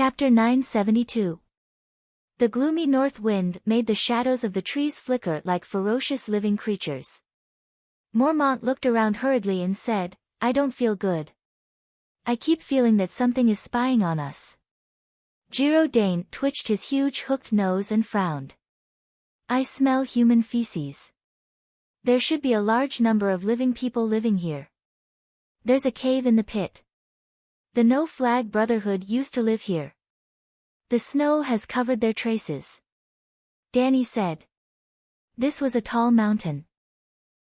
Chapter 972. The gloomy north wind made the shadows of the trees flicker like ferocious living creatures. Mormont looked around hurriedly and said, "I don't feel good. I keep feeling that something is spying on us." Giro Dane twitched his huge hooked nose and frowned. "I smell human feces. There should be a large number of living people living here. There's a cave in the pit. The No Flag Brotherhood used to live here. The snow has covered their traces," Danny said. This was a tall mountain.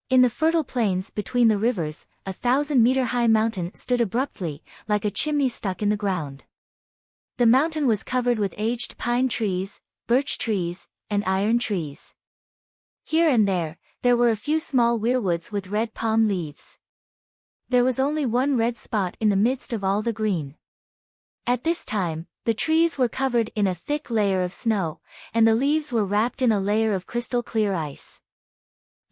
In the fertile plains between the rivers, a 1,000-meter-high mountain stood abruptly, like a chimney stuck in the ground. The mountain was covered with aged pine trees, birch trees, and iron trees. Here and there were a few small weirwoods with red palm leaves. There was only one red spot in the midst of all the green. At this time, the trees were covered in a thick layer of snow, and the leaves were wrapped in a layer of crystal-clear ice.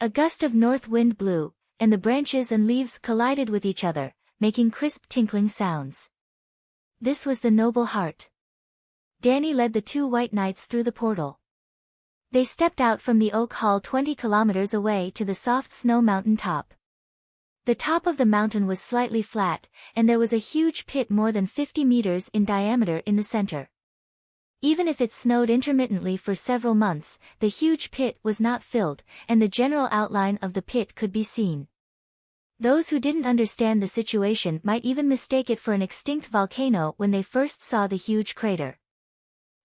A gust of north wind blew, and the branches and leaves collided with each other, making crisp tinkling sounds. This was the Noble Heart. Danny led the two white knights through the portal. They stepped out from the oak hall 20 kilometers away to the soft snow mountain top. The top of the mountain was slightly flat, and there was a huge pit more than 50 meters in diameter in the center. Even if it snowed intermittently for several months, the huge pit was not filled, and the general outline of the pit could be seen. Those who didn't understand the situation might even mistake it for an extinct volcano when they first saw the huge crater.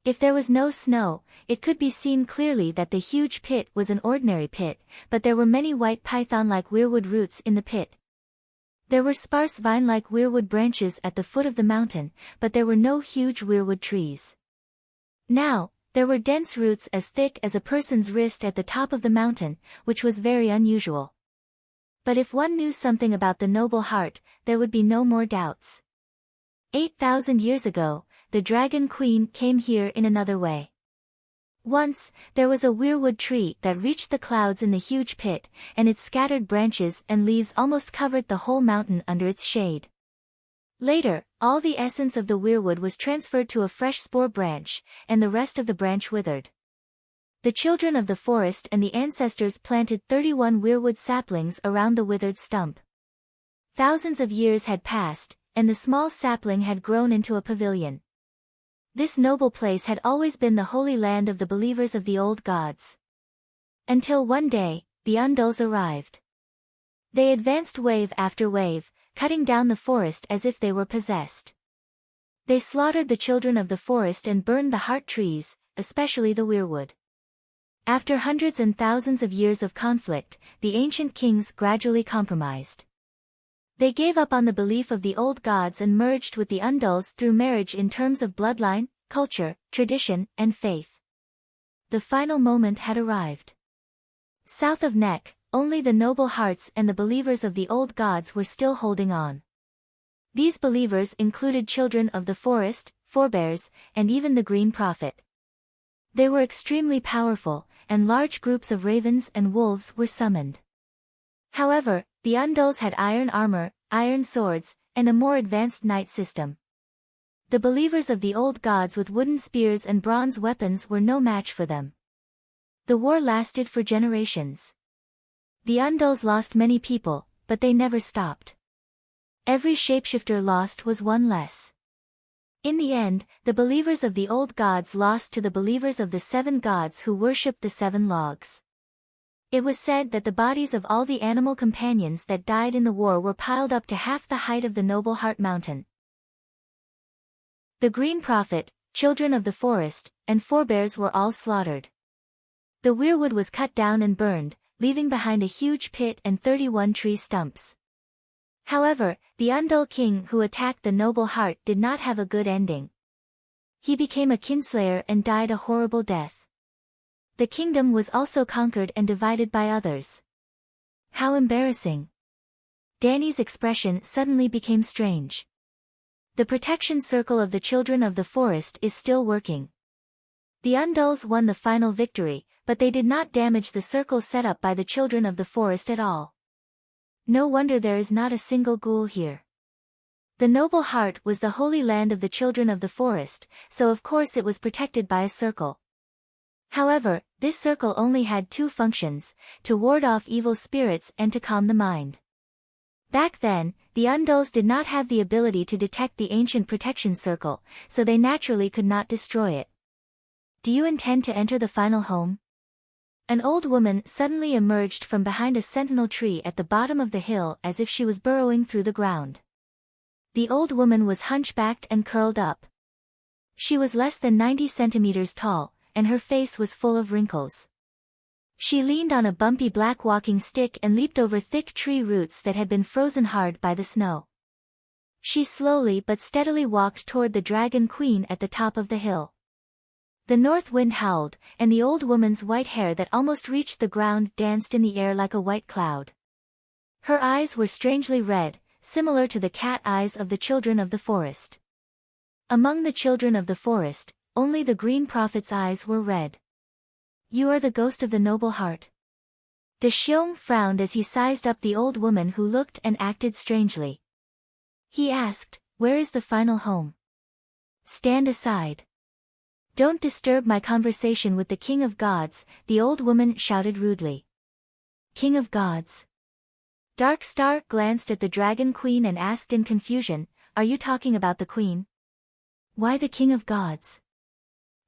If there was no snow, it could be seen clearly that the huge pit was an ordinary pit, but there were many white python-like weirwood roots in the pit. There were sparse vine-like weirwood branches at the foot of the mountain, but there were no huge weirwood trees. Now, there were dense roots as thick as a person's wrist at the top of the mountain, which was very unusual. But if one knew something about the Noble Heart, there would be no more doubts. 8,000 years ago, the Dragon Queen came here in another way. Once, there was a weirwood tree that reached the clouds in the huge pit, and its scattered branches and leaves almost covered the whole mountain under its shade. Later, all the essence of the weirwood was transferred to a fresh spore branch, and the rest of the branch withered. The children of the forest and the ancestors planted 31 weirwood saplings around the withered stump. Thousands of years had passed, and the small sapling had grown into a pavilion. This noble place had always been the holy land of the believers of the old gods. Until one day, the Undulls arrived. They advanced wave after wave, cutting down the forest as if they were possessed. They slaughtered the children of the forest and burned the heart trees, especially the weirwood. After hundreds and thousands of years of conflict, the ancient kings gradually compromised. They gave up on the belief of the old gods and merged with the Undulls through marriage in terms of bloodline, culture, tradition, and faith. The final moment had arrived. South of Neck, only the Noble Hearts and the believers of the old gods were still holding on. These believers included children of the forest, forebears, and even the Green Prophet. They were extremely powerful, and large groups of ravens and wolves were summoned. However, the Undulls had iron armor, iron swords, and a more advanced knight system. The believers of the old gods with wooden spears and bronze weapons were no match for them. The war lasted for generations. The Undulls lost many people, but they never stopped. Every shapeshifter lost was one less. In the end, the believers of the old gods lost to the believers of the seven gods who worshipped the seven logs. It was said that the bodies of all the animal companions that died in the war were piled up to half the height of the Noble Heart Mountain. The Green Prophet, children of the forest, and forebears were all slaughtered. The weirwood was cut down and burned, leaving behind a huge pit and 31 tree stumps. However, the Undull king who attacked the Noble Heart did not have a good ending. He became a kinslayer and died a horrible death. The kingdom was also conquered and divided by others. How embarrassing. Danny's expression suddenly became strange. The protection circle of the children of the forest is still working. The Undulls won the final victory, but they did not damage the circle set up by the children of the forest at all. No wonder there is not a single ghoul here. The noble heart was the holy land of the children of the forest, so of course it was protected by a circle. However, this circle only had two functions, to ward off evil spirits and to calm the mind. Back then, the Undulls did not have the ability to detect the ancient protection circle, so they naturally could not destroy it. Do you intend to enter the final home? An old woman suddenly emerged from behind a sentinel tree at the bottom of the hill as if she was burrowing through the ground. The old woman was hunchbacked and curled up. She was less than 90 centimeters tall, and her face was full of wrinkles. She leaned on a bumpy black walking stick and leaped over thick tree roots that had been frozen hard by the snow. She slowly but steadily walked toward the Dragon Queen at the top of the hill. The north wind howled, and the old woman's white hair that almost reached the ground danced in the air like a white cloud. Her eyes were strangely red, similar to the cat eyes of the children of the forest. Among the children of the forest, only the green prophet's eyes were red. You are the ghost of the noble heart. De Xiong frowned as he sized up the old woman who looked and acted strangely. He asked, where is the final home? Stand aside. Don't disturb my conversation with the King of Gods, the old woman shouted rudely. King of Gods? Dark Star glanced at the Dragon Queen and asked in confusion, are you talking about the Queen? Why the King of Gods?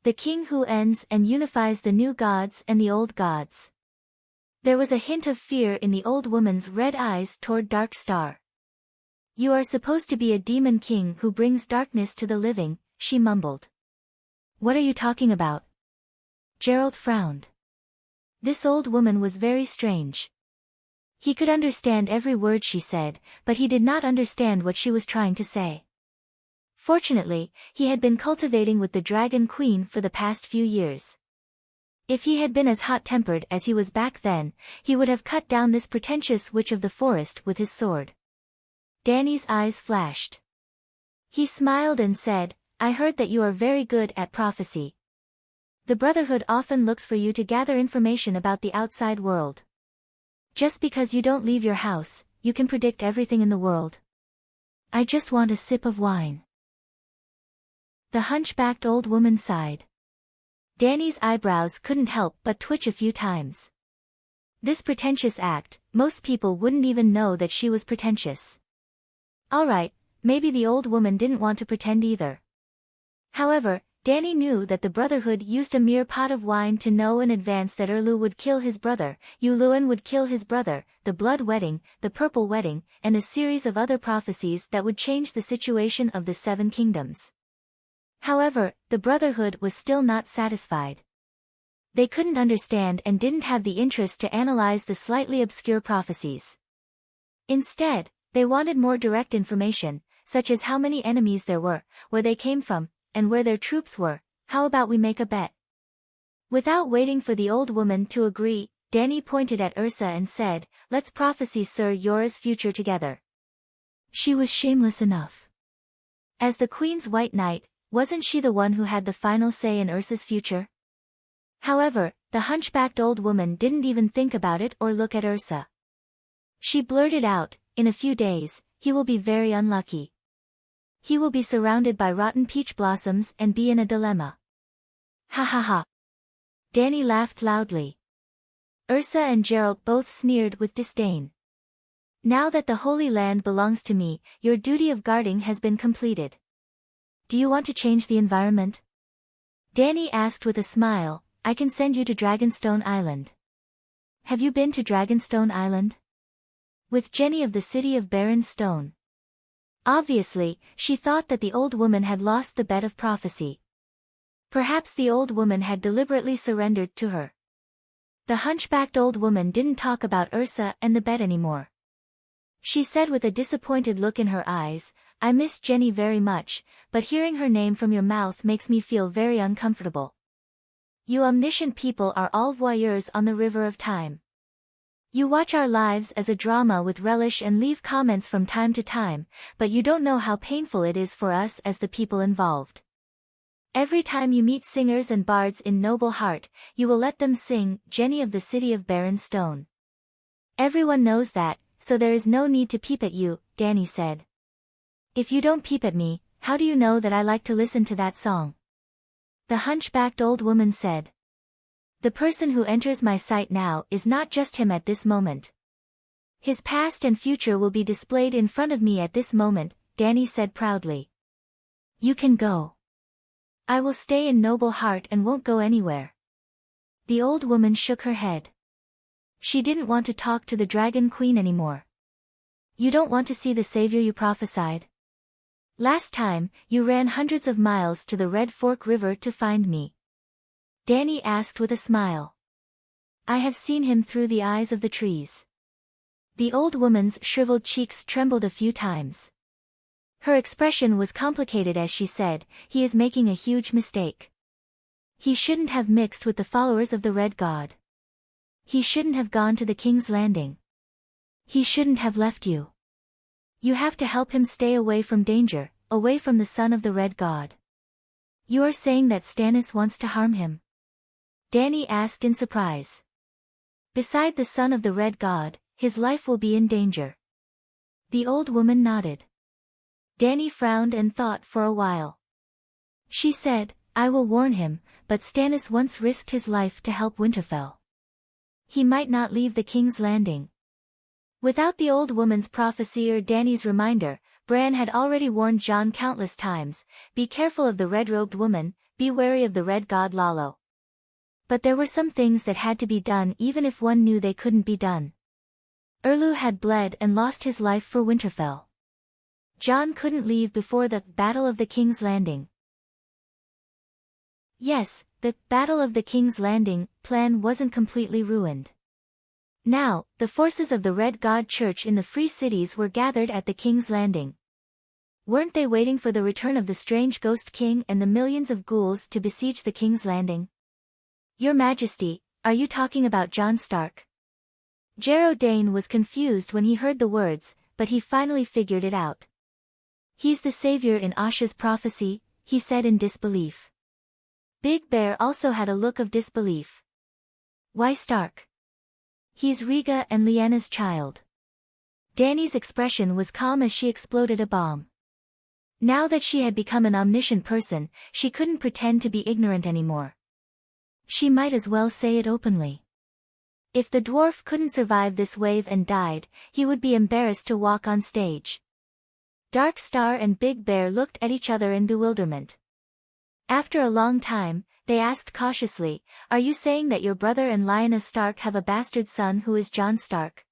The King who ends and unifies the new gods and the old gods. There was a hint of fear in the old woman's red eyes toward Dark Star. You are supposed to be a demon king who brings darkness to the living, she mumbled. What are you talking about? Gerald frowned. This old woman was very strange. He could understand every word she said, but he did not understand what she was trying to say. Fortunately, he had been cultivating with the Dragon Queen for the past few years. If he had been as hot-tempered as he was back then, he would have cut down this pretentious witch of the forest with his sword. Danny's eyes flashed. He smiled and said, I heard that you are very good at prophecy. The Brotherhood often looks for you to gather information about the outside world. Just because you don't leave your house, you can predict everything in the world. I just want a sip of wine. The hunchbacked old woman sighed. Danny's eyebrows couldn't help but twitch a few times. This pretentious act, most people wouldn't even know that she was pretentious. Alright, maybe the old woman didn't want to pretend either. However, Danny knew that the Brotherhood used a mere pot of wine to know in advance that Erlu would kill his brother, Yuluan would kill his brother, the Blood Wedding, the Purple Wedding, and a series of other prophecies that would change the situation of the Seven Kingdoms. However, the Brotherhood was still not satisfied. They couldn't understand and didn't have the interest to analyze the slightly obscure prophecies. Instead, they wanted more direct information, such as how many enemies there were, where they came from, and where their troops were. How about we make a bet? Without waiting for the old woman to agree, Danny pointed at Ursa and said, let's prophesy Sir Yora's future together. She was shameless enough. As the Queen's White Knight, wasn't she the one who had the final say in Ursa's future? However, the hunchbacked old woman didn't even think about it or look at Ursa. She blurted out, in a few days, he will be very unlucky. He will be surrounded by rotten peach blossoms and be in a dilemma. Ha ha ha. Danny laughed loudly. Ursa and Gerald both sneered with disdain. Now that the Holy Land belongs to me, your duty of guarding has been completed. Do you want to change the environment? Danny asked with a smile, I can send you to Dragonstone Island. Have you been to Dragonstone Island? With Jenny of the city of Barren Stone. Obviously, she thought that the old woman had lost the bet of prophecy. Perhaps the old woman had deliberately surrendered to her. The hunchbacked old woman didn't talk about Ursa and the bet anymore. She said with a disappointed look in her eyes, I miss Jenny very much, but hearing her name from your mouth makes me feel very uncomfortable. You omniscient people are all voyeurs on the river of time. You watch our lives as a drama with relish and leave comments from time to time, but you don't know how painful it is for us as the people involved. Every time you meet singers and bards in Noble Heart, you will let them sing, Jenny of the city of Barren Stone. Everyone knows that, so there is no need to peep at you, Danny said. If you don't peep at me, how do you know that I like to listen to that song? The hunchbacked old woman said. The person who enters my sight now is not just him at this moment. His past and future will be displayed in front of me at this moment, Danny said proudly. You can go. I will stay in Noble Heart and won't go anywhere. The old woman shook her head. She didn't want to talk to the Dragon Queen anymore. You don't want to see the savior you prophesied? Last time, you ran hundreds of miles to the Red Fork River to find me. Danny asked with a smile. I have seen him through the eyes of the trees. The old woman's shriveled cheeks trembled a few times. Her expression was complicated as she said, he is making a huge mistake. He shouldn't have mixed with the followers of the Red God. He shouldn't have gone to the King's Landing. He shouldn't have left you. You have to help him stay away from danger, away from the son of the Red God. You are saying that Stannis wants to harm him? Danny asked in surprise. Beside the son of the Red God, his life will be in danger. The old woman nodded. Danny frowned and thought for a while. She said, I will warn him, but Stannis once risked his life to help Winterfell. He might not leave the King's Landing. Without the old woman's prophecy or Danny's reminder, Bran had already warned Jon countless times, be careful of the red-robed woman, be wary of the Red God Lalo. But there were some things that had to be done even if one knew they couldn't be done. Erlu had bled and lost his life for Winterfell. Jon couldn't leave before the Battle of the King's Landing. Yes, the Battle of the King's Landing plan wasn't completely ruined. Now, the forces of the Red God Church in the Free Cities were gathered at the King's Landing. Weren't they waiting for the return of the strange Ghost King and the millions of ghouls to besiege the King's Landing? Your Majesty, are you talking about Jon Stark? Jarrow Dane was confused when he heard the words, but he finally figured it out. He's the savior in Asha's prophecy, he said in disbelief. Big Bear also had a look of disbelief. Why Stark? He's Rhaega and Lyanna's child. Dany's expression was calm as she exploded a bomb. Now that she had become an omniscient person, she couldn't pretend to be ignorant anymore. She might as well say it openly. If the dwarf couldn't survive this wave and died, he would be embarrassed to walk on stage. Dark Star and Big Bear looked at each other in bewilderment. After a long time, they asked cautiously, are you saying that your brother and Lyanna Stark have a bastard son who is Jon Stark?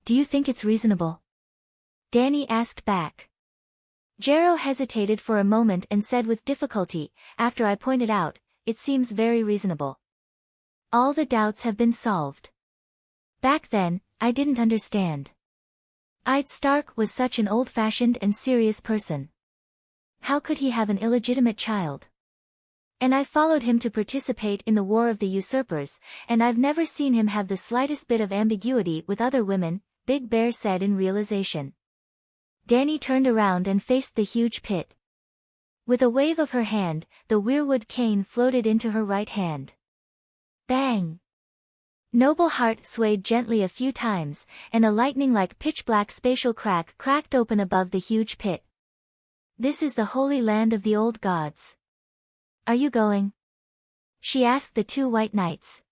Do you think it's reasonable? Dany asked back. Jarrow hesitated for a moment and said with difficulty, after I pointed out, it seems very reasonable. All the doubts have been solved. Back then, I didn't understand. Ed Stark was such an old-fashioned and serious person. How could he have an illegitimate child? And I followed him to participate in the War of the Usurpers, and I've never seen him have the slightest bit of ambiguity with other women, Big Bear said in realization. Dany turned around and faced the huge pit. With a wave of her hand, the weirwood cane floated into her right hand. Bang! Noble Heart swayed gently a few times, and a lightning-like pitch-black spatial crack cracked open above the huge pit. This is the holy land of the old gods. Are you going? She asked the two white knights.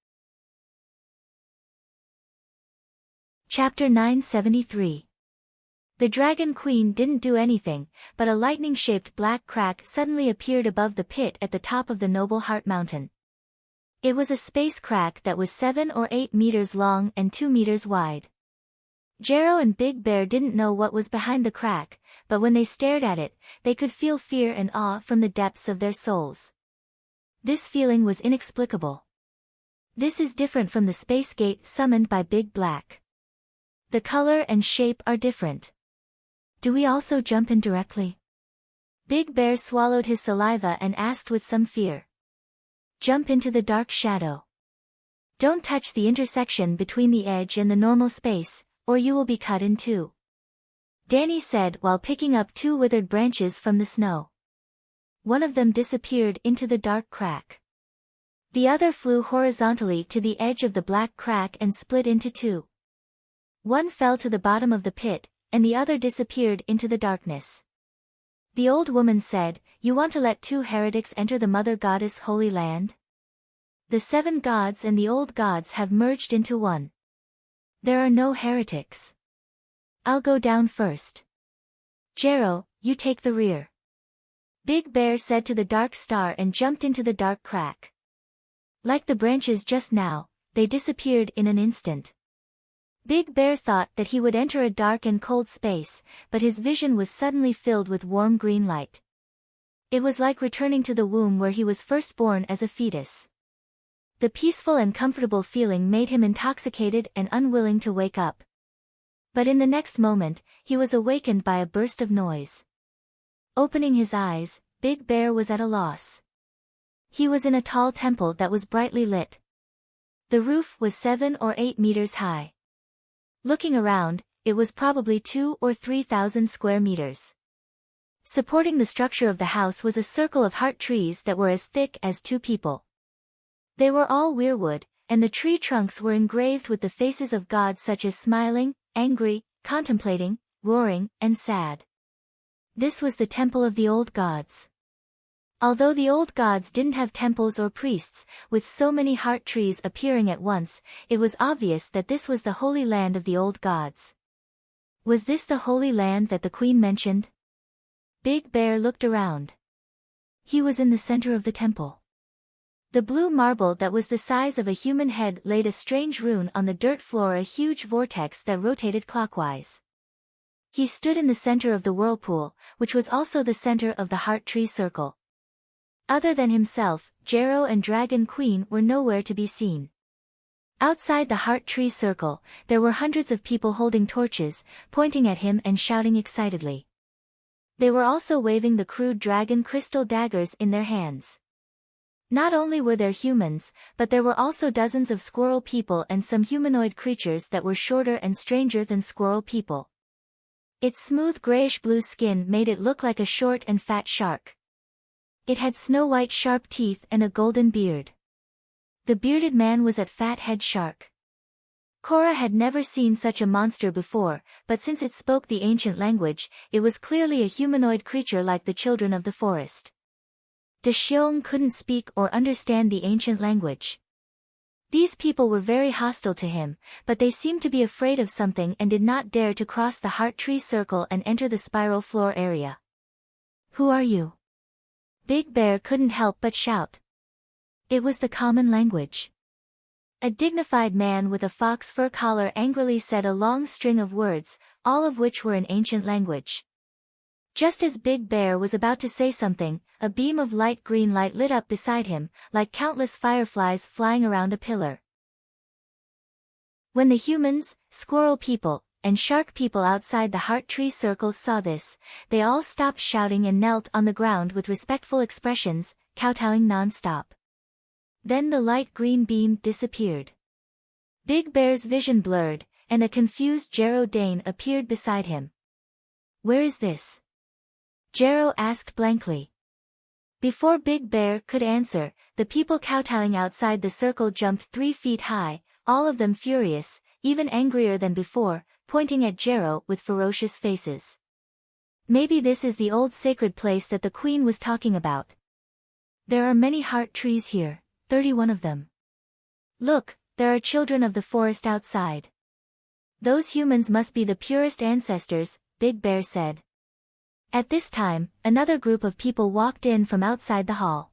Chapter 973. The Dragon Queen didn't do anything, but a lightning-shaped black crack suddenly appeared above the pit at the top of the Noble Heart Mountain. It was a space crack that was 7 or 8 meters long and 2 meters wide. Jarrow and Big Bear didn't know what was behind the crack, but when they stared at it, they could feel fear and awe from the depths of their souls. This feeling was inexplicable. This is different from the space gate summoned by Big Black. The color and shape are different. Do we also jump in directly? Big Bear swallowed his saliva and asked with some fear. Jump into the dark shadow. Don't touch the intersection between the edge and the normal space, or you will be cut in two. Dany said while picking up 2 withered branches from the snow. One of them disappeared into the dark crack. The other flew horizontally to the edge of the black crack and split into 2. One fell to the bottom of the pit, and the other disappeared into the darkness. The old woman said, "You want to let 2 heretics enter the Mother Goddess' holy land? The 7 gods and the old gods have merged into one. There are no heretics. I'll go down first. Jero, you take the rear." Big Bear said to the dark star and jumped into the dark crack. Like the branches just now, they disappeared in an instant. Big Bear thought that he would enter a dark and cold space, but his vision was suddenly filled with warm green light. It was like returning to the womb where he was first born as a fetus. The peaceful and comfortable feeling made him intoxicated and unwilling to wake up. But in the next moment, he was awakened by a burst of noise. Opening his eyes, Big Bear was at a loss. He was in a tall temple that was brightly lit. The roof was 7 or 8 meters high. Looking around, it was probably 2,000 or 3,000 square meters. Supporting the structure of the house was a circle of heart trees that were as thick as 2 people. They were all weirwood, and the tree trunks were engraved with the faces of gods such as smiling, angry, contemplating, roaring, and sad. This was the temple of the old gods. Although the old gods didn't have temples or priests, with so many heart trees appearing at once, it was obvious that this was the holy land of the old gods. Was this the holy land that the queen mentioned? Big Bear looked around. He was in the center of the temple. The blue marble that was the size of a human head laid a strange rune on the dirt floor, a huge vortex that rotated clockwise. He stood in the center of the whirlpool, which was also the center of the heart tree circle. Other than himself, Jero and Dragon Queen were nowhere to be seen. Outside the heart tree circle, there were hundreds of people holding torches, pointing at him and shouting excitedly. They were also waving the crude dragon crystal daggers in their hands. Not only were there humans, but there were also dozens of squirrel people and some humanoid creatures that were shorter and stranger than squirrel people. Its smooth grayish-blue skin made it look like a short and fat shark. It had snow-white sharp teeth and a golden beard. The bearded man was a fat head shark. Cora had never seen such a monster before, but since it spoke the ancient language, it was clearly a humanoid creature like the children of the forest. De Xiong couldn't speak or understand the ancient language. These people were very hostile to him, but they seemed to be afraid of something and did not dare to cross the heart tree circle and enter the spiral floor area. "Who are you?" Big Bear couldn't help but shout. It was the common language. A dignified man with a fox fur collar angrily said a long string of words, all of which were in ancient language. Just as Big Bear was about to say something, a beam of light green light lit up beside him, like countless fireflies flying around a pillar. When the humans, squirrel people, and shark people outside the heart tree circle saw this, they all stopped shouting and knelt on the ground with respectful expressions, kowtowing non-stop. Then the light green beam disappeared. Big Bear's vision blurred, and a confused Jero Dane appeared beside him. "Where is this?" Jero asked blankly. Before Big Bear could answer, the people kowtowing outside the circle jumped 3 feet high, all of them furious, even angrier than before, pointing at Jero with ferocious faces. Maybe this is the old sacred place that the queen was talking about. There are many heart trees here, 31 of them. Look, there are children of the forest outside. Those humans must be the purest ancestors, Big Bear said. At this time, another group of people walked in from outside the hall.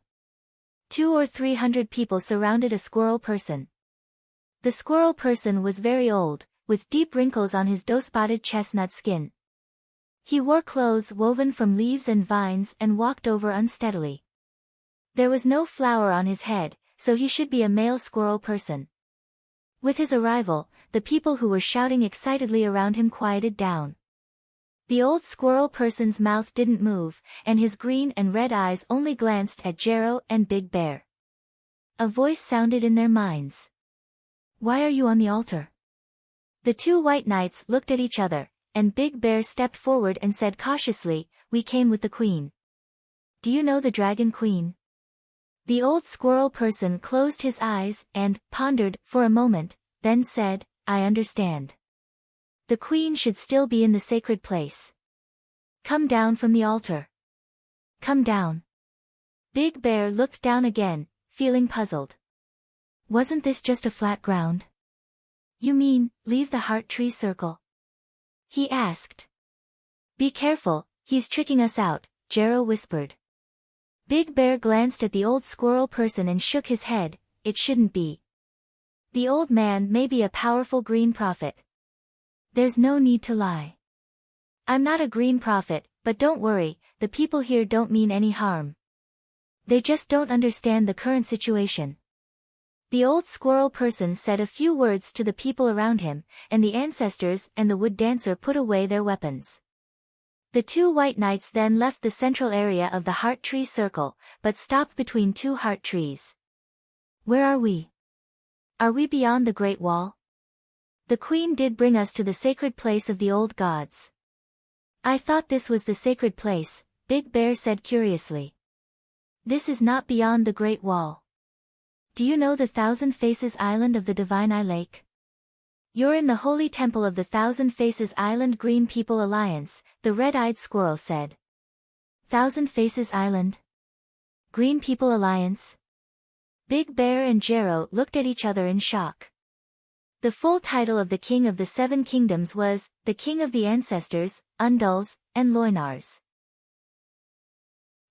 200 or 300 people surrounded a squirrel person. The squirrel person was very old, with deep wrinkles on his doe-spotted chestnut skin. He wore clothes woven from leaves and vines and walked over unsteadily. There was no flower on his head, so he should be a male squirrel person. With his arrival, the people who were shouting excitedly around him quieted down. The old squirrel person's mouth didn't move, and his green and red eyes only glanced at Jero and Big Bear. A voice sounded in their minds. "Why are you on the altar?" The 2 white knights looked at each other, and Big Bear stepped forward and said cautiously, "We came with the queen." "Do you know the Dragon Queen?" The old squirrel person closed his eyes and pondered for a moment, then said, "I understand. The queen should still be in the sacred place. Come down from the altar." Come down. Big Bear looked down again, feeling puzzled. Wasn't this just a flat ground? You mean, leave the heart tree circle? He asked. Be careful, he's tricking us out, Jero whispered. Big Bear glanced at the old squirrel person and shook his head. It shouldn't be. The old man may be a powerful green prophet. There's no need to lie. I'm not a green prophet, but don't worry, the people here don't mean any harm. They just don't understand the current situation. The old squirrel person said a few words to the people around him, and the ancestors and the wood dancer put away their weapons. The two white knights then left the central area of the heart tree circle, but stopped between two heart trees. Where are we? Are we beyond the Great Wall? The queen did bring us to the sacred place of the old gods. I thought this was the sacred place, Big Bear said curiously. This is not beyond the Great Wall. Do you know the Thousand Faces Island of the Divine Eye Lake? You're in the holy temple of the Thousand Faces Island Green People Alliance, the red-eyed squirrel said. Thousand Faces Island? Green People Alliance? Big Bear and Jero looked at each other in shock. The full title of the King of the Seven Kingdoms was, the King of the Ancestors, Undulls, and Loinars.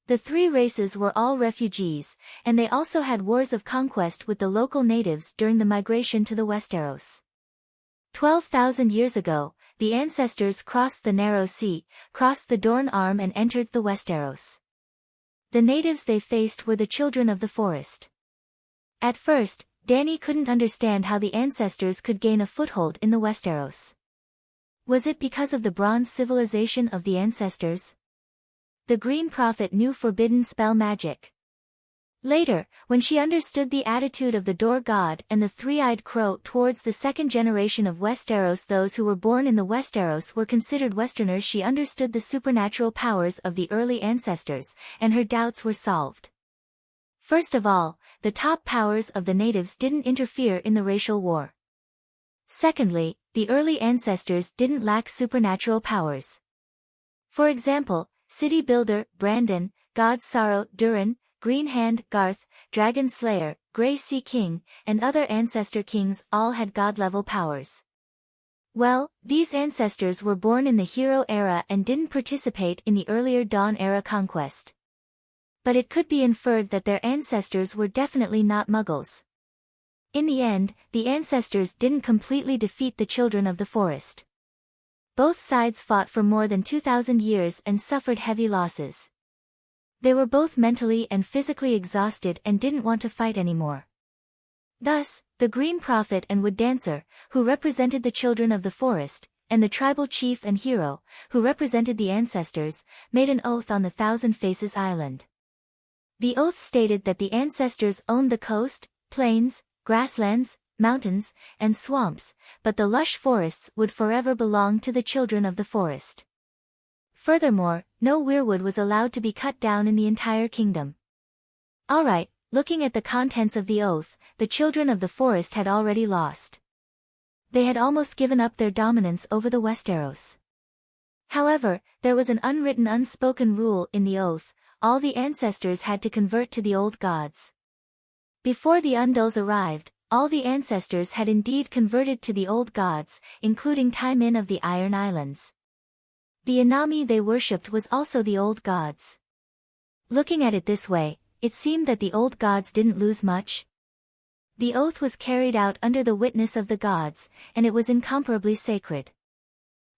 The three races were all refugees, and they also had wars of conquest with the local natives during the migration to the Westeros. 12,000 years ago, the ancestors crossed the narrow sea, crossed the Dorne Arm and entered the Westeros. The natives they faced were the children of the forest. At first, Dany couldn't understand how the ancestors could gain a foothold in the Westeros. Was it because of the bronze civilization of the ancestors? The Green Prophet knew forbidden spell magic. Later, when she understood the attitude of the Door God and the Three-Eyed Crow towards the second generation of Westeros, those who were born in the Westeros were considered Westerners, she understood the supernatural powers of the early ancestors, and her doubts were solved. First of all, the top powers of the natives didn't interfere in the racial war. Secondly, the early ancestors didn't lack supernatural powers. For example, City Builder, Brandon, God Sorrow, Durin, Green Hand, Garth, Dragon Slayer, Grey Sea King, and other ancestor kings all had god-level powers. Well, these ancestors were born in the Hero era and didn't participate in the earlier Dawn era conquest. But it could be inferred that their ancestors were definitely not Muggles. In the end, the ancestors didn't completely defeat the children of the forest. Both sides fought for more than 2,000 years and suffered heavy losses. They were both mentally and physically exhausted and didn't want to fight anymore. Thus, the Green Prophet and Wood Dancer, who represented the children of the forest, and the tribal chief and hero, who represented the ancestors, made an oath on the Thousand Faces Island. The oath stated that the ancestors owned the coast, plains, grasslands, mountains, and swamps, but the lush forests would forever belong to the children of the forest. Furthermore, no weirwood was allowed to be cut down in the entire kingdom. Alright, looking at the contents of the oath, the children of the forest had already lost. They had almost given up their dominance over the Westeros. However, there was an unwritten unspoken rule in the oath: all the ancestors had to convert to the old gods. Before the Undulls arrived, all the ancestors had indeed converted to the old gods, including Taimin of the Iron Islands. The Inami they worshipped was also the old gods. Looking at it this way, it seemed that the old gods didn't lose much. The oath was carried out under the witness of the gods, and it was incomparably sacred.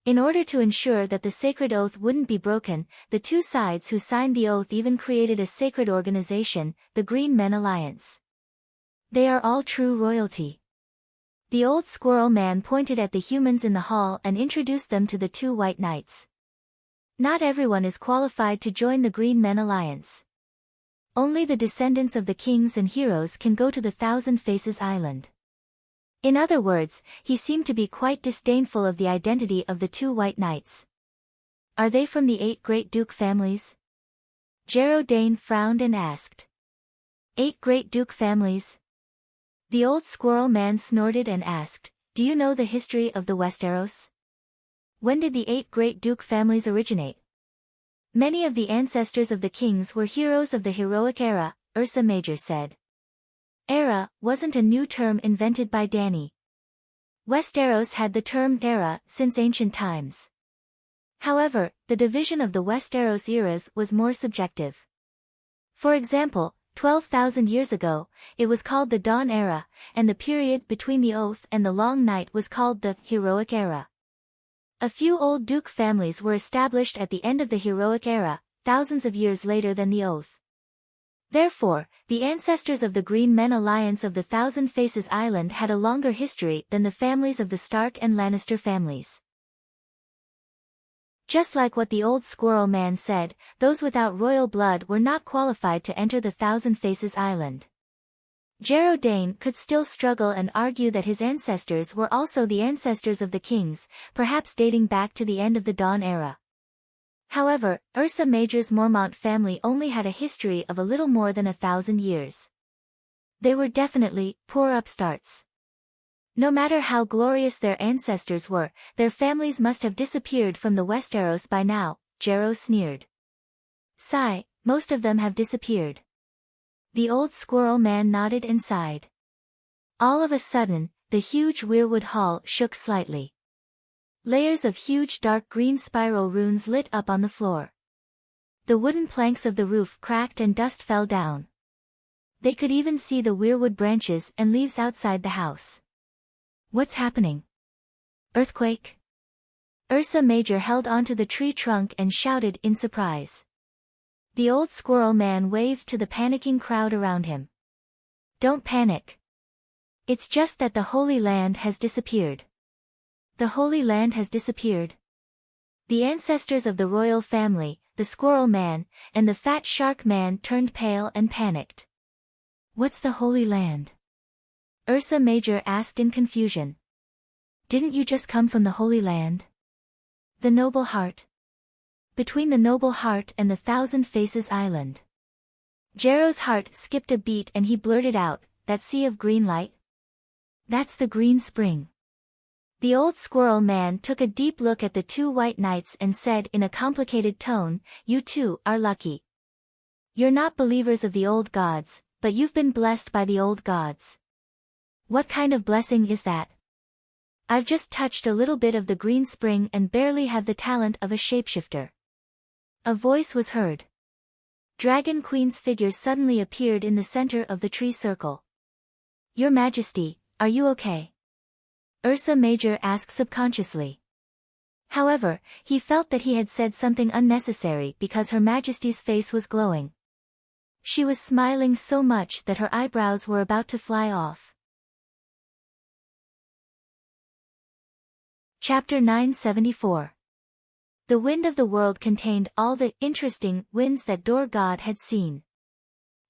In order to ensure that the sacred oath wouldn't be broken, the two sides who signed the oath even created a sacred organization, the Green Men Alliance. They are all true royalty. The old squirrel man pointed at the humans in the hall and introduced them to the two white knights. Not everyone is qualified to join the Green Men Alliance. Only the descendants of the kings and heroes can go to the Thousand Faces Island. In other words, he seemed to be quite disdainful of the identity of the two white knights. Are they from the 8 great duke families? Jero Dane frowned and asked. 8 great duke families? The old squirrel man snorted and asked, do you know the history of the Westeros? When did the 8 great duke families originate? Many of the ancestors of the kings were heroes of the heroic era, Ursa Major said. Era wasn't a new term invented by Danny. Westeros had the term era since ancient times. However, the division of the Westeros eras was more subjective. For example, 12,000 years ago, it was called the Dawn Era, and the period between the Oath and the Long Night was called the Heroic Era. A few old duke families were established at the end of the Heroic Era, thousands of years later than the Oath. Therefore, the ancestors of the Green Men Alliance of the Thousand Faces Island had a longer history than the families of the Stark and Lannister families. Just like what the old Squirrel Man said, those without royal blood were not qualified to enter the Thousand Faces Island. Jarrow Dane could still struggle and argue that his ancestors were also the ancestors of the kings, perhaps dating back to the end of the Dawn Era. However, Ursa Major's Mormont family only had a history of a little more than 1,000 years. They were definitely poor upstarts. No matter how glorious their ancestors were, their families must have disappeared from the Westeros by now, Jarrow sneered. Sigh, most of them have disappeared. The old Squirrel Man nodded and sighed. All of a sudden, the huge weirwood hall shook slightly. Layers of huge dark green spiral runes lit up on the floor. The wooden planks of the roof cracked and dust fell down. They could even see the weirwood branches and leaves outside the house. What's happening? Earthquake? Ursa Major held onto the tree trunk and shouted in surprise. The old Squirrel Man waved to the panicking crowd around him. Don't panic. It's just that the Holy Land has disappeared. The Holy Land has disappeared. The ancestors of the royal family, the Squirrel Man, and the Fat Shark Man turned pale and panicked. What's the Holy Land? Ursa Major asked in confusion. Didn't you just come from the Holy Land? The Noble Heart. Between the Noble Heart and the Thousand Faces Island. Jarrow's heart skipped a beat and he blurted out, that sea of green light? That's the Green Spring. The old Squirrel Man took a deep look at the two white knights and said in a complicated tone, you two are lucky. You're not believers of the old gods, but you've been blessed by the old gods. What kind of blessing is that? I've just touched a little bit of the Green Spring and barely have the talent of a shapeshifter. A voice was heard. Dragon Queen's figure suddenly appeared in the center of the tree circle. Your Majesty, are you okay? Ursa Major asked subconsciously. However, he felt that he had said something unnecessary because Her Majesty's face was glowing. She was smiling so much that her eyebrows were about to fly off. Chapter 974. The Wind of the World contained all the interesting winds that Dor God had seen.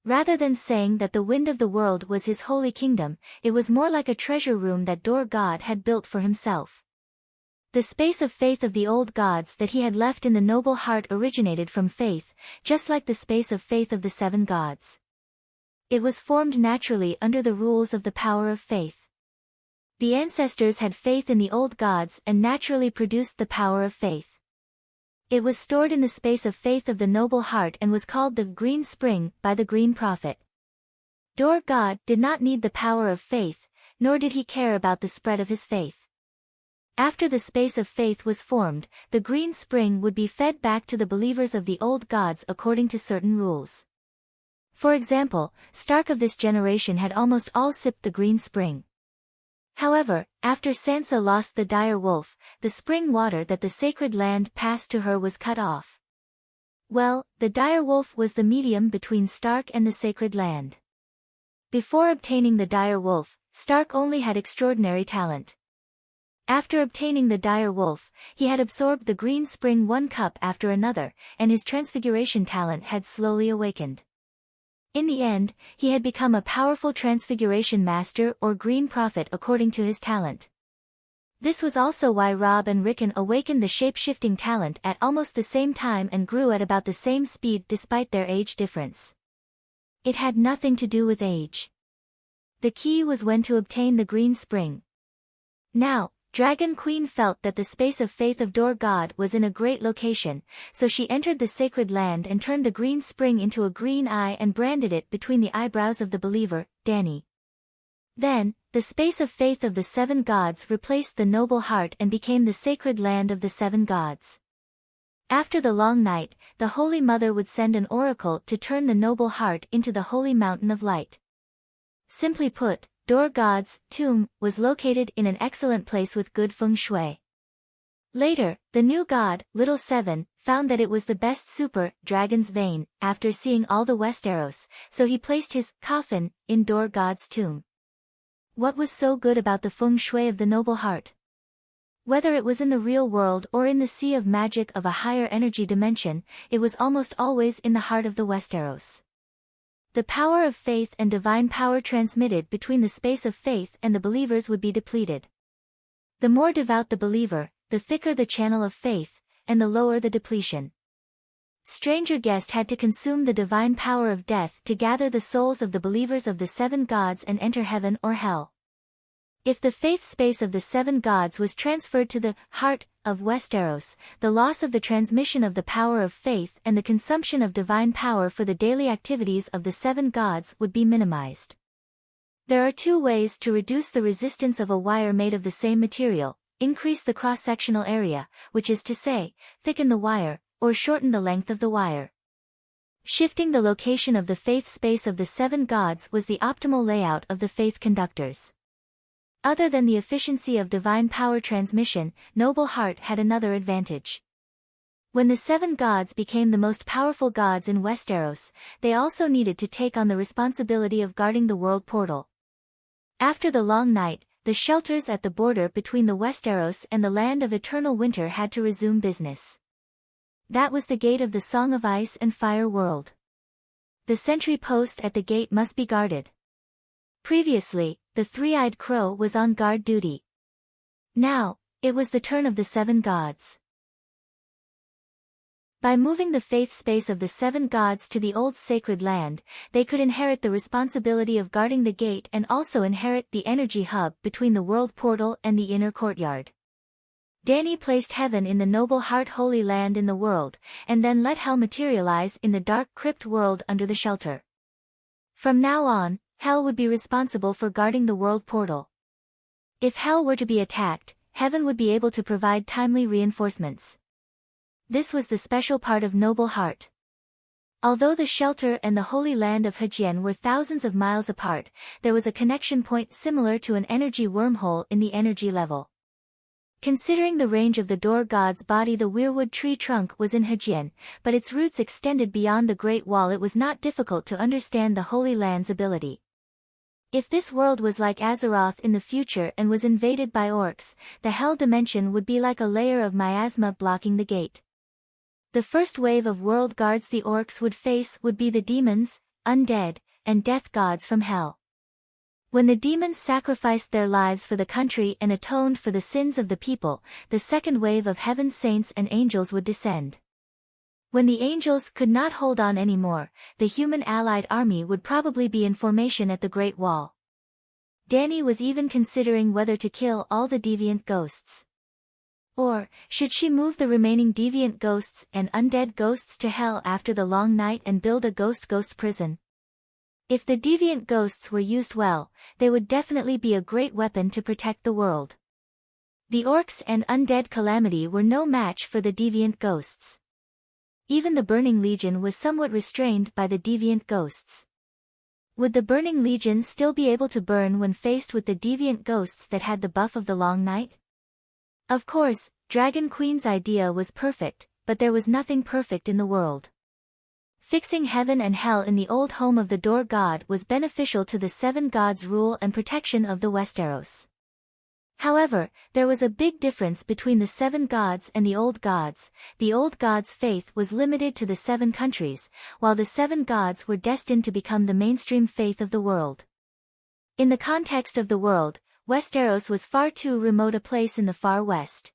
Rather than saying that the Wind of the World was his holy kingdom, it was more like a treasure room that Dor God had built for himself. The space of faith of the old gods that he had left in the Noble Heart originated from faith, just like the space of faith of the seven gods. It was formed naturally under the rules of the power of faith. The ancestors had faith in the old gods and naturally produced the power of faith. It was stored in the space of faith of the Noble Heart and was called the Green Spring by the Green Prophet. Dor God did not need the power of faith, nor did he care about the spread of his faith. After the space of faith was formed, the Green Spring would be fed back to the believers of the old gods according to certain rules. For example, Stark of this generation had almost all sipped the Green Spring. However, after Sansa lost the dire wolf, the spring water that the sacred land passed to her was cut off. Well, the dire wolf was the medium between Stark and the sacred land. Before obtaining the dire wolf, Stark only had extraordinary talent. After obtaining the dire wolf, he had absorbed the Green Spring one cup after another, and his transfiguration talent had slowly awakened. In the end, he had become a powerful transfiguration master or green prophet according to his talent. This was also why Robb and Rickon awakened the shape-shifting talent at almost the same time and grew at about the same speed despite their age difference. It had nothing to do with age. The key was when to obtain the Green Spring. Now, Dragon Queen felt that the space of faith of Door God was in a great location, so she entered the sacred land and turned the green spring into a green eye and branded it between the eyebrows of the believer, Dani. Then, the space of faith of the 7 gods replaced the noble heart and became the sacred land of the 7 gods. After the long night, the Holy Mother would send an oracle to turn the noble heart into the holy mountain of light. Simply put, Door God's tomb was located in an excellent place with good feng shui. Later, the new god, Little 7, found that it was the best dragon's vein, after seeing all the Westeros, so he placed his coffin in Door God's tomb. What was so good about the feng shui of the noble heart? Whether it was in the real world or in the sea of magic of a higher energy dimension, it was almost always in the heart of the Westeros. The power of faith and divine power transmitted between the space of faith and the believers would be depleted. The more devout the believer, the thicker the channel of faith, and the lower the depletion. Stranger Guest had to consume the divine power of death to gather the souls of the believers of the 7 gods and enter heaven or hell. If the faith space of the 7 gods was transferred to the heart of Westeros, the loss of the transmission of the power of faith and the consumption of divine power for the daily activities of the 7 gods would be minimized. There are 2 ways to reduce the resistance of a wire made of the same material: increase the cross-sectional area, which is to say, thicken the wire, or shorten the length of the wire. Shifting the location of the faith space of the 7 gods was the optimal layout of the faith conductors. Other than the efficiency of divine power transmission, Noble Heart had another advantage. When the 7 gods became the most powerful gods in Westeros, they also needed to take on the responsibility of guarding the world portal. After the long night, the shelters at the border between the Westeros and the land of eternal winter had to resume business. That was the gate of the Song of Ice and Fire world. The sentry post at the gate must be guarded. Previously, the 3-eyed crow was on guard duty. Now, it was the turn of the 7 gods. By moving the faith space of the 7 gods to the old sacred land, they could inherit the responsibility of guarding the gate and also inherit the energy hub between the world portal and the inner courtyard. Dani placed heaven in the Noble Heart Holy Land in the world, and then let hell materialize in the dark crypt world under the shelter. From now on, hell would be responsible for guarding the world portal. If hell were to be attacked, heaven would be able to provide timely reinforcements. This was the special part of Noble Heart. Although the shelter and the Holy Land of Hajien were thousands of miles apart, there was a connection point similar to an energy wormhole in the energy level. Considering the range of the Door God's body, the weirwood tree trunk was in Hajien, but its roots extended beyond the Great Wall. It was not difficult to understand the Holy Land's ability. If this world was like Azeroth in the future and was invaded by orcs, the Hell dimension would be like a layer of miasma blocking the gate. The first wave of world guards the orcs would face would be the demons, undead, and death gods from Hell. When the demons sacrificed their lives for the country and atoned for the sins of the people, the second wave of heaven's saints and angels would descend. When the angels could not hold on anymore, the human allied army would probably be in formation at the Great Wall. Dani was even considering whether to kill all the deviant ghosts. Or, should she move the remaining deviant ghosts and undead ghosts to hell after the long night and build a ghost prison? If the deviant ghosts were used well, they would definitely be a great weapon to protect the world. The orcs and undead calamity were no match for the deviant ghosts. Even the Burning Legion was somewhat restrained by the deviant ghosts. Would the Burning Legion still be able to burn when faced with the deviant ghosts that had the buff of the long night? Of course, Dragon Queen's idea was perfect, but there was nothing perfect in the world. Fixing heaven and hell in the old home of the Door God was beneficial to the 7 gods' rule and protection of the Westeros. However, there was a big difference between the 7 gods and the old gods. The old gods' faith was limited to the 7 countries, while the 7 gods were destined to become the mainstream faith of the world. In the context of the world, Westeros was far too remote a place in the far west.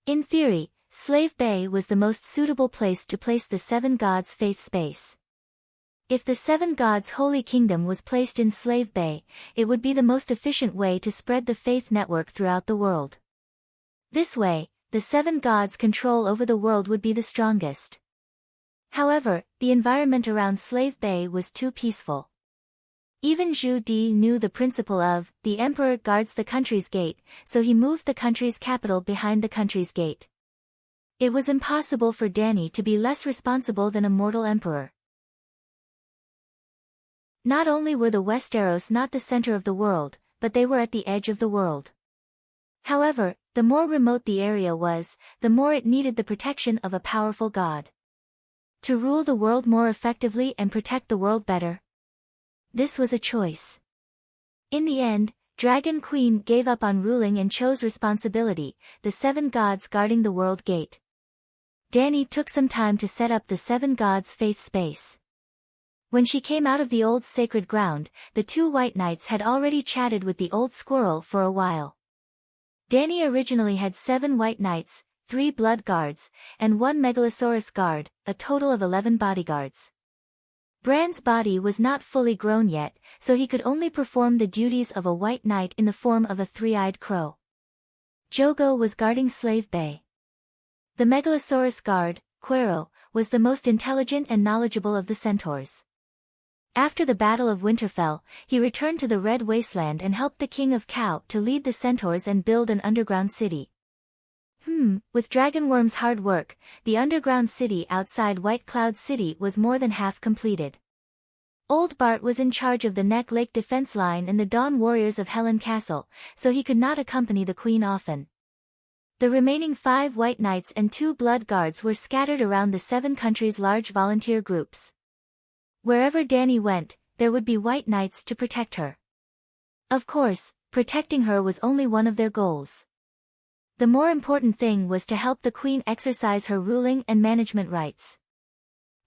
In theory, Slave Bay was the most suitable place to place the 7 gods' faith space. If the 7 gods' holy kingdom was placed in Slave Bay, it would be the most efficient way to spread the faith network throughout the world. This way, the 7 gods' control over the world would be the strongest. However, the environment around Slave Bay was too peaceful. Even Zhu Di knew the principle of, the emperor guards the country's gate, so he moved the country's capital behind the country's gate. It was impossible for Danny to be less responsible than a mortal emperor. Not only were the Westeros not the center of the world, but they were at the edge of the world. However, the more remote the area was, the more it needed the protection of a powerful god. To rule the world more effectively and protect the world better. This was a choice. In the end, Dragon Queen gave up on ruling and chose responsibility, the 7 gods guarding the world gate. Danny took some time to set up the 7 gods' faith space. When she came out of the old sacred ground, the 2 white knights had already chatted with the old squirrel for a while. Danny originally had 7 white knights, 3 blood guards, and 1 megalosaurus guard, a total of 11 bodyguards. Bran's body was not fully grown yet, so he could only perform the duties of a white knight in the form of a 3-eyed crow. Jogo was guarding Slave Bay. The megalosaurus guard, Cuero, was the most intelligent and knowledgeable of the centaurs. After the Battle of Winterfell, he returned to the Red Wasteland and helped the King of Cow to lead the centaurs and build an underground city. With Dragonworm's hard work, the underground city outside White Cloud City was more than half completed. Old Bart was in charge of the Neck Lake defense line and the Dawn Warriors of Helen Castle, so he could not accompany the Queen often. The remaining 5 white knights and 2 blood guards were scattered around the 7 countries' large volunteer groups. Wherever Danny went, there would be white knights to protect her. Of course, protecting her was only one of their goals. The more important thing was to help the Queen exercise her ruling and management rights.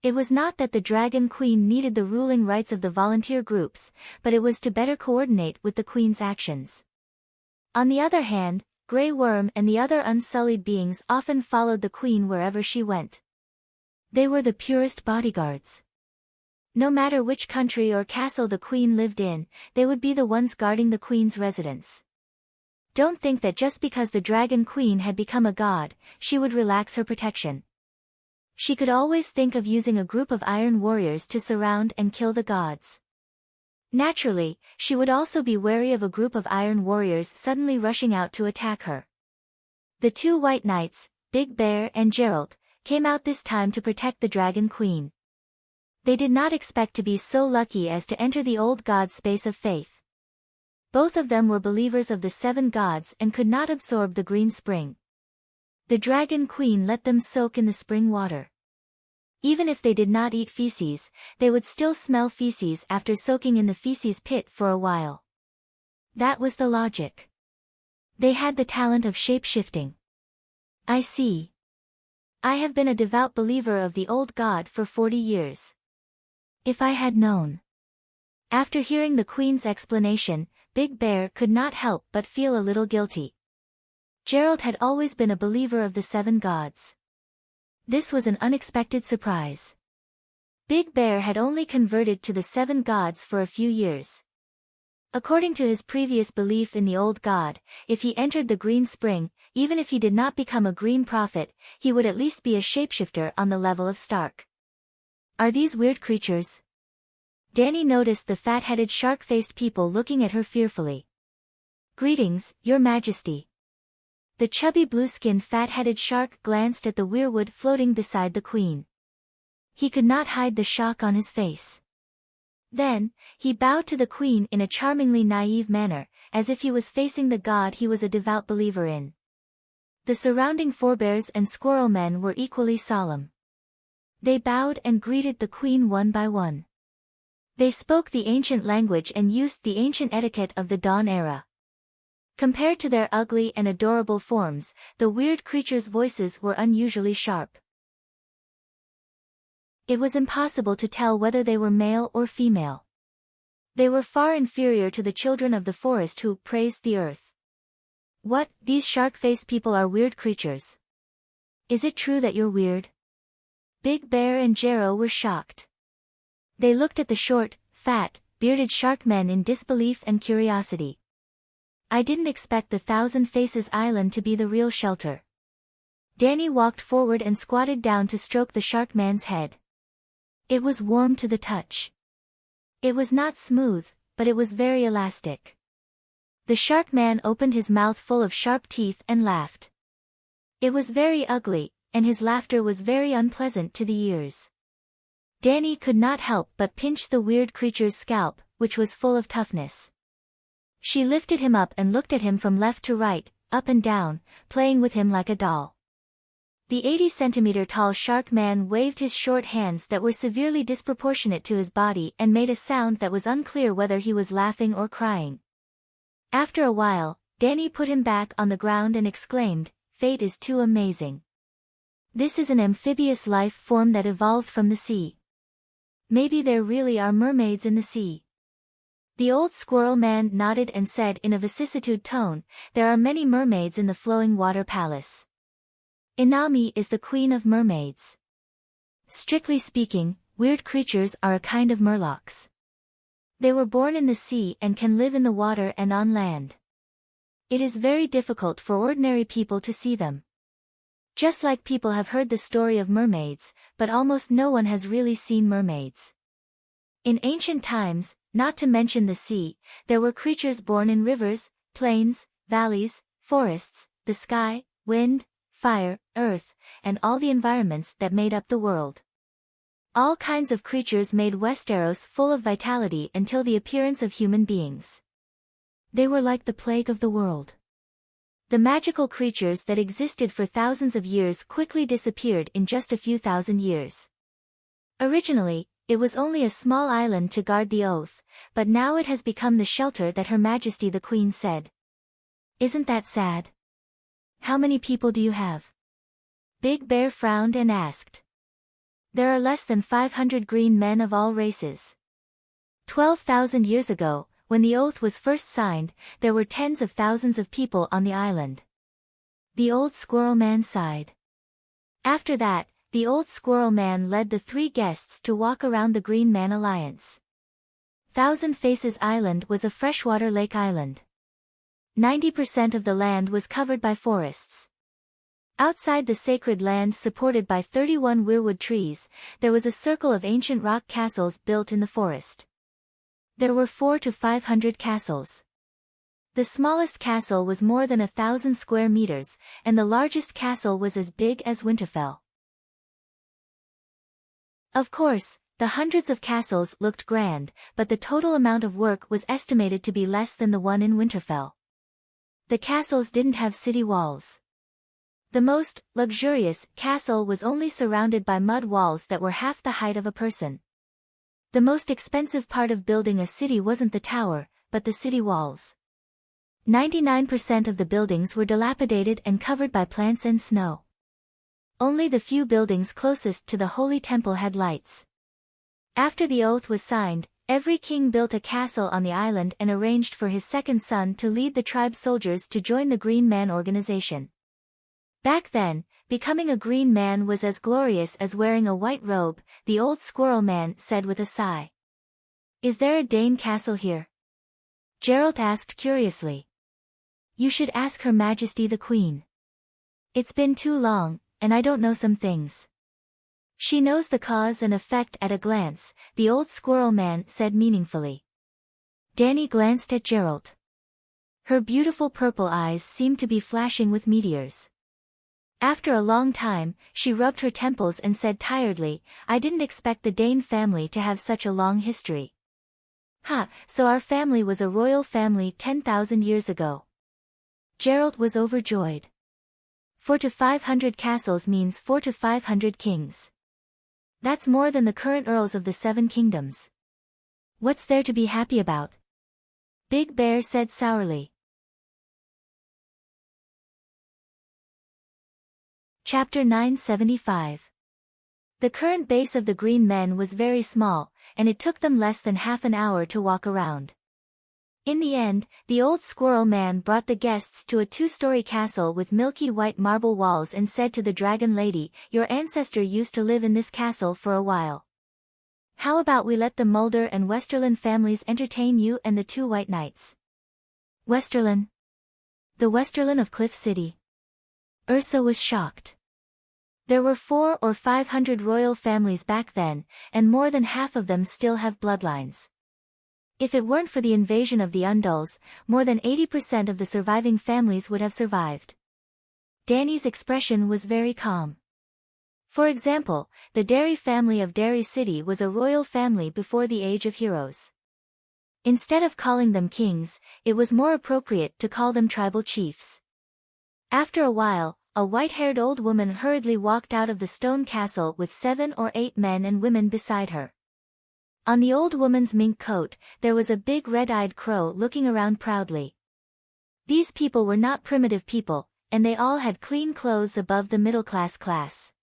It was not that the Dragon Queen needed the ruling rights of the volunteer groups, but it was to better coordinate with the Queen's actions. On the other hand, Grey Worm and the other unsullied beings often followed the Queen wherever she went. They were the purest bodyguards. No matter which country or castle the Queen lived in, they would be the ones guarding the Queen's residence. Don't think that just because the Dragon Queen had become a god, she would relax her protection. She could always think of using a group of iron warriors to surround and kill the gods. Naturally, she would also be wary of a group of iron warriors suddenly rushing out to attack her. The 2 white knights, Big Bear and Gerald, came out this time to protect the Dragon Queen. They did not expect to be so lucky as to enter the old god space of faith. Both of them were believers of the 7 gods and could not absorb the green spring. The Dragon Queen let them soak in the spring water. Even if they did not eat feces, they would still smell feces after soaking in the feces pit for a while. That was the logic. They had the talent of shape-shifting. I see. I have been a devout believer of the old god for 40 years. If I had known. After hearing the Queen's explanation, Big Bear could not help but feel a little guilty. Gerald had always been a believer of the 7 gods. This was an unexpected surprise. Big Bear had only converted to the 7 gods for a few years. According to his previous belief in the old god, if he entered the green spring, even if he did not become a green prophet, he would at least be a shapeshifter on the level of Stark. Are these weird creatures? Danny noticed the fat-headed shark-faced people looking at her fearfully. Greetings, Your Majesty. The chubby blue-skinned fat-headed shark glanced at the weirwood floating beside the Queen. He could not hide the shock on his face. Then, he bowed to the Queen in a charmingly naive manner, as if he was facing the god he was a devout believer in. The surrounding forebears and squirrel men were equally solemn. They bowed and greeted the Queen one by one. They spoke the ancient language and used the ancient etiquette of the Dawn era. Compared to their ugly and adorable forms, the weird creatures' voices were unusually sharp. It was impossible to tell whether they were male or female. They were far inferior to the children of the forest who praised the earth. What, these shark-faced people are weird creatures? Is it true that you're weird? Big Bear and Jero were shocked. They looked at the short, fat, bearded shark men in disbelief and curiosity. I didn't expect the Thousand Faces Island to be the real shelter. Danny walked forward and squatted down to stroke the shark man's head. It was warm to the touch. It was not smooth, but it was very elastic. The shark man opened his mouth full of sharp teeth and laughed. It was very ugly, and his laughter was very unpleasant to the ears. Danny could not help but pinch the weird creature's scalp, which was full of toughness. She lifted him up and looked at him from left to right, up and down, playing with him like a doll. The 80-centimeter-tall shark man waved his short hands that were severely disproportionate to his body and made a sound that was unclear whether he was laughing or crying. After a while, Danny put him back on the ground and exclaimed, "Fate is too amazing. This is an amphibious life form that evolved from the sea. Maybe there really are mermaids in the sea." The old squirrel man nodded and said in a vicissitude tone, "There are many mermaids in the flowing water palace. Inami is the queen of mermaids. Strictly speaking, weird creatures are a kind of murlocs. They were born in the sea and can live in the water and on land. It is very difficult for ordinary people to see them. Just like people have heard the story of mermaids, but almost no one has really seen mermaids. In ancient times, not to mention the sea, there were creatures born in rivers, plains, valleys, forests, the sky, wind, fire, earth, and all the environments that made up the world. All kinds of creatures made Westeros full of vitality until the appearance of human beings. They were like the plague of the world. The magical creatures that existed for thousands of years quickly disappeared in just a few thousand years. Originally, it was only a small island to guard the oath, but now it has become the shelter that Her Majesty the Queen said. Isn't that sad? How many people do you have? Big Bear frowned and asked. There are less than 500 green men of all races. 12,000 years ago, when the oath was first signed, there were tens of thousands of people on the island. The old squirrel man sighed. After that, the old squirrel man led the three guests to walk around the Green Man Alliance. Thousand Faces Island was a freshwater lake island. 90% of the land was covered by forests. Outside the sacred land supported by 31 weirwood trees, there was a circle of ancient rock castles built in the forest. There were 400 to 500 castles. The smallest castle was more than 1,000 square meters, and the largest castle was as big as Winterfell. Of course, the hundreds of castles looked grand, but the total amount of work was estimated to be less than the one in Winterfell. The castles didn't have city walls. The most luxurious castle was only surrounded by mud walls that were half the height of a person. The most expensive part of building a city wasn't the tower, but the city walls. 99% of the buildings were dilapidated and covered by plants and snow. Only the few buildings closest to the Holy Temple had lights. After the oath was signed, every king built a castle on the island and arranged for his second son to lead the tribe soldiers to join the Green Man organization. Back then, becoming a green man was as glorious as wearing a white robe, the old squirrel man said with a sigh. Is there a Dane castle here? Geralt asked curiously. You should ask Her Majesty the Queen. It's been too long, and I don't know some things. She knows the cause and effect at a glance, the old squirrel man said meaningfully. Danny glanced at Geralt. Her beautiful purple eyes seemed to be flashing with meteors. After a long time, she rubbed her temples and said tiredly, I didn't expect the Dane family to have such a long history. So our family was a royal family 10,000 years ago. Geralt was overjoyed. 400 to 500 castles means 400 to 500 kings. That's more than the current earls of the 7 kingdoms. What's there to be happy about? Big Bear said sourly. Chapter 975. The current base of the Green Men was very small, and it took them less than half an hour to walk around. In the end, the old squirrel man brought the guests to a 2-story castle with milky white marble walls and said to the dragon lady, Your ancestor used to live in this castle for a while. How about we let the Mulder and Westerlin families entertain you and the 2 white knights? Westerlin? The Westerland of Cliff City. Ursa was shocked. There were 400 or 500 royal families back then, and more than half of them still have bloodlines. If it weren't for the invasion of the Undulls, more than 80% of the surviving families would have survived. Danny's expression was very calm. For example, the Derry family of Derry City was a royal family before the Age of Heroes. Instead of calling them kings, it was more appropriate to call them tribal chiefs. After a while, a white-haired old woman hurriedly walked out of the stone castle with 7 or 8 men and women beside her. On the old woman's mink coat, there was a big red-eyed crow looking around proudly. These people were not primitive people, and they all had clean clothes above the middle-class class.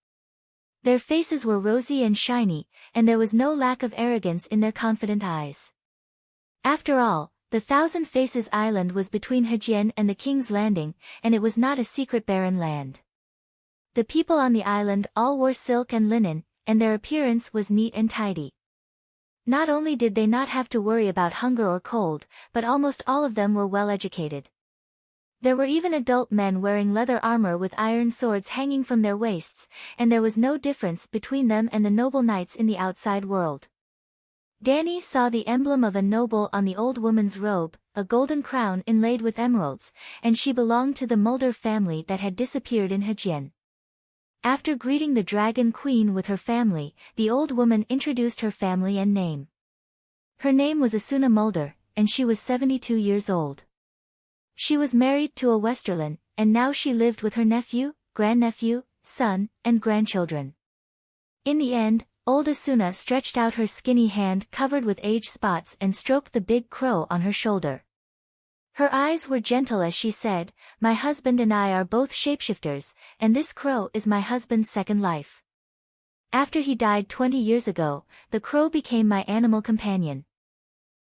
Their faces were rosy and shiny, and there was no lack of arrogance in their confident eyes. After all, the Thousand Faces Island was between Hejien and the King's Landing, and it was not a secret barren land. The people on the island all wore silk and linen, and their appearance was neat and tidy. Not only did they not have to worry about hunger or cold, but almost all of them were well educated. There were even adult men wearing leather armor with iron swords hanging from their waists, and there was no difference between them and the noble knights in the outside world. Danny saw the emblem of a noble on the old woman's robe, a golden crown inlaid with emeralds, and she belonged to the Mulder family that had disappeared in Hejien. After greeting the Dragon Queen with her family, the old woman introduced her family and name. Her name was Asuna Mulder, and she was 72 years old. She was married to a Westerland, and now she lived with her nephew, grandnephew, son, and grandchildren. In the end, old Asuna stretched out her skinny hand covered with age spots and stroked the big crow on her shoulder. Her eyes were gentle as she said, "My husband and I are both shapeshifters, and this crow is my husband's second life. After he died 20 years ago, the crow became my animal companion.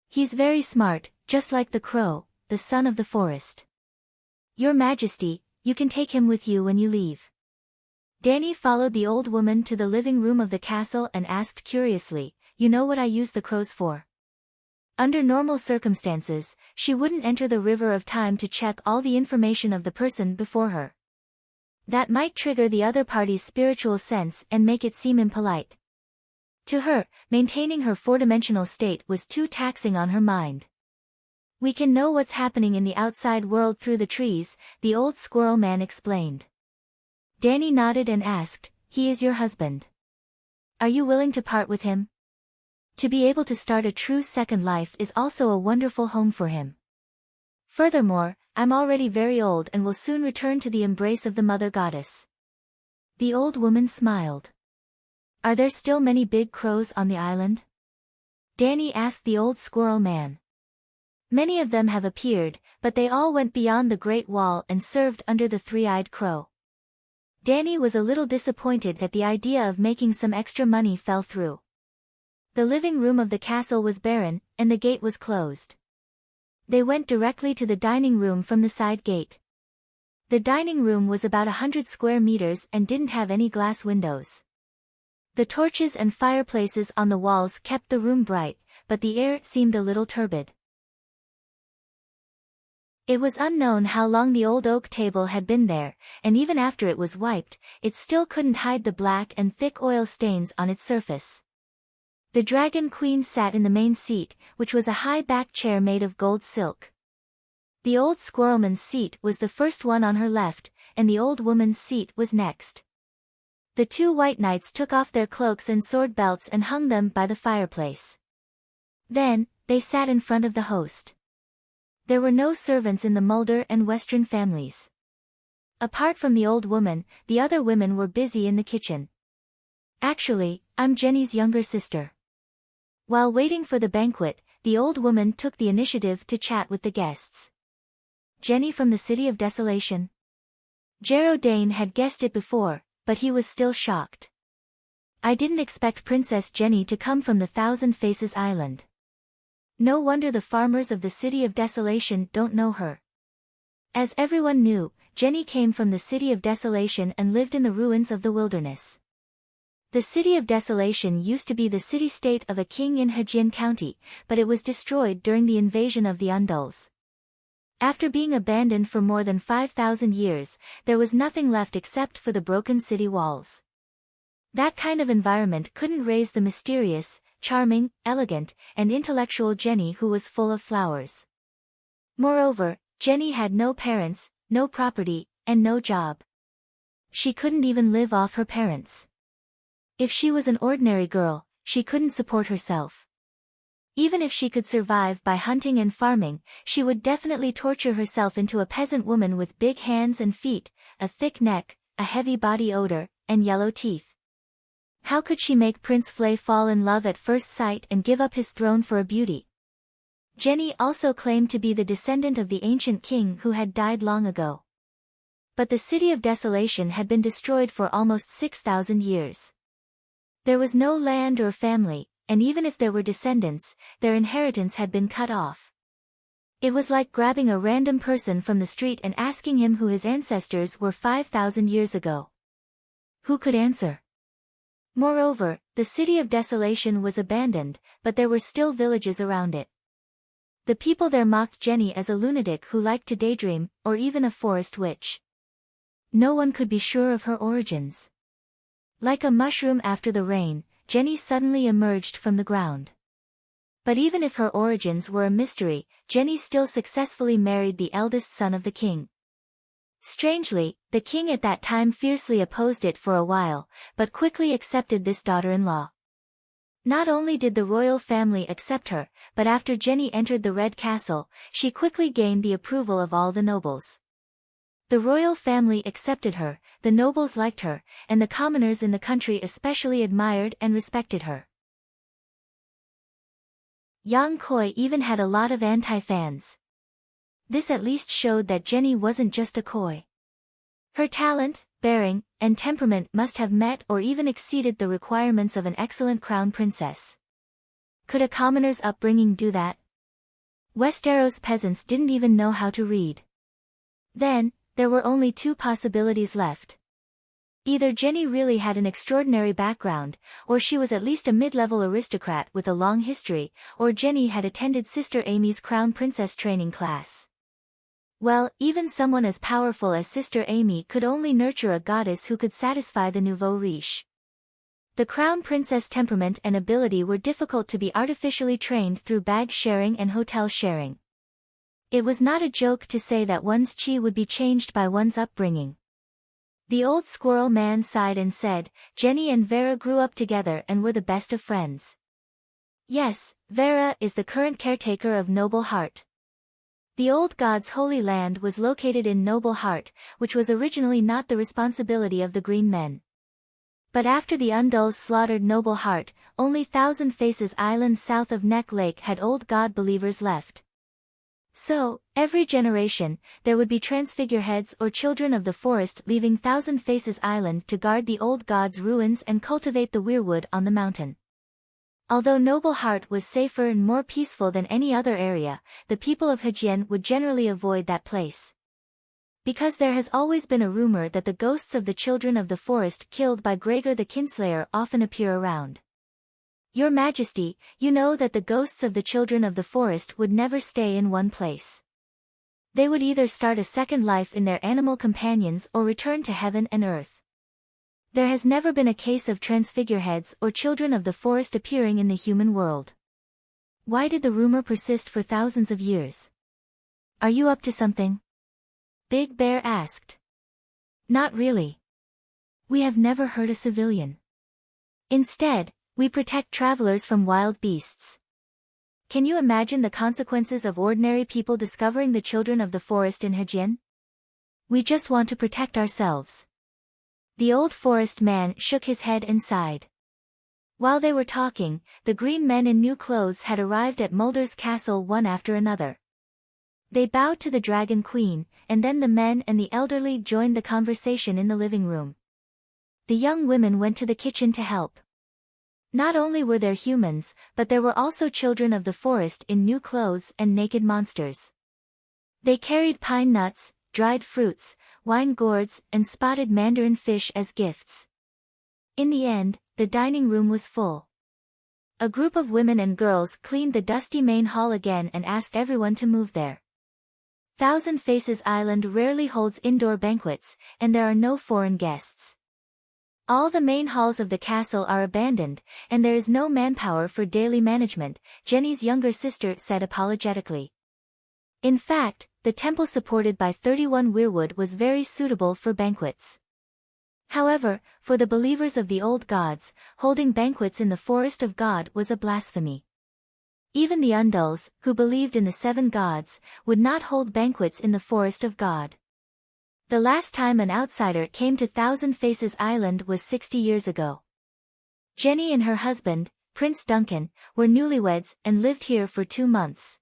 He's very smart, just like the crow, the son of the forest. Your Majesty, you can take him with you when you leave." Danny followed the old woman to the living room of the castle and asked curiously, "You know what I use the crows for?" Under normal circumstances, she wouldn't enter the river of time to check all the information of the person before her. That might trigger the other party's spiritual sense and make it seem impolite. To her, maintaining her four-dimensional state was too taxing on her mind. "We can know what's happening in the outside world through the trees," the old squirrel man explained. Danny nodded and asked, "He is your husband. Are you willing to part with him? To be able to start a true second life is also a wonderful home for him. Furthermore, I'm already very old and will soon return to the embrace of the Mother Goddess." The old woman smiled. "Are there still many big crows on the island?" Danny asked the old squirrel man. "Many of them have appeared, but they all went beyond the Great Wall and served under the three-eyed crow." Danny was a little disappointed that the idea of making some extra money fell through. The living room of the castle was barren, and the gate was closed. They went directly to the dining room from the side gate. The dining room was about 100 square meters and didn't have any glass windows. The torches and fireplaces on the walls kept the room bright, but the air seemed a little turbid. It was unknown how long the old oak table had been there, and even after it was wiped, it still couldn't hide the black and thick oil stains on its surface. The Dragon Queen sat in the main seat, which was a high-backed chair made of gold silk. The old squirrelman's seat was the first one on her left, and the old woman's seat was next. The two white knights took off their cloaks and sword belts and hung them by the fireplace. Then, they sat in front of the host. There were no servants in the Mulder and Western families. Apart from the old woman, the other women were busy in the kitchen. "Actually, I'm Jenny's younger sister." While waiting for the banquet, the old woman took the initiative to chat with the guests. "Jenny from the City of Desolation?" Jarrow Dane had guessed it before, but he was still shocked. "I didn't expect Princess Jenny to come from the Thousand Faces Island. No wonder the farmers of the City of Desolation don't know her." As everyone knew, Jenny came from the City of Desolation and lived in the ruins of the wilderness. The City of Desolation used to be the city-state of a king in Hejien County, but it was destroyed during the invasion of the Undulls. After being abandoned for more than 5,000 years, there was nothing left except for the broken city walls. That kind of environment couldn't raise the mysterious, charming, elegant, and intellectual Jenny who was full of flowers. Moreover, Jenny had no parents, no property, and no job. She couldn't even live off her parents. If she was an ordinary girl, she couldn't support herself. Even if she could survive by hunting and farming, she would definitely torture herself into a peasant woman with big hands and feet, a thick neck, a heavy body odor, and yellow teeth. How could she make Prince Flay fall in love at first sight and give up his throne for a beauty? Jenny also claimed to be the descendant of the ancient king who had died long ago. But the city of desolation had been destroyed for almost 6,000 years. There was no land or family, and even if there were descendants, their inheritance had been cut off. It was like grabbing a random person from the street and asking him who his ancestors were 5,000 years ago. Who could answer? Moreover, the city of desolation was abandoned, but there were still villages around it. The people there mocked Jenny as a lunatic who liked to daydream, or even a forest witch. No one could be sure of her origins. Like a mushroom after the rain, Jenny suddenly emerged from the ground. But even if her origins were a mystery, Jenny still successfully married the eldest son of the king. Strangely, the king at that time fiercely opposed it for a while, but quickly accepted this daughter-in-law. Not only did the royal family accept her, but after Jenny entered the Red Castle, she quickly gained the approval of all the nobles. The royal family accepted her, the nobles liked her, and the commoners in the country especially admired and respected her. Yang Koi even had a lot of anti-fans. This at least showed that Jenny wasn't just a Koi. Her talent, bearing, and temperament must have met or even exceeded the requirements of an excellent crown princess. Could a commoner's upbringing do that? Westeros peasants didn't even know how to read. Then, there were only two possibilities left. Either Jenny really had an extraordinary background, or she was at least a mid-level aristocrat with a long history, or Jenny had attended Sister Amy's crown princess training class. Well, even someone as powerful as Sister Amy could only nurture a goddess who could satisfy the nouveau riche. The crown princess temperament and ability were difficult to be artificially trained through bag sharing and hotel sharing. It was not a joke to say that one's chi would be changed by one's upbringing. The old squirrel man sighed and said, Jenny and Vera grew up together and were the best of friends. Yes, Vera is the current caretaker of Noble Heart. The old god's holy land was located in Noble Heart, which was originally not the responsibility of the Green Men. But after the Undulls slaughtered Noble Heart, only Thousand Faces Island south of Neck Lake had old god believers left. So, every generation, there would be transfigureheads or children of the forest leaving Thousand Faces Island to guard the old god's ruins and cultivate the weirwood on the mountain. Although Noble Heart was safer and more peaceful than any other area, the people of Hejian would generally avoid that place. Because there has always been a rumor that the ghosts of the children of the forest killed by Gregor the Kinslayer often appear around. Your Majesty, you know that the ghosts of the children of the forest would never stay in one place. They would either start a second life in their animal companions or return to heaven and earth. There has never been a case of transfigureheads or children of the forest appearing in the human world. Why did the rumor persist for thousands of years? Are you up to something? Big Bear asked. Not really. We have never hurt a civilian. Instead, we protect travelers from wild beasts. Can you imagine the consequences of ordinary people discovering the children of the forest in Hejian? We just want to protect ourselves. The old forest man shook his head and sighed. While they were talking, the green men in new clothes had arrived at Mulder's castle one after another. They bowed to the Dragon Queen, and then the men and the elderly joined the conversation in the living room. The young women went to the kitchen to help. Not only were there humans, but there were also children of the forest in new clothes and naked monsters. They carried pine nuts, dried fruits, wine gourds, and spotted mandarin fish as gifts. In the end, the dining room was full. A group of women and girls cleaned the dusty main hall again and asked everyone to move there. Thousand Faces Island rarely holds indoor banquets, and there are no foreign guests. All the main halls of the castle are abandoned, and there is no manpower for daily management, Jenny's younger sister said apologetically. In fact, the temple supported by 31 weirwood was very suitable for banquets. However, for the believers of the old gods, holding banquets in the forest of God was a blasphemy. Even the Undulls, who believed in the 7 gods, would not hold banquets in the forest of God. The last time an outsider came to Thousand Faces Island was 60 years ago. Jenny and her husband, Prince Duncan, were newlyweds and lived here for 2 months.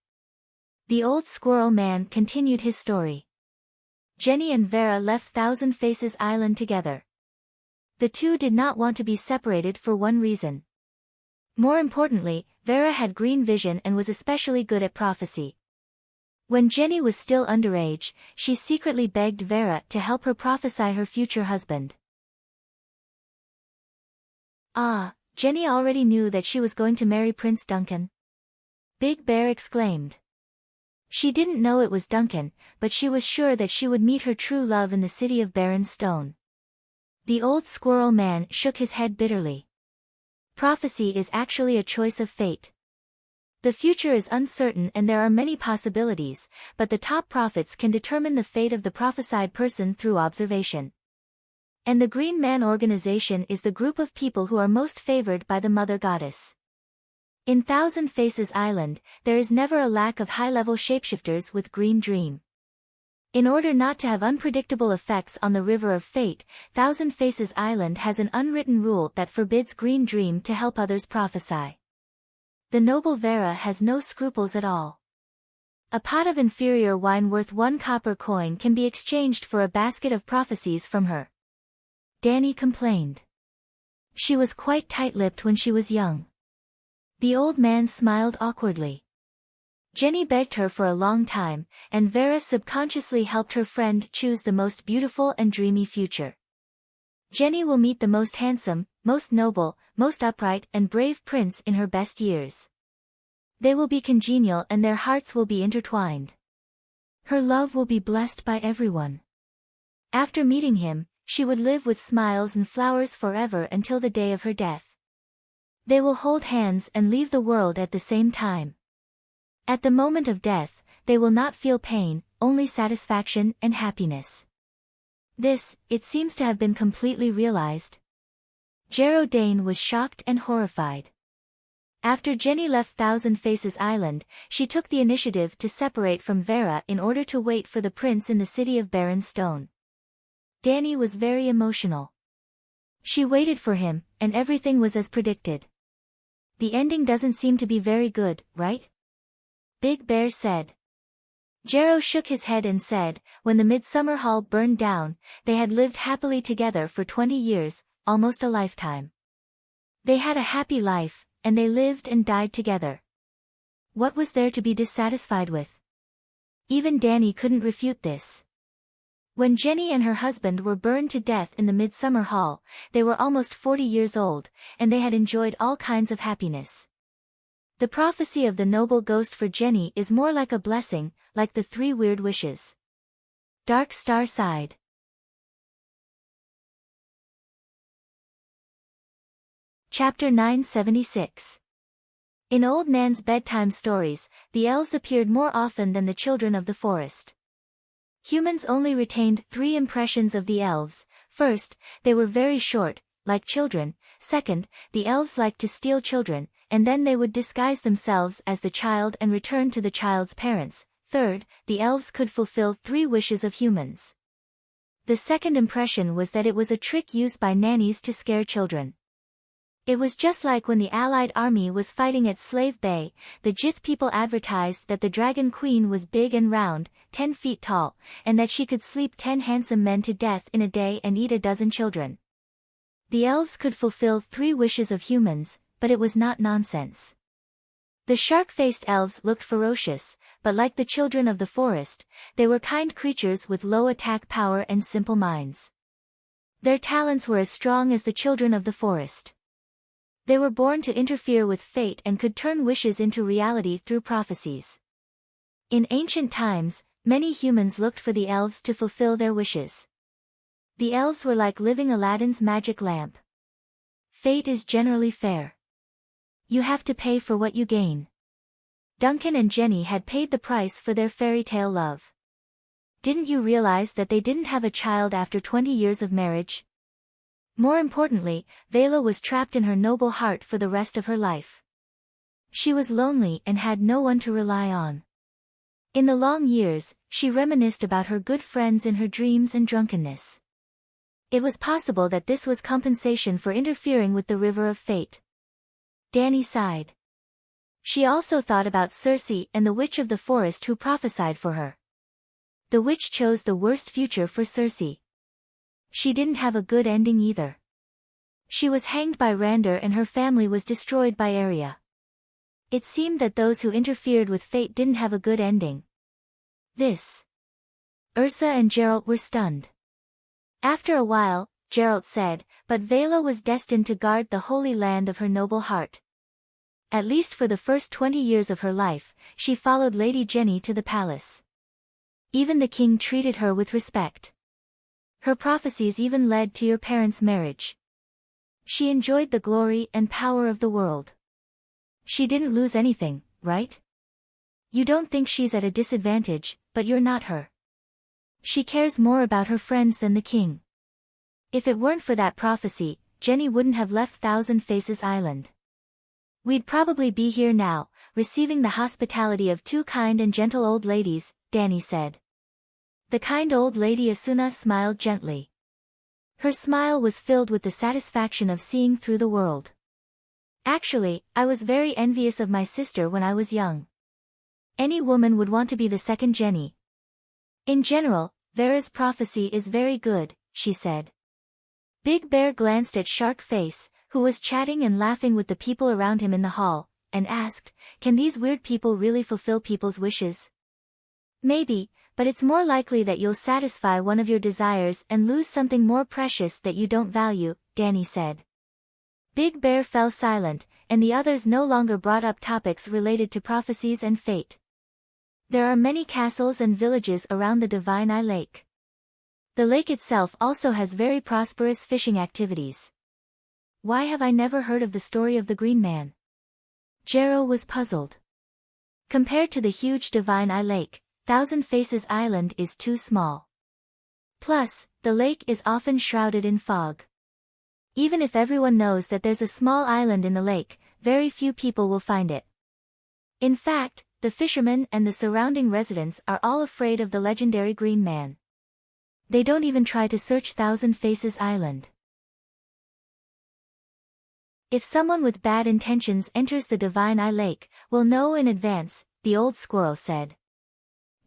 The old squirrel man continued his story. Jenny and Vera left Thousand Faces Island together. The two did not want to be separated for one reason. More importantly, Vera had green vision and was especially good at prophecy. When Jenny was still underage, she secretly begged Vera to help her prophesy her future husband. Jenny already knew that she was going to marry Prince Duncan. Big Bear exclaimed. She didn't know it was Duncan, but she was sure that she would meet her true love in the city of Barren Stone. The old squirrel man shook his head bitterly. Prophecy is actually a choice of fate. The future is uncertain and there are many possibilities, but the top prophets can determine the fate of the prophesied person through observation. And the Green Man organization is the group of people who are most favored by the Mother Goddess. In Thousand Faces Island, there is never a lack of high-level shapeshifters with green dream. In order not to have unpredictable effects on the River of Fate, Thousand Faces Island has an unwritten rule that forbids green dream to help others prophesy. The noble Vera has no scruples at all. A pot of inferior wine worth 1 copper coin can be exchanged for a basket of prophecies from her. Danny complained. She was quite tight-lipped when she was young. The old man smiled awkwardly. Jenny begged her for a long time, and Vera subconsciously helped her friend choose the most beautiful and dreamy future. Jenny will meet the most handsome, most noble, most upright and brave prince in her best years. They will be congenial and their hearts will be intertwined. Her love will be blessed by everyone. After meeting him, she would live with smiles and flowers forever until the day of her death. They will hold hands and leave the world at the same time. At the moment of death, they will not feel pain, only satisfaction and happiness. This, it seems to have been completely realized. Jero Dane was shocked and horrified. After Jenny left Thousand Faces Island, she took the initiative to separate from Vera in order to wait for the prince in the city of Barren Stone. Danny was very emotional. She waited for him, and everything was as predicted. The ending doesn't seem to be very good, right? Big Bear said. Jero shook his head and said, when the Midsummer Hall burned down, they had lived happily together for 20 years, almost a lifetime. They had a happy life, and they lived and died together. What was there to be dissatisfied with? Even Danny couldn't refute this. When Jenny and her husband were burned to death in the Midsummer Hall, they were almost 40 years old, and they had enjoyed all kinds of happiness. The prophecy of the noble ghost for Jenny is more like a blessing, like the 3 weird wishes. Dark Star sighed. Chapter 976. In Old Nan's bedtime stories, the elves appeared more often than the children of the forest. Humans only retained 3 impressions of the elves. First, they were very short, like children. Second, the elves liked to steal children, and then they would disguise themselves as the child and return to the child's parents. Third, the elves could fulfill 3 wishes of humans. The second impression was that it was a trick used by nannies to scare children. It was just like when the Allied army was fighting at Slave Bay, the Jith people advertised that the Dragon Queen was big and round, 10 feet tall, and that she could sleep 10 handsome men to death in a day and eat a dozen children. The elves could fulfill 3 wishes of humans, but it was not nonsense. The shark-faced elves looked ferocious, but like the children of the forest, they were kind creatures with low attack power and simple minds. Their talents were as strong as the children of the forest. They were born to interfere with fate and could turn wishes into reality through prophecies. In ancient times, Many humans looked for the elves to fulfill their wishes. The elves were like living Aladdin's magic lamp. Fate is generally fair. You have to pay for what you gain. Duncan and Jenny had paid the price for their fairy tale love. Didn't you realize that they didn't have a child after 20 years of marriage? More importantly, Vela was trapped in her noble heart for the rest of her life. She was lonely and had no one to rely on. In the long years, she reminisced about her good friends in her dreams and drunkenness. It was possible that this was compensation for interfering with the river of fate. Dany sighed. She also thought about Cersei and the witch of the forest who prophesied for her. The witch chose the worst future for Cersei. She didn't have a good ending either. She was hanged by Randor and her family was destroyed by Arya. It seemed that those who interfered with fate didn't have a good ending. Ursa and Geralt were stunned. After a while, Geralt said, but Vela was destined to guard the holy land of her noble heart. At least for the first 20 years of her life, she followed Lady Jenny to the palace. Even the king treated her with respect. Her prophecies even led to your parents' marriage. She enjoyed the glory and power of the world. She didn't lose anything, right? You don't think she's at a disadvantage, but you're not her. She cares more about her friends than the king. If it weren't for that prophecy, Jenny wouldn't have left Thousand Faces Island. We'd probably be here now, receiving the hospitality of two kind and gentle old ladies, Dany said. The kind old lady Asuna smiled gently. Her smile was filled with the satisfaction of seeing through the world. Actually, I was very envious of my sister when I was young. Any woman would want to be the second Jenny. In general, Vera's prophecy is very good, she said. Big Bear glanced at Shark Face, who was chatting and laughing with the people around him in the hall, and asked, can these weird people really fulfill people's wishes? Maybe, but it's more likely that you'll satisfy one of your desires and lose something more precious that you don't value, Dany said. Big Bear fell silent, and the others no longer brought up topics related to prophecies and fate. There are many castles and villages around the Divine Eye Lake. The lake itself also has very prosperous fishing activities. Why have I never heard of the story of the Green Man? Jero was puzzled. Compared to the huge Divine Eye Lake, Thousand Faces Island is too small. Plus, the lake is often shrouded in fog. Even if everyone knows that there's a small island in the lake, very few people will find it. In fact, the fishermen and the surrounding residents are all afraid of the legendary Green Man. They don't even try to search Thousand Faces Island. If someone with bad intentions enters the Divine Eye Lake, we'll know in advance, the old squirrel said.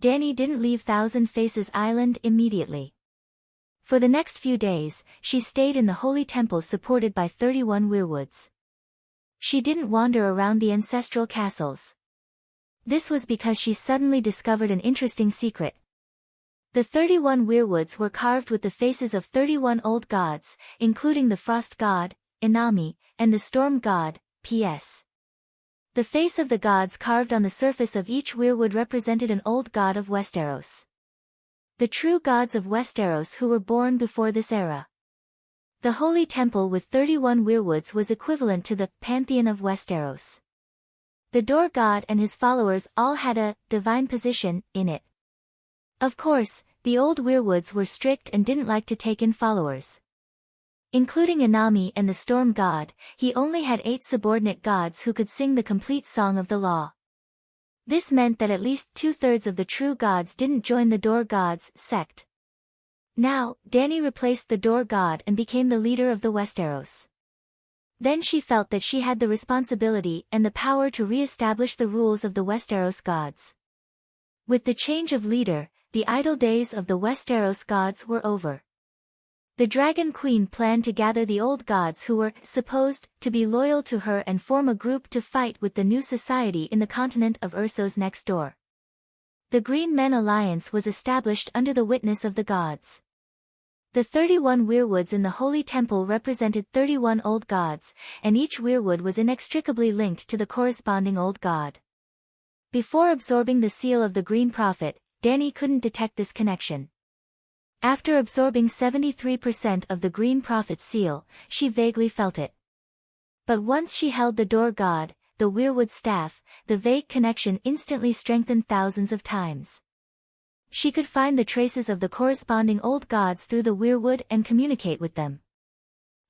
Dany didn't leave Thousand Faces Island immediately. For the next few days, she stayed in the holy temple supported by 31 weirwoods. She didn't wander around the ancestral castles. This was because she suddenly discovered an interesting secret. The 31 weirwoods were carved with the faces of 31 old gods, including the frost god, Inami, and the storm god, P.S. The face of the gods carved on the surface of each weirwood represented an old god of Westeros. The true gods of Westeros who were born before this era. The holy temple with 31 weirwoods was equivalent to the pantheon of Westeros. The door god and his followers all had a divine position in it. Of course, the old weirwoods were strict and didn't like to take in followers. Including Inami and the storm god, he only had 8 subordinate gods who could sing the complete song of the law. This meant that at least 2/3 of the true gods didn't join the door gods sect. Now, Dany replaced the door god and became the leader of the Westeros. Then she felt that she had the responsibility and the power to re-establish the rules of the Westeros gods. With the change of leader, the idle days of the Westeros gods were over. The Dragon Queen planned to gather the old gods who were supposed to be loyal to her and form a group to fight with the new society in the continent of Ursos next door. The Green Men Alliance was established under the witness of the gods. The 31 weirwoods in the Holy Temple represented 31 old gods, and each weirwood was inextricably linked to the corresponding old god. Before absorbing the seal of the Green Prophet, Danny couldn't detect this connection. After absorbing 73% of the green prophet seal, she vaguely felt it. But once she held the door god, the weirwood staff, the vague connection instantly strengthened thousands of times. She could find the traces of the corresponding old gods through the weirwood and communicate with them.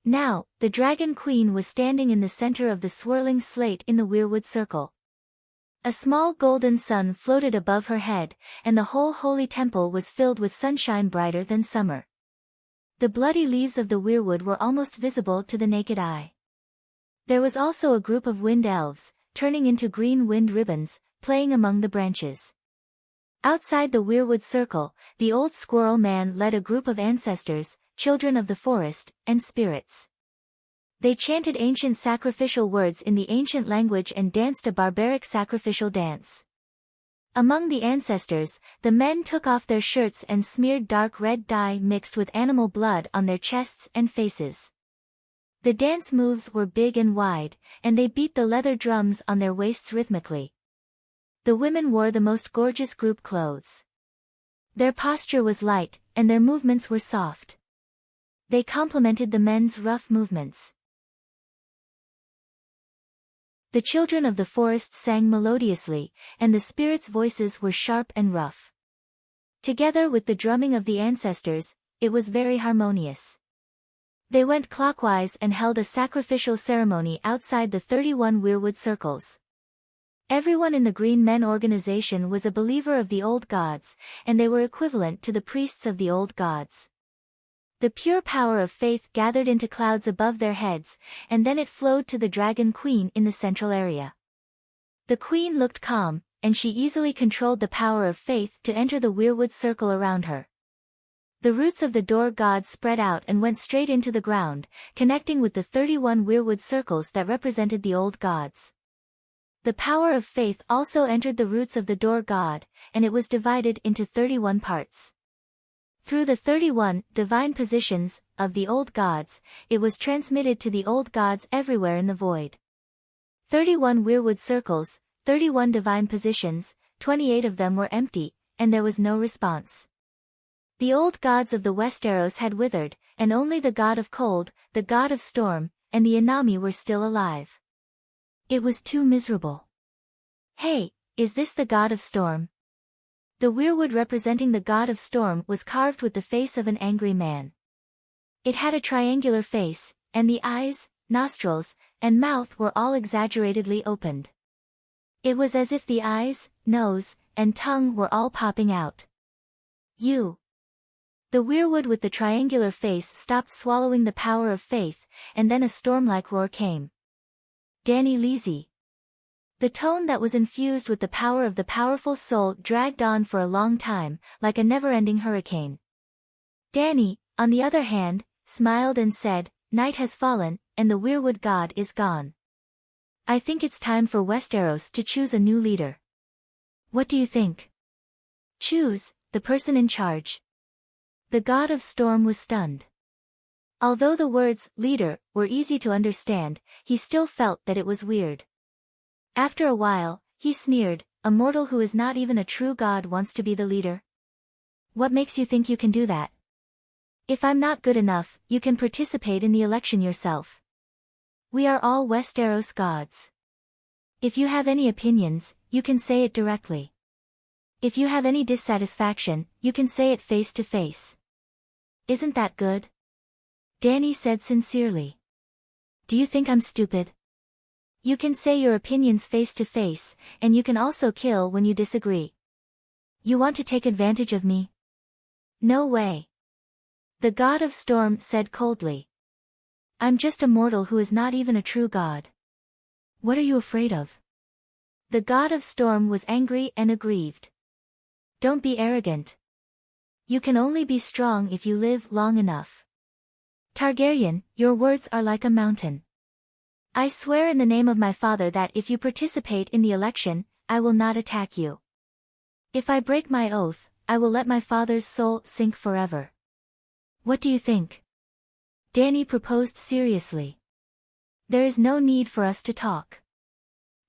Now, the Dragon Queen was standing in the center of the swirling slate in the weirwood circle. A small golden sun floated above her head, and the whole holy temple was filled with sunshine brighter than summer. The bloody leaves of the weirwood were almost visible to the naked eye. There was also a group of wind elves, turning into green wind ribbons, playing among the branches. Outside the weirwood circle, the old squirrel man led a group of ancestors, children of the forest, and spirits. They chanted ancient sacrificial words in the ancient language and danced a barbaric sacrificial dance. Among the ancestors, the men took off their shirts and smeared dark red dye mixed with animal blood on their chests and faces. The dance moves were big and wide, and they beat the leather drums on their waists rhythmically. The women wore the most gorgeous group clothes. Their posture was light, and their movements were soft. They complemented the men's rough movements. The children of the forest sang melodiously, and the spirits' voices were sharp and rough. Together with the drumming of the ancestors, it was very harmonious. They went clockwise and held a sacrificial ceremony outside the 31 weirwood circles. Everyone in the Green Men organization was a believer of the old gods, and they were equivalent to the priests of the old gods. The pure power of faith gathered into clouds above their heads, and then it flowed to the Dragon Queen in the central area. The queen looked calm, and she easily controlled the power of faith to enter the weirwood circle around her. The roots of the door god spread out and went straight into the ground, connecting with the 31 weirwood circles that represented the old gods. The power of faith also entered the roots of the door god, and it was divided into 31 parts. Through the 31 divine positions of the old gods, it was transmitted to the old gods everywhere in the void. 31 weirwood circles, 31 divine positions, 28 of them were empty, and there was no response. The old gods of the Westeros had withered, and only the god of cold, the god of storm, and the Inami were still alive. It was too miserable. Hey, is this the god of storm? The weirwood representing the god of storm was carved with the face of an angry man. It had a triangular face, and the eyes, nostrils, and mouth were all exaggeratedly opened. It was as if the eyes, nose, and tongue were all popping out. You. The weirwood with the triangular face stopped swallowing the power of faith, and then a storm-like roar came. Danny Leezy. The tone that was infused with the power of the powerful soul dragged on for a long time, like a never-ending hurricane. Danny, on the other hand, smiled and said, "Night has fallen, and the weirwood god is gone. I think it's time for Westeros to choose a new leader. What do you think?" "Choose, the person in charge." The god of storm was stunned. Although the words, leader, were easy to understand, he still felt that it was weird. After a while, he sneered, "A mortal who is not even a true god wants to be the leader? What makes you think you can do that? If I'm not good enough, you can participate in the election yourself. We are all Westeros gods. If you have any opinions, you can say it directly. If you have any dissatisfaction, you can say it face to face. Isn't that good?" Danny said sincerely. "Do you think I'm stupid? You can say your opinions face to face, and you can also kill when you disagree. You want to take advantage of me? No way." The god of storm said coldly. "I'm just a mortal who is not even a true god. What are you afraid of?" The god of storm was angry and aggrieved. "Don't be arrogant. You can only be strong if you live long enough. Targaryen, your words are like a mountain. I swear in the name of my father that if you participate in the election, I will not attack you. If I break my oath, I will let my father's soul sink forever. What do you think?" Danny proposed seriously. "There is no need for us to talk.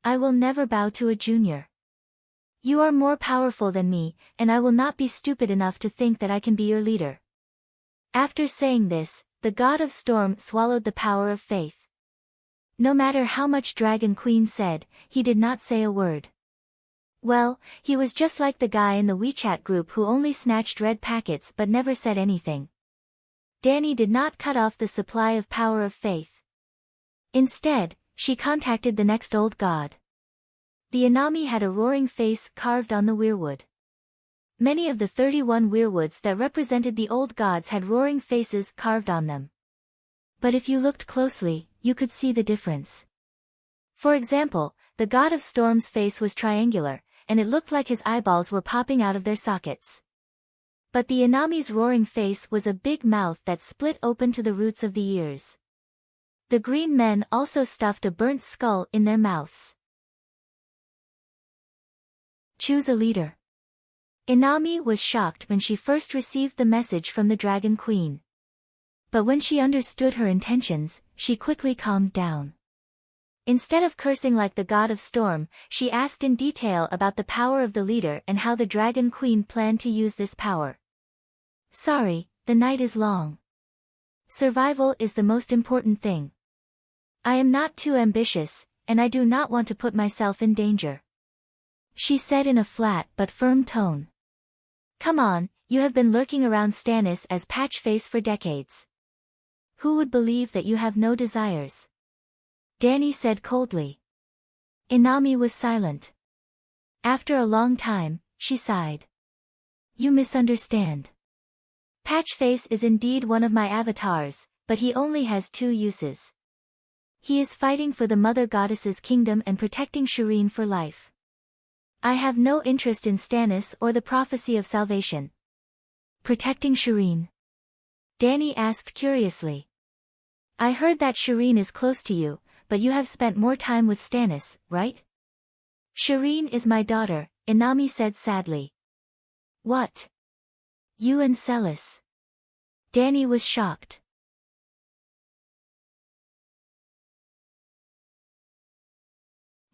I will never bow to a junior. You are more powerful than me, and I will not be stupid enough to think that I can be your leader. After saying this, the god of storm swallowed the power of faith. No matter how much Dragon Queen said, he did not say a word. Well, he was just like the guy in the WeChat group who only snatched red packets but never said anything. Danny did not cut off the supply of power of faith. Instead, she contacted the next old god. The Inami had a roaring face carved on the weirwood. Many of the 31 weirwoods that represented the old gods had roaring faces carved on them. But if you looked closely, you could see the difference. For example, the god of storm's face was triangular, and it looked like his eyeballs were popping out of their sockets. But the Inami's roaring face was a big mouth that split open to the roots of the ears. The green men also stuffed a burnt skull in their mouths. Choose a leader. Inami was shocked when she first received the message from the Dragon Queen. But when she understood her intentions, she quickly calmed down. Instead of cursing like the god of storm, she asked in detail about the power of the leader and how the Dragon Queen planned to use this power. Sorry, the night is long. Survival is the most important thing. I am not too ambitious, and I do not want to put myself in danger. She said in a flat but firm tone. Come on, you have been lurking around Stannis as Patchface for decades. Who would believe that you have no desires? Danny said coldly. Inami was silent. After a long time, she sighed. You misunderstand. Patchface is indeed one of my avatars, but he only has 2 uses. He is fighting for the Mother Goddess's kingdom and protecting Shireen for life. I have no interest in Stannis or the prophecy of salvation. Protecting Shireen? Danny asked curiously. I heard that Shireen is close to you, but you have spent more time with Stannis, right? Shireen is my daughter, Inami said sadly. What? You and Celis? Danny was shocked.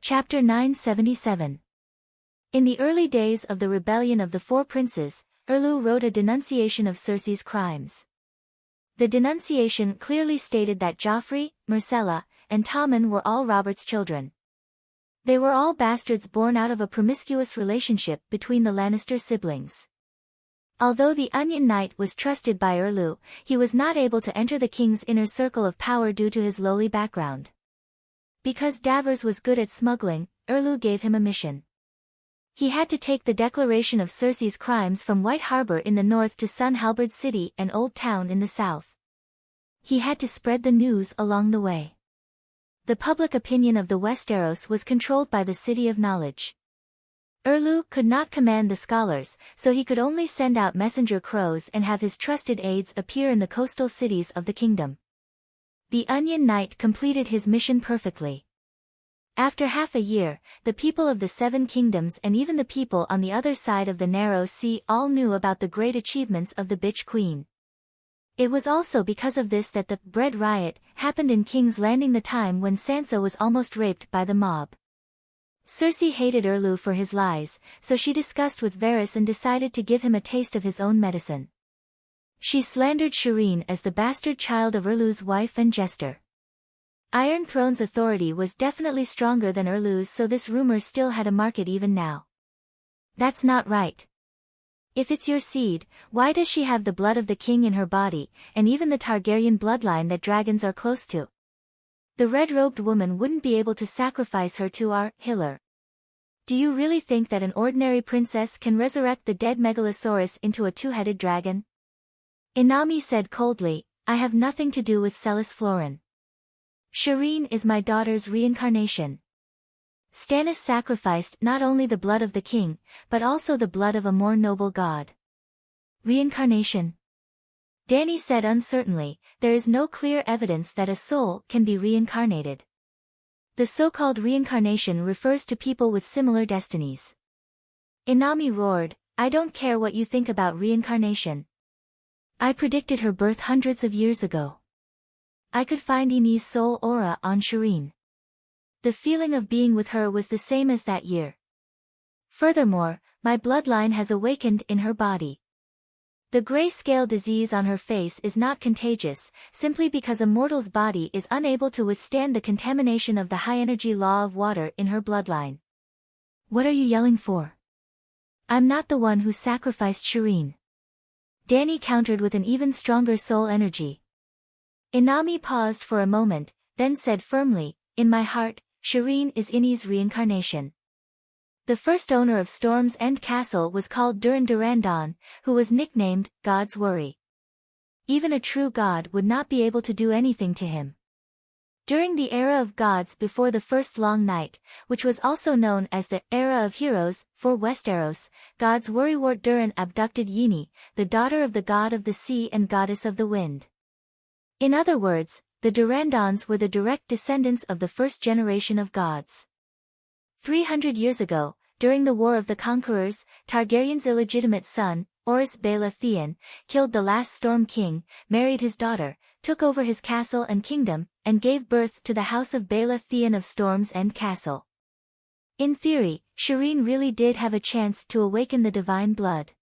Chapter 977. In the early days of the rebellion of the 4 princes, Erlu wrote a denunciation of Cersei's crimes. The denunciation clearly stated that Joffrey, Myrcella, and Tommen were all Robert's children. They were all bastards born out of a promiscuous relationship between the Lannister siblings. Although the Onion Knight was trusted by Erlu, he was not able to enter the king's inner circle of power due to his lowly background. Because Davos was good at smuggling, Erlu gave him a mission. He had to take the declaration of Cersei's crimes from White Harbor in the north to Sun Halberd City and Old Town in the south. He had to spread the news along the way. The public opinion of the Westeros was controlled by the City of Knowledge. Erlu could not command the scholars, so he could only send out messenger crows and have his trusted aides appear in the coastal cities of the kingdom. The Onion Knight completed his mission perfectly. After half a year, the people of the 7 kingdoms and even the people on the other side of the narrow sea all knew about the great achievements of the Bitch Queen. It was also because of this that the Bread Riot happened in King's Landing, the time when Sansa was almost raped by the mob. Cersei hated Erlu for his lies, so she discussed with Varys and decided to give him a taste of his own medicine. She slandered Shireen as the bastard child of Erlu's wife and jester. Iron Throne's authority was definitely stronger than Erlu's, so this rumor still had a market even now. That's not right. If it's your seed, why does she have the blood of the king in her body, and even the Targaryen bloodline that dragons are close to? The red-robed woman wouldn't be able to sacrifice her to our healer. Do you really think that an ordinary princess can resurrect the dead Megalosaurus into a 2-headed dragon? Inami said coldly, I have nothing to do with Celis Florin. Shireen is my daughter's reincarnation. Stannis sacrificed not only the blood of the king, but also the blood of a more noble god. Reincarnation? Danny said uncertainly, there is no clear evidence that a soul can be reincarnated. The so-called reincarnation refers to people with similar destinies. Inami roared, I don't care what you think about reincarnation. I predicted her birth hundreds of years ago. I could find Ini's soul aura on Shireen. The feeling of being with her was the same as that year. Furthermore, my bloodline has awakened in her body. The grayscale disease on her face is not contagious, simply because a mortal's body is unable to withstand the contamination of the high-energy law of water in her bloodline. What are you yelling for? I'm not the one who sacrificed Shireen. Danny countered with an even stronger soul energy. Inami paused for a moment, then said firmly, in my heart, Shireen is Ini's reincarnation. The first owner of Storm's End Castle was called Duran Durandon, who was nicknamed God's Worry. Even a true god would not be able to do anything to him. During the era of gods before the first long night, which was also known as the Era of Heroes, for Westeros, God's Worrywart Duran abducted Yini, the daughter of the god of the sea and goddess of the wind. In other words, the Durandons were the direct descendants of the first generation of gods. 300 years ago, during the War of the Conquerors, Targaryen's illegitimate son, Orys Baela Theon, killed the last Storm King, married his daughter, took over his castle and kingdom, and gave birth to the House of Baela Theon of Storm's End Castle. In theory, Shireen really did have a chance to awaken the divine blood.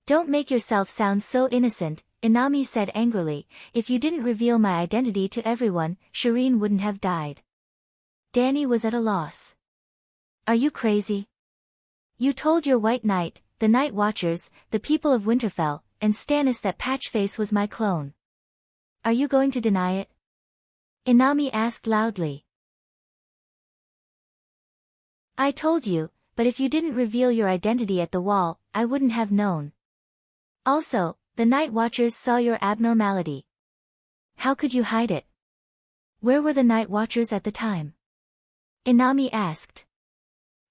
Don't make yourself sound so innocent, Inami said angrily. If you didn't reveal my identity to everyone, Shireen wouldn't have died. Danny was at a loss. Are you crazy? You told your White Knight, the Night Watchers, the people of Winterfell, and Stannis that Patchface was my clone. Are you going to deny it? Inami asked loudly. I told you, but if you didn't reveal your identity at the wall, I wouldn't have known. Also, the Night Watchers saw your abnormality. How could you hide it? Where were the Night Watchers at the time? Inami asked.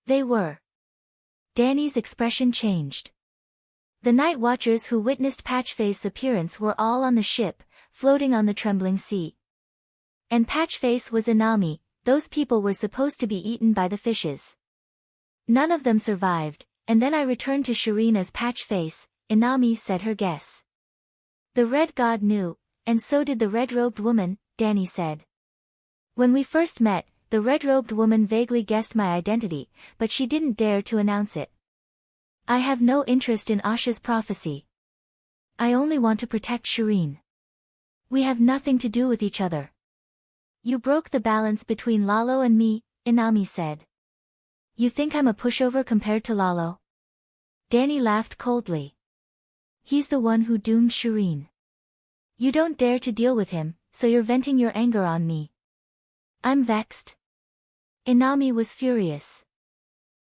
They were. Danny's expression changed. The Night Watchers who witnessed Patchface's appearance were all on the ship, floating on the trembling sea. And Patchface was Inami. Those people were supposed to be eaten by the fishes. None of them survived, and then I returned to Shireen as Patchface, Inami said her guess. The Red God knew, and so did the red-robed woman, Danny said. When we first met, the red-robed woman vaguely guessed my identity, but she didn't dare to announce it. I have no interest in Asha's prophecy. I only want to protect Shireen. We have nothing to do with each other. You broke the balance between Lalo and me, Inami said. You think I'm a pushover compared to Lalo? Danny laughed coldly. He's the one who doomed Shireen. You don't dare to deal with him, so you're venting your anger on me. I'm vexed. Inami was furious.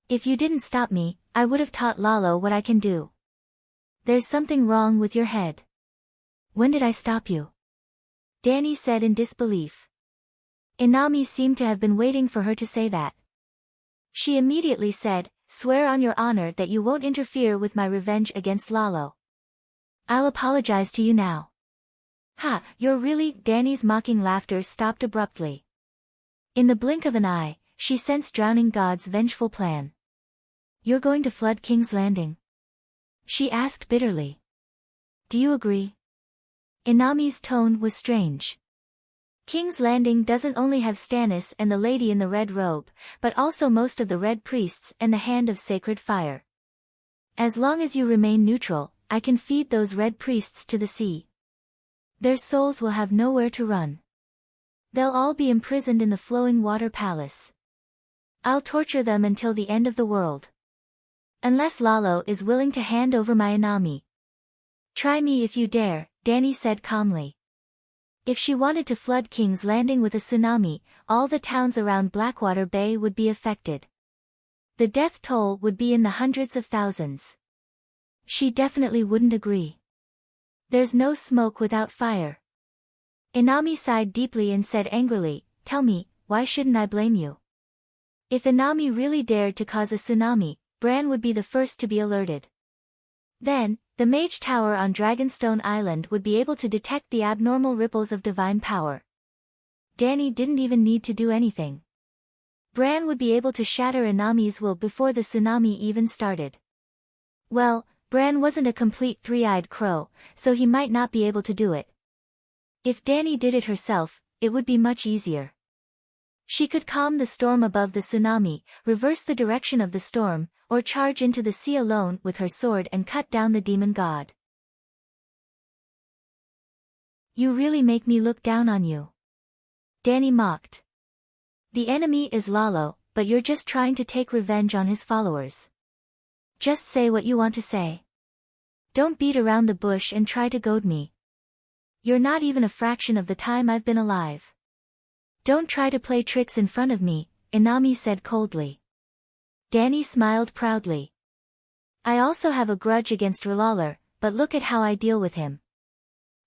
If you didn't stop me, I would have taught Lalo what I can do. There's something wrong with your head. When did I stop you? Danny said in disbelief. Inami seemed to have been waiting for her to say that. She immediately said, swear on your honor that you won't interfere with my revenge against Lalo. I'll apologize to you now. Ha, you're really— Danny's mocking laughter stopped abruptly. In the blink of an eye, she sensed Drowning God's vengeful plan. You're going to flood King's Landing? She asked bitterly. Do you agree? Inami's tone was strange. King's Landing doesn't only have Stannis and the lady in the red robe, but also most of the red priests and the Hand of Sacred Fire. As long as you remain neutral, I can feed those red priests to the sea. Their souls will have nowhere to run. They'll all be imprisoned in the flowing water palace. I'll torture them until the end of the world. Unless Lalo is willing to hand over my Inami. Try me if you dare, Danny said calmly. If she wanted to flood King's Landing with a tsunami, all the towns around Blackwater Bay would be affected. The death toll would be in the hundreds of thousands. She definitely wouldn't agree. There's no smoke without fire. Inami sighed deeply and said angrily, tell me, why shouldn't I blame you? If Inami really dared to cause a tsunami, Bran would be the first to be alerted. Then, the Mage Tower on Dragonstone Island would be able to detect the abnormal ripples of divine power. Danny didn't even need to do anything. Bran would be able to shatter Inami's will before the tsunami even started. Well, Bran wasn't a complete three-eyed crow, so he might not be able to do it. If Danny did it herself, it would be much easier. She could calm the storm above the tsunami, reverse the direction of the storm, or charge into the sea alone with her sword and cut down the demon god. You really make me look down on you. Danny mocked. The enemy is Lalo, but you're just trying to take revenge on his followers. Just say what you want to say. Don't beat around the bush and try to goad me. You're not even a fraction of the time I've been alive. Don't try to play tricks in front of me, Inami said coldly. Danny smiled proudly. I also have a grudge against Rulalar, but look at how I deal with him.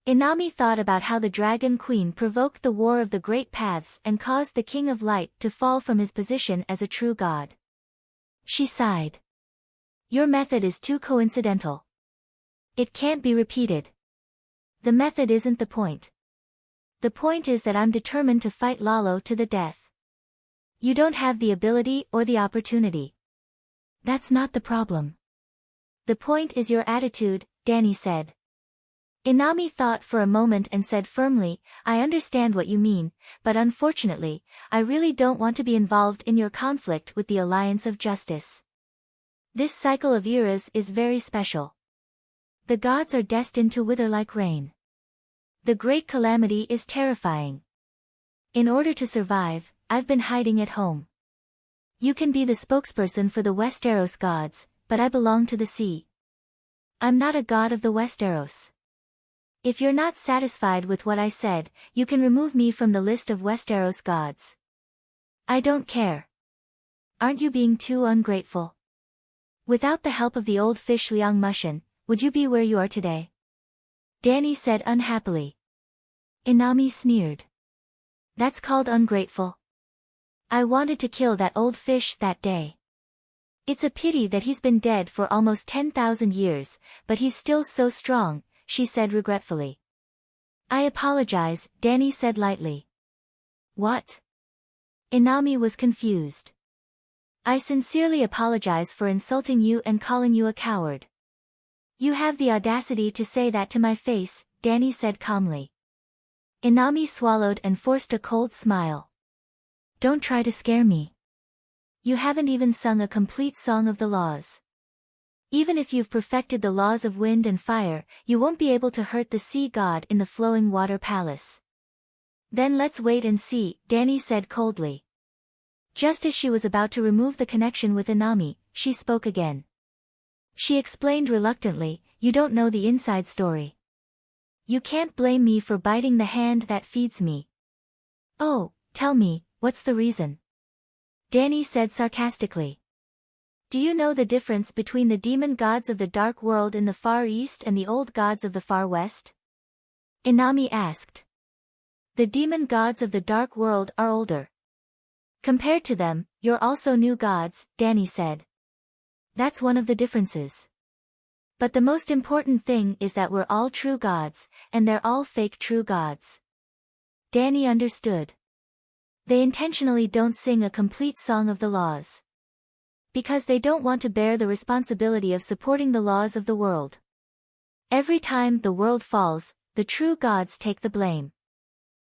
Inami thought about how the Dragon Queen provoked the War of the Great Paths and caused the King of Light to fall from his position as a true god. She sighed. Your method is too coincidental. It can't be repeated. The method isn't the point. The point is that I'm determined to fight Lalo to the death. You don't have the ability or the opportunity. That's not the problem. The point is your attitude, Danny said. Inami thought for a moment and said firmly, I understand what you mean, but unfortunately, I really don't want to be involved in your conflict with the Alliance of Justice. This cycle of eras is very special. The gods are destined to wither like rain. The great calamity is terrifying. In order to survive, I've been hiding at home. You can be the spokesperson for the Westeros gods, but I belong to the sea. I'm not a god of the Westeros. If you're not satisfied with what I said, you can remove me from the list of Westeros gods. I don't care. Aren't you being too ungrateful? Without the help of the old fish Liang Mushin, would you be where you are today? Danny said unhappily. Inami sneered. That's called ungrateful. I wanted to kill that old fish that day. It's a pity that he's been dead for almost 10,000 years, but he's still so strong, she said regretfully. I apologize, Danny said lightly. What? Inami was confused. I sincerely apologize for insulting you and calling you a coward. You have the audacity to say that to my face, Danny said calmly. Inami swallowed and forced a cold smile. Don't try to scare me. You haven't even sung a complete song of the laws. Even if you've perfected the laws of wind and fire, you won't be able to hurt the sea god in the flowing water palace. Then let's wait and see, Danny said coldly. Just as she was about to remove the connection with Inami, she spoke again. She explained reluctantly, you don't know the inside story. You can't blame me for biting the hand that feeds me. Oh, tell me, what's the reason? Danny said sarcastically. Do you know the difference between the demon gods of the dark world in the Far East and the old gods of the Far West? Inami asked. The demon gods of the dark world are older. Compared to them, you're also new gods, Danny said. That's one of the differences. But the most important thing is that we're all true gods, and they're all fake true gods. Danny understood. They intentionally don't sing a complete song of the laws. Because they don't want to bear the responsibility of supporting the laws of the world. Every time the world falls, the true gods take the blame.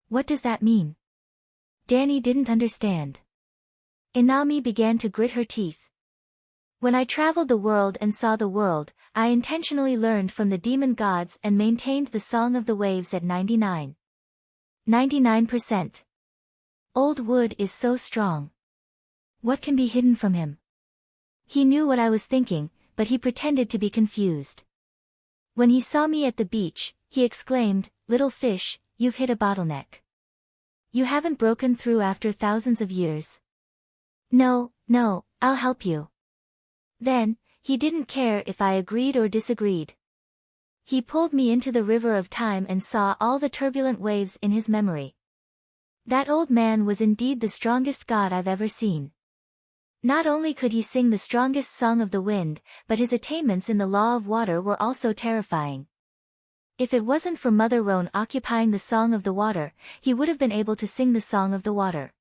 What does that mean? Danny didn't understand. Inami began to grit her teeth. When I traveled the world and saw the world, I intentionally learned from the demon gods and maintained the song of the waves at 99%. Old wood is so strong. What can be hidden from him? He knew what I was thinking, but he pretended to be confused. When he saw me at the beach, he exclaimed, little fish, you've hit a bottleneck. You haven't broken through after thousands of years. No, I'll help you. Then, he didn't care if I agreed or disagreed. He pulled me into the river of time and saw all the turbulent waves in his memory. That old man was indeed the strongest god I've ever seen. Not only could he sing the strongest song of the wind, but his attainments in the law of water were also terrifying. If it wasn't for Mother Roan occupying the song of the water, he would have been able to sing the song of the water.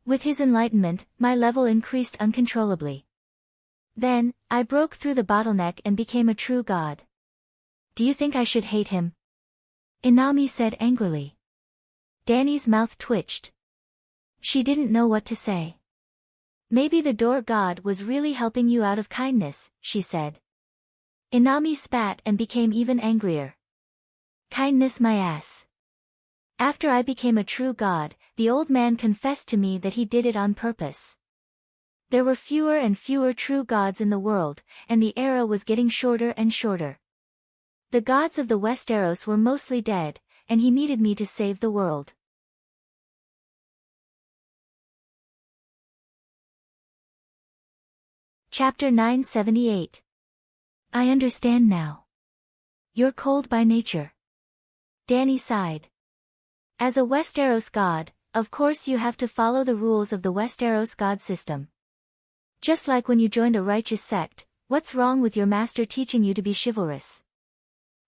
With his enlightenment, my level increased uncontrollably. Then, I broke through the bottleneck and became a true god. Do you think I should hate him? Inami said angrily. Danny's mouth twitched. She didn't know what to say. Maybe the door god was really helping you out of kindness, she said. Inami spat and became even angrier. Kindness my ass. After I became a true god, the old man confessed to me that he did it on purpose. There were fewer and fewer true gods in the world, and the era was getting shorter and shorter. The gods of the Westeros were mostly dead, and he needed me to save the world. Chapter 978. I understand now. You're cold by nature. Danny sighed. As a Westeros god, of course you have to follow the rules of the Westeros god system. Just like when you joined a righteous sect, what's wrong with your master teaching you to be chivalrous?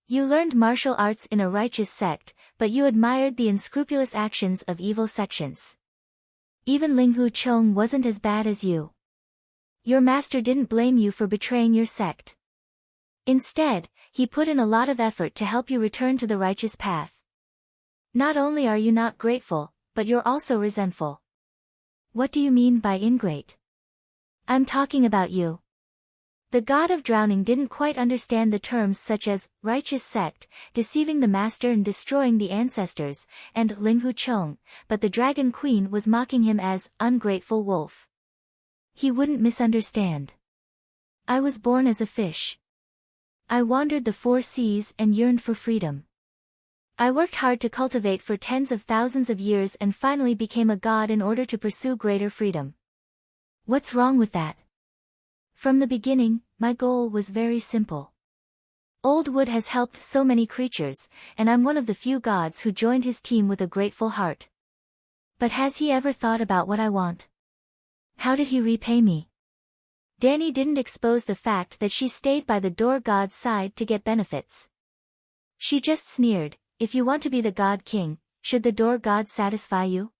You learned martial arts in a righteous sect, but you admired the unscrupulous actions of evil sections. Even Ling Hu Chong wasn't as bad as you. Your master didn't blame you for betraying your sect. Instead, he put in a lot of effort to help you return to the righteous path. Not only are you not grateful, but you're also resentful. What do you mean by ingrate? I'm talking about you. The god of drowning didn't quite understand the terms such as righteous sect, deceiving the master and destroying the ancestors, and Ling Hu Chong, but the dragon queen was mocking him as ungrateful wolf. He wouldn't misunderstand. I was born as a fish. I wandered the 4 seas and yearned for freedom. I worked hard to cultivate for tens of thousands of years and finally became a god in order to pursue greater freedom. What's wrong with that? From the beginning, my goal was very simple. Old Wood has helped so many creatures, and I'm one of the few gods who joined his team with a grateful heart. But has he ever thought about what I want? How did he repay me? Danny didn't expose the fact that she stayed by the door god's side to get benefits. She just sneered, if you want to be the god king, should the door god satisfy you?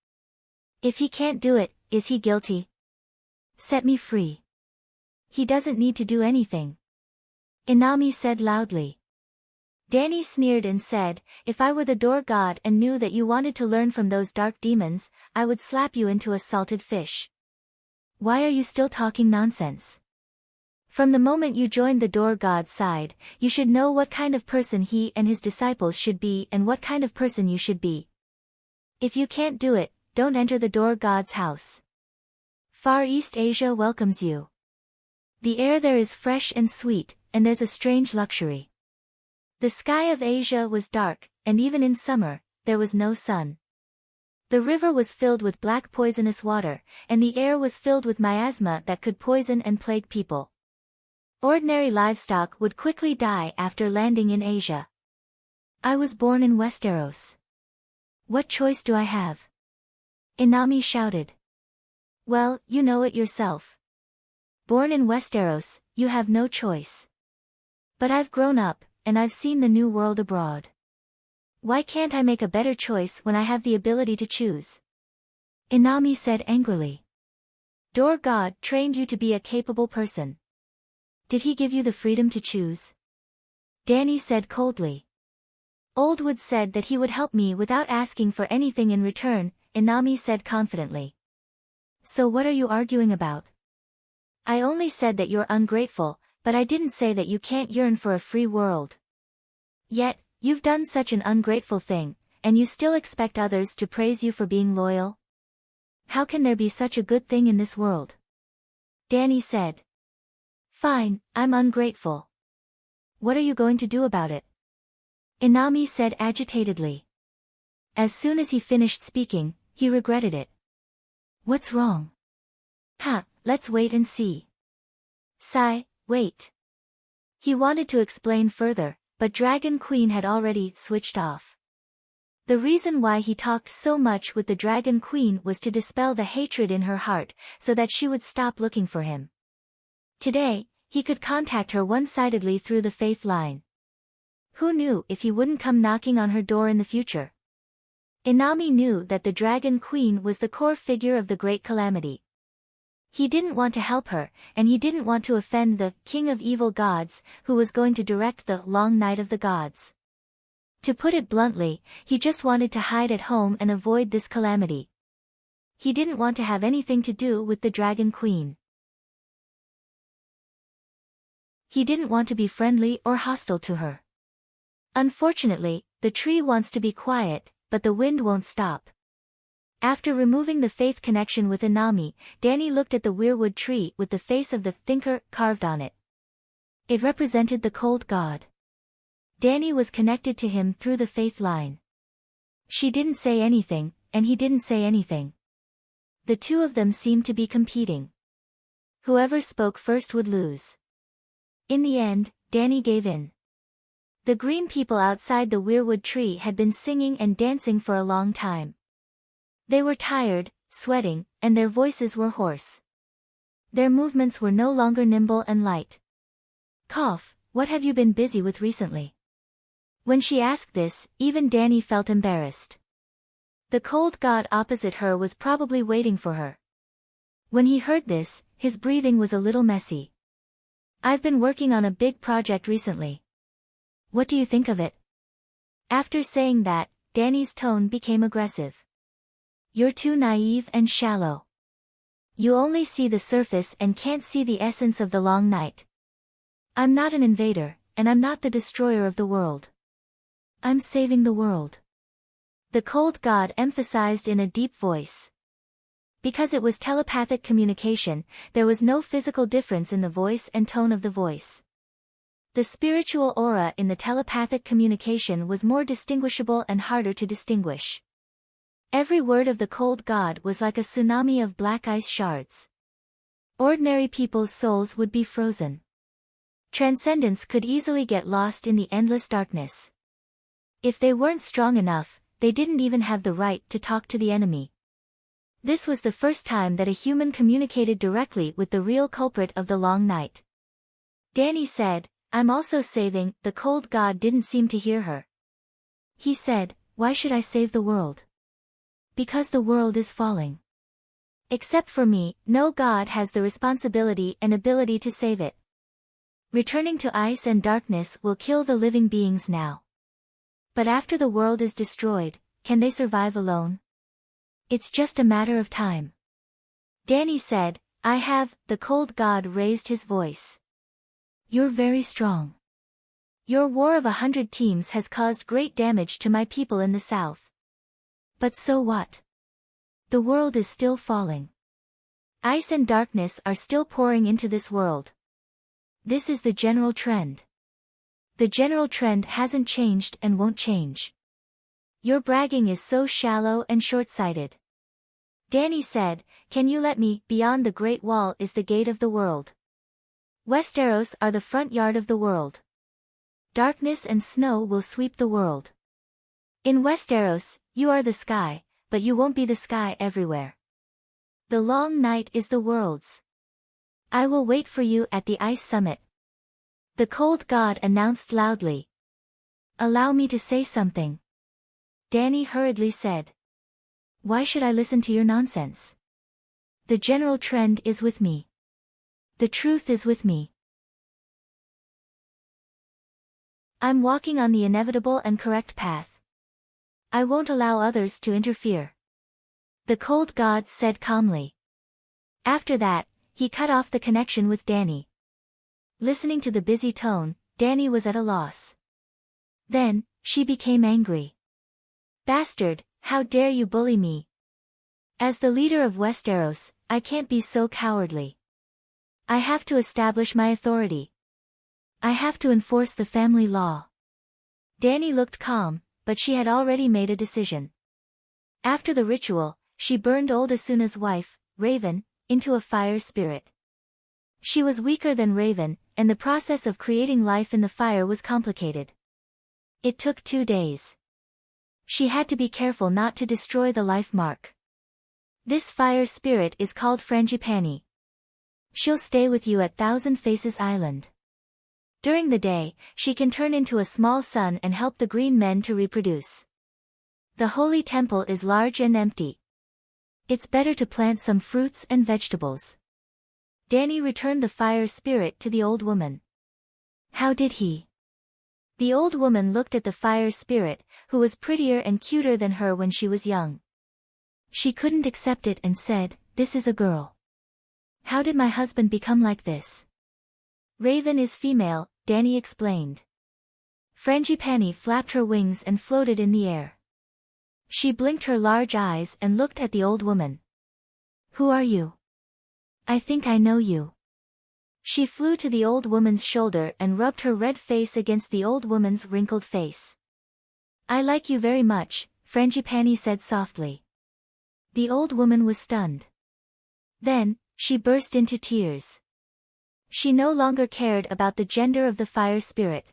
If he can't do it, is he guilty? Set me free. He doesn't need to do anything. Inami said loudly. Danny sneered and said, if I were the door god and knew that you wanted to learn from those dark demons, I would slap you into a salted fish. Why are you still talking nonsense? From the moment you joined the door god's side, you should know what kind of person he and his disciples should be and what kind of person you should be. If you can't do it, don't enter the door god's house. Far East Asia welcomes you. The air there is fresh and sweet, and there's a strange luxury. The sky of Asia was dark, and even in summer, there was no sun. The river was filled with black poisonous water, and the air was filled with miasma that could poison and plague people. Ordinary livestock would quickly die after landing in Asia. I was born in Westeros. What choice do I have? Inami shouted. Well, you know it yourself. Born in Westeros, you have no choice. But I've grown up, and I've seen the new world abroad. Why can't I make a better choice when I have the ability to choose? Inami said angrily. Door God trained you to be a capable person. Did he give you the freedom to choose? Danny said coldly. Oldwood said that he would help me without asking for anything in return, Inami said confidently. So what are you arguing about? I only said that you're ungrateful, but I didn't say that you can't yearn for a free world. Yet, you've done such an ungrateful thing, and you still expect others to praise you for being loyal? How can there be such a good thing in this world? Danny said. Fine, I'm ungrateful. What are you going to do about it? Inami said agitatedly. As soon as he finished speaking, he regretted it. What's wrong? Let's wait and see. Sigh, wait. He wanted to explain further, but Dragon Queen had already switched off. The reason why he talked so much with the Dragon Queen was to dispel the hatred in her heart, so that she would stop looking for him. Today, he could contact her one-sidedly through the faith line. Who knew if he wouldn't come knocking on her door in the future? Inami knew that the Dragon Queen was the core figure of the Great Calamity. He didn't want to help her, and he didn't want to offend the King of Evil Gods, who was going to direct the Long Night of the Gods. To put it bluntly, he just wanted to hide at home and avoid this calamity. He didn't want to have anything to do with the Dragon Queen. He didn't want to be friendly or hostile to her. Unfortunately, the tree wants to be quiet, but the wind won't stop. After removing the faith connection with Inami, Danny looked at the weirwood tree with the face of the thinker carved on it. It represented the cold god. Danny was connected to him through the faith line. She didn't say anything, and he didn't say anything. The two of them seemed to be competing. Whoever spoke first would lose. In the end, Danny gave in. The green people outside the weirwood tree had been singing and dancing for a long time. They were tired, sweating, and their voices were hoarse. Their movements were no longer nimble and light. "Cough, what have you been busy with recently?" When she asked this, even Danny felt embarrassed. The cold god opposite her was probably waiting for her. When he heard this, his breathing was a little messy. "I've been working on a big project recently. What do you think of it?" After saying that, Danny's tone became aggressive. "You're too naive and shallow. You only see the surface and can't see the essence of the long night. I'm not an invader, and I'm not the destroyer of the world. I'm saving the world." The cold god emphasized in a deep voice. Because it was telepathic communication, there was no physical difference in the voice and tone of the voice. The spiritual aura in the telepathic communication was more distinguishable and harder to distinguish. Every word of the cold god was like a tsunami of black ice shards. Ordinary people's souls would be frozen. Transcendence could easily get lost in the endless darkness. If they weren't strong enough, they didn't even have the right to talk to the enemy. This was the first time that a human communicated directly with the real culprit of the long night. Danny said, "I'm also saving." The cold god didn't seem to hear her. He said, "Why should I save the world?" "Because the world is falling. Except for me, no god has the responsibility and ability to save it. Returning to ice and darkness will kill the living beings now. But after the world is destroyed, can they survive alone? It's just a matter of time." Danny said, "I have." The cold god raised his voice. "You're very strong. Your war of 100 teams has caused great damage to my people in the south. But so what? The world is still falling. Ice and darkness are still pouring into this world. This is the general trend. The general trend hasn't changed and won't change. Your bragging is so shallow and short-sighted." Danny said, "Can you let me? Beyond the Great Wall is the gate of the world. Westeros are the front yard of the world. Darkness and snow will sweep the world. In Westeros, you are the sky, but you won't be the sky everywhere. The long night is the world's. I will wait for you at the ice summit." The cold god announced loudly. "Allow me to say something." Danny hurriedly said. "Why should I listen to your nonsense? The general trend is with me. The truth is with me. I'm walking on the inevitable and correct path. I won't allow others to interfere." The cold god said calmly. After that, he cut off the connection with Danny. Listening to the busy tone, Danny was at a loss. Then, she became angry. "Bastard, how dare you bully me? As the leader of Westeros, I can't be so cowardly. I have to establish my authority. I have to enforce the family law." Danny looked calm, but she had already made a decision. After the ritual, she burned old Asuna's wife, Raven, into a fire spirit. She was weaker than Raven, and the process of creating life in the fire was complicated. It took 2 days. She had to be careful not to destroy the life mark. This fire spirit is called Frangipani. She'll stay with you at Thousand Faces Island. During the day, she can turn into a small sun and help the green men to reproduce. The holy temple is large and empty. It's better to plant some fruits and vegetables. Danny returned the fire spirit to the old woman. "How did he?" The old woman looked at the fire spirit, who was prettier and cuter than her when she was young. She couldn't accept it and said, "This is a girl. How did my husband become like this?" "Raven is female," Danny explained. Frangipani flapped her wings and floated in the air. She blinked her large eyes and looked at the old woman. "Who are you? I think I know you." She flew to the old woman's shoulder and rubbed her red face against the old woman's wrinkled face. "I like you very much," Frangipani said softly. The old woman was stunned. Then, she burst into tears. She no longer cared about the gender of the fire spirit.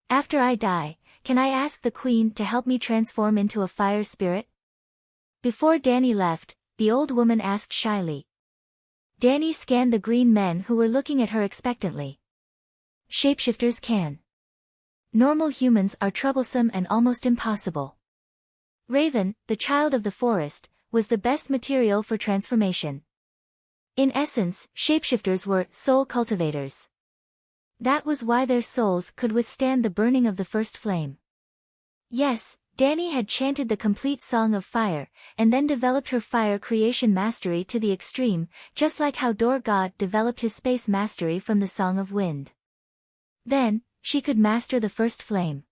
"After I die, can I ask the queen to help me transform into a fire spirit?" Before Danny left, the old woman asked shyly. Danny scanned the green men who were looking at her expectantly. "Shapeshifters can. Normal humans are troublesome and almost impossible. Raven, the child of the forest, was the best material for transformation. In essence, shapeshifters were soul cultivators. That was why their souls could withstand the burning of the first flame." Yes, Danny had chanted the complete Song of Fire, and then developed her fire creation mastery to the extreme, just like how Door God developed his space mastery from the Song of Wind. Then, she could master the first flame.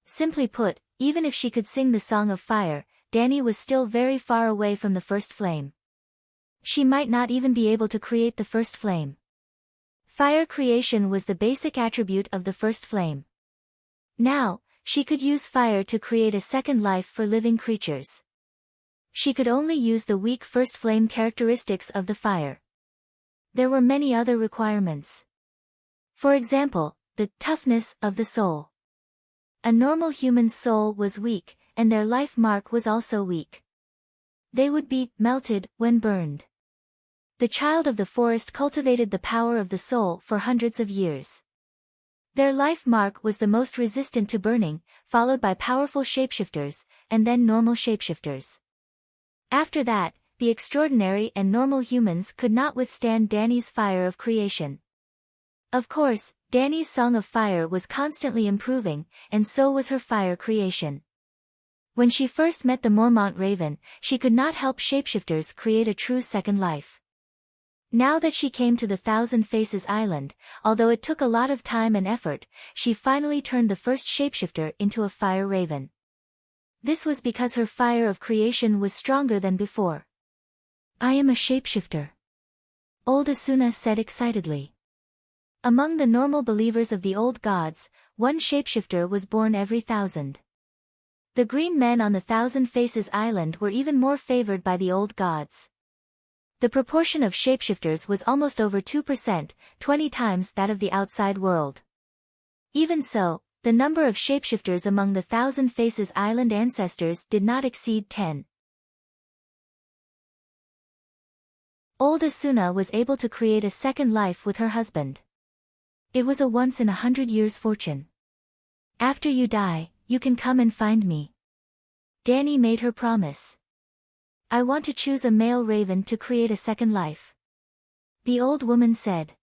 Simply put, even if she could sing the Song of Fire, Danny was still very far away from the first flame. She might not even be able to create the first flame. Fire creation was the basic attribute of the first flame. Now, she could use fire to create a second life for living creatures. She could only use the weak first flame characteristics of the fire. There were many other requirements. For example, the toughness of the soul. A normal human's soul was weak, and their life mark was also weak. They would be melted when burned. The child of the forest cultivated the power of the soul for hundreds of years. Their life mark was the most resistant to burning, followed by powerful shapeshifters, and then normal shapeshifters. After that, the extraordinary and normal humans could not withstand Danny's fire of creation. Of course, Danny's Song of Fire was constantly improving, and so was her fire creation. When she first met the Mormont Raven, she could not help shapeshifters create a true second life. Now that she came to the Thousand Faces Island, although it took a lot of time and effort, she finally turned the first shapeshifter into a fire raven. This was because her fire of creation was stronger than before. "I am a shapeshifter," Old Asuna said excitedly. Among the normal believers of the old gods, one shapeshifter was born every 1,000. The green men on the Thousand Faces Island were even more favored by the old gods. The proportion of shapeshifters was almost over 2%, 20 times that of the outside world. Even so, the number of shapeshifters among the Thousand Faces Island ancestors did not exceed 10. Old Asuna was able to create a second life with her husband. It was a once-in-100 years fortune. "After you die, you can come and find me." Danny made her promise. "I want to choose a male raven to create a second life," the old woman said.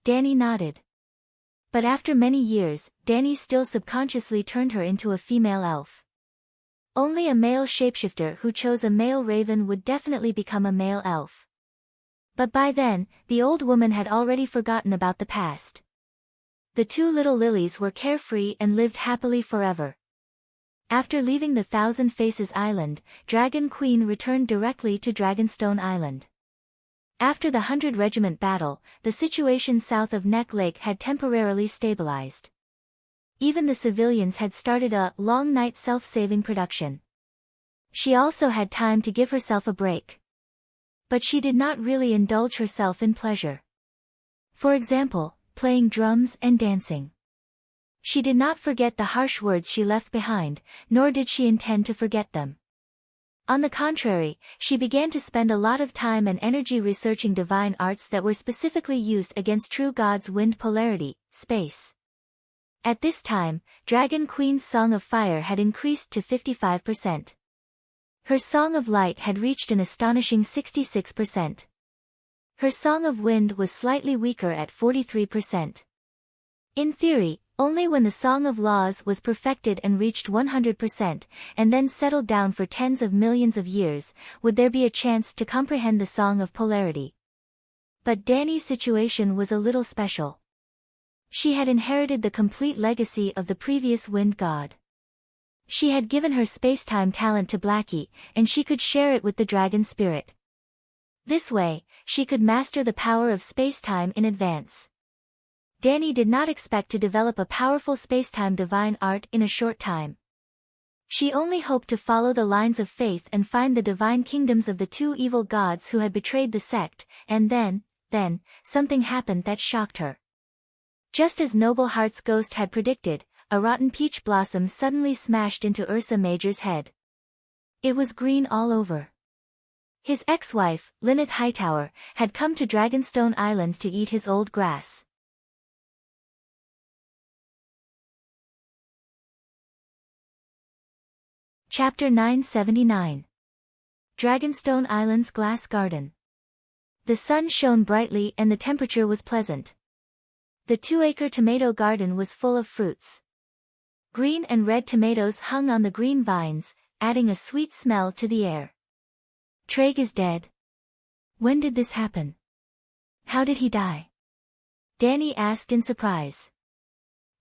Danny nodded. But after many years, Danny still subconsciously turned her into a female elf. Only a male shapeshifter who chose a male raven would definitely become a male elf. But by then, the old woman had already forgotten about the past. The two little lilies were carefree and lived happily forever. After leaving the Thousand Faces Island, Dragon Queen returned directly to Dragonstone Island. After the 100 Regiment battle, the situation south of Neck Lake had temporarily stabilized. Even the civilians had started a long night self-saving production. She also had time to give herself a break. But she did not really indulge herself in pleasure. For example, playing drums and dancing. She did not forget the harsh words she left behind, nor did she intend to forget them. On the contrary, she began to spend a lot of time and energy researching divine arts that were specifically used against true God's wind polarity, space. At this time, Dragon Queen's Song of Fire had increased to 55%. Her Song of Light had reached an astonishing 66%. Her Song of Wind was slightly weaker at 43%. In theory, Only when the Song of Laws was perfected and reached 100%, and then settled down for tens of millions of years, would there be a chance to comprehend the Song of Polarity. But Dani's situation was a little special. She had inherited the complete legacy of the previous wind god. She had given her spacetime talent to Blackie, and she could share it with the dragon spirit. This way, she could master the power of spacetime in advance. Dani did not expect to develop a powerful spacetime divine art in a short time. She only hoped to follow the lines of faith and find the divine kingdoms of the two evil gods who had betrayed the sect, and then, something happened that shocked her. Just as Noble Heart's ghost had predicted, a rotten peach blossom suddenly smashed into Ursa Major's head. It was green all over. His ex-wife, Lyneth Hightower, had come to Dragonstone Island to eat his old grass. Chapter 979. Dragonstone Island's Glass Garden. The sun shone brightly and the temperature was pleasant. The 2-acre tomato garden was full of fruits. Green and red tomatoes hung on the green vines, adding a sweet smell to the air. Traig is dead. When did this happen? How did he die? Dani asked in surprise.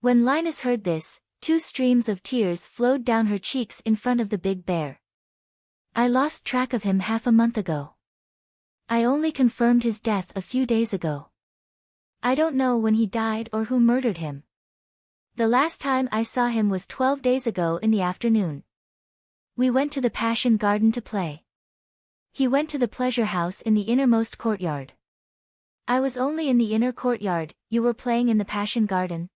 When Linus heard this, 2 streams of tears flowed down her cheeks in front of the big bear. I lost track of him half a month ago. I only confirmed his death a few days ago. I don't know when he died or who murdered him. The last time I saw him was 12 days ago in the afternoon. We went to the Passion Garden to play. He went to the pleasure house in the innermost courtyard. I was only in the inner courtyard. You were playing in the Passion Garden?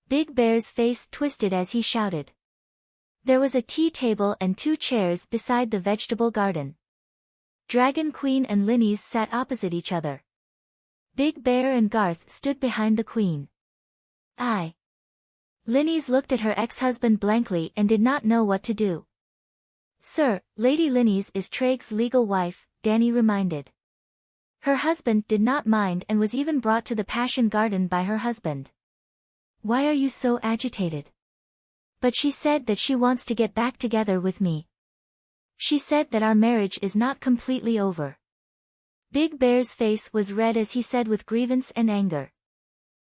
Big Bear's face twisted as he shouted. There was a tea table and 2 chairs beside the vegetable garden. Dragon Queen and Linny's sat opposite each other. Big Bear and Garth stood behind the Queen. Linny's looked at her ex-husband blankly and did not know what to do. Sir, Lady Linny's is Traig's legal wife, Dani reminded. Her husband did not mind and was even brought to the Passion Garden by her husband. Why are you so agitated? But she said that she wants to get back together with me. She said that our marriage is not completely over. Big Bear's face was red as he said with grievance and anger.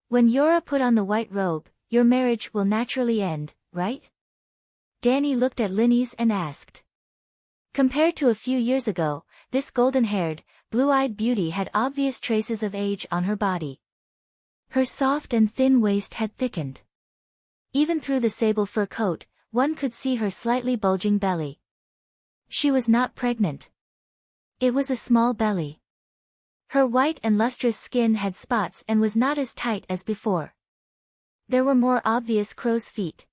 When Yora put on the white robe, your marriage will naturally end, right? Dani looked at Linny's and asked. Compared to a few years ago, this golden-haired, blue-eyed beauty had obvious traces of age on her body. Her soft and thin waist had thickened. Even through the sable fur coat, one could see her slightly bulging belly. She was not pregnant. It was a small belly. Her white and lustrous skin had spots and was not as tight as before. There were more obvious crow's feet.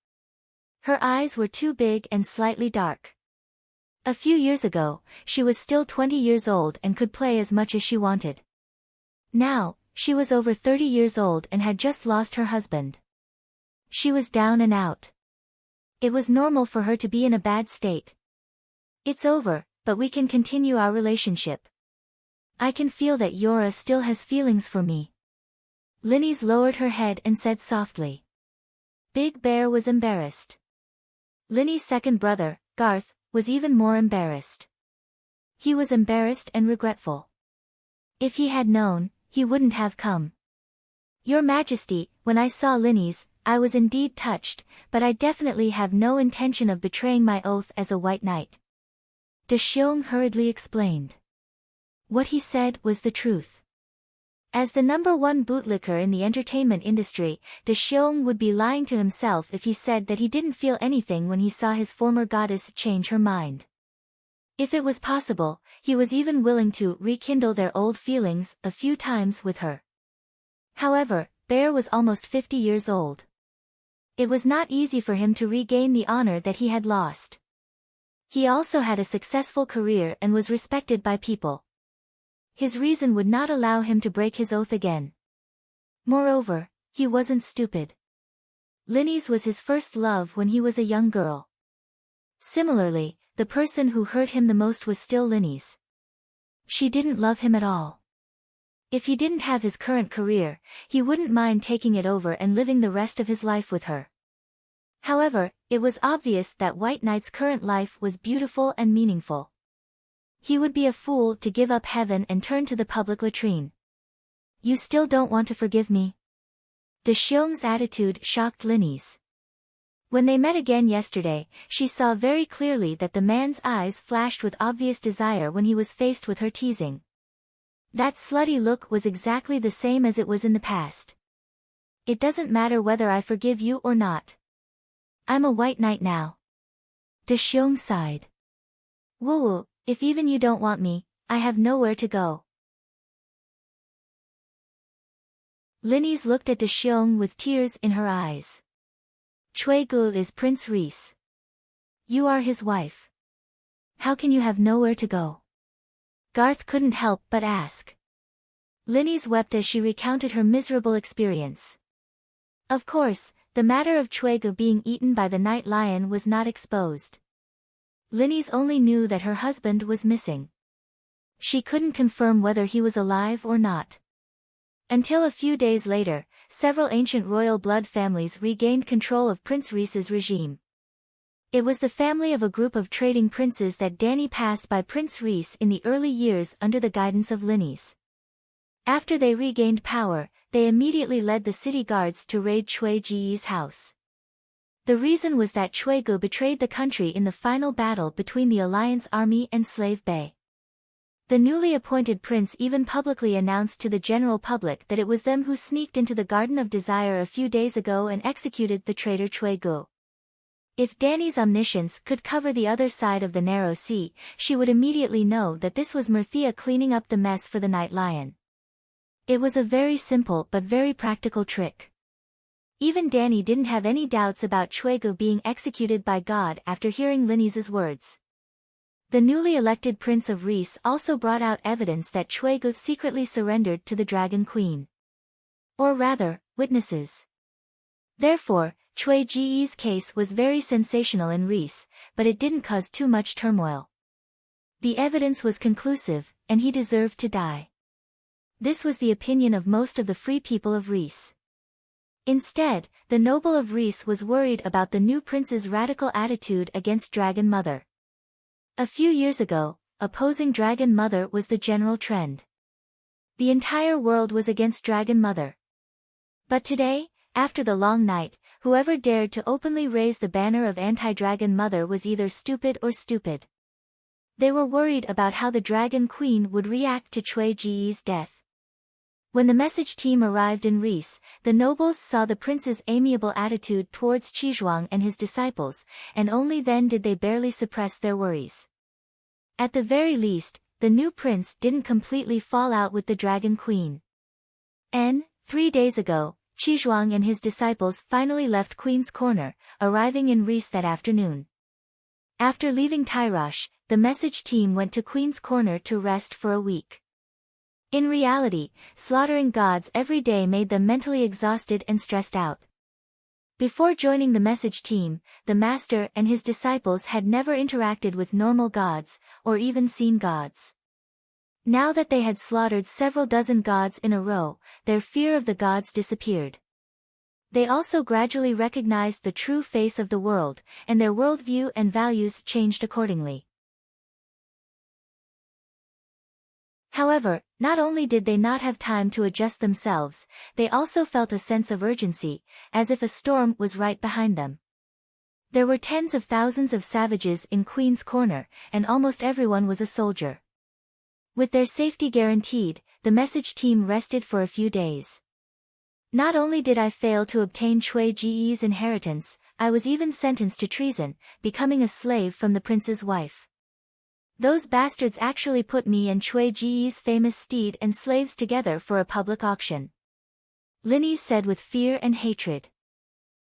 Her eyes were too big and slightly dark. A few years ago, she was still 20 years old and could play as much as she wanted. Now, she was over 30 years old and had just lost her husband. She was down and out. It was normal for her to be in a bad state. It's over, but we can continue our relationship. I can feel that Yora still has feelings for me. Linny's lowered her head and said softly. Big Bear was embarrassed. Linny's second brother, Garth, was even more embarrassed. He was embarrassed and regretful. If he had known, he wouldn't have come. Your Majesty, when I saw Linny's, I was indeed touched, but I definitely have no intention of betraying my oath as a White Knight. De Xiong hurriedly explained. What he said was the truth. As the #1 bootlicker in the entertainment industry, De Xiong would be lying to himself if he said that he didn't feel anything when he saw his former goddess change her mind. If it was possible, he was even willing to rekindle their old feelings a few times with her. However, Bear was almost 50 years old. It was not easy for him to regain the honor that he had lost. He also had a successful career and was respected by people. His reason would not allow him to break his oath again. Moreover, he wasn't stupid. Linny's was his first love when he was a young girl. Similarly, the person who hurt him the most was still Linny's. She didn't love him at all. If he didn't have his current career, he wouldn't mind taking it over and living the rest of his life with her. However, it was obvious that White Knight's current life was beautiful and meaningful. He would be a fool to give up heaven and turn to the public latrine. You still don't want to forgive me? De Xiong's attitude shocked Linny's. When they met again yesterday, she saw very clearly that the man's eyes flashed with obvious desire when he was faced with her teasing. That slutty look was exactly the same as it was in the past. It doesn't matter whether I forgive you or not. I'm a White Knight now. De Xiong sighed. Woo, if even you don't want me, I have nowhere to go. Linny's looked at De Xiong with tears in her eyes. Cui Gu is Prince Reese. You are his wife. How can you have nowhere to go? Garth couldn't help but ask. Linny's wept as she recounted her miserable experience. Of course, the matter of Cui Gu being eaten by the night lion was not exposed. Linny's only knew that her husband was missing. She couldn't confirm whether he was alive or not. Until a few days later, several ancient royal blood families regained control of Prince Reese's regime. It was the family of a group of trading princes that Danny passed by Prince Reese in the early years under the guidance of Linny's. After they regained power, they immediately led the city guards to raid Cui Ji's house. The reason was that Cui Gu betrayed the country in the final battle between the Alliance Army and Slave Bay. The newly appointed prince even publicly announced to the general public that it was them who sneaked into the Garden of Desire a few days ago and executed the traitor Cui Gu. If Danny's omniscience could cover the other side of the narrow sea, she would immediately know that this was Murthia cleaning up the mess for the Night Lion. It was a very simple but very practical trick. Even Danny didn't have any doubts about Cui Gu being executed by God after hearing Linny's words. The newly elected Prince of Reese also brought out evidence that Cui Gu secretly surrendered to the Dragon Queen. Or rather, witnesses. Therefore, Cui Ji's case was very sensational in Reese, but it didn't cause too much turmoil. The evidence was conclusive, and he deserved to die. This was the opinion of most of the free people of Reese. Instead, the noble of Reese was worried about the new prince's radical attitude against Dragon Mother. A few years ago, opposing Dragon Mother was the general trend. The entire world was against Dragon Mother. But today, after the long night, whoever dared to openly raise the banner of anti-Dragon Mother was either stupid or stupid. They were worried about how the Dragon Queen would react to Cui Ji's death. When the message team arrived in Reese, the nobles saw the prince's amiable attitude towards Qizhuang and his disciples, and only then did they barely suppress their worries. At the very least, the new prince didn't completely fall out with the Dragon Queen. 3 days ago, Qizhuang and his disciples finally left Queen's Corner, arriving in Reese that afternoon. After leaving Tyrosh, the message team went to Queen's Corner to rest for a week. In reality, slaughtering gods every day made them mentally exhausted and stressed out. Before joining the message team, the master and his disciples had never interacted with normal gods, or even seen gods. Now that they had slaughtered several dozen gods in a row, their fear of the gods disappeared. They also gradually recognized the true face of the world, and their worldview and values changed accordingly. However, not only did they not have time to adjust themselves, they also felt a sense of urgency, as if a storm was right behind them. There were tens of thousands of savages in Queen's Corner, and almost everyone was a soldier. With their safety guaranteed, the message team rested for a few days. Not only did I fail to obtain Cui Ji's inheritance, I was even sentenced to treason, becoming a slave from the prince's wife. Those bastards actually put me and Cui Ji's famous steed and slaves together for a public auction. Linny said with fear and hatred.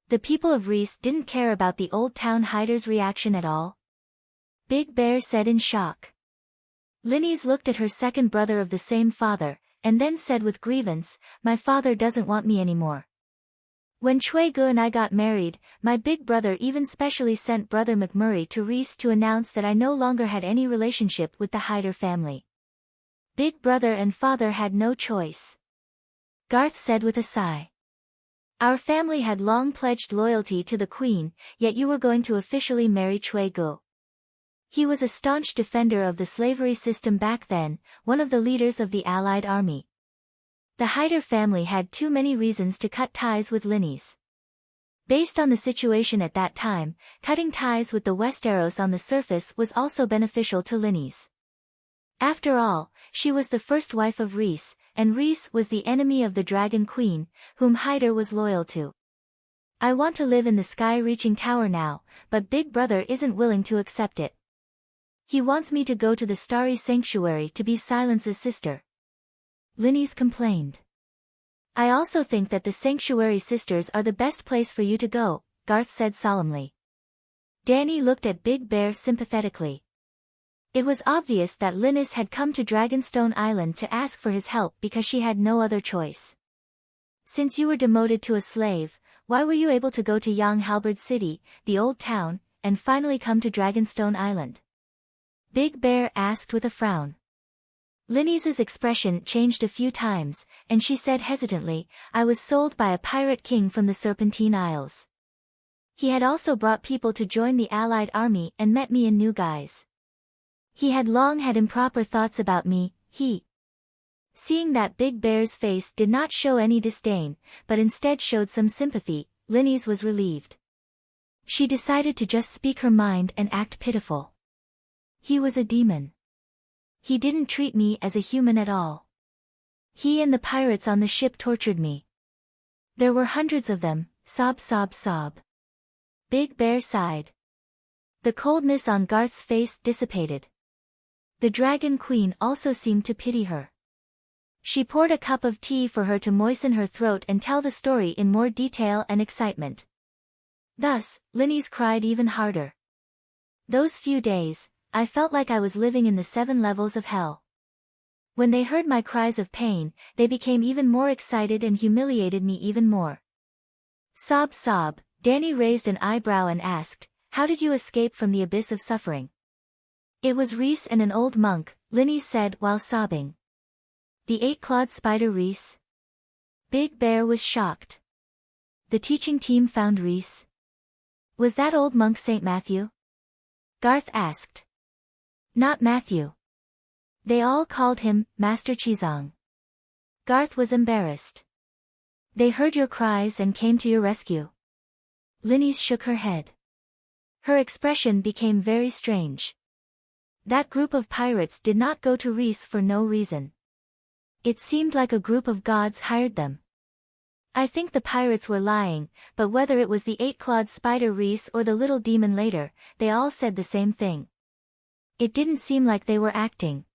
The people of Reese didn't care about the old town hider's reaction at all. Big Bear said in shock. Linny's looked at her second brother of the same father, and then said with grievance, "My father doesn't want me anymore." When Cui Gu and I got married, my big brother even specially sent Brother McMurray to Reese to announce that I no longer had any relationship with the Hyder family. Big brother and father had no choice. Garth said with a sigh. Our family had long pledged loyalty to the queen, yet you were going to officially marry Chui Gu. He was a staunch defender of the slavery system back then, one of the leaders of the Allied army. The Hyder family had too many reasons to cut ties with Linny's. Based on the situation at that time, cutting ties with the Westeros on the surface was also beneficial to Linny's. After all, she was the first wife of Rhys, and Rhys was the enemy of the Dragon Queen, whom Hyder was loyal to. I want to live in the sky-reaching tower now, but Big Brother isn't willing to accept it. He wants me to go to the Starry Sanctuary to be Silence's sister. Linny's complained. I also think that the Sanctuary Sisters are the best place for you to go, Garth said solemnly. Dany looked at Big Bear sympathetically. It was obvious that Linnis had come to Dragonstone Island to ask for his help because she had no other choice. Since you were demoted to a slave, why were you able to go to Young Halberd City, the old town, and finally come to Dragonstone Island? Big Bear asked with a frown. Linnis's expression changed a few times, and she said hesitantly, I was sold by a pirate king from the Serpentine Isles. He had also brought people to join the Allied army and met me in new guise. He had long had improper thoughts about me, Seeing that Big Bear's face did not show any disdain, but instead showed some sympathy, Linny's was relieved. She decided to just speak her mind and act pitiful. He was a demon. He didn't treat me as a human at all. He and the pirates on the ship tortured me. There were hundreds of them, sob sob sob. Big Bear sighed. The coldness on Garth's face dissipated. The Dragon Queen also seemed to pity her. She poured a cup of tea for her to moisten her throat and tell the story in more detail and excitement. Thus, Linny's cried even harder. Those few days, I felt like I was living in the 7 levels of hell. When they heard my cries of pain, they became even more excited and humiliated me even more. Sob sob, Dany raised an eyebrow and asked, how did you escape from the abyss of suffering? It was Rhys and an old monk, Linny said while sobbing. The 8-clawed spider Rhys? Big Bear was shocked. The teaching team found Rhys? Was that old monk St. Matthew? Garth asked. Not Matthew. They all called him Master Chizong. Garth was embarrassed. They heard your cries and came to your rescue. Linny shook her head. Her expression became very strange. That group of pirates did not go to Rhys for no reason. It seemed like a group of gods hired them. I think the pirates were lying, but whether it was the 8-clawed spider Rhys or the little demon later, they all said the same thing. It didn't seem like they were acting.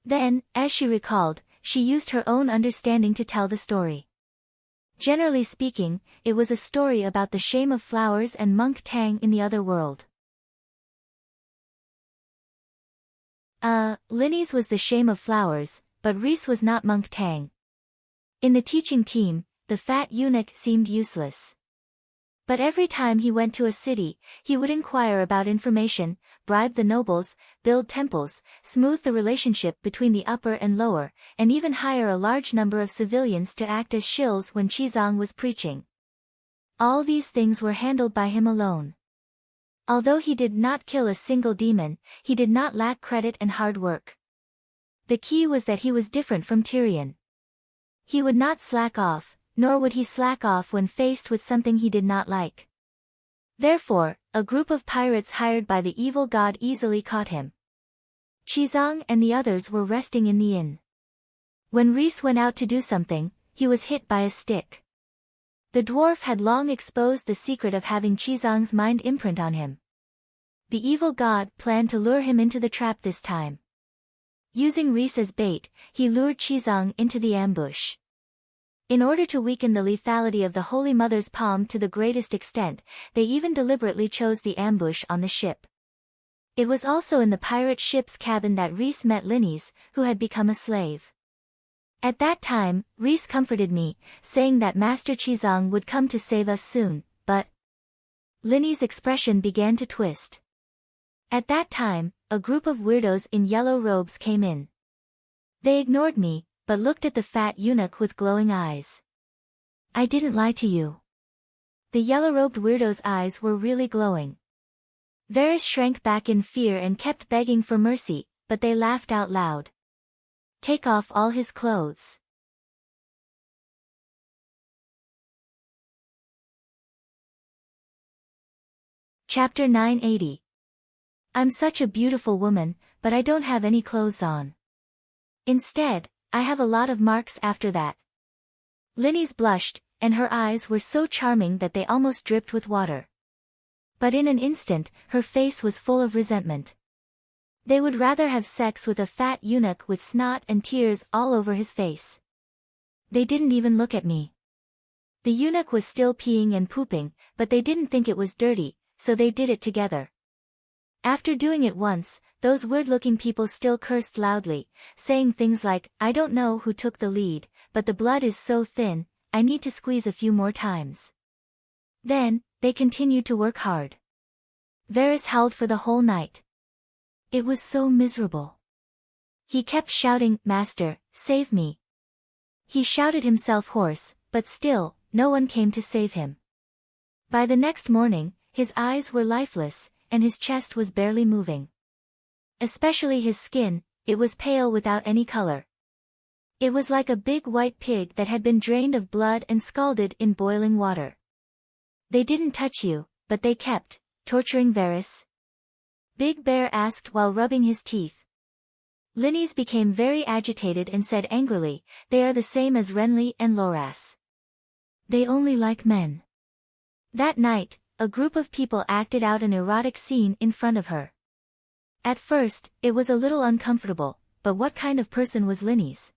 Then, as she recalled, she used her own understanding to tell the story. Generally speaking, it was a story about the shame of flowers and Monk Tang in the other world. Linny's was the shame of flowers, but Rhys was not Monk Tang. In the teaching team, the fat eunuch seemed useless. But every time he went to a city, he would inquire about information, bribe the nobles, build temples, smooth the relationship between the upper and lower, and even hire a large number of civilians to act as shills when Chizong was preaching. All these things were handled by him alone. Although he did not kill a single demon, he did not lack credit and hard work. The key was that he was different from Tyrion. He would not slack off, nor would he slack off when faced with something he did not like. Therefore, a group of pirates hired by the evil god easily caught him. Chizong and the others were resting in the inn. When Rhys went out to do something, he was hit by a stick. The dwarf had long exposed the secret of having Chizong's mind imprint on him. The evil god planned to lure him into the trap this time. Using Rhys as bait, he lured Chizong into the ambush. In order to weaken the lethality of the Holy Mother's palm to the greatest extent, they even deliberately chose the ambush on the ship. It was also in the pirate ship's cabin that Rhys met Linny's, who had become a slave. At that time, Rhys comforted me, saying that Master Chizong would come to save us soon, but... Linny's expression began to twist. At that time, a group of weirdos in yellow robes came in. They ignored me, but looked at the fat eunuch with glowing eyes. I didn't lie to you. The yellow-robed weirdo's eyes were really glowing. Varys shrank back in fear and kept begging for mercy, but they laughed out loud. Take off all his clothes. Chapter 980. I'm such a beautiful woman, but I don't have any clothes on. Instead, I have a lot of marks after that. Linny's blushed, and her eyes were so charming that they almost dripped with water. But in an instant, her face was full of resentment. They would rather have sex with a fat eunuch with snot and tears all over his face. They didn't even look at me. The eunuch was still peeing and pooping, but they didn't think it was dirty, so they did it together. After doing it once, those weird-looking people still cursed loudly, saying things like, I don't know who took the lead, but the blood is so thin, I need to squeeze a few more times. Then, they continued to work hard. Varys howled for the whole night. It was so miserable. He kept shouting, Master, save me. He shouted himself hoarse, but still, no one came to save him. By the next morning, his eyes were lifeless, and his chest was barely moving. Especially his skin, it was pale without any color. It was like a big white pig that had been drained of blood and scalded in boiling water. They didn't touch you, but they kept torturing Varys? Big Bear asked while rubbing his teeth. Linny's became very agitated and said angrily, they are the same as Renly and Loras. They only like men. That night, a group of people acted out an erotic scene in front of her. At first, it was a little uncomfortable, but what kind of person was Linny's?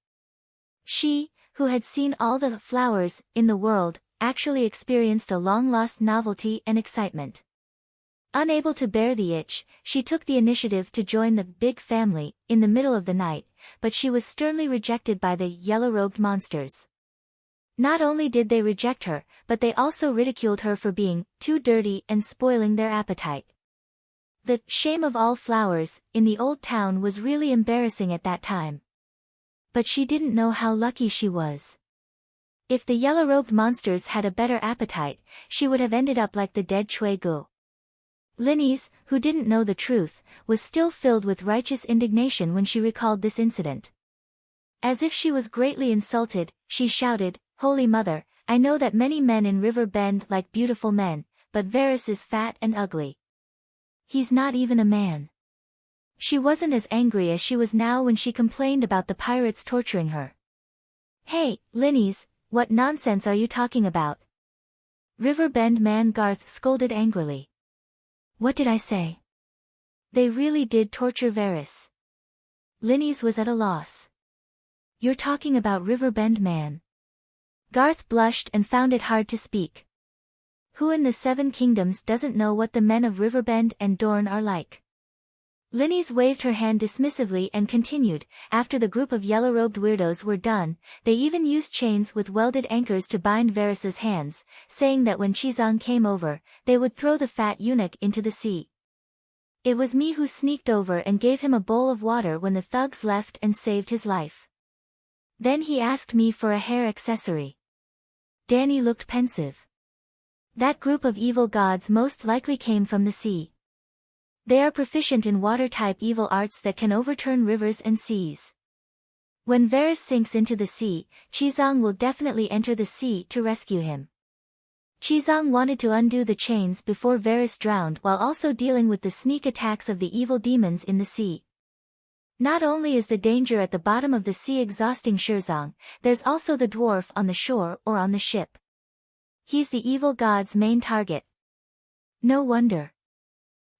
She, who had seen all the flowers in the world, actually experienced a long-lost novelty and excitement. Unable to bear the itch, she took the initiative to join the big family in the middle of the night, but she was sternly rejected by the yellow-robed monsters. Not only did they reject her, but they also ridiculed her for being too dirty and spoiling their appetite. The shame of all flowers in the old town was really embarrassing at that time. But she didn't know how lucky she was. If the yellow-robed monsters had a better appetite, she would have ended up like the dead Chui Gu. Linny's, who didn't know the truth, was still filled with righteous indignation when she recalled this incident. As if she was greatly insulted, she shouted, Holy Mother, I know that many men in River Bend like beautiful men, but Varys is fat and ugly. He's not even a man. She wasn't as angry as she was now when she complained about the pirates torturing her. Hey, Linny's, what nonsense are you talking about? River Bend man Garth scolded angrily. What did I say? They really did torture Varys. Linny's was at a loss. You're talking about River Bend man. Garth blushed and found it hard to speak. Who in the Seven Kingdoms doesn't know what the men of Riverbend and Dorne are like? Linny's waved her hand dismissively and continued, after the group of yellow-robed weirdos were done, they even used chains with welded anchors to bind Varys's hands, saying that when Chizong came over, they would throw the fat eunuch into the sea. It was me who sneaked over and gave him a bowl of water when the thugs left and saved his life. Then he asked me for a hair accessory. Dany looked pensive. That group of evil gods most likely came from the sea. They are proficient in water-type evil arts that can overturn rivers and seas. When Varys sinks into the sea, Chizong will definitely enter the sea to rescue him. Chizong wanted to undo the chains before Varys drowned while also dealing with the sneak attacks of the evil demons in the sea. Not only is the danger at the bottom of the sea exhausting Chizong, there's also the dwarf on the shore or on the ship. He's the evil god's main target. No wonder.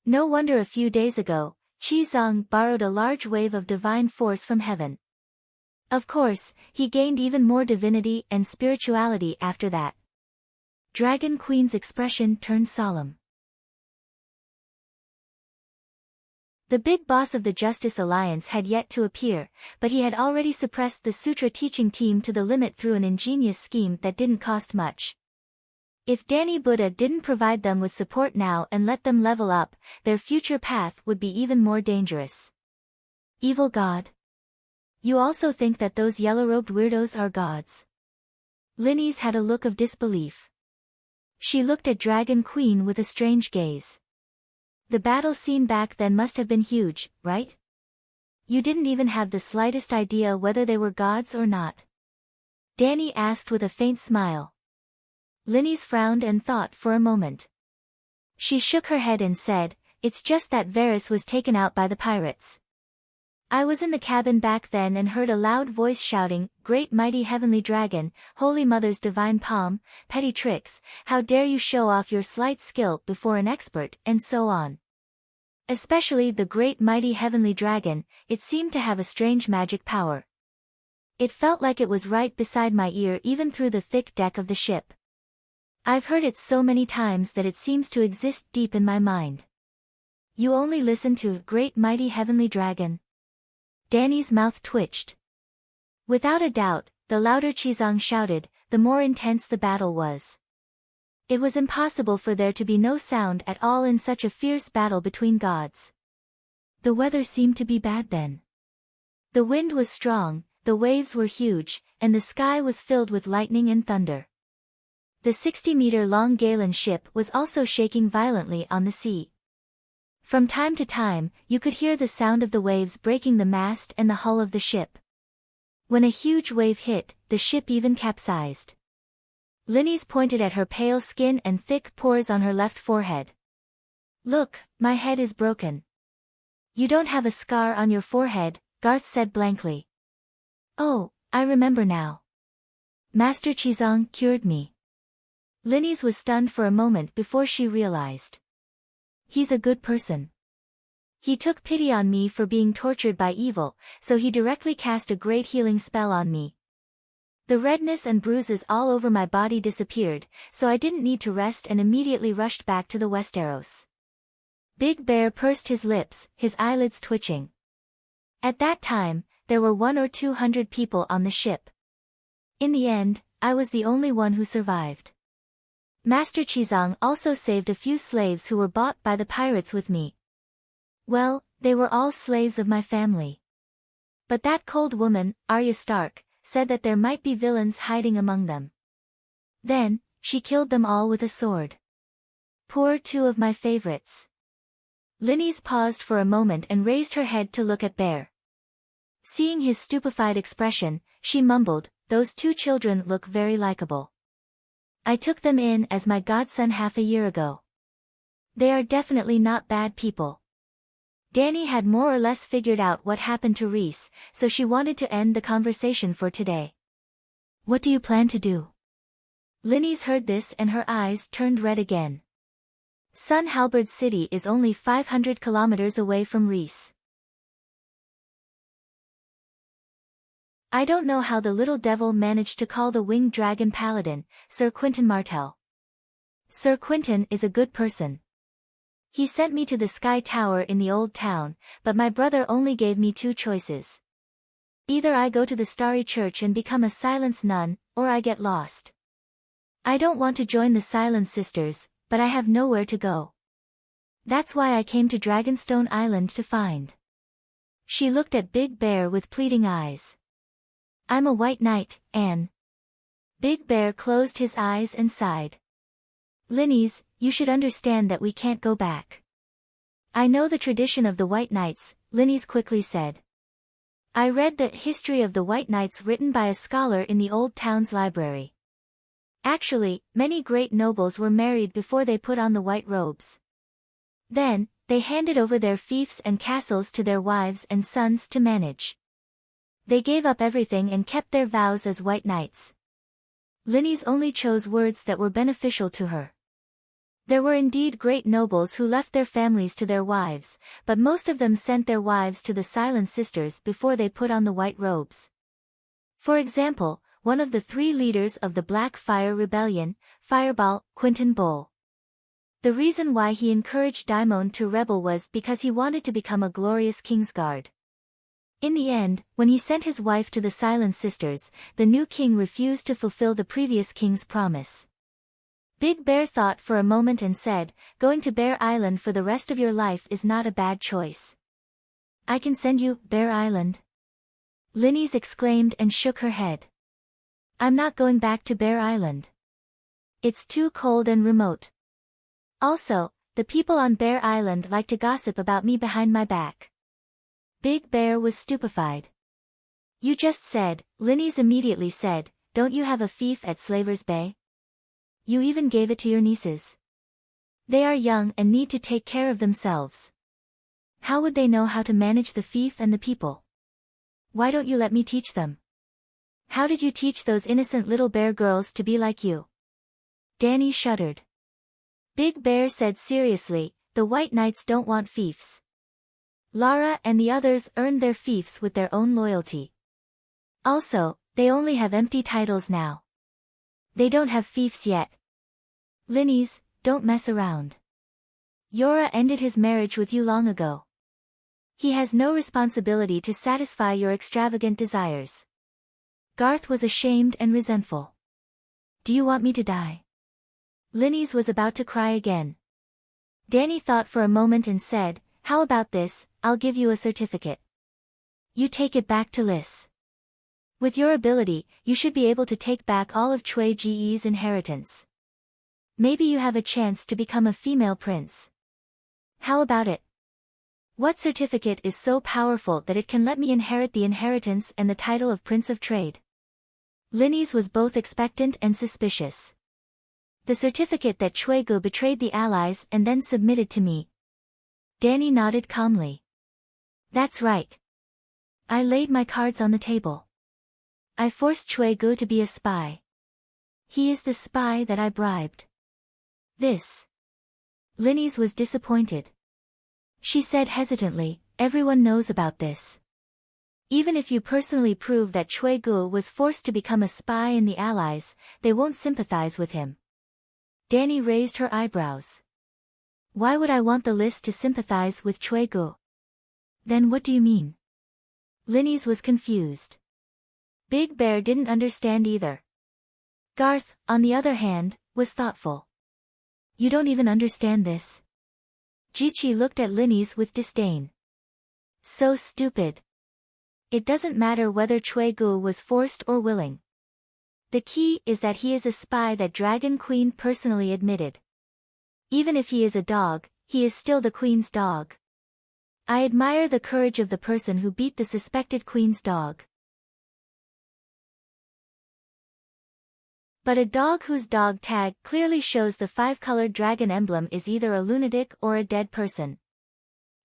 No wonder a few days ago, Chizong borrowed a large wave of divine force from heaven. Of course, he gained even more divinity and spirituality after that. Dragon Queen's expression turned solemn. The big boss of the Justice Alliance had yet to appear, but he had already suppressed the Sutra teaching team to the limit through an ingenious scheme that didn't cost much. If Dany Buddha didn't provide them with support now and let them level up, their future path would be even more dangerous. Evil God? You also think that those yellow-robed weirdos are gods? Linny's had a look of disbelief. She looked at Dragon Queen with a strange gaze. The battle scene back then must have been huge, right? You didn't even have the slightest idea whether they were gods or not? Danny asked with a faint smile. Linny's frowned and thought for a moment. She shook her head and said, "It's just that Varys was taken out by the pirates. I was in the cabin back then and heard a loud voice shouting, 'Great mighty heavenly dragon, Holy Mother's divine palm, petty tricks, how dare you show off your slight skill before an expert,' and so on. Especially the great mighty heavenly dragon, it seemed to have a strange magic power. It felt like it was right beside my ear even through the thick deck of the ship. I've heard it so many times that it seems to exist deep in my mind." "You only listen to 'Great Mighty Heavenly Dragon'?" Danny's mouth twitched. Without a doubt, the louder Chizang shouted, the more intense the battle was. It was impossible for there to be no sound at all in such a fierce battle between gods. The weather seemed to be bad then. The wind was strong, the waves were huge, and the sky was filled with lightning and thunder. The 60-meter-long Galen ship was also shaking violently on the sea. From time to time, you could hear the sound of the waves breaking the mast and the hull of the ship. When a huge wave hit, the ship even capsized. Linny's pointed at her pale skin and thick pores on her left forehead. "Look, my head is broken." "You don't have a scar on your forehead," Garth said blankly. "Oh, I remember now. Master Chizang cured me." Linny's was stunned for a moment before she realized. "He's a good person. He took pity on me for being tortured by evil, so he directly cast a great healing spell on me. The redness and bruises all over my body disappeared, so I didn't need to rest and immediately rushed back to the Westeros." Big Bear pursed his lips, his eyelids twitching. "At that time, there were 100 or 200 people on the ship. In the end, I was the only one who survived. Master Chizang also saved a few slaves who were bought by the pirates with me. Well, they were all slaves of my family. But that cold woman, Arya Stark, said that there might be villains hiding among them. Then, she killed them all with a sword. Poor two of my favorites." Linny's paused for a moment and raised her head to look at Bear. Seeing his stupefied expression, she mumbled, "Those two children look very likable. I took them in as my godson half a year ago. They are definitely not bad people." Danny had more or less figured out what happened to Rhys, so she wanted to end the conversation for today. "What do you plan to do?" Linny's heard this and her eyes turned red again. Sun Halberd City is only 500 kilometers away from Rhys. I don't know how the little devil managed to call the winged dragon paladin, Sir Quentin Martell. Sir Quentin is a good person. He sent me to the Sky Tower in the Old Town, but my brother only gave me two choices. Either I go to the Starry Church and become a Silence nun, or I get lost. I don't want to join the Silence Sisters, but I have nowhere to go. That's why I came to Dragonstone Island to find." She looked at Big Bear with pleading eyes. "I'm a white knight, Anne." Big Bear closed his eyes and sighed. "Linny's, you should understand that we can't go back." "I know the tradition of the White Knights," Linny's quickly said. "I read the History of the White Knights written by a scholar in the Old Town's library. Actually, many great nobles were married before they put on the white robes. Then, they handed over their fiefs and castles to their wives and sons to manage. They gave up everything and kept their vows as white knights." Linny's only chose words that were beneficial to her. There were indeed great nobles who left their families to their wives, but most of them sent their wives to the Silent Sisters before they put on the white robes. For example, one of the three leaders of the Black Fire Rebellion, Fireball, Quentin Bull. The reason why he encouraged Daimon to rebel was because he wanted to become a glorious Kingsguard. In the end, when he sent his wife to the Silent Sisters, the new king refused to fulfill the previous king's promise. Big Bear thought for a moment and said, "Going to Bear Island for the rest of your life is not a bad choice. I can send you, Bear Island." Linny's exclaimed and shook her head. I'm not going back to Bear Island. It's too cold and remote. Also, the people on Bear Island like to gossip about me behind my back. Big Bear was stupefied. You just said, Linny's immediately said, don't you have a fief at Slaver's Bay? You even gave it to your nieces. They are young and need to take care of themselves. How would they know how to manage the fief and the people? Why don't you let me teach them? How did you teach those innocent little bear girls to be like you? Danny shuddered. Big Bear said seriously, the White Knights don't want fiefs. Lara and the others earned their fiefs with their own loyalty. Also, they only have empty titles now. They don't have fiefs yet. Linny's, don't mess around. Yora ended his marriage with you long ago. He has no responsibility to satisfy your extravagant desires. Garth was ashamed and resentful. Do you want me to die? Linny's was about to cry again. Danny thought for a moment and said, how about this, I'll give you a certificate. You take it back to Liz. With your ability, you should be able to take back all of Chui Ge's inheritance. Maybe you have a chance to become a female prince. How about it? What certificate is so powerful that it can let me inherit the inheritance and the title of Prince of Trade? Linny's was both expectant and suspicious. The certificate that Chui Gu betrayed the allies and then submitted to me. Danny nodded calmly. That's right. I laid my cards on the table. I forced Chui Gu to be a spy. He is the spy that I bribed. This. Linny's was disappointed. She said hesitantly, everyone knows about this. Even if you personally prove that Chui Gu was forced to become a spy in the Allies, they won't sympathize with him. Danny raised her eyebrows. Why would I want the list to sympathize with Chui Gu? Then what do you mean? Linny's was confused. Big Bear didn't understand either. Garth, on the other hand, was thoughtful. You don't even understand this. Jichi looked at Linny's with disdain. So stupid. It doesn't matter whether Chui Gu was forced or willing. The key is that he is a spy that Dragon Queen personally admitted. Even if he is a dog, he is still the Queen's dog. I admire the courage of the person who beat the suspected Queen's dog. But a dog whose dog tag clearly shows the 5-colored dragon emblem is either a lunatic or a dead person.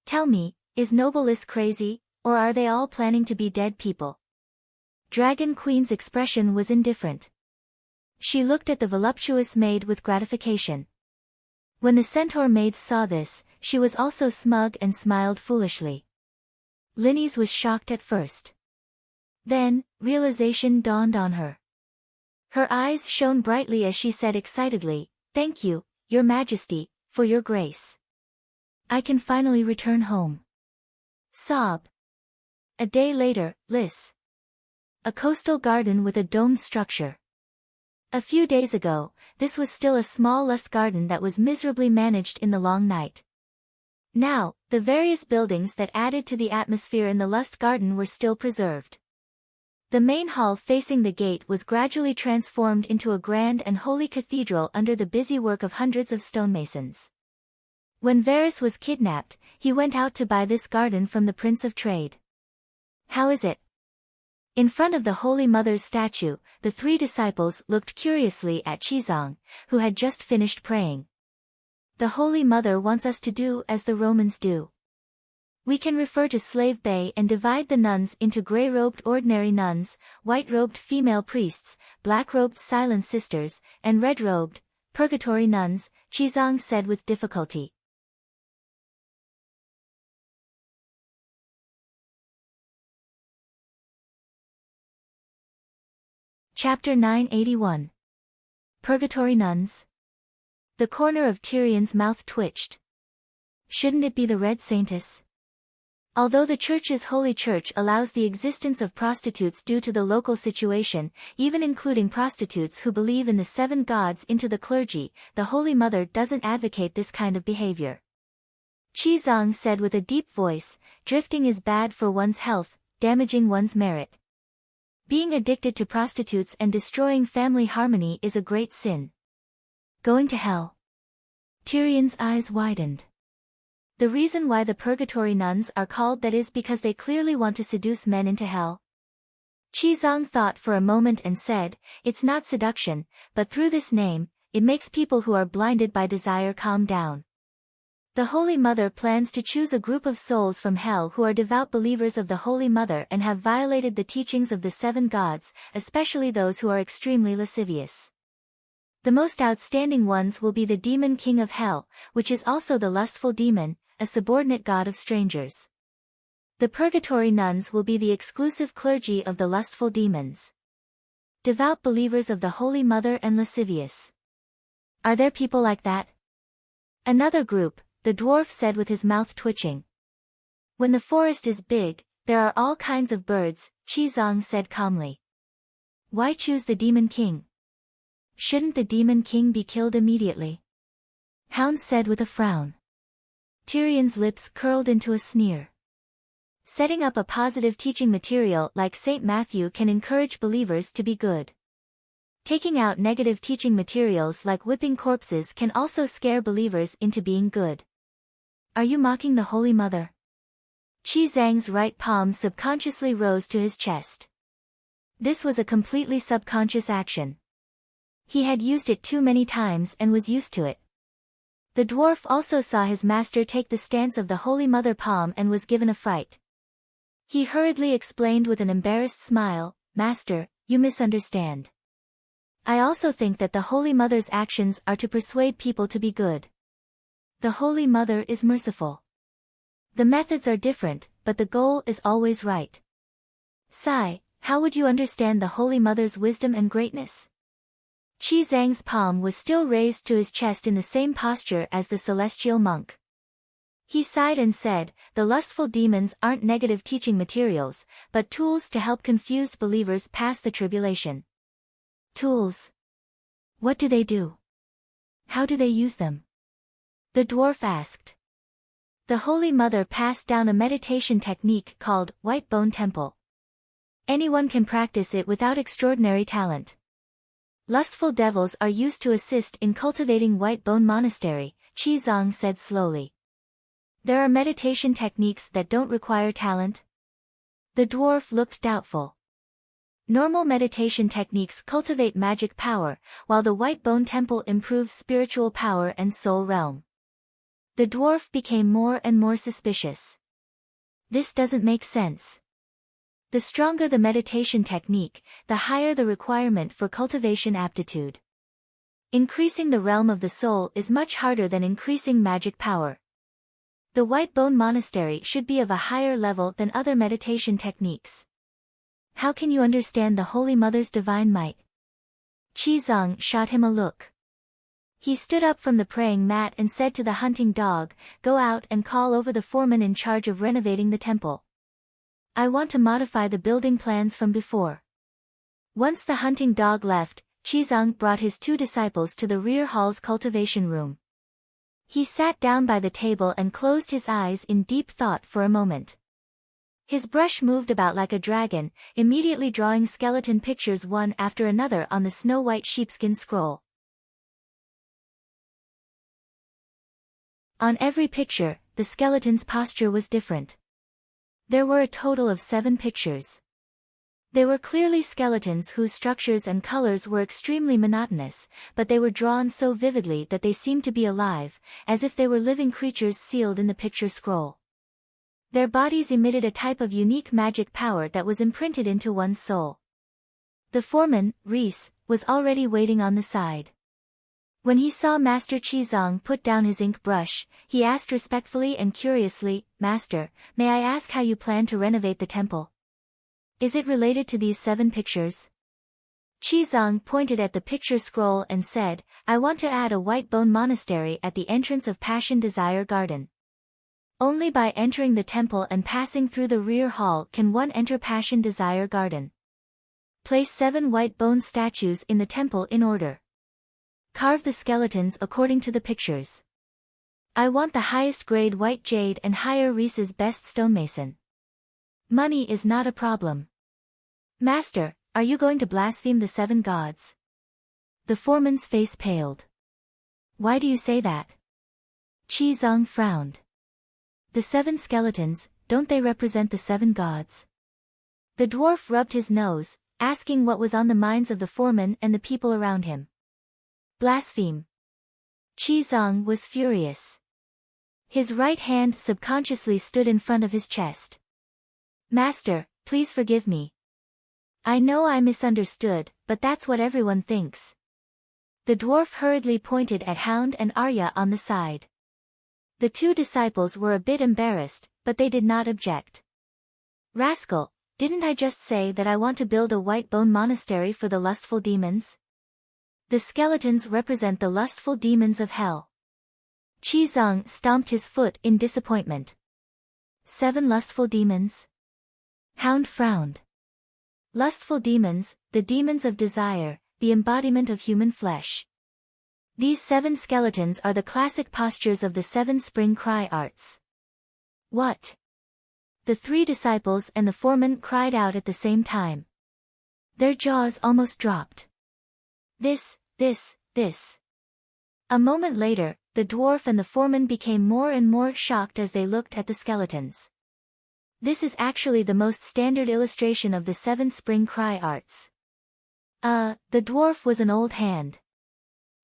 Tell me, is Nobilis crazy, or are they all planning to be dead people? Dragon Queen's expression was indifferent. She looked at the voluptuous maid with gratification. When the centaur maids saw this, she was also smug and smiled foolishly. Linny's was shocked at first. Then, realization dawned on her. Her eyes shone brightly as she said excitedly, "Thank you, Your Majesty, for your grace. I can finally return home." Sob. A day later, Liz. A coastal garden with a domed structure. A few days ago, this was still a small lust garden that was miserably managed in the long night. Now, the various buildings that added to the atmosphere in the lust garden were still preserved. The main hall facing the gate was gradually transformed into a grand and holy cathedral under the busy work of hundreds of stonemasons. When Varys was kidnapped, he went out to buy this garden from the Prince of Trade. How is it? In front of the Holy Mother's statue, the 3 disciples looked curiously at Chizong, who had just finished praying. The Holy Mother wants us to do as the Romans do. We can refer to Slave Bay and divide the nuns into gray-robed ordinary nuns, white-robed female priests, black-robed silent sisters, and red-robed, purgatory nuns, Chizong said with difficulty. Chapter 981. Purgatory Nuns. The corner of Tyrion's mouth twitched. Shouldn't it be the Red Saintess? Although the Church's Holy Church allows the existence of prostitutes due to the local situation, even including prostitutes who believe in the 7 gods into the clergy, the Holy Mother doesn't advocate this kind of behavior. Chizong said with a deep voice, "Drifting is bad for one's health, damaging one's merit. Being addicted to prostitutes and destroying family harmony is a great sin. Going to hell. Tyrion's eyes widened. The reason why the purgatory nuns are called that is because they clearly want to seduce men into hell. Qizong thought for a moment and said, it's not seduction, but through this name, it makes people who are blinded by desire calm down. The Holy Mother plans to choose a group of souls from hell who are devout believers of the Holy Mother and have violated the teachings of the 7 gods, especially those who are extremely lascivious. The most outstanding ones will be the demon king of hell, which is also the lustful demon, a subordinate god of strangers. The purgatory nuns will be the exclusive clergy of the lustful demons. Devout believers of the Holy Mother and lascivious. Are there people like that? Another group, the dwarf said with his mouth twitching. When the forest is big, there are all kinds of birds, Qizong said calmly. Why choose the demon king? Shouldn't the demon king be killed immediately? Hound said with a frown. Tyrion's lips curled into a sneer. Setting up a positive teaching material like St. Matthew can encourage believers to be good. Taking out negative teaching materials like whipping corpses can also scare believers into being good. Are you mocking the Holy Mother? Qizong's right palm subconsciously rose to his chest. This was a completely subconscious action. He had used it too many times and was used to it. The dwarf also saw his master take the stance of the Holy Mother palm and was given a fright. He hurriedly explained with an embarrassed smile, Master, you misunderstand. I also think that the Holy Mother's actions are to persuade people to be good. The Holy Mother is merciful. The methods are different, but the goal is always right. Sigh, how would you understand the Holy Mother's wisdom and greatness? Qizong's palm was still raised to his chest in the same posture as the celestial monk. He sighed and said, the lustful demons aren't negative teaching materials, but tools to help confused believers pass the tribulation. Tools. What do they do? How do they use them? The dwarf asked. The Holy Mother passed down a meditation technique called White Bone Temple. Anyone can practice it without extraordinary talent. Lustful devils are used to assist in cultivating White Bone Monastery, Qizong said slowly. There are meditation techniques that don't require talent? The dwarf looked doubtful. Normal meditation techniques cultivate magic power, while the White Bone Temple improves spiritual power and soul realm. The dwarf became more and more suspicious. This doesn't make sense. The stronger the meditation technique, the higher the requirement for cultivation aptitude. Increasing the realm of the soul is much harder than increasing magic power. The White Bone Monastery should be of a higher level than other meditation techniques. How can you understand the Holy Mother's divine might? Qizong shot him a look. He stood up from the praying mat and said to the hunting dog, go out and call over the foreman in charge of renovating the temple. I want to modify the building plans from before. Once the hunting dog left, Qizong brought his 2 disciples to the rear hall's cultivation room. He sat down by the table and closed his eyes in deep thought for a moment. His brush moved about like a dragon, immediately drawing skeleton pictures one after another on the snow-white sheepskin scroll. On every picture, the skeleton's posture was different. There were a total of 7 pictures. They were clearly skeletons whose structures and colors were extremely monotonous, but they were drawn so vividly that they seemed to be alive, as if they were living creatures sealed in the picture scroll. Their bodies emitted a type of unique magic power that was imprinted into one's soul. The foreman, Reese, was already waiting on the side. When he saw Master Qizong put down his ink brush, he asked respectfully and curiously, Master, may I ask how you plan to renovate the temple? Is it related to these 7 pictures? Qizong pointed at the picture scroll and said, I want to add a White Bone Monastery at the entrance of Passion Desire Garden. Only by entering the temple and passing through the rear hall can one enter Passion Desire Garden. Place 7 white bone statues in the temple in order. Carve the skeletons according to the pictures. I want the highest grade white jade and hire Reese's best stonemason. Money is not a problem. Master, are you going to blaspheme the 7 gods? The foreman's face paled. Why do you say that? Qi Zong frowned. The 7 skeletons, don't they represent the 7 gods? The dwarf rubbed his nose, asking what was on the minds of the foreman and the people around him. Blaspheme. Qi Zong was furious. His right hand subconsciously stood in front of his chest. Master, please forgive me. I know I misunderstood, but that's what everyone thinks. The dwarf hurriedly pointed at Hound and Arya on the side. The 2 disciples were a bit embarrassed, but they did not object. Rascal, didn't I just say that I want to build a white bone monastery for the lustful demons? The skeletons represent the lustful demons of hell. Qi Zong stomped his foot in disappointment. 7 lustful demons? Hound frowned. Lustful demons, the demons of desire, the embodiment of human flesh. These 7 skeletons are the classic postures of the 7 spring cry arts. What? The 3 disciples and the foreman cried out at the same time. Their jaws almost dropped. This. A moment later, the dwarf and the foreman became more and more shocked as they looked at the skeletons. This is actually the most standard illustration of the 7 spring cry arts. The dwarf was an old hand.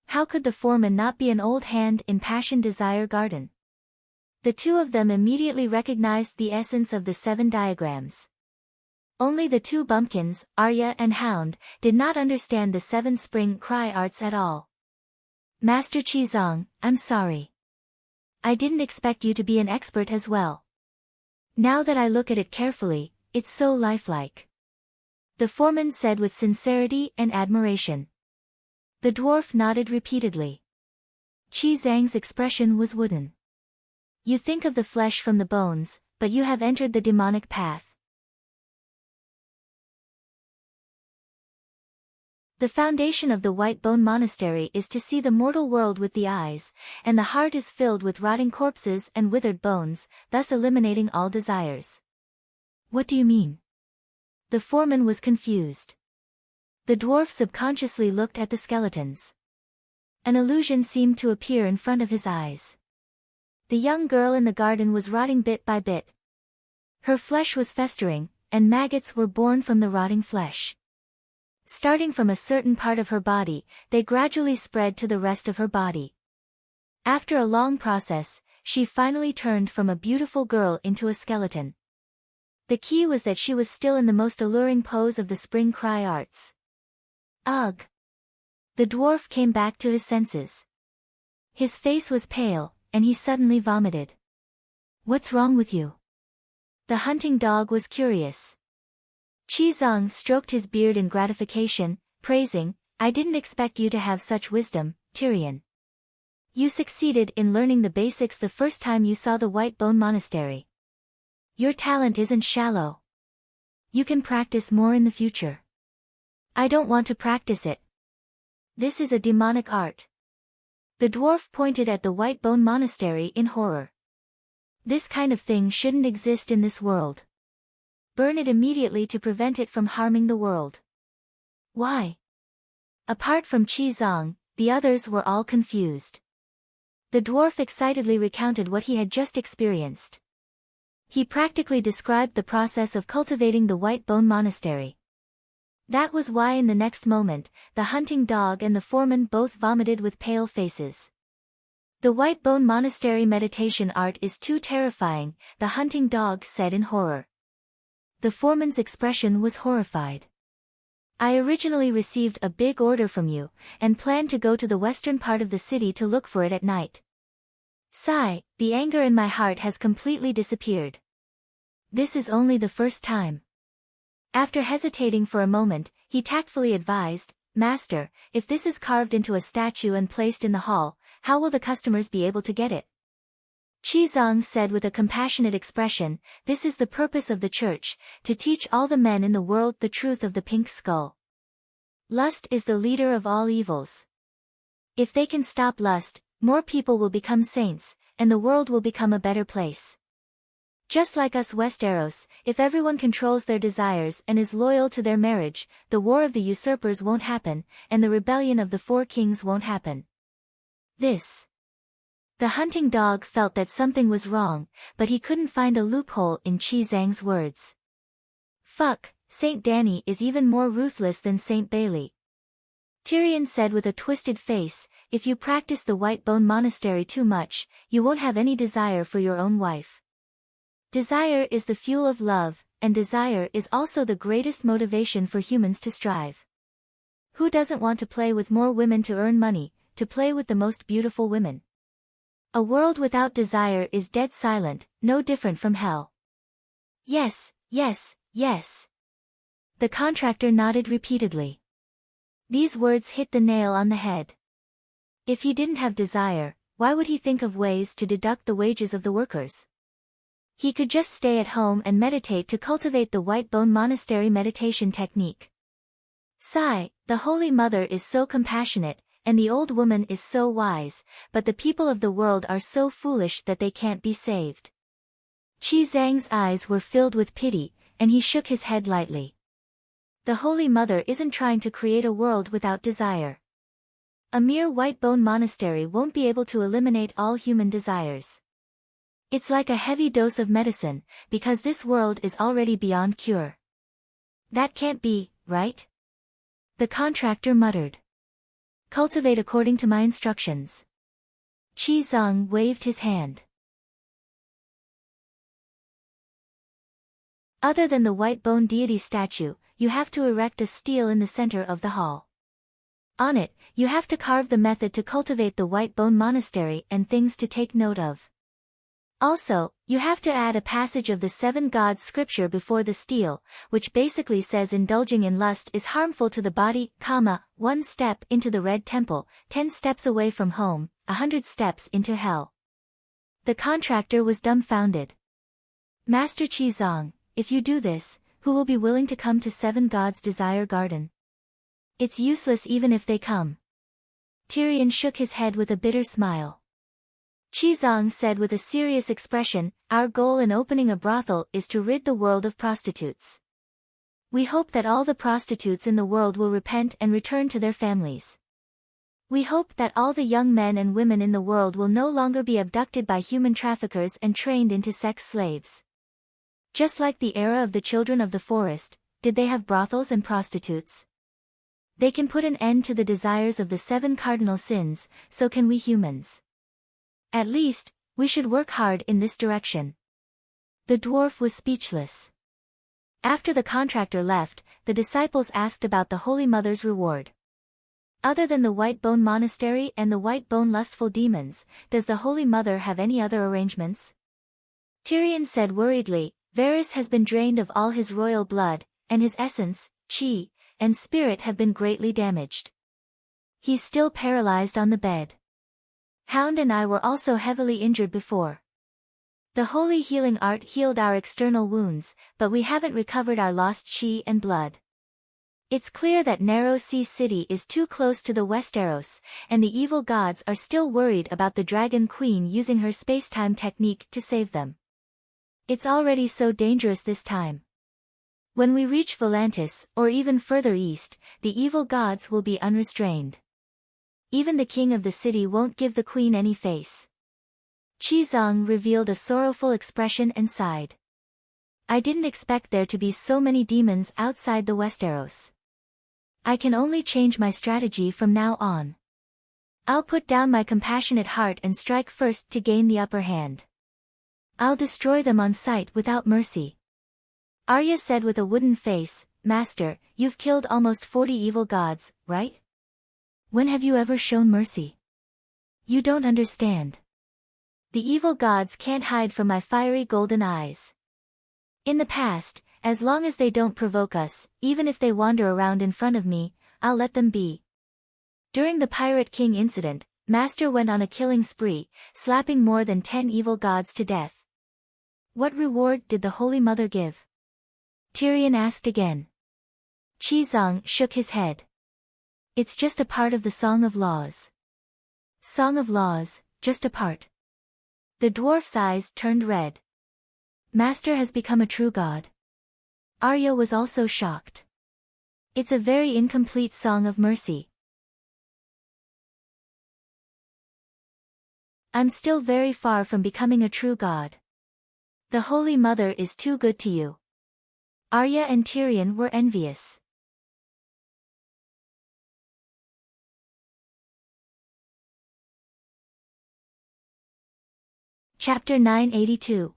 How could the foreman not be an old hand in Passion Desire Garden? The 2 of them immediately recognized the essence of the 7 diagrams. Only the 2 bumpkins, Arya and Hound, did not understand the 7 spring cry arts at all. Master Qi Zong, I'm sorry. I didn't expect you to be an expert as well. Now that I look at it carefully, it's so lifelike. The foreman said with sincerity and admiration. The dwarf nodded repeatedly. Qi Zhang's expression was wooden. You think of the flesh from the bones, but you have entered the demonic path. The foundation of the White Bone Monastery is to see the mortal world with the eyes, and the heart is filled with rotting corpses and withered bones, thus eliminating all desires. What do you mean? The foreman was confused. The dwarf subconsciously looked at the skeletons. An illusion seemed to appear in front of his eyes. The young girl in the garden was rotting bit by bit. Her flesh was festering, and maggots were born from the rotting flesh. Starting from a certain part of her body, they gradually spread to the rest of her body. After a long process, she finally turned from a beautiful girl into a skeleton. The key was that she was still in the most alluring pose of the spring cry arts. Ugh! The dwarf came back to his senses. His face was pale, and he suddenly vomited. What's wrong with you? The hunting dog was curious. Qi Zong stroked his beard in gratification, praising, I didn't expect you to have such wisdom, Tyrion. You succeeded in learning the basics the first time you saw the White Bone Monastery. Your talent isn't shallow. You can practice more in the future. I don't want to practice it. This is a demonic art. The dwarf pointed at the White Bone Monastery in horror. This kind of thing shouldn't exist in this world. Burn it immediately to prevent it from harming the world. Why? Apart from Qi Zong, the others were all confused. The dwarf excitedly recounted what he had just experienced. He practically described the process of cultivating the White Bone Monastery. That was why in the next moment, the hunting dog and the foreman both vomited with pale faces. The White Bone Monastery meditation art is too terrifying, the hunting dog said in horror. The foreman's expression was horrified. I originally received a big order from you, and planned to go to the western part of the city to look for it at night. Sigh, the anger in my heart has completely disappeared. This is only the first time. After hesitating for a moment, he tactfully advised, Master, if this is carved into a statue and placed in the hall, how will the customers be able to get it? Qi Zong said with a compassionate expression, this is the purpose of the church, to teach all the men in the world the truth of the pink skull. Lust is the leader of all evils. If they can stop lust, more people will become saints, and the world will become a better place. Just like us Westeros, if everyone controls their desires and is loyal to their marriage, the war of the usurpers won't happen, and the rebellion of the Four Kings won't happen. The hunting dog felt that something was wrong, but he couldn't find a loophole in Chi Zhang's words. Fuck, Saint Danny is even more ruthless than Saint Bailey. Tyrion said with a twisted face, if you practice the White Bone Monastery too much, you won't have any desire for your own wife. Desire is the fuel of love, and desire is also the greatest motivation for humans to strive. Who doesn't want to play with more women to earn money, to play with the most beautiful women? A world without desire is dead silent, no different from hell. Yes, yes, yes. The contractor nodded repeatedly. These words hit the nail on the head. If he didn't have desire, why would he think of ways to deduct the wages of the workers? He could just stay at home and meditate to cultivate the White Bone Monastery meditation technique. Sigh, the Holy Mother is so compassionate, and the old woman is so wise, but the people of the world are so foolish that they can't be saved. Chi Zhang's eyes were filled with pity, and he shook his head lightly. The Holy Mother isn't trying to create a world without desire. A mere White Bone Monastery won't be able to eliminate all human desires. It's like a heavy dose of medicine, because this world is already beyond cure. That can't be, right? The contractor muttered. Cultivate according to my instructions. Chi Zhang waved his hand. Other than the White Bone deity statue, you have to erect a stele in the center of the hall. On it, you have to carve the method to cultivate the White Bone Monastery and things to take note of. Also, you have to add a passage of the Seven Gods scripture before the stele, which basically says indulging in lust is harmful to the body, 1 step into the Red Temple, 10 steps away from home, 100 steps into hell. The contractor was dumbfounded. Master Chi Zhang, if you do this, who will be willing to come to Seven Gods' Desire Garden? It's useless even if they come. Tyrion shook his head with a bitter smile. Chi Zhang said with a serious expression, our goal in opening a brothel is to rid the world of prostitutes. We hope that all the prostitutes in the world will repent and return to their families. We hope that all the young men and women in the world will no longer be abducted by human traffickers and trained into sex slaves. Just like the era of the children of the forest, did they have brothels and prostitutes? They can put an end to the desires of the 7 cardinal sins, so can we humans. At least, we should work hard in this direction. The dwarf was speechless. After the contractor left, the disciples asked about the Holy Mother's reward. Other than the White Bone Monastery and the White Bone lustful demons, does the Holy Mother have any other arrangements? Tyrion said worriedly, Varys has been drained of all his royal blood, and his essence, chi, and spirit have been greatly damaged. He's still paralyzed on the bed. Hound and I were also heavily injured before. The holy healing art healed our external wounds, but we haven't recovered our lost chi and blood. It's clear that Narrow Sea City is too close to the Westeros, and the evil gods are still worried about the Dragon Queen using her spacetime technique to save them. It's already so dangerous this time. When we reach Volantis, or even further east, the evil gods will be unrestrained. Even the king of the city won't give the queen any face. Chi Zhang revealed a sorrowful expression and sighed. I didn't expect there to be so many demons outside the Westeros. I can only change my strategy from now on. I'll put down my compassionate heart and strike first to gain the upper hand. I'll destroy them on sight without mercy. Arya said with a wooden face, Master, you've killed almost 40 evil gods, right? When have you ever shown mercy? You don't understand. The evil gods can't hide from my fiery golden eyes. In the past, as long as they don't provoke us, even if they wander around in front of me, I'll let them be. During the Pirate King incident, Master went on a killing spree, slapping more than 10 evil gods to death. What reward did the Holy Mother give? Tyrion asked again. Chi Zhang shook his head. It's just a part of the Song of Laws. Song of Laws, just a part. The dwarf's eyes turned red. Master has become a true god. Arya was also shocked. It's a very incomplete song of mercy. I'm still very far from becoming a true god. The Holy Mother is too good to you. Arya and Tyrion were envious. Chapter 982.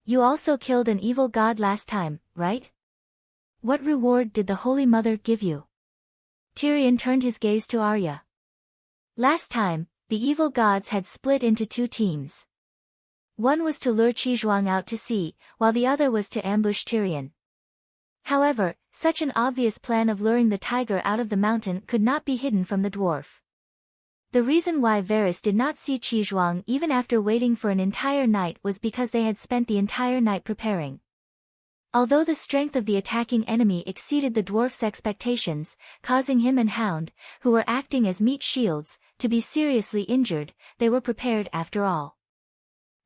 You also killed an evil god last time, right? What reward did the Holy Mother give you? Tyrion turned his gaze to Arya. Last time, the evil gods had split into two teams. One was to lure Chizhuang out to sea, while the other was to ambush Tyrion. However, such an obvious plan of luring the tiger out of the mountain could not be hidden from the dwarf. The reason why Varys did not see Chizhuang even after waiting for an entire night was because they had spent the entire night preparing. Although the strength of the attacking enemy exceeded the dwarf's expectations, causing him and Hound, who were acting as meat shields, to be seriously injured, they were prepared after all.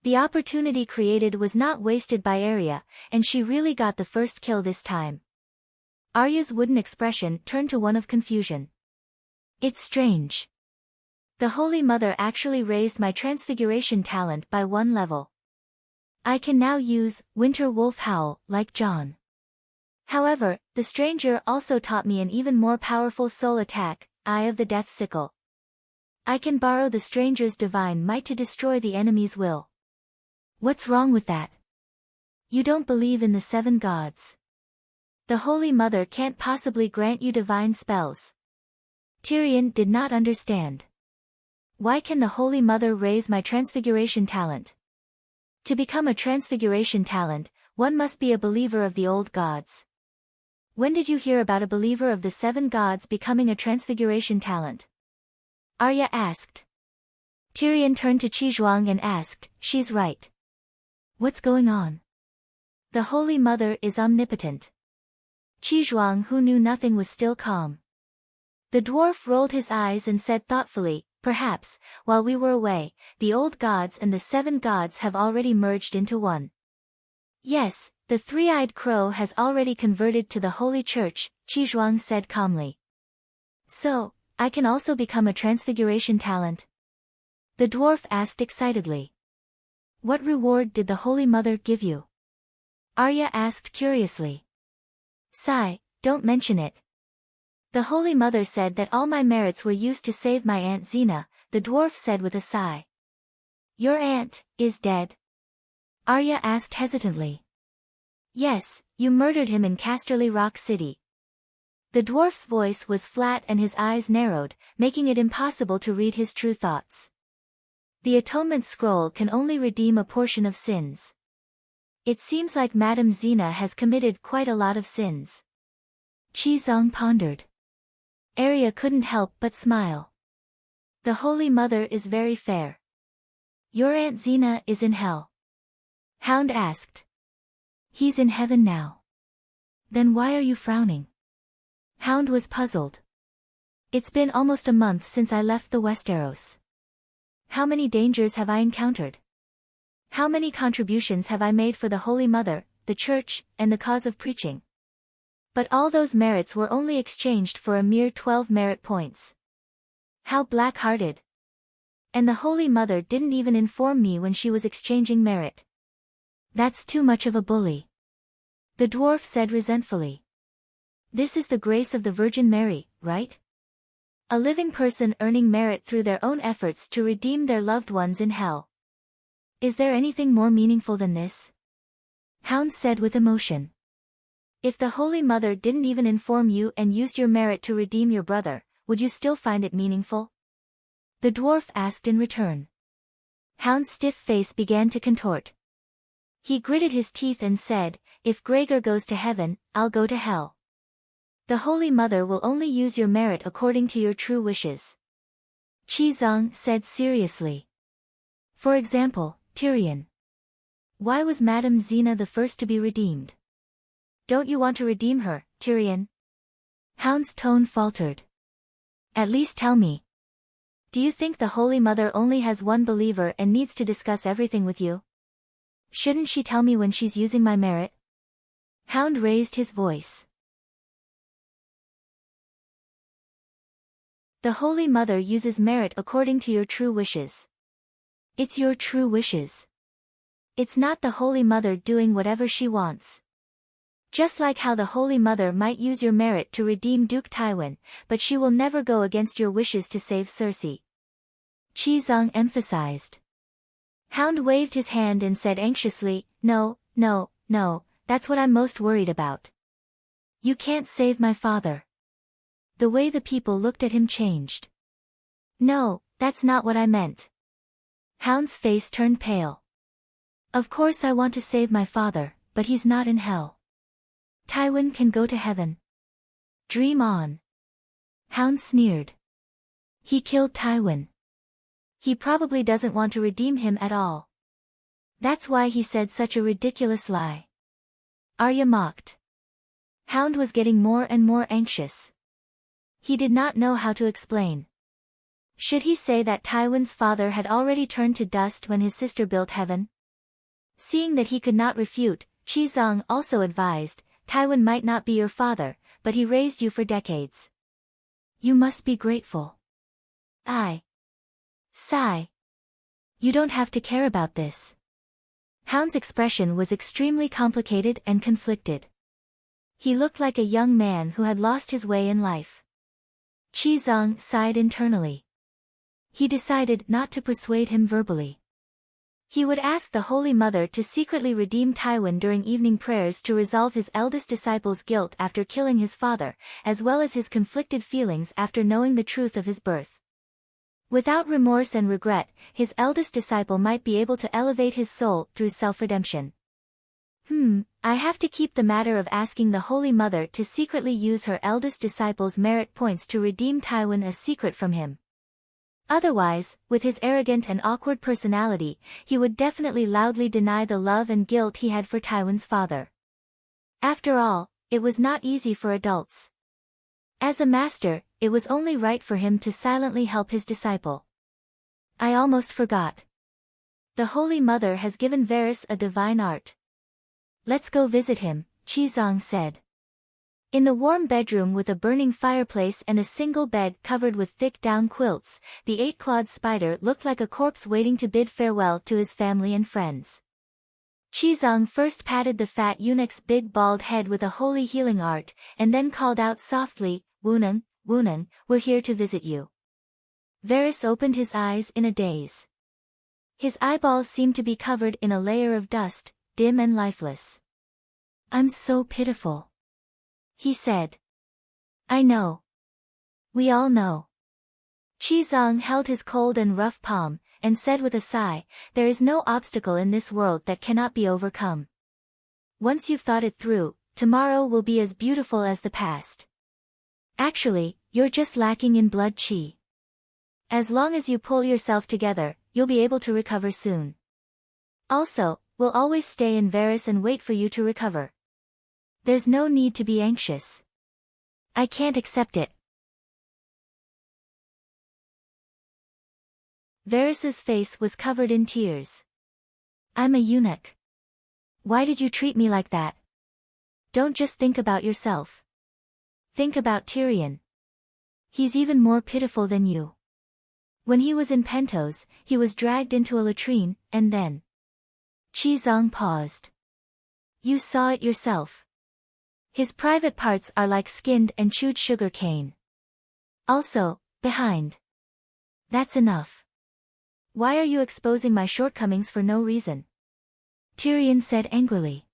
The opportunity created was not wasted by Arya, and she really got the first kill this time. Arya's wooden expression turned to one of confusion. It's strange. The Holy Mother actually raised my transfiguration talent by 1 level. I can now use Winter Wolf Howl like Jon. However, the stranger also taught me an even more powerful soul attack, Eye of the Death Sickle. I can borrow the stranger's divine might to destroy the enemy's will. What's wrong with that? You don't believe in the 7 gods. The Holy Mother can't possibly grant you divine spells. Tyrion did not understand. Why can the Holy Mother raise my transfiguration talent? To become a transfiguration talent, one must be a believer of the old gods. When did you hear about a believer of the 7 gods becoming a transfiguration talent? Arya asked. Tyrion turned to Chizhuang and asked, she's right. What's going on? The Holy Mother is omnipotent. Chizhuang, who knew nothing, was still calm. The dwarf rolled his eyes and said thoughtfully, perhaps, while we were away, the old gods and the 7 gods have already merged into one. Yes, the 3-eyed crow has already converted to the Holy Church, Chizhuang said calmly. So, I can also become a transfiguration talent? The dwarf asked excitedly. What reward did the Holy Mother give you? Arya asked curiously. Sigh, don't mention it. The Holy Mother said that all my merits were used to save my Aunt Xena, the dwarf said with a sigh. Your aunt is dead? Arya asked hesitantly. Yes, you murdered him in Casterly Rock City. The dwarf's voice was flat and his eyes narrowed, making it impossible to read his true thoughts. The Atonement Scroll can only redeem a portion of sins. It seems like Madame Xena has committed quite a lot of sins. Chizhuang pondered. Arya couldn't help but smile. The Holy Mother is very fair. Your Aunt Xena is in hell? Hound asked. He's in heaven now. Then why are you frowning? Hound was puzzled. It's been almost a month since I left the Westeros. How many dangers have I encountered? How many contributions have I made for the Holy Mother, the Church, and the cause of preaching? But all those merits were only exchanged for a mere 12 merit points. How black-hearted. And the Holy Mother didn't even inform me when she was exchanging merit. That's too much of a bully. The dwarf said resentfully. This is the grace of the Virgin Mary, right? A living person earning merit through their own efforts to redeem their loved ones in hell. Is there anything more meaningful than this? Hound said with emotion. If the Holy Mother didn't even inform you and used your merit to redeem your brother, would you still find it meaningful? The dwarf asked in return. Hound's stiff face began to contort. He gritted his teeth and said, if Gregor goes to heaven, I'll go to hell. The Holy Mother will only use your merit according to your true wishes. Chizhuang said seriously. For example, Tyrion. Why was Madame Xena the first to be redeemed? Don't you want to redeem her, Tyrion? Hound's tone faltered. At least tell me. Do you think the Holy Mother only has one believer and needs to discuss everything with you? Shouldn't she tell me when she's using my merit? Hound raised his voice. The Holy Mother uses merit according to your true wishes. It's your true wishes. It's not the Holy Mother doing whatever she wants. Just like how the Holy Mother might use your merit to redeem Duke Tywin, but she will never go against your wishes to save Cersei. Qizong emphasized. Hound waved his hand and said anxiously, No, no, no, that's what I'm most worried about. You can't save my father. The way the people looked at him changed. No, that's not what I meant. Hound's face turned pale. Of course I want to save my father, but he's not in hell. Tywin can go to heaven. Dream on. Hound sneered. He killed Tywin. He probably doesn't want to redeem him at all. That's why he said such a ridiculous lie. Arya mocked. Hound was getting more and more anxious. He did not know how to explain. Should he say that Tywin's father had already turned to dust when his sister built heaven? Seeing that he could not refute, Qizong also advised, Tywin might not be your father, but he raised you for decades. You must be grateful. Sigh. You don't have to care about this. Hound's expression was extremely complicated and conflicted. He looked like a young man who had lost his way in life. Qizong sighed internally. He decided not to persuade him verbally. He would ask the Holy Mother to secretly redeem Tywin during evening prayers to resolve his eldest disciple's guilt after killing his father, as well as his conflicted feelings after knowing the truth of his birth. Without remorse and regret, his eldest disciple might be able to elevate his soul through self-redemption. I have to keep the matter of asking the Holy Mother to secretly use her eldest disciple's merit points to redeem Tywin a secret from him. Otherwise, with his arrogant and awkward personality, he would definitely loudly deny the love and guilt he had for Tywin's father. After all, it was not easy for adults. As a master, it was only right for him to silently help his disciple. I almost forgot. The Holy Mother has given Varys a divine art. Let's go visit him, Qizong said. In the warm bedroom with a burning fireplace and a single bed covered with thick down quilts, the eight-clawed spider looked like a corpse waiting to bid farewell to his family and friends. Qizong first patted the fat eunuch's big bald head with a holy healing art, and then called out softly, Wuneng, Wuneng, we're here to visit you. Varys opened his eyes in a daze. His eyeballs seemed to be covered in a layer of dust, dim and lifeless. I'm so pitiful. He said. I know. We all know. Qizong held his cold and rough palm, and said with a sigh, there is no obstacle in this world that cannot be overcome. Once you've thought it through, tomorrow will be as beautiful as the past. Actually, you're just lacking in blood qi. As long as you pull yourself together, you'll be able to recover soon. Also, we'll always stay in Varys and wait for you to recover. There's no need to be anxious. I can't accept it. Varys's face was covered in tears. I'm a eunuch. Why did you treat me like that? Don't just think about yourself. Think about Tyrion. He's even more pitiful than you. When he was in Pentos, he was dragged into a latrine, and then... Qizong paused. You saw it yourself. His private parts are like skinned and chewed sugar cane. Also, behind. That's enough. Why are you exposing my shortcomings for no reason? Tyrion said angrily.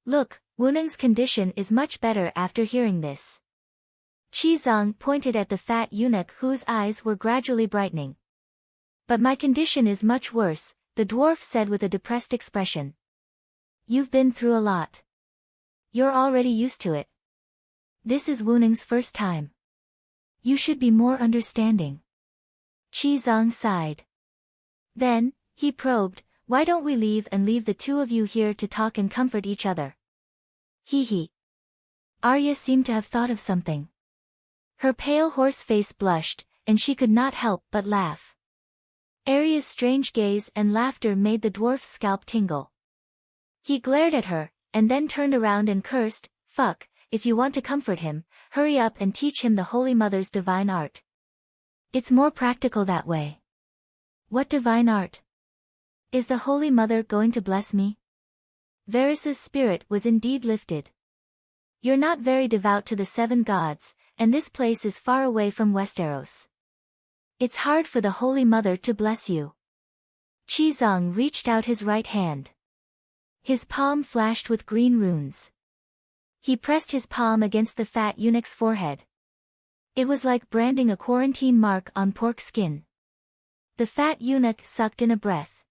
Look, Wuneng's condition is much better after hearing this. Qizong pointed at the fat eunuch whose eyes were gradually brightening. But my condition is much worse, the dwarf said with a depressed expression. You've been through a lot. You're already used to it. This is Wuneng's first time. You should be more understanding. Qizong sighed. Then, he probed, why don't we leave and leave the two of you here to talk and comfort each other? Hee. Arya seemed to have thought of something. Her pale horse face blushed, and she could not help but laugh. Arya's strange gaze and laughter made the dwarf's scalp tingle. He glared at her, and then turned around and cursed, "Fuck, if you want to comfort him, hurry up and teach him the Holy Mother's divine art. It's more practical that way." "What divine art? Is the Holy Mother going to bless me?" Varys's spirit was indeed lifted. "You're not very devout to the 7 gods, and this place is far away from Westeros. It's hard for the Holy Mother to bless you." Chizong reached out his right hand. His palm flashed with green runes. He pressed his palm against the fat eunuch's forehead. It was like branding a quarantine mark on pork skin. The fat eunuch sucked in a breath.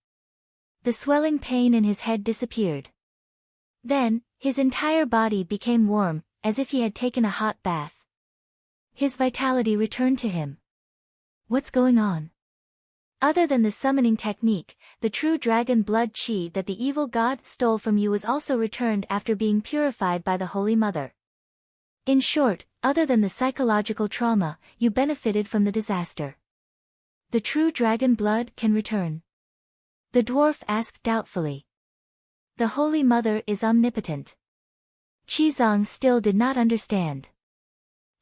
The swelling pain in his head disappeared. Then, his entire body became warm, as if he had taken a hot bath. His vitality returned to him. "What's going on?" "Other than the summoning technique, the true dragon blood chi that the evil god stole from you was also returned after being purified by the Holy Mother. In short, other than the psychological trauma, you benefited from the disaster. The true dragon blood can return?" The dwarf asked doubtfully. "The Holy Mother is omnipotent." Chizong still did not understand.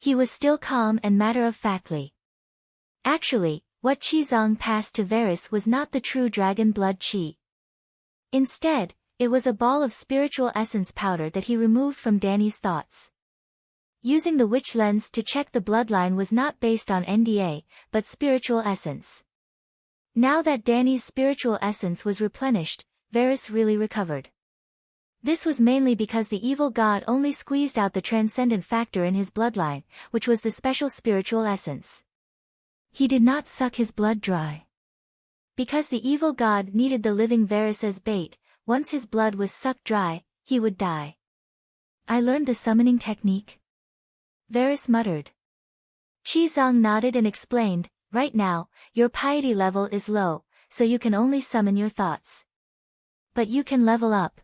He was still calm and matter-of-factly. Actually, what Chizong passed to Varys was not the true dragon blood chi. Instead, it was a ball of spiritual essence powder that he removed from Dany's thoughts. Using the witch lens to check the bloodline was not based on NDA, but spiritual essence. Now that Dany's spiritual essence was replenished, Varys really recovered. This was mainly because the evil god only squeezed out the transcendent factor in his bloodline, which was the special spiritual essence. He did not suck his blood dry. Because the evil god needed the living Varys as bait, once his blood was sucked dry, he would die. "I learned the summoning technique," Varys muttered. Chizong nodded and explained, "Right now, your piety level is low, so you can only summon your thoughts. But you can level up.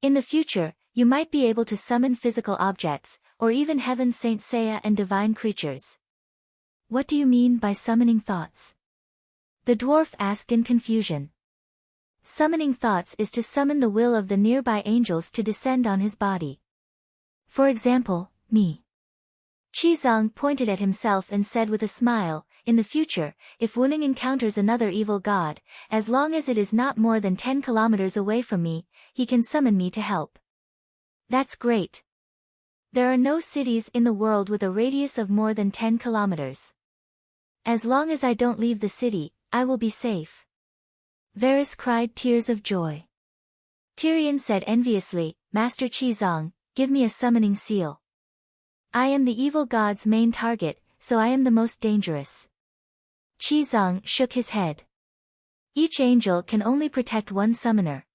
In the future, you might be able to summon physical objects, or even Heaven's Saint Seiya and divine creatures." "What do you mean by summoning thoughts?" the dwarf asked in confusion. Summoning thoughts is to summon the will of the nearby angels to descend on his body. For example, me. Chizong pointed at himself and said with a smile, "In the future, if Wuning encounters another evil god, as long as it is not more than 10 kilometers away from me, he can summon me to help." "That's great. There are no cities in the world with a radius of more than 10 kilometers. As long as I don't leave the city, I will be safe." Varys cried tears of joy. Tyrion said enviously, "Master Chizong, give me a summoning seal. I am the evil god's main target, so I am the most dangerous." Chizong shook his head. "Each angel can only protect one summoner.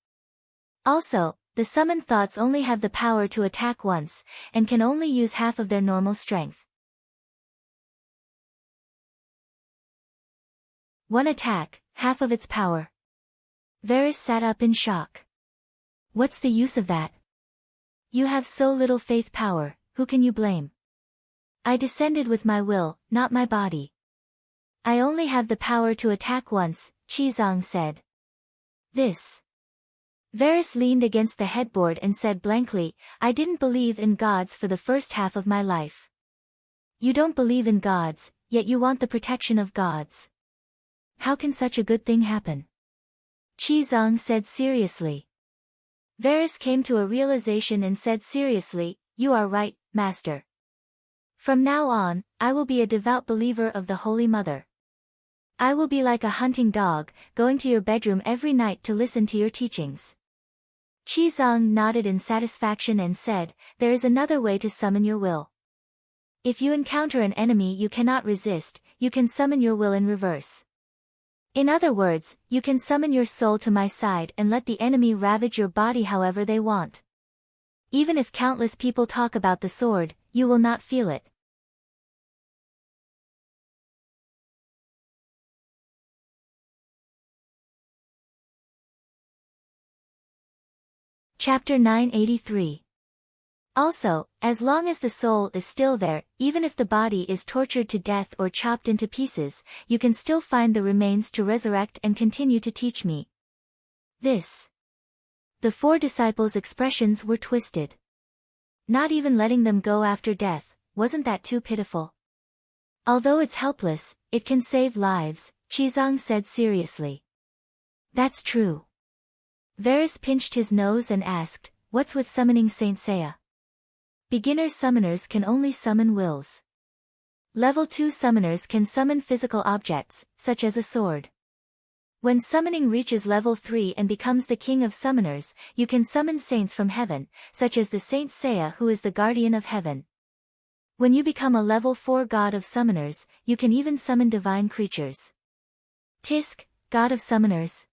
Also, the summoned thoughts only have the power to attack once, and can only use half of their normal strength. One attack, half of its power." Varys sat up in shock. "What's the use of that? You have so little faith power, who can you blame? I descended with my will, not my body. I only have the power to attack once," Chizong said. "This." Varys leaned against the headboard and said blankly, "I didn't believe in gods for the first half of my life." "You don't believe in gods, yet you want the protection of gods. How can such a good thing happen?" Chizong said seriously. Varys came to a realization and said seriously, "You are right, Master. From now on, I will be a devout believer of the Holy Mother. I will be like a hunting dog, going to your bedroom every night to listen to your teachings." Chizong nodded in satisfaction and said, "There is another way to summon your will. If you encounter an enemy you cannot resist, you can summon your will in reverse. In other words, you can summon your soul to my side and let the enemy ravage your body however they want. Even if countless people talk about the sword, you will not feel it." Chapter 983. Also, as long as the soul is still there, even if the body is tortured to death or chopped into pieces, you can still find the remains to resurrect and continue to teach me. This. The 4 disciples' expressions were twisted. Not even letting them go after death, wasn't that too pitiful? Although it's helpless, it can save lives, Chizang said seriously. That's true. Varys pinched his nose and asked, what's with summoning Saint Seiya? Beginner summoners can only summon wills. Level 2 summoners can summon physical objects, such as a sword. When summoning reaches level 3 and becomes the king of summoners, you can summon saints from heaven, such as the Saint Seiya who is the guardian of heaven. When you become a level 4 god of summoners, you can even summon divine creatures. Tisk, god of summoners.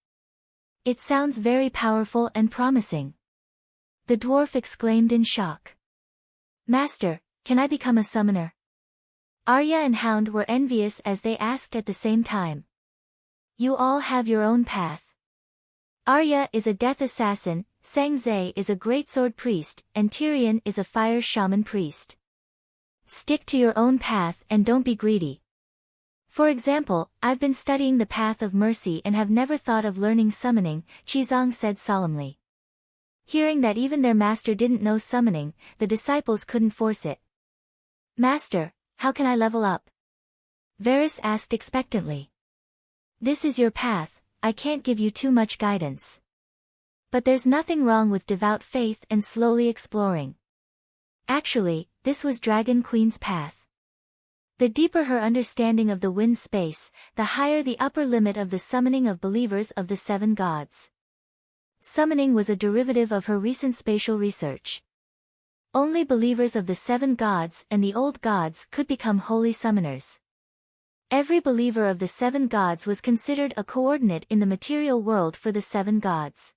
It sounds very powerful and promising. The dwarf exclaimed in shock. Master, can I become a summoner? Arya and Hound were envious as they asked at the same time. You all have your own path. Arya is a death assassin, Sangzai is a greatsword priest, and Tyrion is a fire shaman priest. Stick to your own path and don't be greedy. For example, I've been studying the path of mercy and have never thought of learning summoning, Chizang said solemnly. Hearing that even their master didn't know summoning, the disciples couldn't force it. Master, how can I level up? Varys asked expectantly. This is your path, I can't give you too much guidance. But there's nothing wrong with devout faith and slowly exploring. Actually, this was Dragon Queen's path. The deeper her understanding of the wind space, the higher the upper limit of the summoning of believers of the 7 gods. Summoning was a derivative of her recent spatial research. Only believers of the 7 gods and the old gods could become holy summoners. Every believer of the 7 gods was considered a coordinate in the material world for the 7 gods.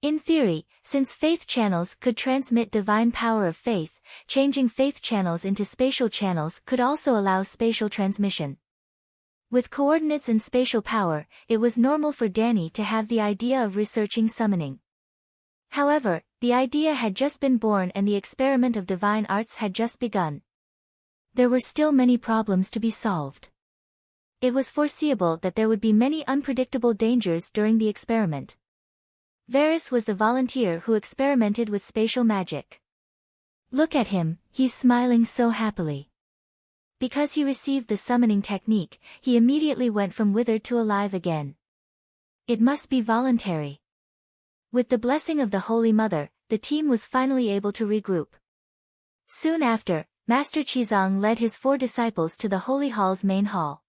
In theory, since faith channels could transmit divine power of faith, changing faith channels into spatial channels could also allow spatial transmission. With coordinates and spatial power, it was normal for Dany to have the idea of researching summoning. However, the idea had just been born and the experiment of divine arts had just begun. There were still many problems to be solved. It was foreseeable that there would be many unpredictable dangers during the experiment. Varys was the volunteer who experimented with spatial magic. Look at him, he's smiling so happily. Because he received the summoning technique, he immediately went from withered to alive again. It must be voluntary. With the blessing of the Holy Mother, the team was finally able to regroup. Soon after, Master Chizang led his 4 disciples to the Holy Hall's main hall.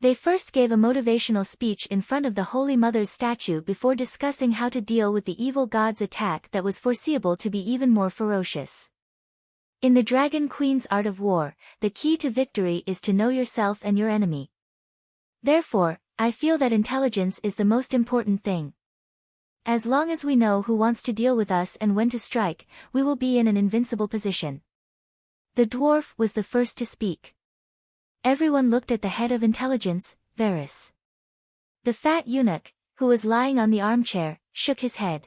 They first gave a motivational speech in front of the Holy Mother's statue before discussing how to deal with the evil god's attack that was foreseeable to be even more ferocious. In the Dragon Queen's art of war, the key to victory is to know yourself and your enemy. Therefore, I feel that intelligence is the most important thing. As long as we know who wants to deal with us and when to strike, we will be in an invincible position. The dwarf was the first to speak. Everyone looked at the head of intelligence, Varys. The fat eunuch, who was lying on the armchair, shook his head.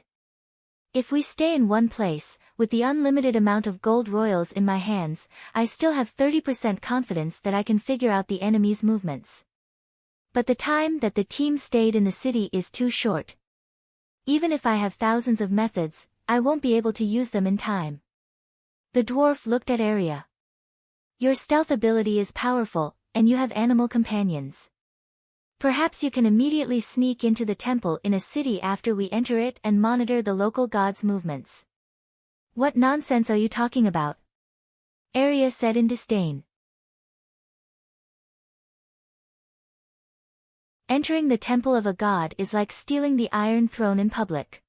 If we stay in one place, with the unlimited amount of gold royals in my hands, I still have 30% confidence that I can figure out the enemy's movements. But the time that the team stayed in the city is too short. Even if I have thousands of methods, I won't be able to use them in time. The dwarf looked at Arya. Your stealth ability is powerful, and you have animal companions. Perhaps you can immediately sneak into the temple in a city after we enter it and monitor the local gods' movements. What nonsense are you talking about? Arya said in disdain. Entering the temple of a god is like stealing the Iron Throne in public.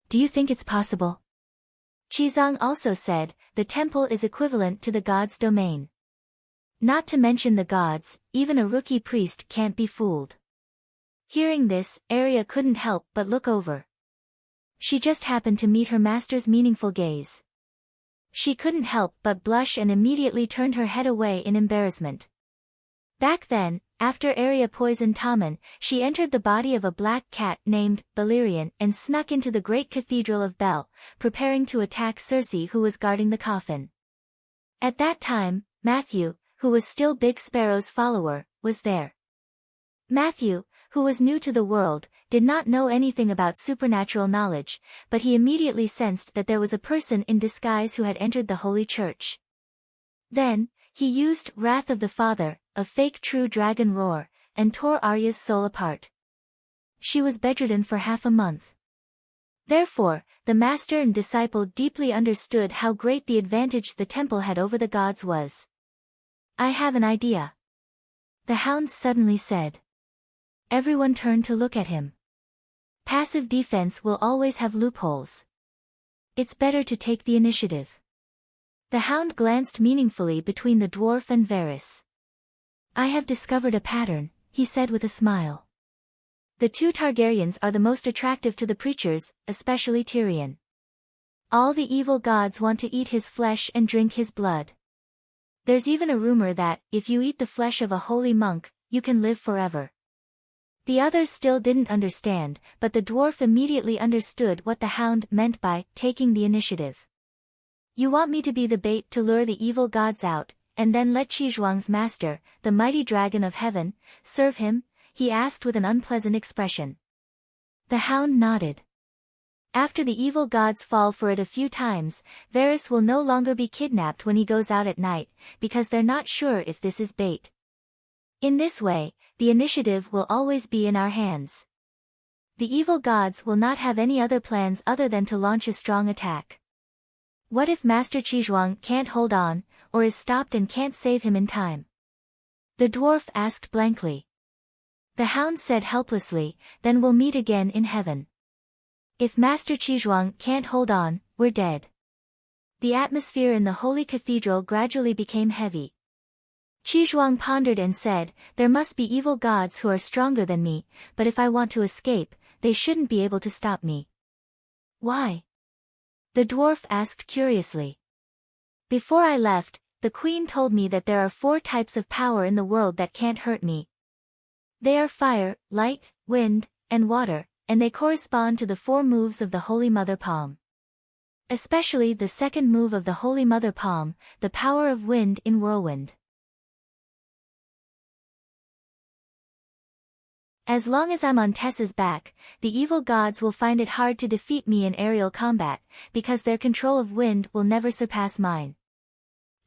Do you think it's possible? Chizang also said, the temple is equivalent to the god's domain. Not to mention the gods, even a rookie priest can't be fooled. Hearing this, Arya couldn't help but look over. She just happened to meet her master's meaningful gaze. She couldn't help but blush and immediately turned her head away in embarrassment. Back then, after Arya poisoned Tommen, she entered the body of a black cat named Balerion and snuck into the great cathedral of Bel, preparing to attack Cersei who was guarding the coffin. At that time, Matthew, who was still Big Sparrow's follower, was there. Matthew, who was new to the world, did not know anything about supernatural knowledge, but he immediately sensed that there was a person in disguise who had entered the holy church. Then, he used Wrath of the Father, a fake true dragon roar, and tore Arya's soul apart. She was bedridden for half a month. Therefore, the master and disciple deeply understood how great the advantage the temple had over the gods was. "I have an idea," the hound suddenly said. Everyone turned to look at him. Passive defense will always have loopholes. It's better to take the initiative. The hound glanced meaningfully between the dwarf and Varys. "I have discovered a pattern," he said with a smile. "The two Targaryens are the most attractive to the preachers, especially Tyrion. All the evil gods want to eat his flesh and drink his blood. There's even a rumor that, if you eat the flesh of a holy monk, you can live forever." The others still didn't understand, but the dwarf immediately understood what the hound meant by taking the initiative. "You want me to be the bait to lure the evil gods out, and then let Xizhuang's master, the mighty dragon of heaven, serve him?" he asked with an unpleasant expression. The hound nodded. "After the evil gods fall for it a few times, Varys will no longer be kidnapped when he goes out at night, because they're not sure if this is bait. In this way, the initiative will always be in our hands. The evil gods will not have any other plans other than to launch a strong attack. What if Master Xizhuang can't hold on, or is stopped and can't save him in time?" the dwarf asked blankly. The hound said helplessly, "Then we'll meet again in heaven. If Master Xizhuang can't hold on, we're dead." The atmosphere in the holy cathedral gradually became heavy. Xizhuang pondered and said, "There must be evil gods who are stronger than me, but if I want to escape, they shouldn't be able to stop me." "Why?" the dwarf asked curiously. "Before I left, the queen told me that there are 4 types of power in the world that can't hurt me. They are fire, light, wind, and water, and they correspond to the 4 moves of the Holy Mother Palm. Especially the second move of the Holy Mother Palm, the power of wind in whirlwind. As long as I'm on Tessa's back, the evil gods will find it hard to defeat me in aerial combat, because their control of wind will never surpass mine."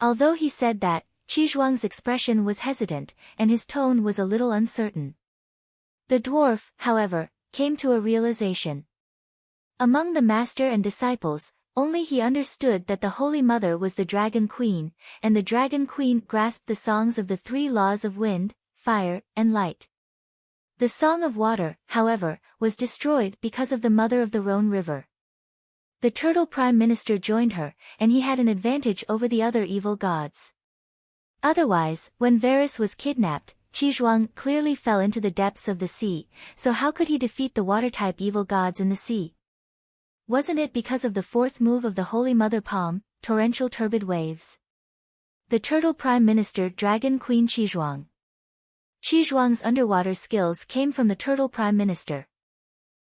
Although he said that, Xizhuang's expression was hesitant, and his tone was a little uncertain. The dwarf, however, came to a realization. Among the master and disciples, only he understood that the Holy Mother was the Dragon Queen, and the Dragon Queen grasped the songs of the 3 laws of wind, fire, and light. The Song of Water, however, was destroyed because of the Mother of the Rhone River. The Turtle Prime Minister joined her, and he had an advantage over the other evil gods. Otherwise, when Varys was kidnapped, Xizhuang clearly fell into the depths of the sea, so how could he defeat the water-type evil gods in the sea? Wasn't it because of the 4th move of the Holy Mother Palm, torrential turbid waves? The Turtle Prime Minister Dragon Queen Xizhuang. Xizhuang's underwater skills came from the Turtle Prime Minister.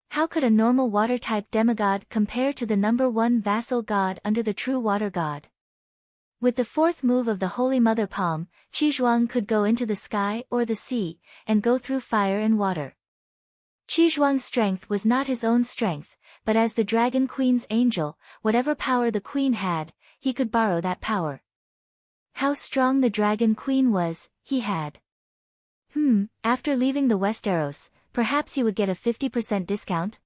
How could a normal water-type demigod compare to the number 1 vassal god under the true water god? With the 4th move of the Holy Mother Palm, Xizhuang could go into the sky or the sea, and go through fire and water. Xizhuang's strength was not his own strength, but as the Dragon Queen's angel, whatever power the queen had, he could borrow that power. How strong the Dragon Queen was, he had. After leaving the Westeros, perhaps he would get a 50% discount?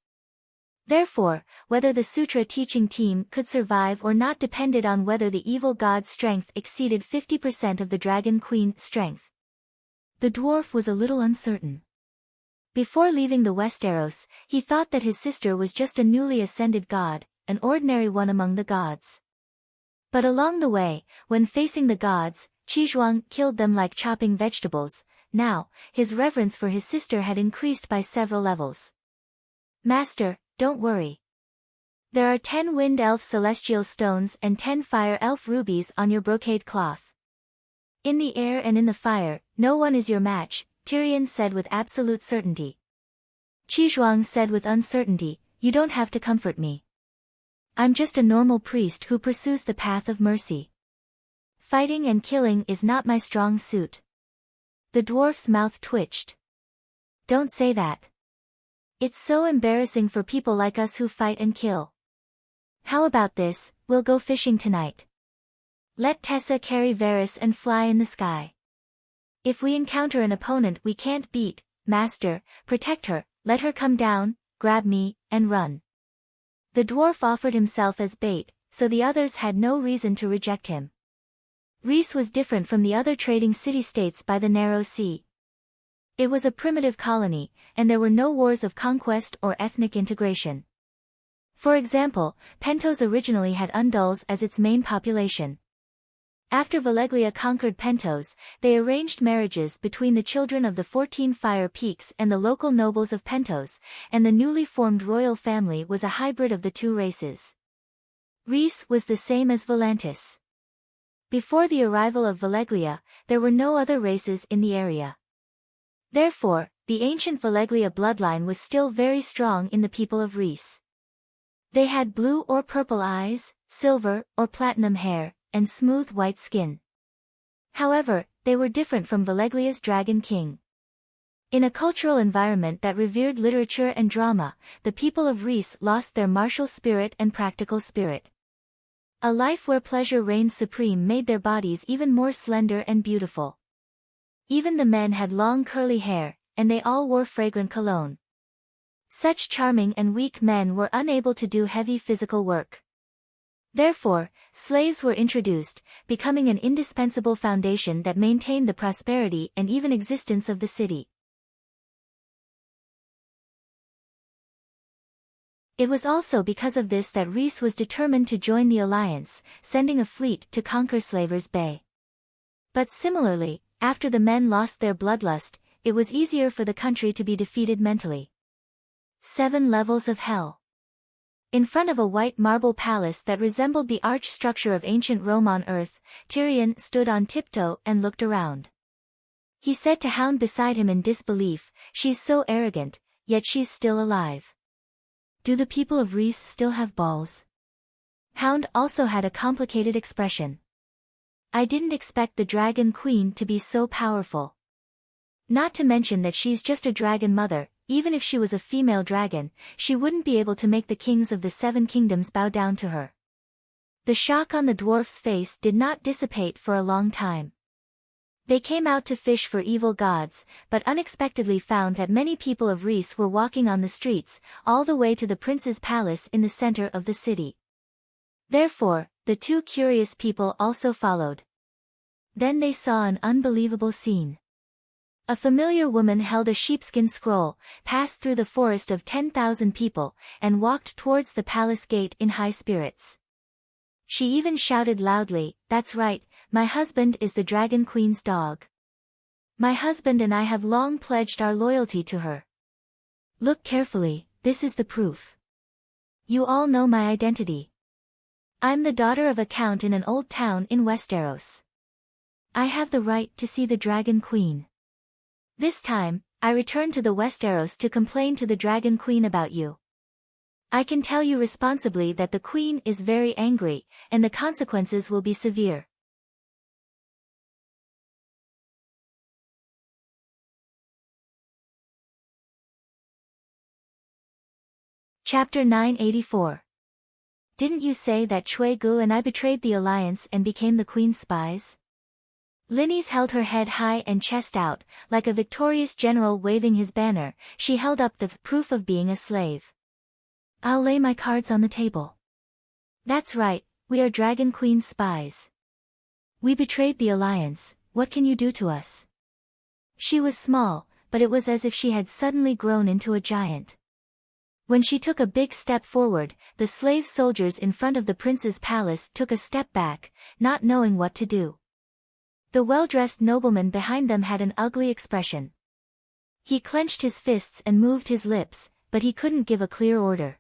Therefore, whether the Sutra teaching team could survive or not depended on whether the evil god's strength exceeded 50% of the Dragon Queen's strength. The dwarf was a little uncertain. Before leaving the Westeros, he thought that his sister was just a newly ascended god, an ordinary one among the gods. But along the way, when facing the gods, Xizhuang killed them like chopping vegetables. Now, his reverence for his sister had increased by several levels. "Master, don't worry. There are 10 wind elf celestial stones and 10 fire elf rubies on your brocade cloth. In the air and in the fire, no one is your match," Tyrion said with absolute certainty. Xizhuang said with uncertainty, "You don't have to comfort me. I'm just a normal priest who pursues the path of mercy. Fighting and killing is not my strong suit." The dwarf's mouth twitched. "Don't say that. It's so embarrassing for people like us who fight and kill. How about this, we'll go fishing tonight. Let Tessa carry Varys and fly in the sky. If we encounter an opponent we can't beat, Master, protect her, let her come down, grab me, and run. The dwarf offered himself as bait, so the others had no reason to reject him. Rhys was different from the other trading city-states by the narrow sea. It was a primitive colony, and there were no wars of conquest or ethnic integration. For example, Pentos originally had Undulls as its main population. After Valeglia conquered Pentos, they arranged marriages between the children of the 14 Fire Peaks and the local nobles of Pentos, and the newly formed royal family was a hybrid of the two races. Rhys was the same as Volantis. Before the arrival of Valeglia, there were no other races in the area. Therefore, the ancient Valeglia bloodline was still very strong in the people of Rhys. They had blue or purple eyes, silver or platinum hair, and smooth white skin. However, they were different from Valeglia's Dragon King. In a cultural environment that revered literature and drama, the people of Rhys lost their martial spirit and practical spirit. A life where pleasure reigned supreme made their bodies even more slender and beautiful. Even the men had long curly hair, and they all wore fragrant cologne. Such charming and weak men were unable to do heavy physical work. Therefore, slaves were introduced, becoming an indispensable foundation that maintained the prosperity and even existence of the city. It was also because of this that Rhys was determined to join the alliance, sending a fleet to conquer Slavers Bay. But similarly, after the men lost their bloodlust, it was easier for the country to be defeated mentally. 7 levels of hell. In front of a white marble palace that resembled the arch structure of ancient Rome on earth, Tyrion stood on tiptoe and looked around. He said to Hound beside him in disbelief, "She's so arrogant, yet she's still alive. Do the people of Rhys still have balls?" Hound also had a complicated expression. "I didn't expect the Dragon Queen to be so powerful. Not to mention that she's just a dragon mother. Even if she was a female dragon, she wouldn't be able to make the kings of the 7 kingdoms bow down to her." The shock on the dwarf's face did not dissipate for a long time. They came out to fish for evil gods, but unexpectedly found that many people of Rhys were walking on the streets, all the way to the prince's palace in the center of the city. Therefore, the 2 curious people also followed. Then they saw an unbelievable scene. A familiar woman held a sheepskin scroll, passed through the forest of 10,000 people, and walked towards the palace gate in high spirits. She even shouted loudly, "That's right, my husband is the Dragon Queen's dog. My husband and I have long pledged our loyalty to her. Look carefully, this is the proof. You all know my identity. I'm the daughter of a count in an old town in Westeros. I have the right to see the Dragon Queen. This time, I return to the Westeros to complain to the Dragon Queen about you. I can tell you responsibly that the Queen is very angry, and the consequences will be severe." Chapter 984. Didn't you say that Chui Gu and I betrayed the alliance and became the Queen's spies? Linnes held her head high and chest out, like a victorious general waving his banner. She held up the proof of being a slave. "I'll lay my cards on the table. That's right, we are Dragon Queen's spies. We betrayed the alliance. What can you do to us?" She was small, but it was as if she had suddenly grown into a giant. When she took a big step forward, the slave soldiers in front of the prince's palace took a step back, not knowing what to do. The well-dressed nobleman behind them had an ugly expression. He clenched his fists and moved his lips, but he couldn't give a clear order.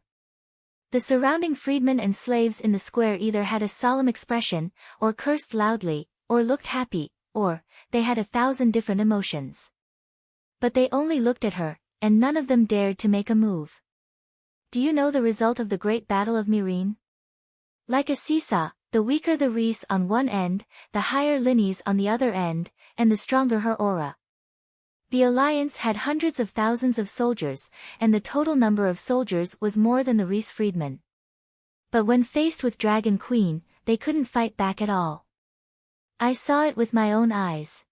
The surrounding freedmen and slaves in the square either had a solemn expression, or cursed loudly, or looked happy, or they had 1,000 different emotions. But they only looked at her, and none of them dared to make a move. Do you know the result of the great battle of Meereen? Like a seesaw, the weaker the Rhys on one end, the higher Linnes on the other end, and the stronger her aura. The alliance had hundreds of thousands of soldiers, and the total number of soldiers was more than the Reese freedmen. But when faced with Dragon Queen, they couldn't fight back at all. I saw it with my own eyes.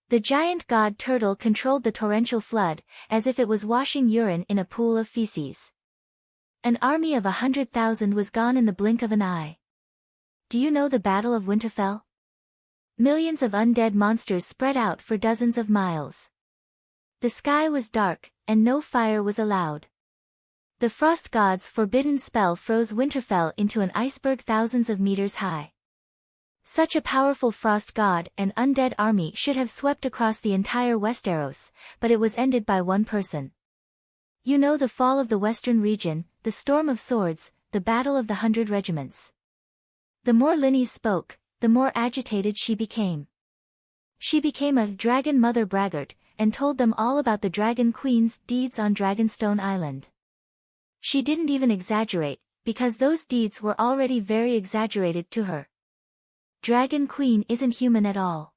The giant god turtle controlled the torrential flood, as if it was washing urine in a pool of feces. An army of 100,000 was gone in the blink of an eye. Do you know the Battle of Winterfell? Millions of undead monsters spread out for dozens of miles. The sky was dark, and no fire was allowed. The frost god's forbidden spell froze Winterfell into an iceberg thousands of meters high. Such a powerful frost god and undead army should have swept across the entire Westeros, but it was ended by one person. You know the fall of the Western region, the storm of swords, the battle of the 100 regiments. The more Linny spoke, the more agitated she became. She became a dragon mother braggart, and told them all about the Dragon Queen's deeds on Dragonstone Island. She didn't even exaggerate, because those deeds were already very exaggerated to her. Dragon Queen isn't human at all.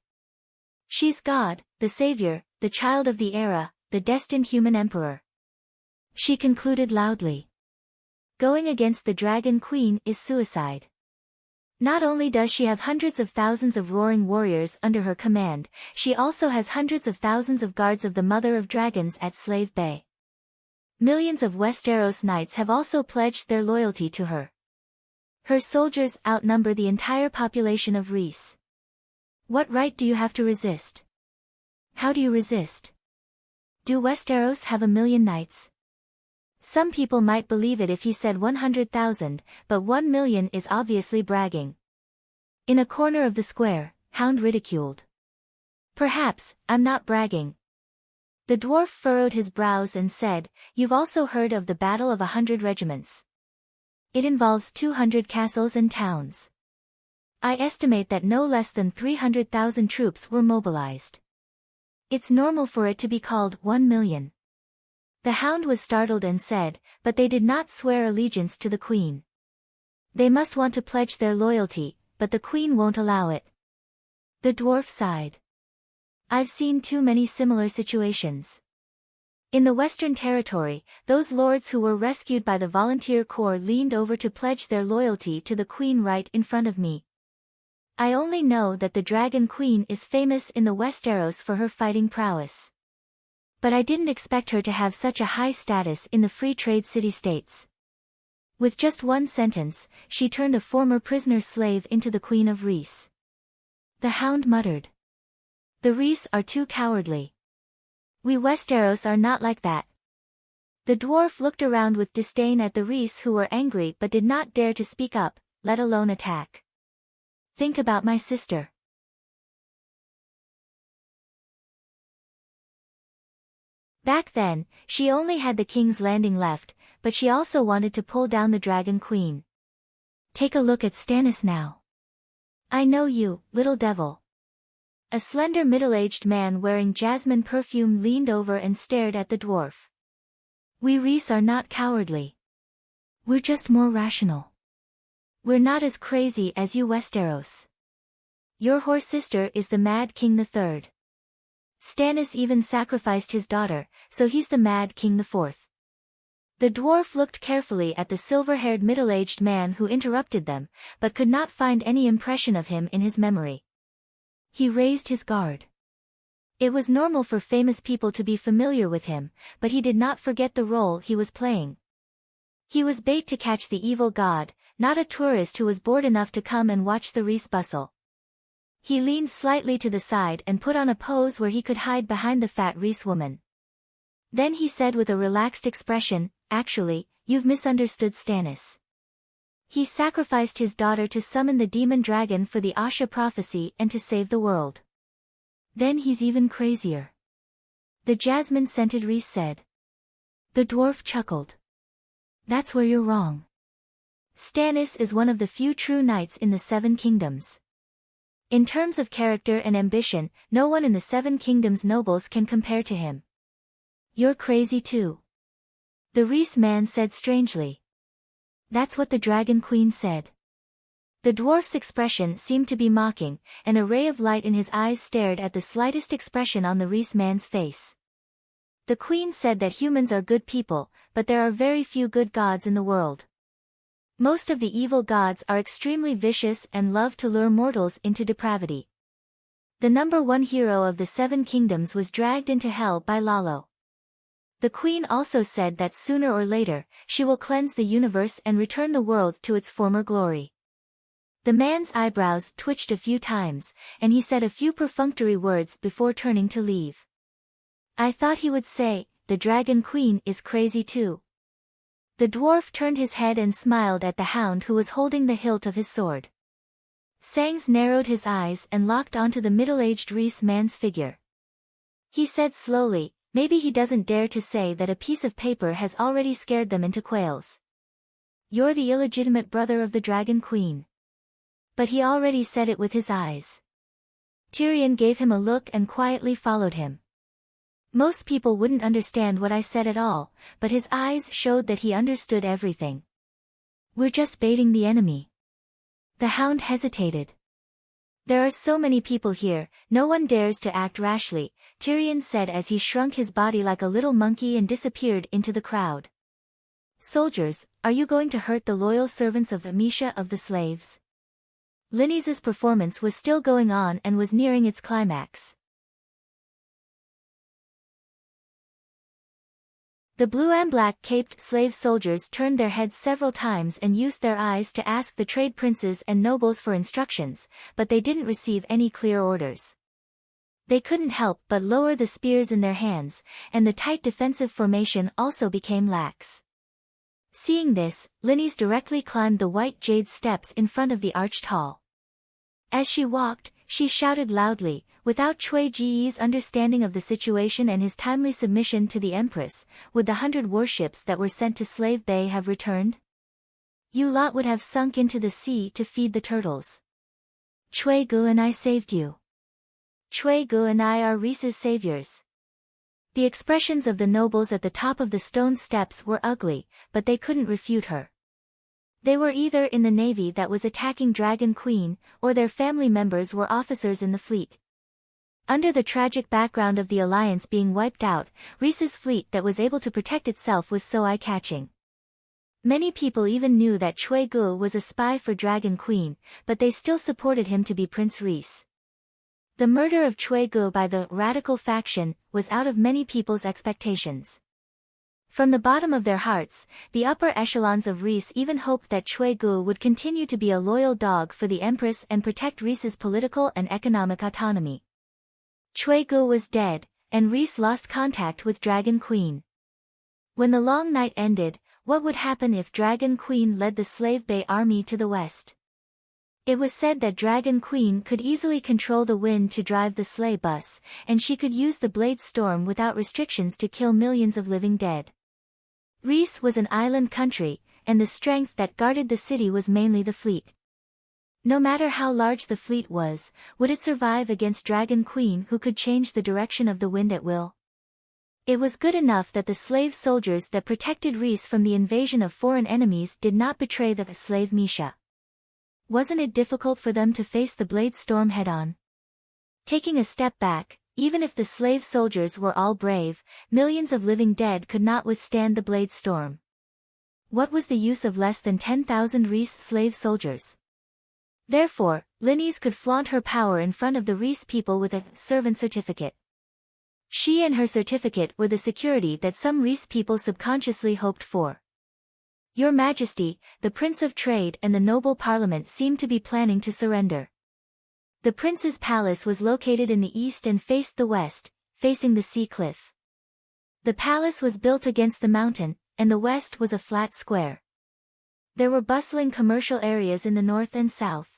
She's God, the savior, the child of the era, the destined human emperor. She concluded loudly. Going against the Dragon Queen is suicide. Not only does she have hundreds of thousands of roaring warriors under her command, she also has hundreds of thousands of guards of the Mother of Dragons at Slave Bay. Millions of Westeros knights have also pledged their loyalty to her. Her soldiers outnumber the entire population of Reese. What right do you have to resist? How do you resist? Do Westeros have 1,000,000 knights? Some people might believe it if he said 100,000, but 1,000,000 is obviously bragging. In a corner of the square, Hound ridiculed. Perhaps, I'm not bragging. The dwarf furrowed his brows and said, You've also heard of the Battle of 100 Regiments. It involves 200 castles and towns. I estimate that no less than 300,000 troops were mobilized. It's normal for it to be called 1,000,000. The Hound was startled and said, but they did not swear allegiance to the Queen. They must want to pledge their loyalty, but the Queen won't allow it. The dwarf sighed. I've seen too many similar situations. In the Western Territory, those lords who were rescued by the volunteer corps leaned over to pledge their loyalty to the Queen right in front of me. I only know that the Dragon Queen is famous in the Westeros for her fighting prowess. But I didn't expect her to have such a high status in the free trade city-states. With just one sentence, she turned a former prisoner slave into the Queen of Reese. The Hound muttered. The Reese are too cowardly. We Westeros are not like that. The dwarf looked around with disdain at the Reese who were angry but did not dare to speak up, let alone attack. Think about my sister. Back then, she only had the King's Landing left, but she also wanted to pull down the Dragon Queen. Take a look at Stannis now. I know you, little devil. A slender middle-aged man wearing jasmine perfume leaned over and stared at the dwarf. We Reese are not cowardly. We're just more rational. We're not as crazy as you Westeros. Your whore sister is the Mad King III. Stannis even sacrificed his daughter, so he's the Mad King IV. The dwarf looked carefully at the silver-haired middle-aged man who interrupted them, but could not find any impression of him in his memory. He raised his guard. It was normal for famous people to be familiar with him, but he did not forget the role he was playing. He was bait to catch the evil god, not a tourist who was bored enough to come and watch the Reese bustle. He leaned slightly to the side and put on a pose where he could hide behind the fat Reese woman. Then he said with a relaxed expression, Actually, you've misunderstood Stannis. He sacrificed his daughter to summon the demon dragon for the Asha prophecy and to save the world. Then he's even crazier. The jasmine-scented Reese said. The dwarf chuckled. That's where you're wrong. Stannis is one of the few true knights in the Seven Kingdoms. In terms of character and ambition, no one in the Seven Kingdoms nobles can compare to him. You're crazy too. The Reese man said strangely. That's what the Dragon Queen said. The dwarf's expression seemed to be mocking, and a ray of light in his eyes stared at the slightest expression on the Reese man's face. The queen said that humans are good people, but there are very few good gods in the world. Most of the evil gods are extremely vicious and love to lure mortals into depravity. The number one hero of the Seven Kingdoms was dragged into hell by Lalo. The queen also said that sooner or later, she will cleanse the universe and return the world to its former glory. The man's eyebrows twitched a few times, and he said a few perfunctory words before turning to leave. I thought he would say, the Dragon Queen is crazy too. The dwarf turned his head and smiled at the hound who was holding the hilt of his sword. Sangs narrowed his eyes and locked onto the middle-aged Reese man's figure. He said slowly, maybe he doesn't dare to say that a piece of paper has already scared them into quails. You're the illegitimate brother of the Dragon Queen. But he already said it with his eyes. Tyrion gave him a look and quietly followed him. Most people wouldn't understand what I said at all, but his eyes showed that he understood everything. We're just baiting the enemy. The hound hesitated. There are so many people here, no one dares to act rashly, Tyrion said as he shrunk his body like a little monkey and disappeared into the crowd. Soldiers, are you going to hurt the loyal servants of Amisha of the slaves? Linny's performance was still going on and was nearing its climax. The blue and black-caped slave soldiers turned their heads several times and used their eyes to ask the trade princes and nobles for instructions, but they didn't receive any clear orders. They couldn't help but lower the spears in their hands, and the tight defensive formation also became lax. Seeing this, Linny's directly climbed the white jade steps in front of the arched hall. As she walked, she shouted loudly, without Cui Ji's understanding of the situation and his timely submission to the Empress, would the 100 warships that were sent to Slave Bay have returned? You lot would have sunk into the sea to feed the turtles. Cui Gu and I saved you. Cui Gu and I are Reese's saviors. The expressions of the nobles at the top of the stone steps were ugly, but they couldn't refute her. They were either in the navy that was attacking Dragon Queen, or their family members were officers in the fleet. Under the tragic background of the alliance being wiped out, Reese's fleet that was able to protect itself was so eye-catching. Many people even knew that Cui Gu was a spy for Dragon Queen, but they still supported him to be Prince Reese. The murder of Cui Gu by the radical faction was out of many people's expectations. From the bottom of their hearts, the upper echelons of Reese even hoped that Cui Gu would continue to be a loyal dog for the Empress and protect Reese's political and economic autonomy. Cui Gu was dead, and Reese lost contact with Dragon Queen. When the long night ended, what would happen if Dragon Queen led the Slave Bay army to the west? It was said that Dragon Queen could easily control the wind to drive the sleigh bus, and she could use the blade storm without restrictions to kill millions of living dead. Reese was an island country, and the strength that guarded the city was mainly the fleet. No matter how large the fleet was, would it survive against Dragon Queen who could change the direction of the wind at will? It was good enough that the slave soldiers that protected Reese from the invasion of foreign enemies did not betray the slave Misha. Wasn't it difficult for them to face the blade storm head-on? Taking a step back, even if the slave soldiers were all brave, millions of living dead could not withstand the blade storm. What was the use of less than 10,000 Reese slave soldiers? Therefore, Linny's could flaunt her power in front of the Reese people with a servant certificate. She and her certificate were the security that some Reese people subconsciously hoped for. Your Majesty, the Prince of Trade and the noble parliament seemed to be planning to surrender. The prince's palace was located in the east and faced the west, facing the sea cliff. The palace was built against the mountain, and the west was a flat square. There were bustling commercial areas in the north and south.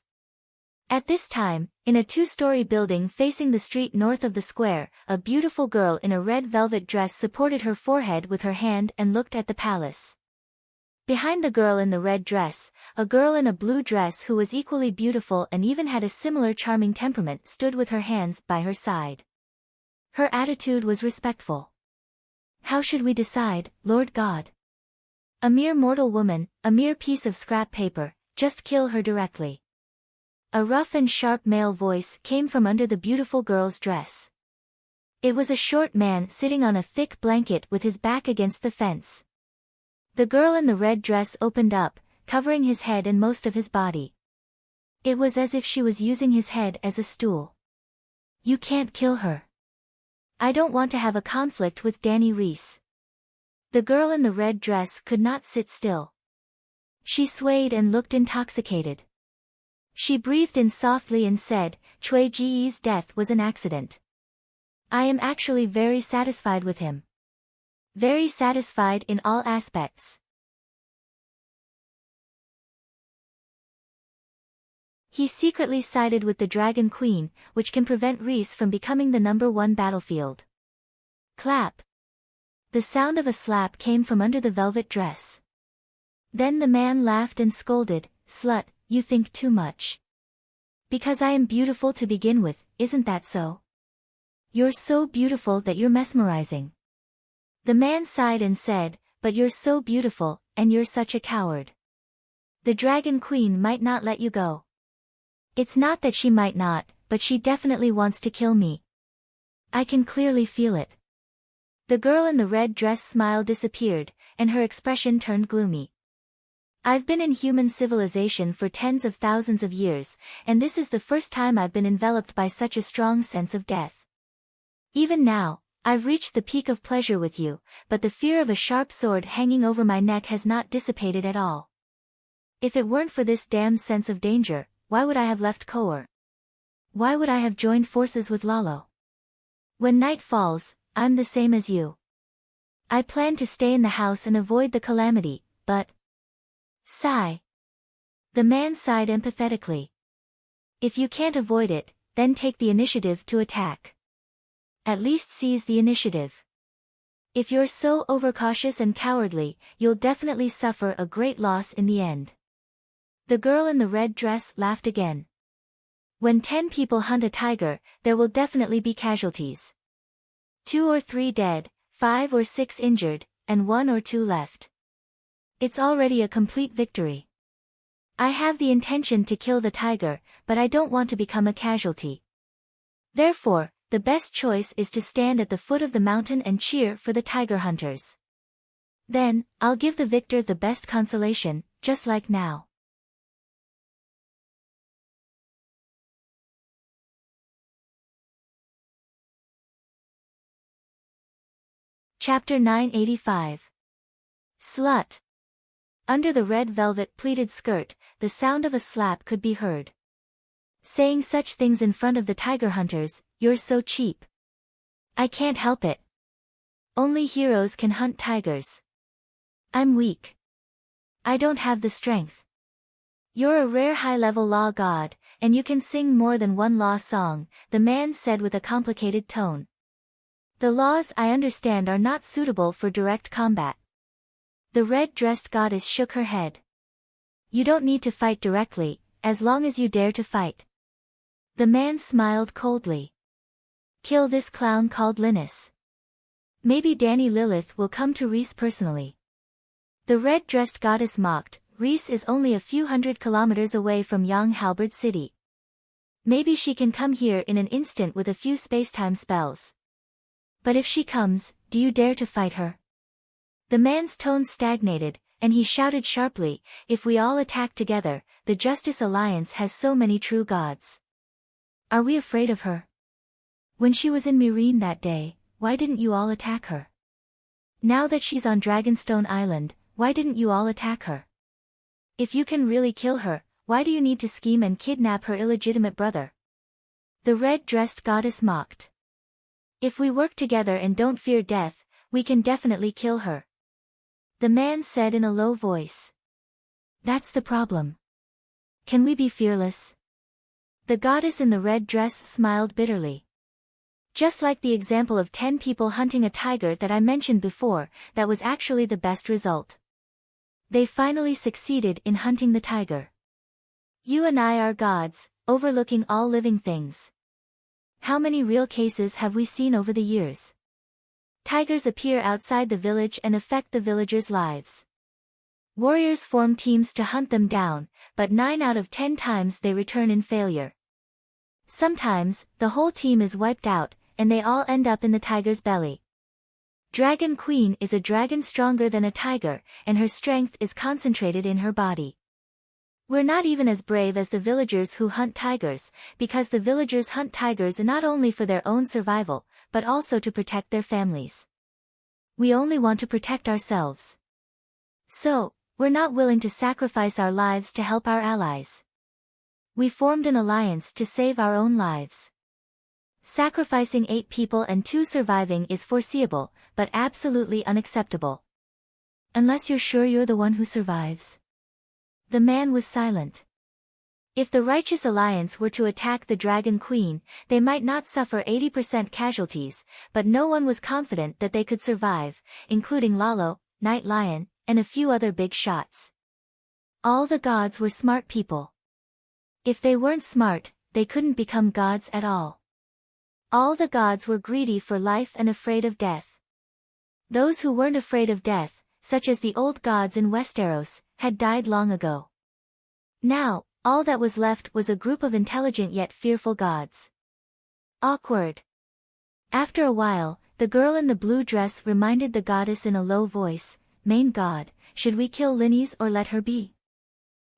At this time, in a two-story building facing the street north of the square, a beautiful girl in a red velvet dress supported her forehead with her hand and looked at the palace. Behind the girl in the red dress, a girl in a blue dress who was equally beautiful and even had a similar charming temperament stood with her hands by her side. Her attitude was respectful. How should we decide, Lord God? A mere mortal woman, a mere piece of scrap paper, just kill her directly. A rough and sharp male voice came from under the beautiful girl's dress. It was a short man sitting on a thick blanket with his back against the fence. The girl in the red dress opened up, covering his head and most of his body. It was as if she was using his head as a stool. You can't kill her. I don't want to have a conflict with Danny Reese. The girl in the red dress could not sit still. She swayed and looked intoxicated. She breathed in softly and said, Chui Ji's death was an accident. I am actually very satisfied with him. Very satisfied in all aspects. He secretly sided with the Dragon Queen, which can prevent Reese from becoming the #1 battlefield. Clap. The sound of a slap came from under the velvet dress. Then the man laughed and scolded, Slut, you think too much. Because I am beautiful to begin with, isn't that so? You're so beautiful that you're mesmerizing. The man sighed and said, But you're so beautiful, and you're such a coward. The Dragon Queen might not let you go. It's not that she might not, but she definitely wants to kill me. I can clearly feel it. The girl in the red dress smile disappeared, and her expression turned gloomy. I've been in human civilization for tens of thousands of years, and this is the first time I've been enveloped by such a strong sense of death. Even now, I've reached the peak of pleasure with you, but the fear of a sharp sword hanging over my neck has not dissipated at all. If it weren't for this damned sense of danger, why would I have left Koor? Why would I have joined forces with Lalo? When night falls, I'm the same as you. I plan to stay in the house and avoid the calamity, but... Sigh. The man sighed empathetically. If you can't avoid it, then take the initiative to attack. At least seize the initiative. If you're so overcautious and cowardly, you'll definitely suffer a great loss in the end. The girl in the red dress laughed again. When 10 people hunt a tiger, there will definitely be casualties. 2 or 3 dead, 5 or 6 injured, and 1 or 2 left. It's already a complete victory. I have the intention to kill the tiger, but I don't want to become a casualty. Therefore, the best choice is to stand at the foot of the mountain and cheer for the tiger hunters. Then, I'll give the victor the best consolation, just like now. Chapter 985. Slut. Under the red velvet pleated skirt, the sound of a slap could be heard. Saying such things in front of the tiger hunters, you're so cheap. I can't help it. Only heroes can hunt tigers. I'm weak. I don't have the strength. You're a rare high-level law god, and you can sing more than one law song, the man said with a complicated tone. The laws I understand are not suitable for direct combat. The red-dressed goddess shook her head. You don't need to fight directly, as long as you dare to fight. The man smiled coldly. Kill this clown called Linus. Maybe Danny Lilith will come to Reese personally. The red-dressed goddess mocked, Reese is only a few hundred kilometers away from Yang Halberd City. Maybe she can come here in an instant with a few spacetime spells. But if she comes, do you dare to fight her? The man's tone stagnated, and he shouted sharply, if we all attack together, the Justice Alliance has so many true gods. Are we afraid of her? When she was in Myrene that day, why didn't you all attack her? Now that she's on Dragonstone Island, why didn't you all attack her? If you can really kill her, why do you need to scheme and kidnap her illegitimate brother? The red-dressed goddess mocked. If we work together and don't fear death, we can definitely kill her. The man said in a low voice. That's the problem. Can we be fearless? The goddess in the red dress smiled bitterly. Just like the example of 10 people hunting a tiger that I mentioned before, that was actually the best result. They finally succeeded in hunting the tiger. You and I are gods, overlooking all living things. How many real cases have we seen over the years? Tigers appear outside the village and affect the villagers' lives. Warriors form teams to hunt them down, but 9 out of 10 times they return in failure. Sometimes, the whole team is wiped out, and they all end up in the tiger's belly. Dragon Queen is a dragon stronger than a tiger, and her strength is concentrated in her body. We're not even as brave as the villagers who hunt tigers, because the villagers hunt tigers not only for their own survival, but also to protect their families. We only want to protect ourselves. So, we're not willing to sacrifice our lives to help our allies. We formed an alliance to save our own lives. Sacrificing 8 people and 2 surviving is foreseeable, but absolutely unacceptable. Unless you're sure you're the one who survives. The man was silent. If the righteous alliance were to attack the Dragon Queen, they might not suffer 80% casualties, but no one was confident that they could survive, including Lalo, Night Lion, and a few other big shots. All the gods were smart people. If they weren't smart, they couldn't become gods at all. All the gods were greedy for life and afraid of death. Those who weren't afraid of death, such as the old gods in Westeros, had died long ago. Now, all that was left was a group of intelligent yet fearful gods. Awkward. After a while, the girl in the blue dress reminded the goddess in a low voice, "Main god, should we kill Linny's or let her be?"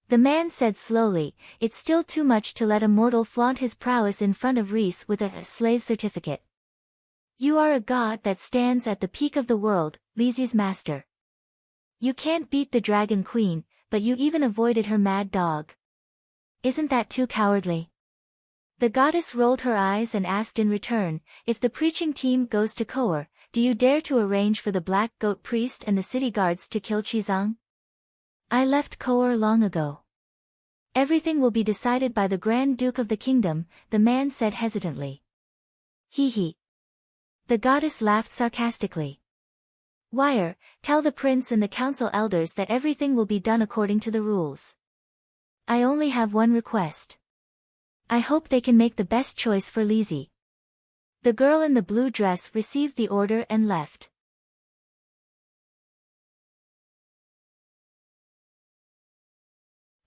The man said slowly, "It's still too much to let a mortal flaunt his prowess in front of Rhys with a slave certificate. You are a god that stands at the peak of the world, Lizzy's master. You can't beat the Dragon Queen, but you even avoided her mad dog. Isn't that too cowardly?" The goddess rolled her eyes and asked in return, "If the preaching team goes to Koor, do you dare to arrange for the Black Goat Priest and the city guards to kill Chizang?" "I left Koor long ago. Everything will be decided by the Grand Duke of the Kingdom," the man said hesitantly. "Hee hee." The goddess laughed sarcastically. "Wire, tell the prince and the council elders that everything will be done according to the rules. I only have one request. I hope they can make the best choice for Lizzy." The girl in the blue dress received the order and left.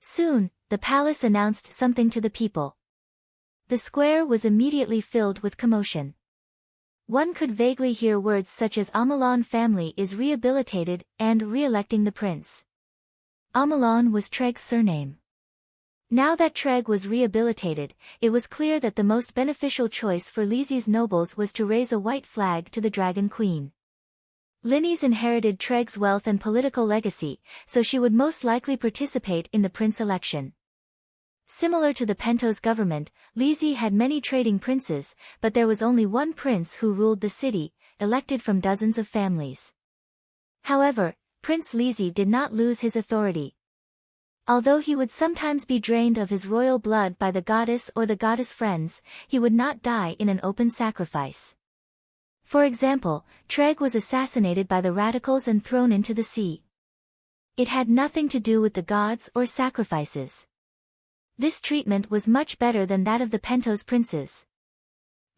Soon, the palace announced something to the people. The square was immediately filled with commotion. One could vaguely hear words such as "Amalon family is rehabilitated" and "re-electing the prince." Amalon was Treg's surname. Now that Treg was rehabilitated, it was clear that the most beneficial choice for Lizzy's nobles was to raise a white flag to the Dragon Queen. Linny's inherited Treg's wealth and political legacy, so she would most likely participate in the prince election. Similar to the Pentos government, Lizzy had many trading princes, but there was only one prince who ruled the city, elected from dozens of families. However, Prince Lizzy did not lose his authority. Although he would sometimes be drained of his royal blood by the goddess or the goddess friends, he would not die in an open sacrifice. For example, Treg was assassinated by the radicals and thrown into the sea. It had nothing to do with the gods or sacrifices. This treatment was much better than that of the Pentos princes.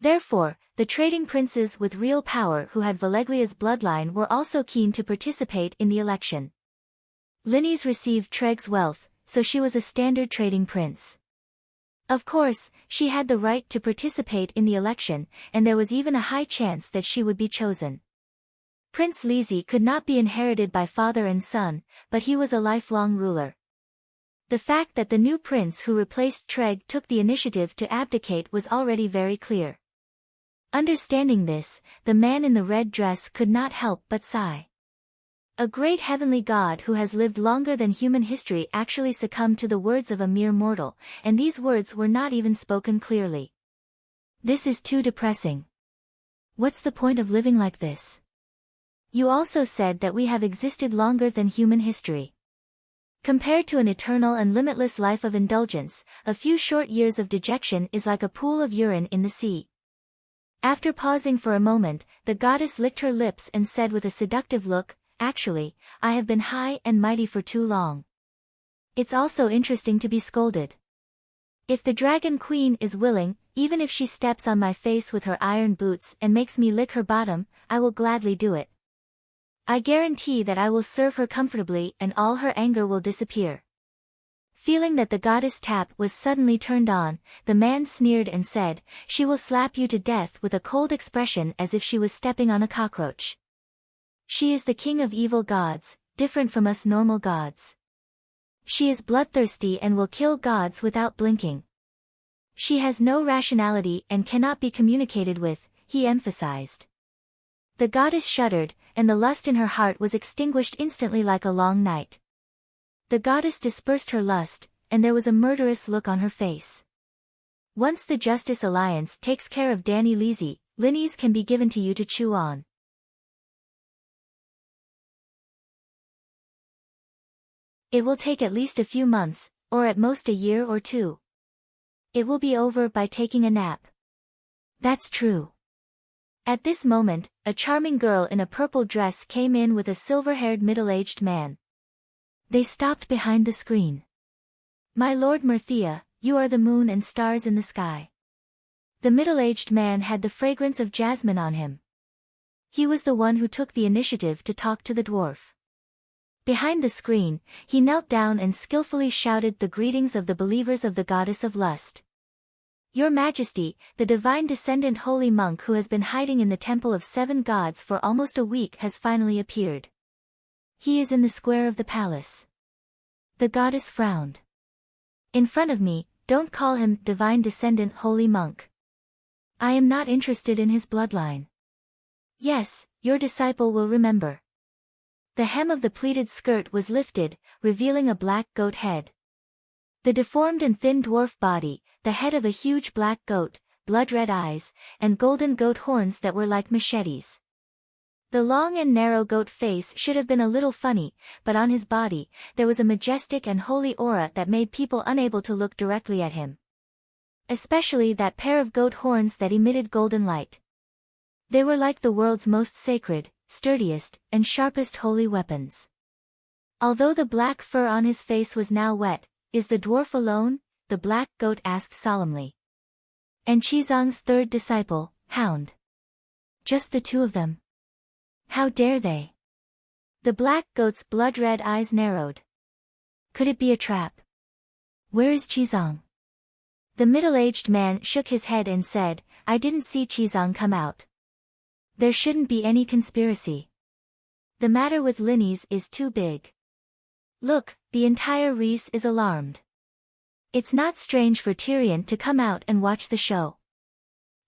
Therefore, the trading princes with real power who had Valeglia's bloodline were also keen to participate in the election. Linny's received Treg's wealth, so she was a standard trading prince. Of course, she had the right to participate in the election, and there was even a high chance that she would be chosen. Prince Lizzy could not be inherited by father and son, but he was a lifelong ruler. The fact that the new prince who replaced Treg took the initiative to abdicate was already very clear. Understanding this, the man in the red dress could not help but sigh. A great heavenly god who has lived longer than human history actually succumbed to the words of a mere mortal, and these words were not even spoken clearly. This is too depressing. What's the point of living like this? You also said that we have existed longer than human history. Compared to an eternal and limitless life of indulgence, a few short years of dejection is like a pool of urine in the sea. After pausing for a moment, the goddess licked her lips and said with a seductive look, "Actually, I have been high and mighty for too long. It's also interesting to be scolded. If the Dragon Queen is willing, even if she steps on my face with her iron boots and makes me lick her bottom, I will gladly do it." I guarantee that I will serve her comfortably and all her anger will disappear. Feeling that the goddess tap was suddenly turned on, the man sneered and said, she will slap you to death with a cold expression as if she was stepping on a cockroach. She is the king of evil gods, different from us normal gods. She is bloodthirsty and will kill gods without blinking. She has no rationality and cannot be communicated with, he emphasized. The goddess shuddered, and the lust in her heart was extinguished instantly like a long night. The goddess dispersed her lust, and there was a murderous look on her face. Once the Justice Alliance takes care of Danny Leasy, Linnies can be given to you to chew on. It will take at least a few months, or at most a year or two. It will be over by taking a nap. That's true. At this moment, a charming girl in a purple dress came in with a silver-haired middle-aged man. They stopped behind the screen. My Lord Mirthea, you are the moon and stars in the sky. The middle-aged man had the fragrance of jasmine on him. He was the one who took the initiative to talk to the dwarf. Behind the screen, he knelt down and skillfully shouted the greetings of the believers of the goddess of lust. Your Majesty, the divine descendant holy monk who has been hiding in the temple of 7 gods for almost a week has finally appeared. He is in the square of the palace. The goddess frowned. In front of me, don't call him divine descendant holy monk. I am not interested in his bloodline. Yes, your disciple will remember. The hem of the pleated skirt was lifted, revealing a black goat head. The deformed and thin dwarf body, the head of a huge black goat, blood-red eyes, and golden goat horns that were like machetes. The long and narrow goat face should have been a little funny, but on his body, there was a majestic and holy aura that made people unable to look directly at him. Especially that pair of goat horns that emitted golden light. They were like the world's most sacred, sturdiest, and sharpest holy weapons. Although the black fur on his face was now wet, is the dwarf alone? The black goat asked solemnly. And Chizong's third disciple, Hound. Just the 2 of them. How dare they? The black goat's blood-red eyes narrowed. Could it be a trap? Where is Chizong? The middle-aged man shook his head and said, I didn't see Chizong come out. There shouldn't be any conspiracy. The matter with Linnies is too big. Look, the entire race is alarmed. It's not strange for Tyrion to come out and watch the show.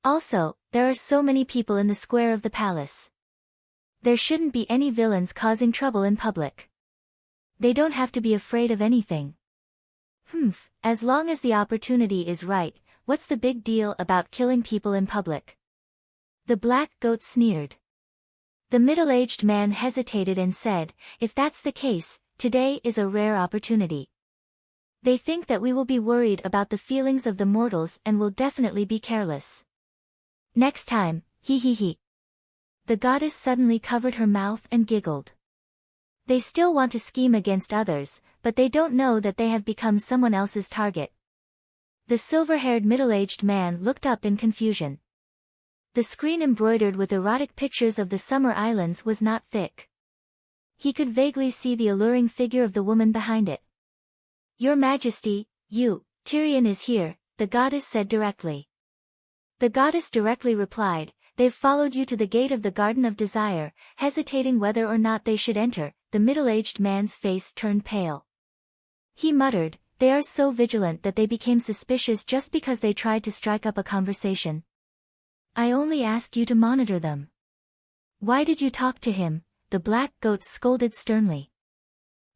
Also, there are so many people in the square of the palace. There shouldn't be any villains causing trouble in public. They don't have to be afraid of anything. As long as the opportunity is right, what's the big deal about killing people in public? The black goat sneered. The middle-aged man hesitated and said, if that's the case, today is a rare opportunity. They think that we will be worried about the feelings of the mortals and will definitely be careless. Next time, he. The goddess suddenly covered her mouth and giggled. They still want to scheme against others, but they don't know that they have become someone else's target. The silver-haired middle-aged man looked up in confusion. The screen embroidered with erotic pictures of the summer islands was not thick. He could vaguely see the alluring figure of the woman behind it. Your Majesty, Tyrion is here, the goddess said directly. The goddess directly replied, they've followed you to the gate of the Garden of Desire, hesitating whether or not they should enter. The middle-aged man's face turned pale. He muttered, they are so vigilant that they became suspicious just because they tried to strike up a conversation. I only asked you to monitor them. Why did you talk to him? The black goat scolded sternly.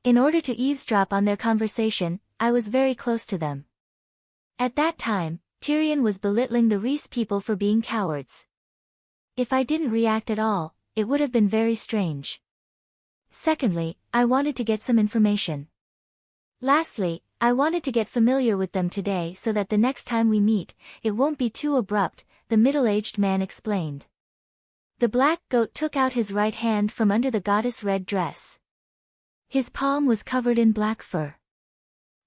In order to eavesdrop on their conversation, I was very close to them. At that time, Tyrion was belittling the Rhys people for being cowards. If I didn't react at all, it would have been very strange. Secondly, I wanted to get some information. Lastly, I wanted to get familiar with them today so that the next time we meet, it won't be too abrupt, the middle-aged man explained. The black goat took out his right hand from under the goddess' red dress. His palm was covered in black fur.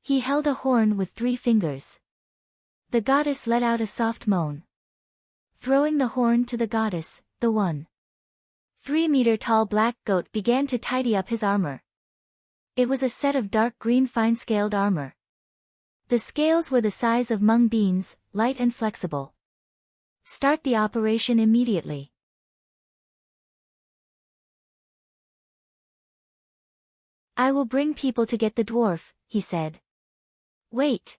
He held a horn with 3 fingers. The goddess let out a soft moan. Throwing the horn to the goddess, the 1 3-meter-tall black goat began to tidy up his armor. It was a set of dark green fine-scaled armor. The scales were the size of mung beans, light and flexible. Start the operation immediately. I will bring people to get the dwarf, he said. Wait.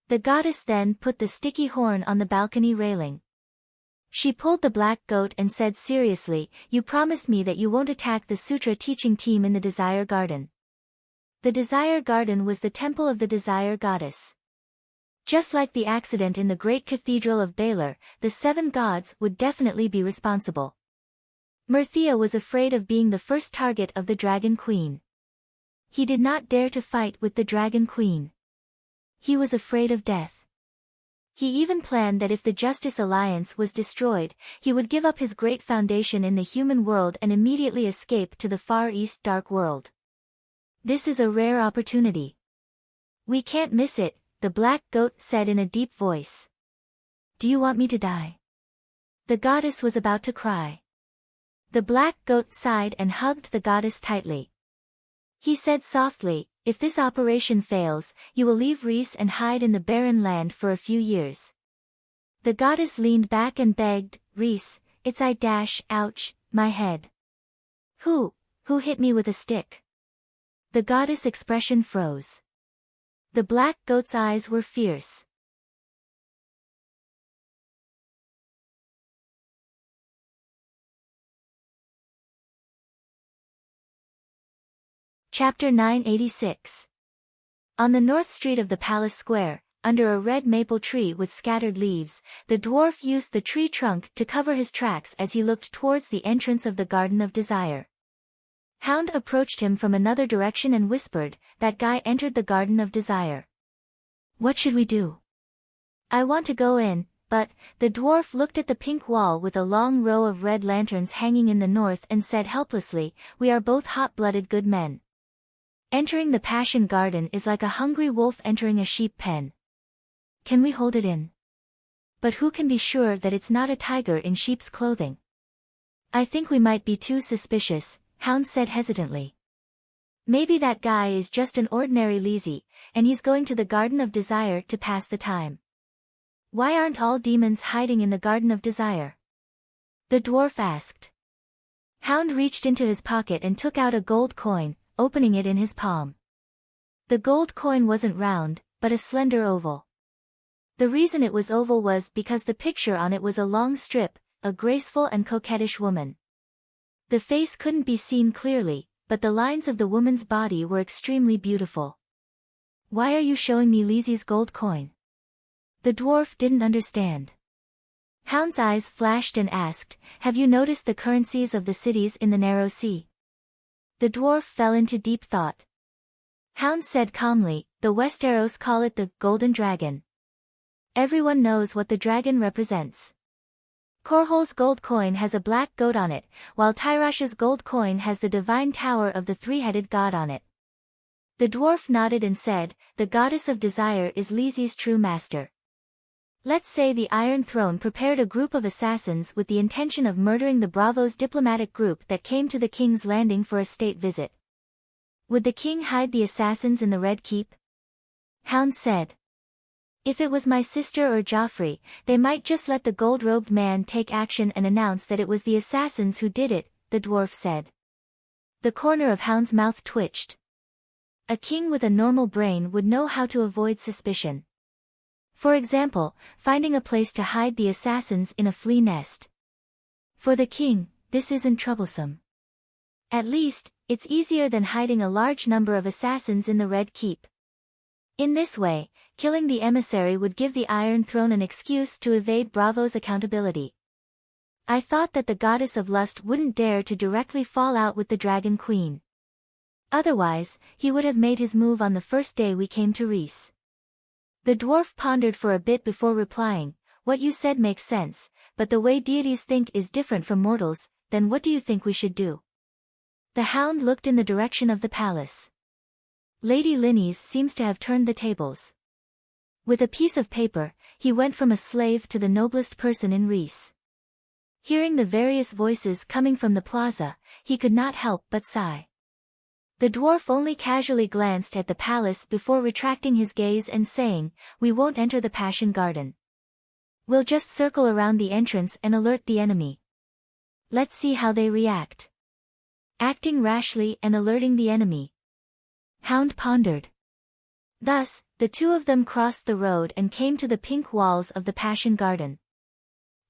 The goddess then put the sticky horn on the balcony railing. She pulled the black goat and said seriously, you promised me that you won't attack the sutra teaching team in the Desire Garden. The Desire Garden was the temple of the Desire Goddess. Just like the accident in the great cathedral of Baylor, the 7 gods would definitely be responsible. Mirthea was afraid of being the first target of the Dragon Queen. He did not dare to fight with the Dragon Queen. He was afraid of death. He even planned that if the Justice Alliance was destroyed, he would give up his great foundation in the human world and immediately escape to the Far East Dark World. This is a rare opportunity. We can't miss it, the black goat said in a deep voice. Do you want me to die? The goddess was about to cry. The black goat sighed and hugged the goddess tightly. He said softly, if this operation fails, you will leave Reese and hide in the barren land for a few years. The goddess leaned back and begged, Reese, it's ouch, my head. Who hit me with a stick? The goddess' expression froze. The black goat's eyes were fierce. Chapter 986. On the north street of the palace square, under a red maple tree with scattered leaves, the dwarf used the tree trunk to cover his tracks as he looked towards the entrance of the Garden of Desire. Hound approached him from another direction and whispered, that guy entered the Garden of Desire. What should we do? I want to go in, but, the dwarf looked at the pink wall with a long row of red lanterns hanging in the north and said helplessly, we are both hot-blooded good men. Entering the Passion Garden is like a hungry wolf entering a sheep pen. Can we hold it in? But who can be sure that it's not a tiger in sheep's clothing? I think we might be too suspicious, Hound said hesitantly. Maybe that guy is just an ordinary lazy, and he's going to the Garden of Desire to pass the time. Why aren't all demons hiding in the Garden of Desire? The dwarf asked. Hound reached into his pocket and took out a gold coin, opening it in his palm. The gold coin wasn't round, but a slender oval. The reason it was oval was because the picture on it was a long strip, a graceful and coquettish woman. The face couldn't be seen clearly, but the lines of the woman's body were extremely beautiful. Why are you showing me Lizzie's gold coin? The dwarf didn't understand. Hound's eyes flashed and asked, have you noticed the currencies of the cities in the narrow sea? The dwarf fell into deep thought. Hound said calmly, the Westeros call it the Golden Dragon. Everyone knows what the dragon represents. Korhol's gold coin has a black goat on it, while Tyrash's gold coin has the divine tower of the three-headed god on it. The dwarf nodded and said, the goddess of desire is Lizzie's true master. Let's say the Iron Throne prepared a group of assassins with the intention of murdering the Bravos diplomatic group that came to the king's landing for a state visit. Would the king hide the assassins in the Red Keep? Hound said. If it was my sister or Joffrey, they might just let the gold-robed man take action and announce that it was the assassins who did it, the dwarf said. The corner of Hound's mouth twitched. A king with a normal brain would know how to avoid suspicion. For example, finding a place to hide the assassins in a flea nest. For the king, this isn't troublesome. At least, it's easier than hiding a large number of assassins in the Red Keep. In this way, killing the emissary would give the Iron Throne an excuse to evade Bravo's accountability. I thought that the goddess of lust wouldn't dare to directly fall out with the Dragon Queen. Otherwise, he would have made his move on the first day we came to Reese. The dwarf pondered for a bit before replying, what you said makes sense, but the way deities think is different from mortals, then what do you think we should do? The hound looked in the direction of the palace. Lady Linny's seems to have turned the tables. With a piece of paper, he went from a slave to the noblest person in Reese. Hearing the various voices coming from the plaza, he could not help but sigh. The dwarf only casually glanced at the palace before retracting his gaze and saying, "We won't enter the Passion Garden. We'll just circle around the entrance and alert the enemy. Let's see how they react." Acting rashly and alerting the enemy. Hound pondered. Thus, the two of them crossed the road and came to the pink walls of the Passion Garden.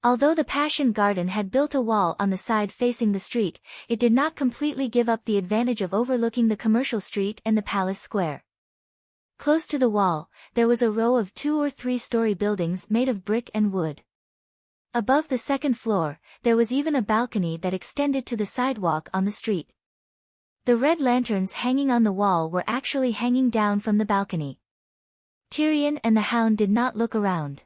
Although the Passion Garden had built a wall on the side facing the street, it did not completely give up the advantage of overlooking the commercial street and the palace square. Close to the wall, there was a row of 2- or 3-story buildings made of brick and wood. Above the second floor, there was even a balcony that extended to the sidewalk on the street. The red lanterns hanging on the wall were actually hanging down from the balcony. Tyrion and the Hound did not look around.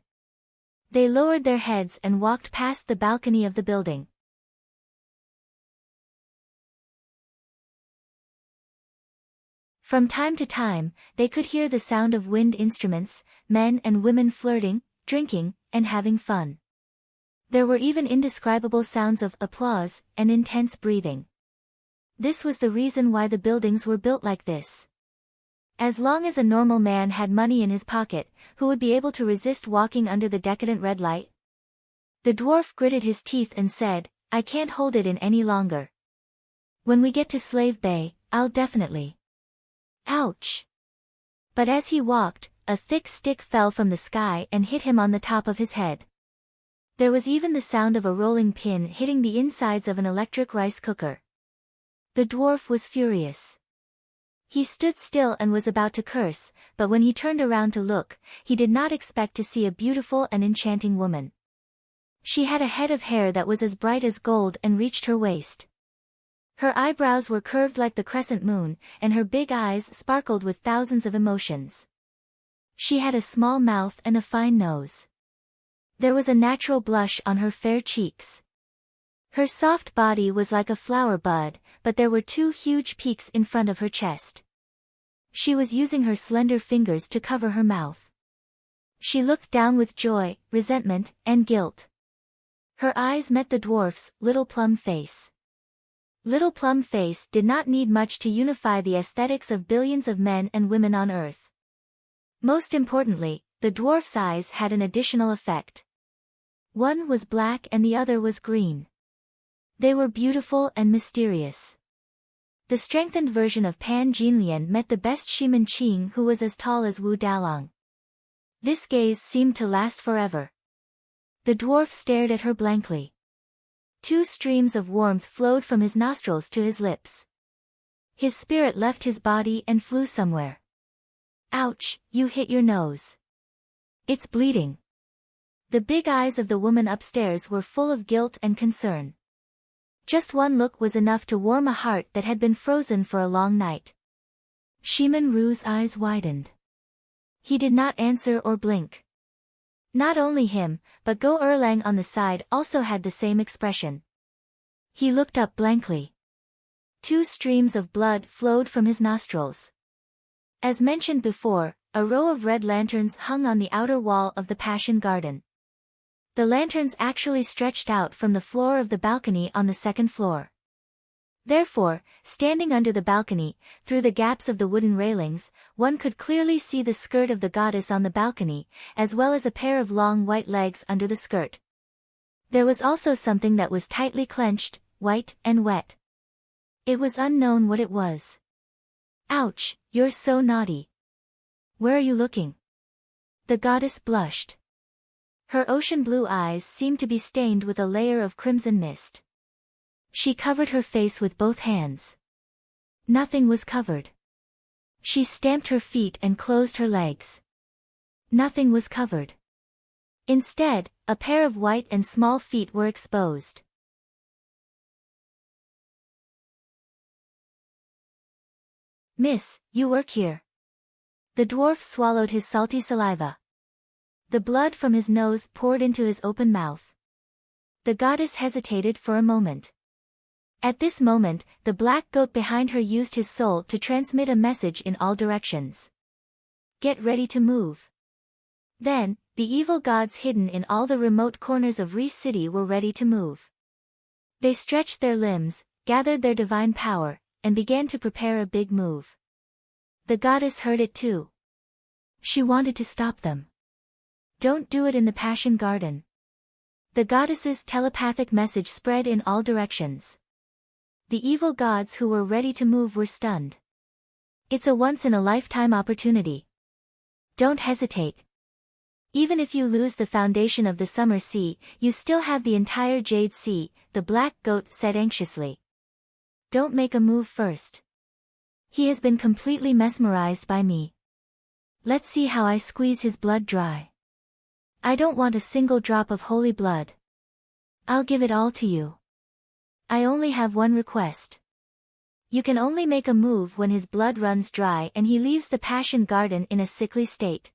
They lowered their heads and walked past the balcony of the building. From time to time, they could hear the sound of wind instruments, men and women flirting, drinking, and having fun. There were even indescribable sounds of applause and intense breathing. This was the reason why the buildings were built like this. As long as a normal man had money in his pocket, who would be able to resist walking under the decadent red light? The dwarf gritted his teeth and said, "I can't hold it in any longer. When we get to Slave Bay, I'll definitely." Ouch! But as he walked, a thick stick fell from the sky and hit him on the top of his head. There was even the sound of a rolling pin hitting the insides of an electric rice cooker. The dwarf was furious. He stood still and was about to curse, but when he turned around to look, he did not expect to see a beautiful and enchanting woman. She had a head of hair that was as bright as gold and reached her waist. Her eyebrows were curved like the crescent moon, and her big eyes sparkled with thousands of emotions. She had a small mouth and a fine nose. There was a natural blush on her fair cheeks. Her soft body was like a flower bud, but there were 2 huge peaks in front of her chest. She was using her slender fingers to cover her mouth. She looked down with joy, resentment, and guilt. Her eyes met the dwarf's little plum face. Little Plum Face did not need much to unify the aesthetics of billions of men and women on Earth. Most importantly, the dwarf's eyes had an additional effect. One was black and the other was green. They were beautiful and mysterious. The strengthened version of Pan Jinlian met the best Shiman Qing, who was as tall as Wu Dalong. This gaze seemed to last forever. The dwarf stared at her blankly. 2 streams of warmth flowed from his nostrils to his lips. His spirit left his body and flew somewhere. "Ouch, you hit your nose. It's bleeding." The big eyes of the woman upstairs were full of guilt and concern. Just one look was enough to warm a heart that had been frozen for a long night. Shiman Ru's eyes widened. He did not answer or blink. Not only him, but Go Erlang on the side also had the same expression. He looked up blankly. 2 streams of blood flowed from his nostrils. As mentioned before, a row of red lanterns hung on the outer wall of the Passion Garden. The lanterns actually stretched out from the floor of the balcony on the second floor. Therefore, standing under the balcony, through the gaps of the wooden railings, one could clearly see the skirt of the goddess on the balcony, as well as a pair of long white legs under the skirt. There was also something that was tightly clenched, white and wet. It was unknown what it was. "Ouch, you're so naughty. Where are you looking?" The goddess blushed. Her ocean blue eyes seemed to be stained with a layer of crimson mist. She covered her face with both hands. Nothing was covered. She stamped her feet and closed her legs. Nothing was covered. Instead, a pair of white and small feet were exposed. "Miss, you work here." The dwarf swallowed his salty saliva. The blood from his nose poured into his open mouth. The goddess hesitated for a moment. At this moment, the black goat behind her used his soul to transmit a message in all directions. "Get ready to move." Then, the evil gods hidden in all the remote corners of Reese City were ready to move. They stretched their limbs, gathered their divine power, and began to prepare a big move. The goddess heard it too. She wanted to stop them. Don't do it in the Passion Garden. The goddess's telepathic message spread in all directions. The evil gods who were ready to move were stunned. It's a once-in-a-lifetime opportunity. Don't hesitate. Even if you lose the foundation of the Summer Sea, you still have the entire Jade Sea, the black goat said anxiously. Don't make a move first. He has been completely mesmerized by me. Let's see how I squeeze his blood dry. I don't want a single drop of holy blood. I'll give it all to you. I only have one request. You can only make a move when his blood runs dry and he leaves the Passion Garden in a sickly state.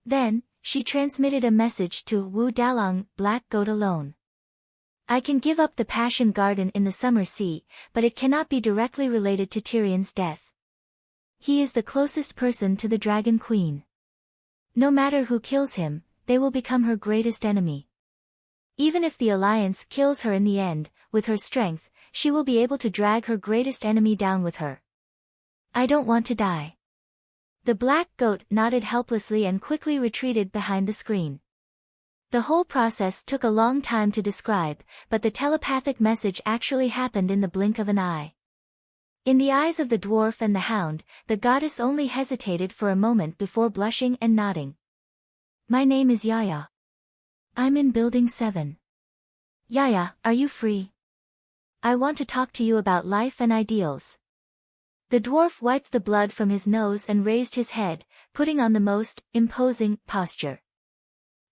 Then, she transmitted a message to Wu Dalong, Black Goat alone. I can give up the Passion Garden in the Summer Sea, but it cannot be directly related to Tyrion's death. He is the closest person to the Dragon Queen. No matter who kills him, they will become her greatest enemy. Even if the Alliance kills her in the end, with her strength, she will be able to drag her greatest enemy down with her. I don't want to die. The black goat nodded helplessly and quickly retreated behind the screen. The whole process took a long time to describe, but the telepathic message actually happened in the blink of an eye. In the eyes of the dwarf and the hound, the goddess only hesitated for a moment before blushing and nodding. My name is Yaya. I'm in Building 7. Yaya, are you free? I want to talk to you about life and ideals. The dwarf wiped the blood from his nose and raised his head, putting on the most imposing posture.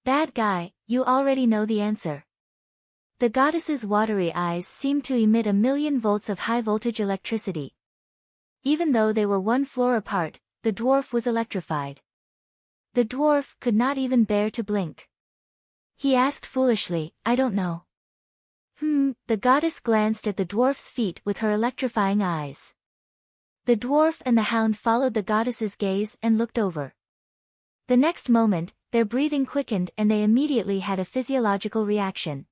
Bad guy, you already know the answer. The goddess's watery eyes seemed to emit 1,000,000 volts of high-voltage electricity. Even though they were one floor apart, the dwarf was electrified. The dwarf could not even bear to blink. He asked foolishly, I don't know. The goddess glanced at the dwarf's feet with her electrifying eyes. The dwarf and the hound followed the goddess's gaze and looked over. The next moment, their breathing quickened and they immediately had a physiological reaction.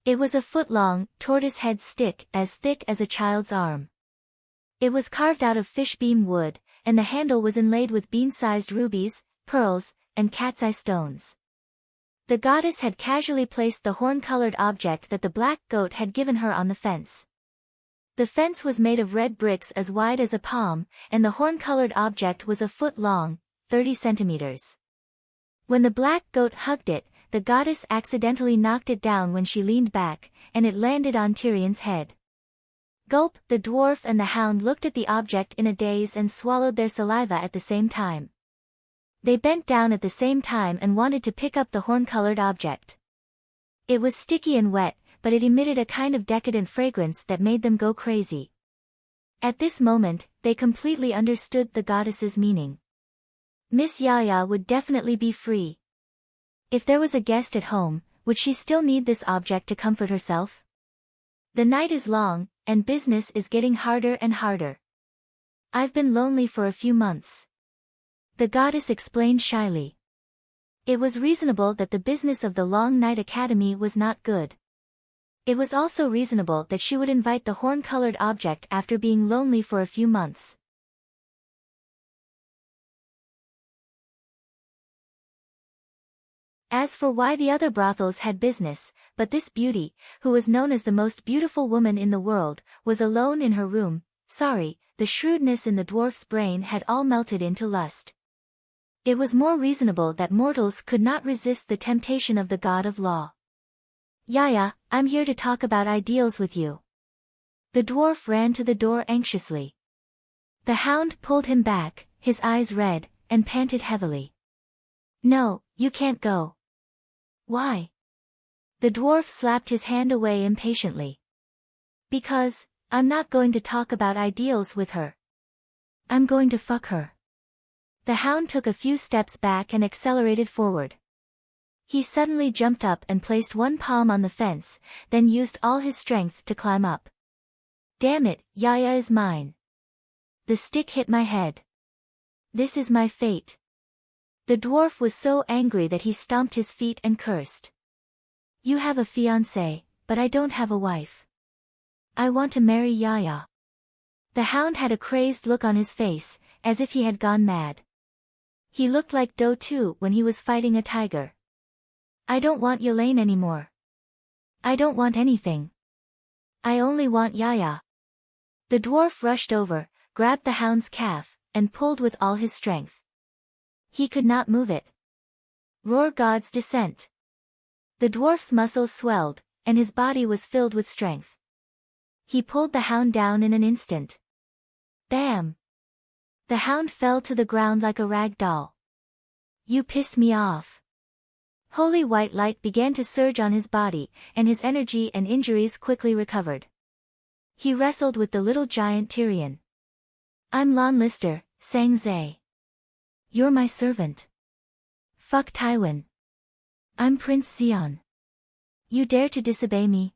It was a foot-long, tortoise-head stick as thick as a child's arm. It was carved out of fishbeam wood, and the handle was inlaid with bean-sized rubies, pearls, and cat's-eye stones. The goddess had casually placed the horn-colored object that the black goat had given her on the fence. The fence was made of red bricks as wide as a palm, and the horn-colored object was a foot long, 30 centimeters. When the black goat hugged it, the goddess accidentally knocked it down when she leaned back, and it landed on Tyrion's head. Gulp, the dwarf and the hound looked at the object in a daze and swallowed their saliva at the same time. They bent down at the same time and wanted to pick up the horn-colored object. It was sticky and wet, but it emitted a kind of decadent fragrance that made them go crazy. At this moment, they completely understood the goddess's meaning. Miss Yaya would definitely be free. If there was a guest at home, would she still need this object to comfort herself? The night is long, and business is getting harder and harder. I've been lonely for a few months. The goddess explained shyly. It was reasonable that the business of the Long Night Academy was not good. It was also reasonable that she would invite the horn-colored object after being lonely for a few months. As for why the other brothels had business, but this beauty, who was known as the most beautiful woman in the world, was alone in her room, sorry, the shrewdness in the dwarf's brain had all melted into lust. It was more reasonable that mortals could not resist the temptation of the god of law. Yaya, I'm here to talk about ideals with you. The dwarf ran to the door anxiously. The hound pulled him back, his eyes red, and panted heavily. No, you can't go. Why? The dwarf slapped his hand away impatiently. Because, I'm not going to talk about ideals with her. I'm going to fuck her. The hound took a few steps back and accelerated forward. He suddenly jumped up and placed one palm on the fence, then used all his strength to climb up. Damn it, Yaya is mine. The stick hit my head. This is my fate. The dwarf was so angry that he stomped his feet and cursed. You have a fiancé, but I don't have a wife. I want to marry Yaya. The hound had a crazed look on his face, as if he had gone mad. He looked like Do too when he was fighting a tiger. I don't want Yelane anymore. I don't want anything. I only want Yaya. The dwarf rushed over, grabbed the hound's calf, and pulled with all his strength. He could not move it. Roar God's descent. The dwarf's muscles swelled, and his body was filled with strength. He pulled the hound down in an instant. Bam! The hound fell to the ground like a rag doll. You pissed me off. Holy white light began to surge on his body, and his energy and injuries quickly recovered. He wrestled with the little giant Tyrion. I'm Lon Lister, sang Zay. You're my servant. Fuck Tywin. I'm Prince Xion. You dare to disobey me?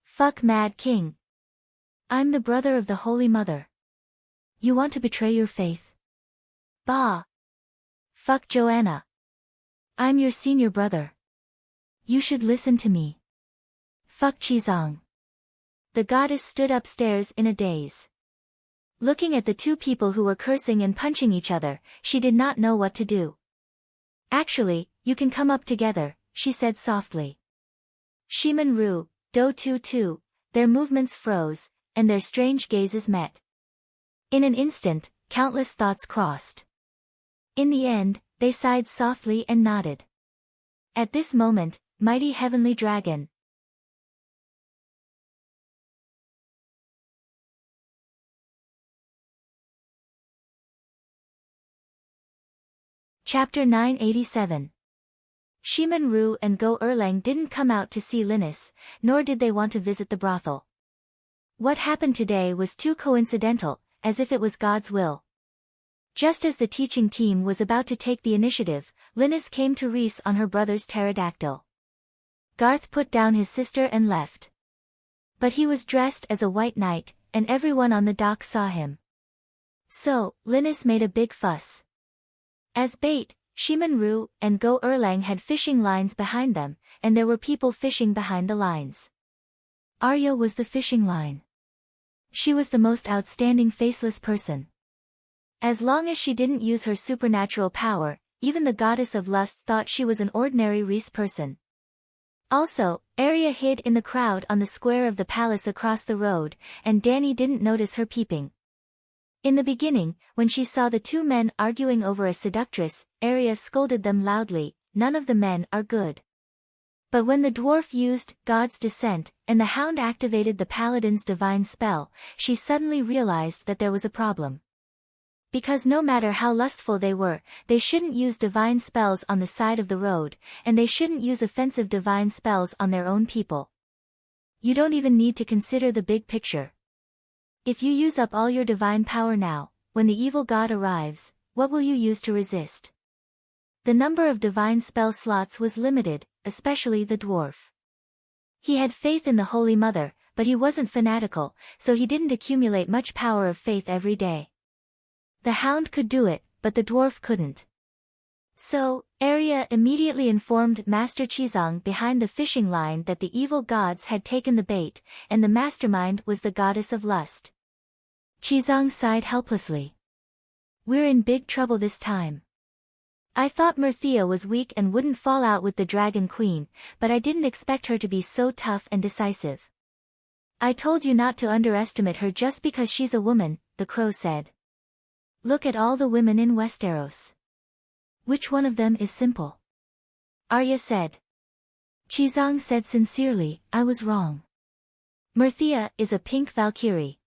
Fuck Mad King. I'm the brother of the Holy Mother. You want to betray your faith? Bah. Fuck Joanna. I'm your senior brother. You should listen to me. Fuck Chizong. The goddess stood upstairs in a daze. Looking at the two people who were cursing and punching each other, she did not know what to do. Actually, you can come up together, she said softly. Shiman Ru, Do too, their movements froze, and their strange gazes met. In an instant, countless thoughts crossed. In the end, they sighed softly and nodded. At this moment, mighty heavenly dragon. Chapter 987. Shiman Ru and Go Erlang didn't come out to see Linus, nor did they want to visit the brothel. What happened today was too coincidental, as if it was God's will. Just as the teaching team was about to take the initiative, Linus came to Reese on her brother's pterodactyl. Garth put down his sister and left. But he was dressed as a white knight, and everyone on the dock saw him. So, Linus made a big fuss. As bait, Shiman Ru and Go Erlang had fishing lines behind them, and there were people fishing behind the lines. Arya was the fishing line. She was the most outstanding faceless person. As long as she didn't use her supernatural power, even the goddess of lust thought she was an ordinary Reese person. Also, Arya hid in the crowd on the square of the palace across the road, and Dany didn't notice her peeping. In the beginning, when she saw the two men arguing over a seductress, Arya scolded them loudly, none of the men are good. But when the dwarf used God's descent, and the hound activated the paladin's divine spell, she suddenly realized that there was a problem. Because no matter how lustful they were, they shouldn't use divine spells on the side of the road, and they shouldn't use offensive divine spells on their own people. You don't even need to consider the big picture. If you use up all your divine power now, when the evil god arrives, what will you use to resist? The number of divine spell slots was limited, especially the dwarf. He had faith in the Holy Mother, but he wasn't fanatical, so he didn't accumulate much power of faith every day. The hound could do it, but the dwarf couldn't. So, Arya immediately informed Master Chizong behind the fishing line that the evil gods had taken the bait, and the mastermind was the goddess of lust. Chizong sighed helplessly. We're in big trouble this time. I thought Mirthia was weak and wouldn't fall out with the Dragon Queen, but I didn't expect her to be so tough and decisive. I told you not to underestimate her just because she's a woman, the crow said. Look at all the women in Westeros. Which one of them is simple? Arya said. Chizong said sincerely, I was wrong. Mirthia is a pink Valkyrie.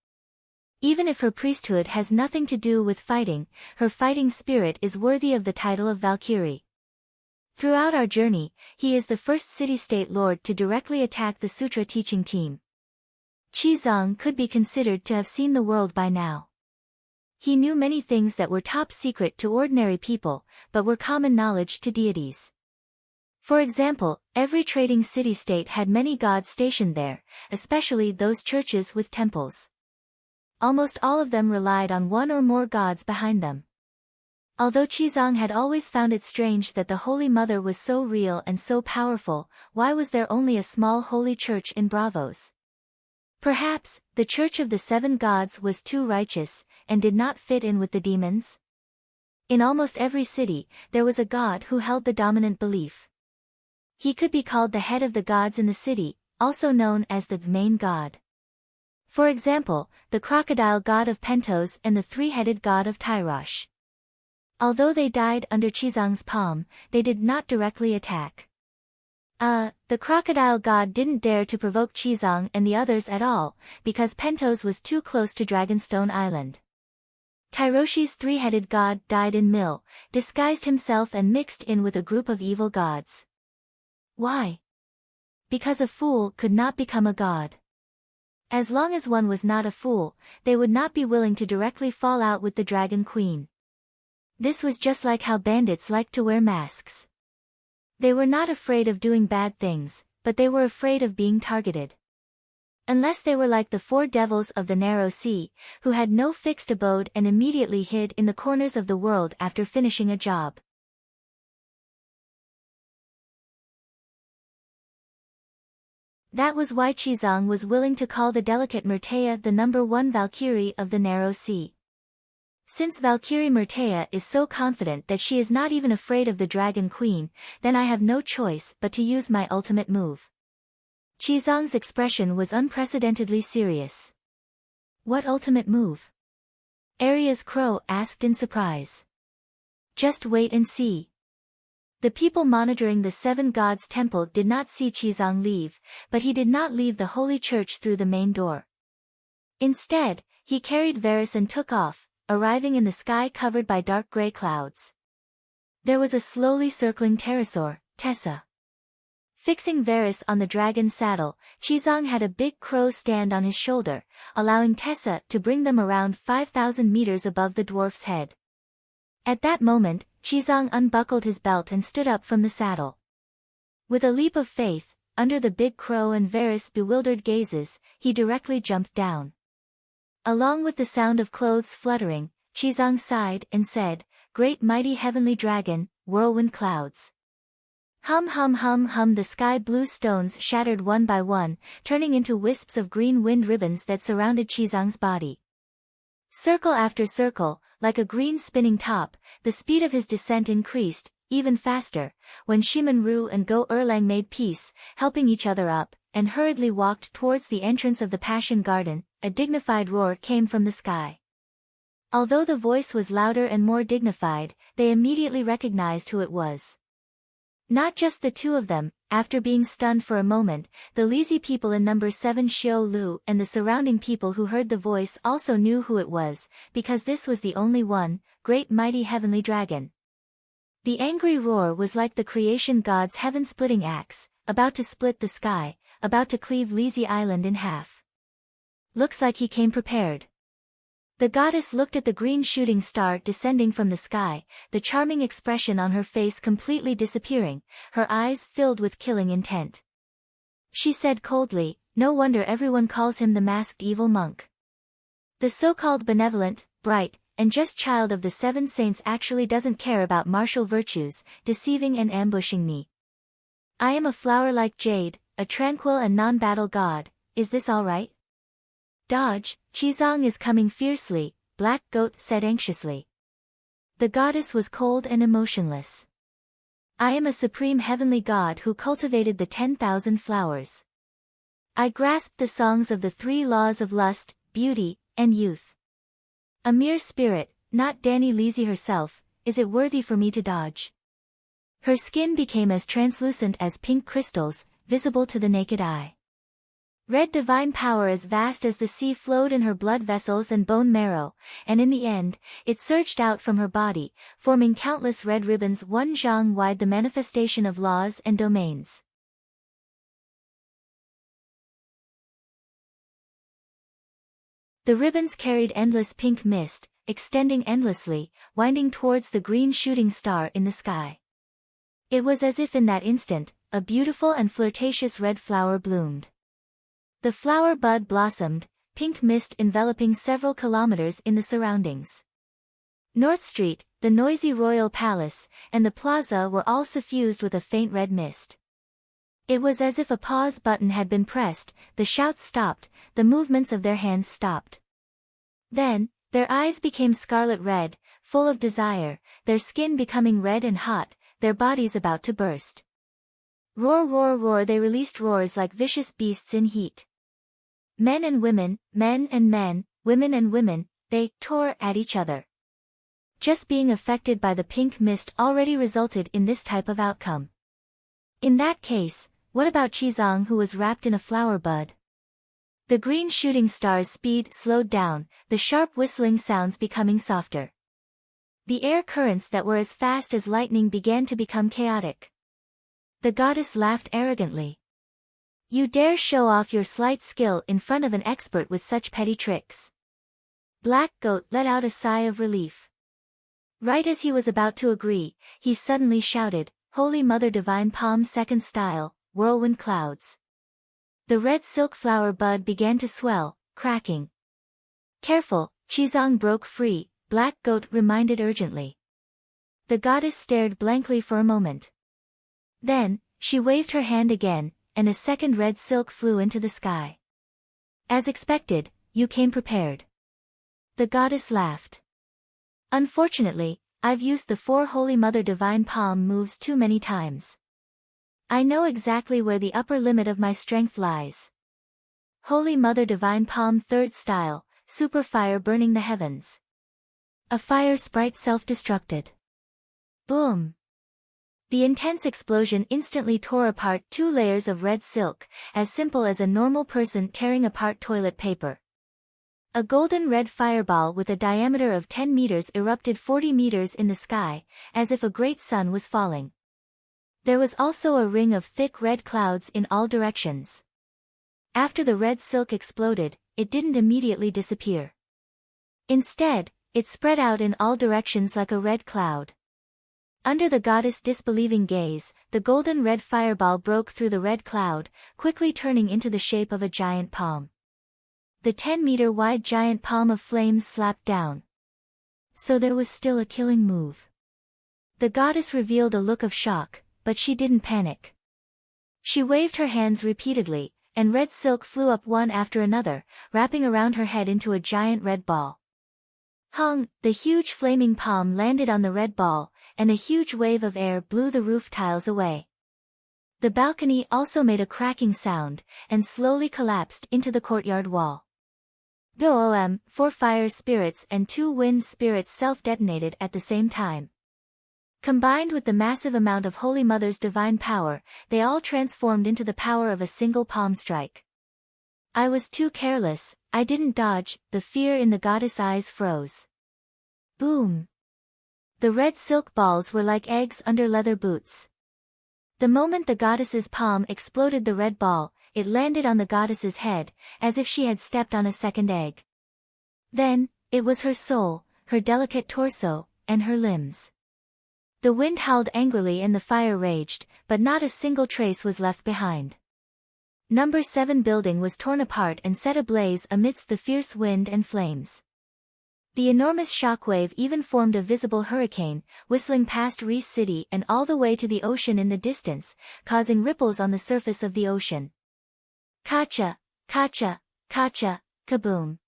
Even if her priesthood has nothing to do with fighting, her fighting spirit is worthy of the title of Valkyrie. Throughout our journey, he is the first city-state lord to directly attack the Sutra teaching team. Chizong could be considered to have seen the world by now. He knew many things that were top secret to ordinary people, but were common knowledge to deities. For example, every trading city-state had many gods stationed there, especially those churches with temples. Almost all of them relied on one or more gods behind them. Although Qizong had always found it strange that the Holy Mother was so real and so powerful, why was there only a small holy church in Bravos? Perhaps, the Church of the Seven Gods was too righteous, and did not fit in with the demons? In almost every city, there was a god who held the dominant belief. He could be called the head of the gods in the city, also known as the main god. For example, the crocodile god of Pentos and the three-headed god of Tyrosh. Although they died under Qizong's palm, they did not directly attack. The crocodile god didn't dare to provoke Qizong and the others at all, because Pentos was too close to Dragonstone Island. Tyroshi's three-headed god died in Mill, disguised himself and mixed in with a group of evil gods. Why? Because a fool could not become a god. As long as one was not a fool, they would not be willing to directly fall out with the Dragon Queen. This was just like how bandits liked to wear masks. They were not afraid of doing bad things, but they were afraid of being targeted. Unless they were like the four devils of the Narrow Sea, who had no fixed abode and immediately hid in the corners of the world after finishing a job. That was why Qizong was willing to call the delicate Myrtea the #1 Valkyrie of the Narrow Sea. Since Valkyrie Myrtea is so confident that she is not even afraid of the Dragon Queen, then I have no choice but to use my ultimate move. Qizong's expression was unprecedentedly serious. What ultimate move? Arya's crow asked in surprise. Just wait and see. The people monitoring the Seven Gods Temple did not see Qizong leave, but he did not leave the holy church through the main door. Instead, he carried Varys and took off, arriving in the sky covered by dark gray clouds. There was a slowly circling pterosaur, Tessa. Fixing Varys on the dragon's saddle, Qizong had a big crow stand on his shoulder, allowing Tessa to bring them around 5,000 meters above the dwarf's head. At that moment, Qizong unbuckled his belt and stood up from the saddle. With a leap of faith, under the big crow and Varys' bewildered gazes, he directly jumped down. Along with the sound of clothes fluttering, Qizong sighed and said, "Great mighty heavenly dragon, whirlwind clouds." Hum hum hum hum, the sky blue stones shattered one by one, turning into wisps of green wind ribbons that surrounded Qizong's body. Circle after circle, like a green spinning top, the speed of his descent increased, even faster, when Shiman Ru and Go Erlang made peace, helping each other up, and hurriedly walked towards the entrance of the Passion Garden. A dignified roar came from the sky. Although the voice was louder and more dignified, they immediately recognized who it was. Not just the two of them. After being stunned for a moment, the lazy people in number 7 Xiao Lu and the surrounding people who heard the voice also knew who it was, because this was the only one, great mighty heavenly dragon. The angry roar was like the creation god's heaven-splitting axe, about to split the sky, about to cleave Lazy Island in half. Looks like he came prepared. The goddess looked at the green shooting star descending from the sky, the charming expression on her face completely disappearing, her eyes filled with killing intent. She said coldly, "No wonder everyone calls him the masked evil monk. The so-called benevolent, bright, and just child of the 7 saints actually doesn't care about martial virtues, deceiving and ambushing me. I am a flower like jade, a tranquil and non-battle god. Is this all right?" "Dodge, Qizong is coming fiercely," Black Goat said anxiously. The goddess was cold and emotionless. "I am a supreme heavenly god who cultivated the 10,000 flowers. I grasped the songs of the 3 laws of lust, beauty, and youth. A mere spirit, not Dany Leezy herself. Is it worthy for me to dodge?" Her skin became as translucent as pink crystals, visible to the naked eye. Red divine power as vast as the sea flowed in her blood vessels and bone marrow, and in the end, it surged out from her body, forming countless red ribbons 1 zhang wide, the manifestation of laws and domains. The ribbons carried endless pink mist, extending endlessly, winding towards the green shooting star in the sky. It was as if in that instant, a beautiful and flirtatious red flower bloomed. The flower bud blossomed, pink mist enveloping several kilometers in the surroundings. North Street, the noisy royal palace, and the plaza were all suffused with a faint red mist. It was as if a pause button had been pressed, the shouts stopped, the movements of their hands stopped. Then, their eyes became scarlet red, full of desire, their skin becoming red and hot, their bodies about to burst. Roar, roar, roar, they released roars like vicious beasts in heat. Men and women, men and men, women and women, they tore at each other. Just being affected by the pink mist already resulted in this type of outcome. In that case, what about Qizong, who was wrapped in a flower bud? The green shooting star's speed slowed down, the sharp whistling sounds becoming softer. The air currents that were as fast as lightning began to become chaotic. The goddess laughed arrogantly. You dare show off your slight skill in front of an expert with such petty tricks? Black Goat let out a sigh of relief. Right as he was about to agree, he suddenly shouted, Holy Mother Divine Palm Second Style, Whirlwind Clouds. The red silk flower bud began to swell, cracking. Careful, Qizong broke free, Black Goat reminded urgently. The goddess stared blankly for a moment. Then, she waved her hand again, and a second red silk flew into the sky. As expected, you came prepared. The goddess laughed. Unfortunately, I've used the 4 Holy Mother Divine Palm moves too many times. I know exactly where the upper limit of my strength lies. Holy Mother Divine Palm Third Style, Super Fire burning the heavens. A fire sprite self-destructed. Boom! The intense explosion instantly tore apart 2 layers of red silk, as simple as a normal person tearing apart toilet paper. A golden red fireball with a diameter of 10 meters erupted 40 meters in the sky, as if a great sun was falling. There was also a ring of thick red clouds in all directions. After the red silk exploded, it didn't immediately disappear. Instead, it spread out in all directions like a red cloud. Under the goddess' disbelieving gaze, the golden red fireball broke through the red cloud, quickly turning into the shape of a giant palm. The 10-meter-wide giant palm of flames slapped down. So there was still a killing move. The goddess revealed a look of shock, but she didn't panic. She waved her hands repeatedly, and red silk flew up one after another, wrapping around her head into a giant red ball. Hung, the huge flaming palm landed on the red ball, and a huge wave of air blew the roof tiles away. The balcony also made a cracking sound, and slowly collapsed into the courtyard wall. Boom! 4 fire spirits and 2 wind spirits self-detonated at the same time. Combined with the massive amount of Holy Mother's divine power, they all transformed into the power of a single palm strike. I was too careless, I didn't dodge, the fear in the goddess' eyes froze. Boom! The red silk balls were like eggs under leather boots. The moment the goddess's palm exploded the red ball, it landed on the goddess's head, as if she had stepped on a second egg. Then, it was her soul, her delicate torso, and her limbs. The wind howled angrily and the fire raged, but not a single trace was left behind. Number 7 building was torn apart and set ablaze amidst the fierce wind and flames. The enormous shockwave even formed a visible hurricane, whistling past Reese City and all the way to the ocean in the distance, causing ripples on the surface of the ocean. Kacha, kacha, kacha, kaboom.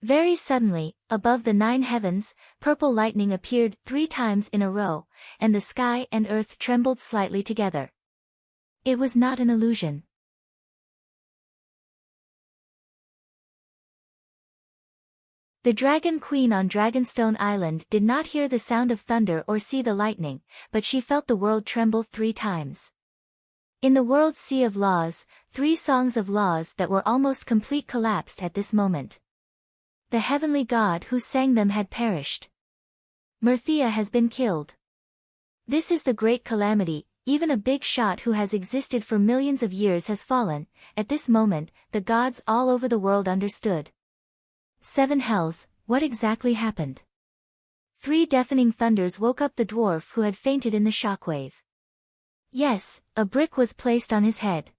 Very suddenly, above the 9 heavens, purple lightning appeared 3 times in a row, and the sky and earth trembled slightly together. It was not an illusion. The Dragon Queen on Dragonstone Island did not hear the sound of thunder or see the lightning, but she felt the world tremble 3 times. In the world's sea of laws, 3 songs of laws that were almost complete collapsed at this moment. The heavenly god who sang them had perished. Mirthia has been killed. This is the great calamity, even a big shot who has existed for millions of years has fallen. At this moment, the gods all over the world understood. 7 hells, what exactly happened? 3 deafening thunders woke up the dwarf who had fainted in the shockwave. Yes, a brick was placed on his head.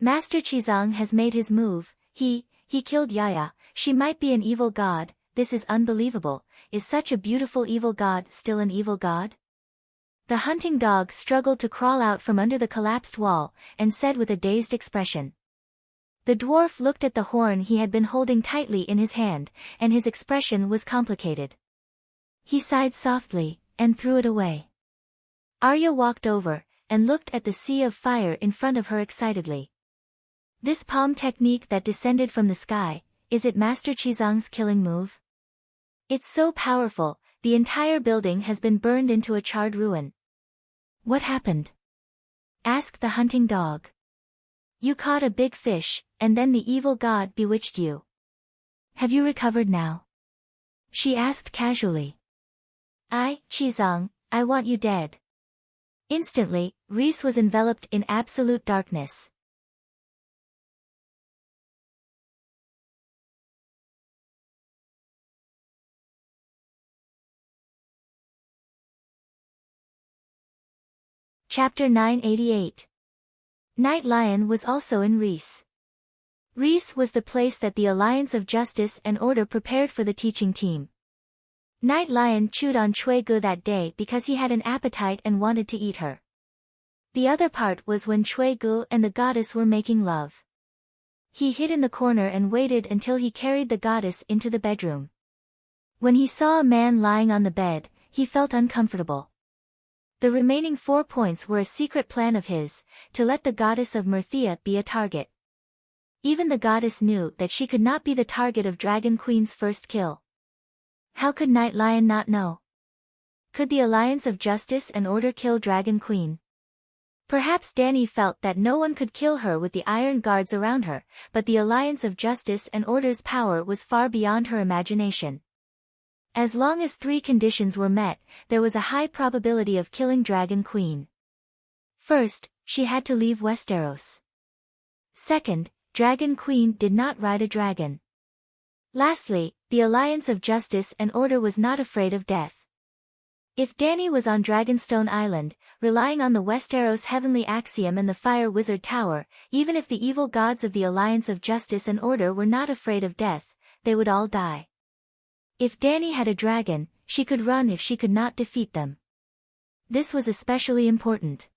Master Qizong has made his move, he killed Yaya, she might be an evil god, this is unbelievable. Is such a beautiful evil god still an evil god? The hunting dog struggled to crawl out from under the collapsed wall, and said with a dazed expression. The dwarf looked at the horn he had been holding tightly in his hand, and his expression was complicated. He sighed softly, and threw it away. Arya walked over, and looked at the sea of fire in front of her excitedly. This palm technique that descended from the sky, is it Master Qizong's killing move? It's so powerful, the entire building has been burned into a charred ruin. What happened? Asked the hunting dog. You caught a big fish, and then the evil god bewitched you. Have you recovered now? She asked casually. Qizong, I want you dead. Instantly, Rhys was enveloped in absolute darkness. Chapter 988. Night Lion was also in Rhys. Rhys was the place that the Alliance of Justice and Order prepared for the teaching team. Night Lion chewed on Cui Gu that day because he had an appetite and wanted to eat her. The other part was when Cui Gu and the goddess were making love. He hid in the corner and waited until he carried the goddess into the bedroom. When he saw a man lying on the bed, he felt uncomfortable. The remaining 4 points were a secret plan of his, to let the goddess of Mirthia be a target. Even the goddess knew that she could not be the target of Dragon Queen's first kill. How could Night Lion not know? Could the Alliance of Justice and Order kill Dragon Queen? Perhaps Dany felt that no one could kill her with the iron guards around her, but the Alliance of Justice and Order's power was far beyond her imagination. As long as 3 conditions were met, there was a high probability of killing Dragon Queen. First, she had to leave Westeros. Second, Dragon Queen did not ride a dragon. Lastly, the Alliance of Justice and Order was not afraid of death. If Dany was on Dragonstone Island, relying on the Westeros Heavenly Axiom and the Fire Wizard Tower, even if the evil gods of the Alliance of Justice and Order were not afraid of death, they would all die. If Dany had a dragon, she could run if she could not defeat them. This was especially important.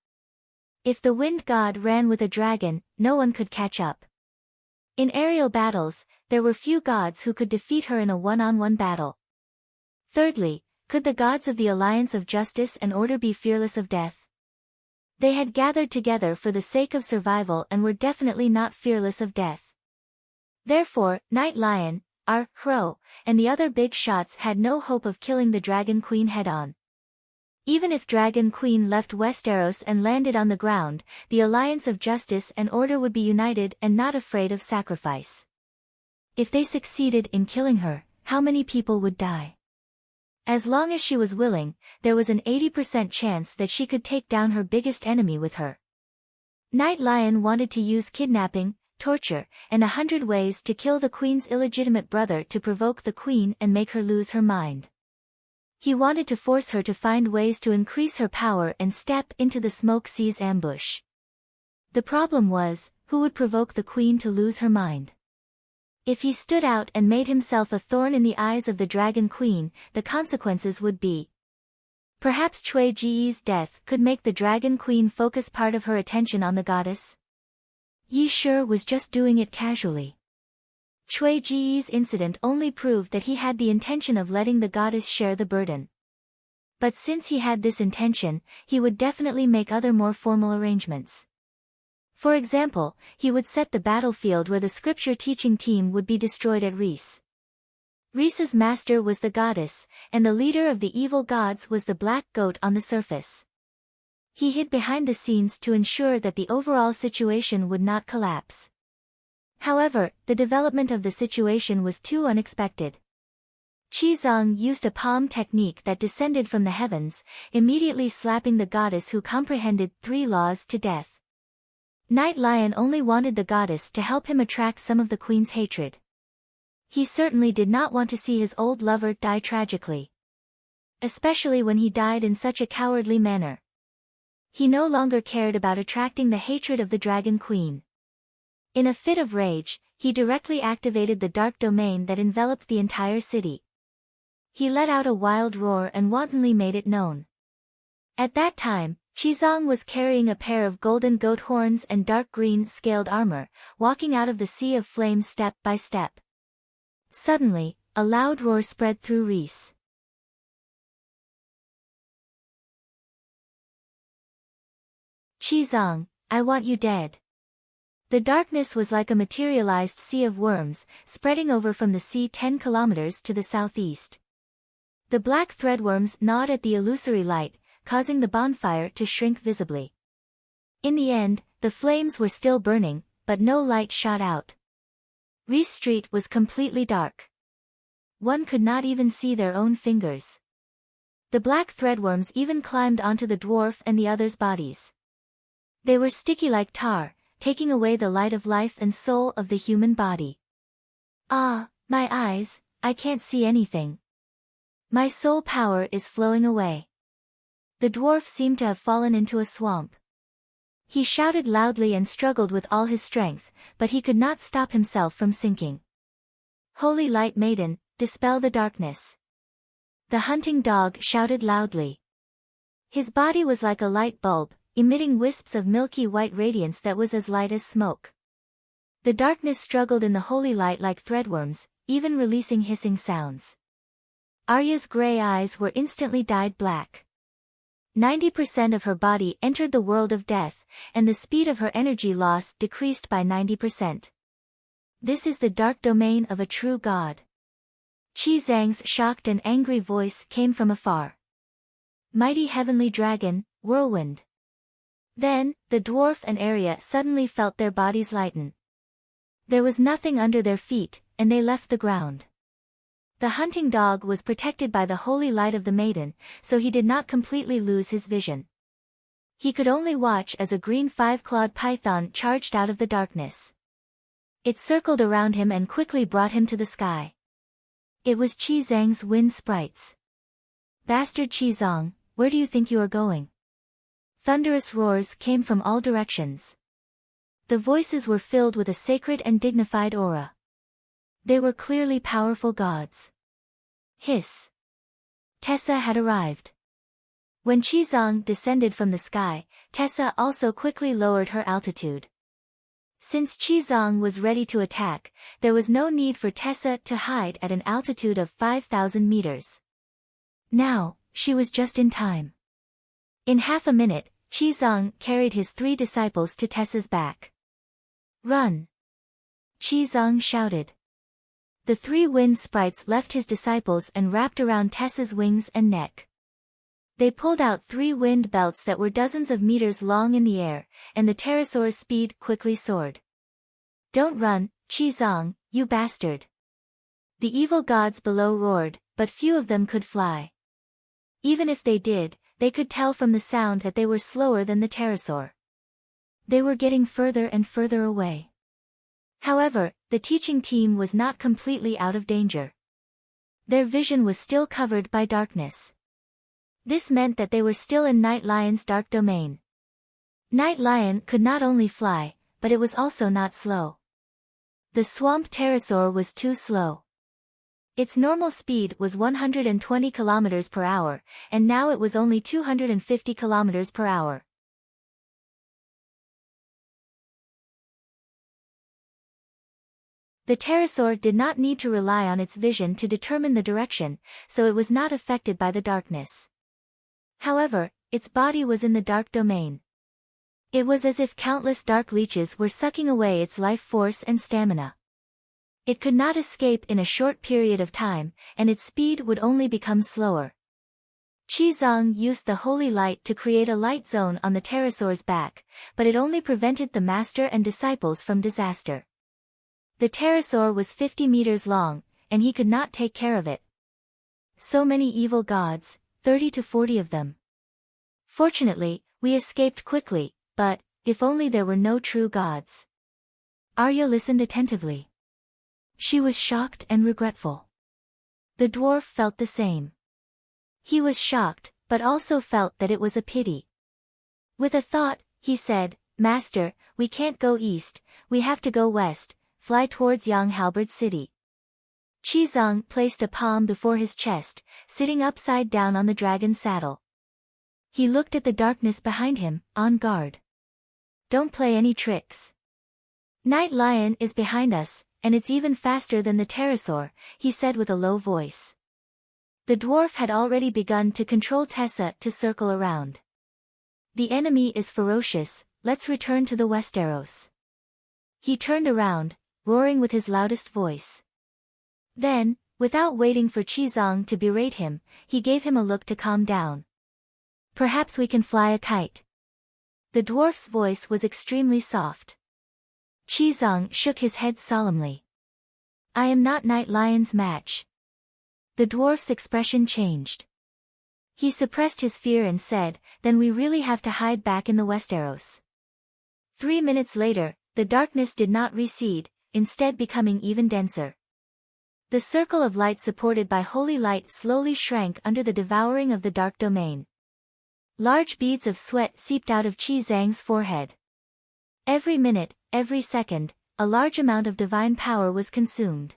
If the wind god ran with a dragon, no one could catch up. In aerial battles, there were few gods who could defeat her in a one-on-one battle. Thirdly, could the gods of the Alliance of Justice and Order be fearless of death? They had gathered together for the sake of survival and were definitely not fearless of death. Therefore, Night Lion, Crow, and the other big shots had no hope of killing the Dragon Queen head-on. Even if Dragon Queen left Westeros and landed on the ground, the Alliance of Justice and Order would be united and not afraid of sacrifice. If they succeeded in killing her, how many people would die? As long as she was willing, there was an 80% chance that she could take down her biggest enemy with her. Night Lion wanted to use kidnapping, torture, and 100 ways to kill the queen's illegitimate brother to provoke the queen and make her lose her mind. He wanted to force her to find ways to increase her power and step into the Smoke Sea's ambush. The problem was, who would provoke the queen to lose her mind? If he stood out and made himself a thorn in the eyes of the Dragon Queen, the consequences would be. Perhaps Cui Ji's death could make the Dragon Queen focus part of her attention on the goddess? Yi Shi was just doing it casually. Cui Ji's incident only proved that he had the intention of letting the goddess share the burden. But since he had this intention, he would definitely make other more formal arrangements. For example, he would set the battlefield where the scripture teaching team would be destroyed at Rhys. Rhys's master was the goddess, and the leader of the evil gods was the black goat on the surface. He hid behind the scenes to ensure that the overall situation would not collapse. However, the development of the situation was too unexpected. Qizong used a palm technique that descended from the heavens, immediately slapping the goddess who comprehended 3 laws to death. Night Lion only wanted the goddess to help him attract some of the queen's hatred. He certainly did not want to see his old lover die tragically. Especially when he died in such a cowardly manner. He no longer cared about attracting the hatred of the Dragon Queen. In a fit of rage, he directly activated the dark domain that enveloped the entire city. He let out a wild roar and wantonly made it known. At that time, Qizong was carrying a pair of golden goat horns and dark green scaled armor, walking out of the sea of flames step by step. Suddenly, a loud roar spread through Reese. Qizong, I want you dead. The darkness was like a materialized sea of worms, spreading over from the sea 10 kilometers to the southeast. The black threadworms gnawed at the illusory light, causing the bonfire to shrink visibly. In the end, the flames were still burning, but no light shot out. Reese Street was completely dark. One could not even see their own fingers. The black threadworms even climbed onto the dwarf and the others' bodies. They were sticky like tar, taking away the light of life and soul of the human body. Ah, my eyes, I can't see anything. My soul power is flowing away. The dwarf seemed to have fallen into a swamp. He shouted loudly and struggled with all his strength, but he could not stop himself from sinking. Holy Light Maiden, dispel the darkness. The hunting dog shouted loudly. His body was like a light bulb, emitting wisps of milky white radiance that was as light as smoke. The darkness struggled in the holy light like threadworms, even releasing hissing sounds. Arya's gray eyes were instantly dyed black. 90% of her body entered the world of death, and the speed of her energy loss decreased by 90%. This is the dark domain of a true god. Qizong's shocked and angry voice came from afar. Mighty heavenly dragon, whirlwind. Then, the dwarf and Arya suddenly felt their bodies lighten. There was nothing under their feet, and they left the ground. The hunting dog was protected by the holy light of the maiden, so he did not completely lose his vision. He could only watch as a green five-clawed python charged out of the darkness. It circled around him and quickly brought him to the sky. It was Qizong's wind sprites. Bastard Qizong, where do you think you are going? Thunderous roars came from all directions. The voices were filled with a sacred and dignified aura. They were clearly powerful gods. Hiss. Tessa had arrived. When Qizong descended from the sky, Tessa also quickly lowered her altitude. Since Qizong was ready to attack, there was no need for Tessa to hide at an altitude of 5,000 meters. Now, she was just in time. In half a minute, Qizong carried his 3 disciples to Tessa's back. Run! Qizong shouted. The 3 wind sprites left his disciples and wrapped around Tessa's wings and neck. They pulled out 3 wind belts that were dozens of meters long in the air, and the pterosaur's speed quickly soared. Don't run, Qizong, you bastard! The evil gods below roared, but few of them could fly. Even if they did, they could tell from the sound that they were slower than the pterosaur. They were getting further and further away. However, the teaching team was not completely out of danger. Their vision was still covered by darkness. This meant that they were still in Night Lion's dark domain. Night Lion could not only fly, but it was also not slow. The swamp pterosaur was too slow. Its normal speed was 120 km per hour, and now it was only 250 km per hour. The pterosaur did not need to rely on its vision to determine the direction, so it was not affected by the darkness. However, its body was in the dark domain. It was as if countless dark leeches were sucking away its life force and stamina. It could not escape in a short period of time, and its speed would only become slower. Qizong used the holy light to create a light zone on the pterosaur's back, but it only prevented the master and disciples from disaster. The pterosaur was 50 meters long, and he could not take care of it. So many evil gods, 30 to 40 of them. Fortunately, we escaped quickly, but, if only there were no true gods. Arya listened attentively. She was shocked and regretful. The dwarf felt the same. He was shocked, but also felt that it was a pity. With a thought, he said, Master, we can't go east, we have to go west, fly towards Young Halberd City. Qizong placed a palm before his chest, sitting upside down on the dragon's saddle. He looked at the darkness behind him, on guard. Don't play any tricks. Night Lion is behind us, and it's even faster than the pterosaur, he said with a low voice. The dwarf had already begun to control Tessa to circle around. The enemy is ferocious, let's return to the Westeros. He turned around, roaring with his loudest voice. Then, without waiting for Qizong to berate him, he gave him a look to calm down. Perhaps we can fly a kite. The dwarf's voice was extremely soft. Qizong shook his head solemnly. I am not Night Lion's match. The dwarf's expression changed. He suppressed his fear and said, then we really have to hide back in the Westeros. 3 minutes later, the darkness did not recede, instead becoming even denser. The circle of light supported by holy light slowly shrank under the devouring of the dark domain. Large beads of sweat seeped out of Qizong's forehead. Every minute, every second, a large amount of divine power was consumed.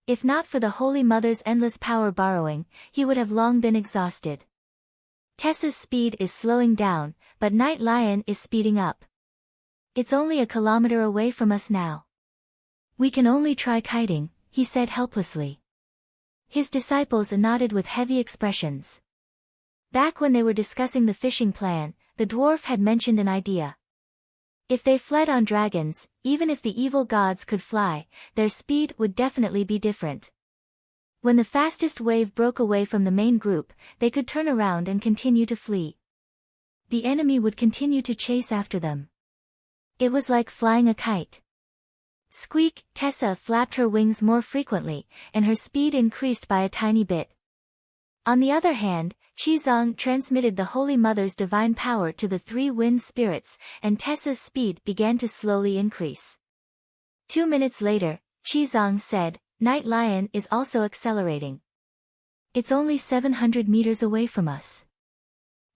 If not for the Holy Mother's endless power borrowing, he would have long been exhausted. Tessa's speed is slowing down, but Night Lion is speeding up. It's only a kilometer away from us now. We can only try kiting, he said helplessly. His disciples nodded with heavy expressions. Back when they were discussing the fishing plan, the dwarf had mentioned an idea. If they fled on dragons, even if the evil gods could fly, their speed would definitely be different. When the fastest wave broke away from the main group, they could turn around and continue to flee. The enemy would continue to chase after them. It was like flying a kite. Squeak, Tessa flapped her wings more frequently, and her speed increased by a tiny bit. On the other hand, Qizong transmitted the Holy Mother's divine power to the 3 wind spirits, and Tessa's speed began to slowly increase. 2 minutes later, Qizong said, Night Lion is also accelerating. It's only 700 meters away from us.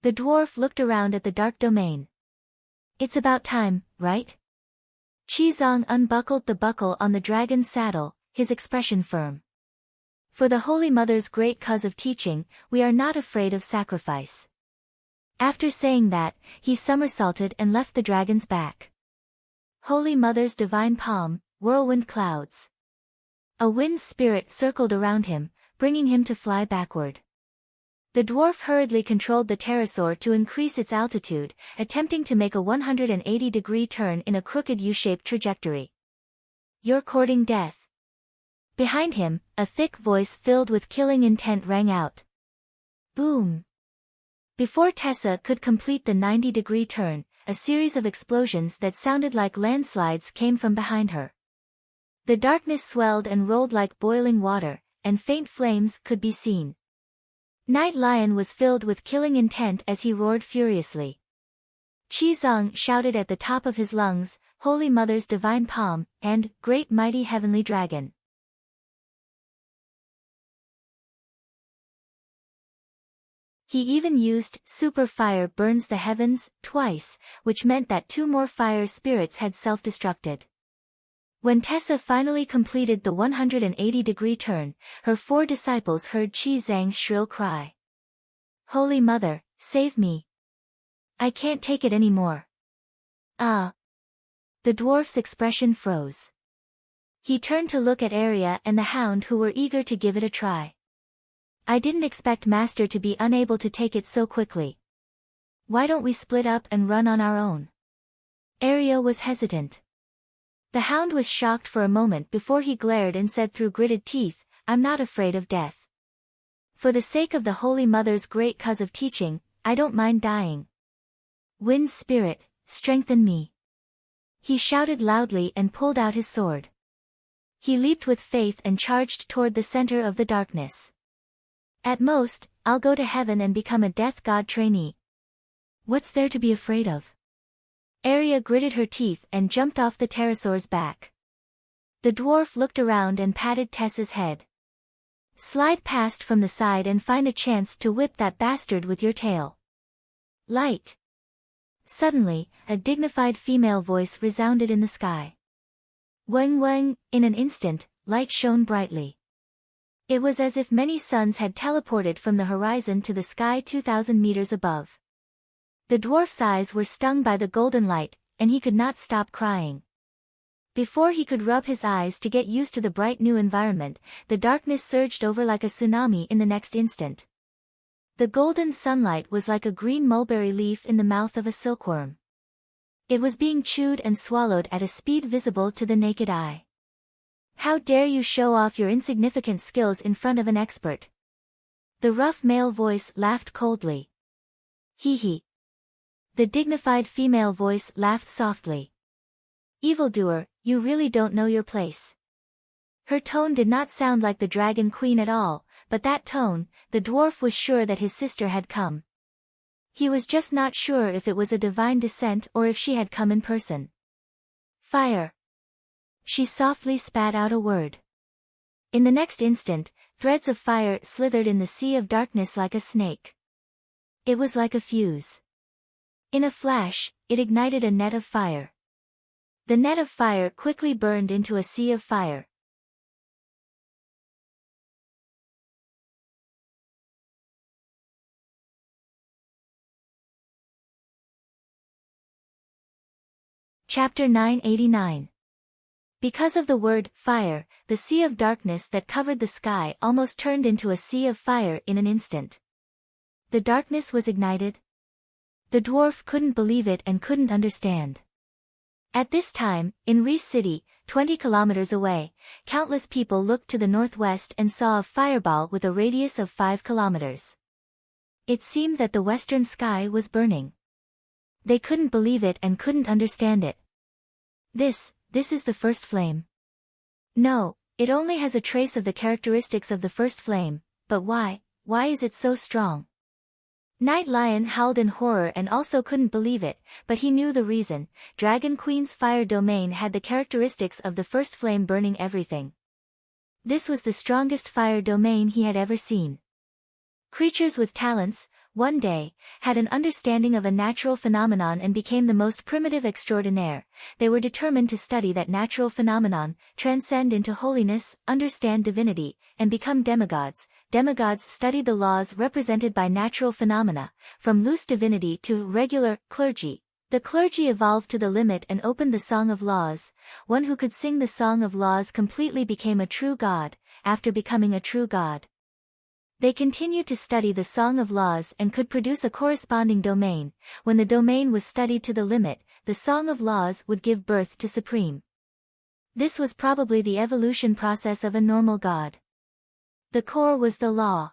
The dwarf looked around at the dark domain. It's about time, right? Qizong unbuckled the buckle on the dragon's saddle, his expression firm. For the Holy Mother's great cause of teaching, we are not afraid of sacrifice. After saying that, he somersaulted and left the dragon's back. Holy Mother's divine palm, whirlwind clouds. A wind spirit circled around him, bringing him to fly backward. The dwarf hurriedly controlled the pterosaur to increase its altitude, attempting to make a 180-degree turn in a crooked U-shaped trajectory. You're courting death. Behind him, a thick voice filled with killing intent rang out. Boom! Before Tessa could complete the 90-degree turn, a series of explosions that sounded like landslides came from behind her. The darkness swelled and rolled like boiling water, and faint flames could be seen. Night Lion was filled with killing intent as he roared furiously. Qizong shouted at the top of his lungs, Holy Mother's divine palm, and Great Mighty Heavenly Dragon. He even used Super Fire Burns the Heavens twice, which meant that 2 more fire spirits had self-destructed. When Tessa finally completed the 180-degree turn, her 4 disciples heard Qizong's shrill cry. Holy Mother, save me. I can't take it anymore. Ah. The dwarf's expression froze. He turned to look at Arya and the hound who were eager to give it a try. I didn't expect Master to be unable to take it so quickly. Why don't we split up and run on our own? Arya was hesitant. The hound was shocked for a moment before he glared and said through gritted teeth, I'm not afraid of death. For the sake of the Holy Mother's great cause of teaching, I don't mind dying. Wind Spirit, strengthen me. He shouted loudly and pulled out his sword. He leaped with faith and charged toward the center of the darkness. At most, I'll go to heaven and become a death god trainee. What's there to be afraid of? Arya gritted her teeth and jumped off the pterosaur's back. The dwarf looked around and patted Tessa's head. Slide past from the side and find a chance to whip that bastard with your tail. Light. Suddenly, a dignified female voice resounded in the sky. Weng weng, in an instant, light shone brightly. It was as if many suns had teleported from the horizon to the sky 2,000 meters above. The dwarf's eyes were stung by the golden light, and he could not stop crying. Before he could rub his eyes to get used to the bright new environment, the darkness surged over like a tsunami in the next instant. The golden sunlight was like a green mulberry leaf in the mouth of a silkworm. It was being chewed and swallowed at a speed visible to the naked eye. How dare you show off your insignificant skills in front of an expert? The rough male voice laughed coldly. Hee hee. The dignified female voice laughed softly. Evildoer, you really don't know your place. Her tone did not sound like the Dragon Queen at all, but that tone, the dwarf was sure that his sister had come. He was just not sure if it was a divine descent or if she had come in person. Fire. She softly spat out a word. In the next instant, threads of fire slithered in the sea of darkness like a snake. It was like a fuse. In a flash, it ignited a net of fire. The net of fire quickly burned into a sea of fire. Chapter 989. Because of the word, fire, the sea of darkness that covered the sky almost turned into a sea of fire in an instant. The darkness was ignited. The dwarf couldn't believe it and couldn't understand. At this time, in Reese City, 20 kilometers away, countless people looked to the northwest and saw a fireball with a radius of 5 kilometers. It seemed that the western sky was burning. They couldn't believe it and couldn't understand it. This is the first flame. No, it only has a trace of the characteristics of the first flame, but why is it so strong? Night Lion howled in horror and also couldn't believe it, but he knew the reason. Dragon Queen's fire domain had the characteristics of the first flame burning everything. This was the strongest fire domain he had ever seen. Creatures with talents, one day, had an understanding of a natural phenomenon and became the most primitive extraordinaire. They were determined to study that natural phenomenon, transcend into holiness, understand divinity, and become demigods. Demigods studied the laws represented by natural phenomena, from loose divinity to regular clergy. The clergy evolved to the limit and opened the Song of Laws. One who could sing the Song of Laws completely became a true god, after becoming a true god. They continued to study the Song of Laws and could produce a corresponding domain. When the domain was studied to the limit, the Song of Laws would give birth to Supreme. This was probably the evolution process of a normal god. The core was the law.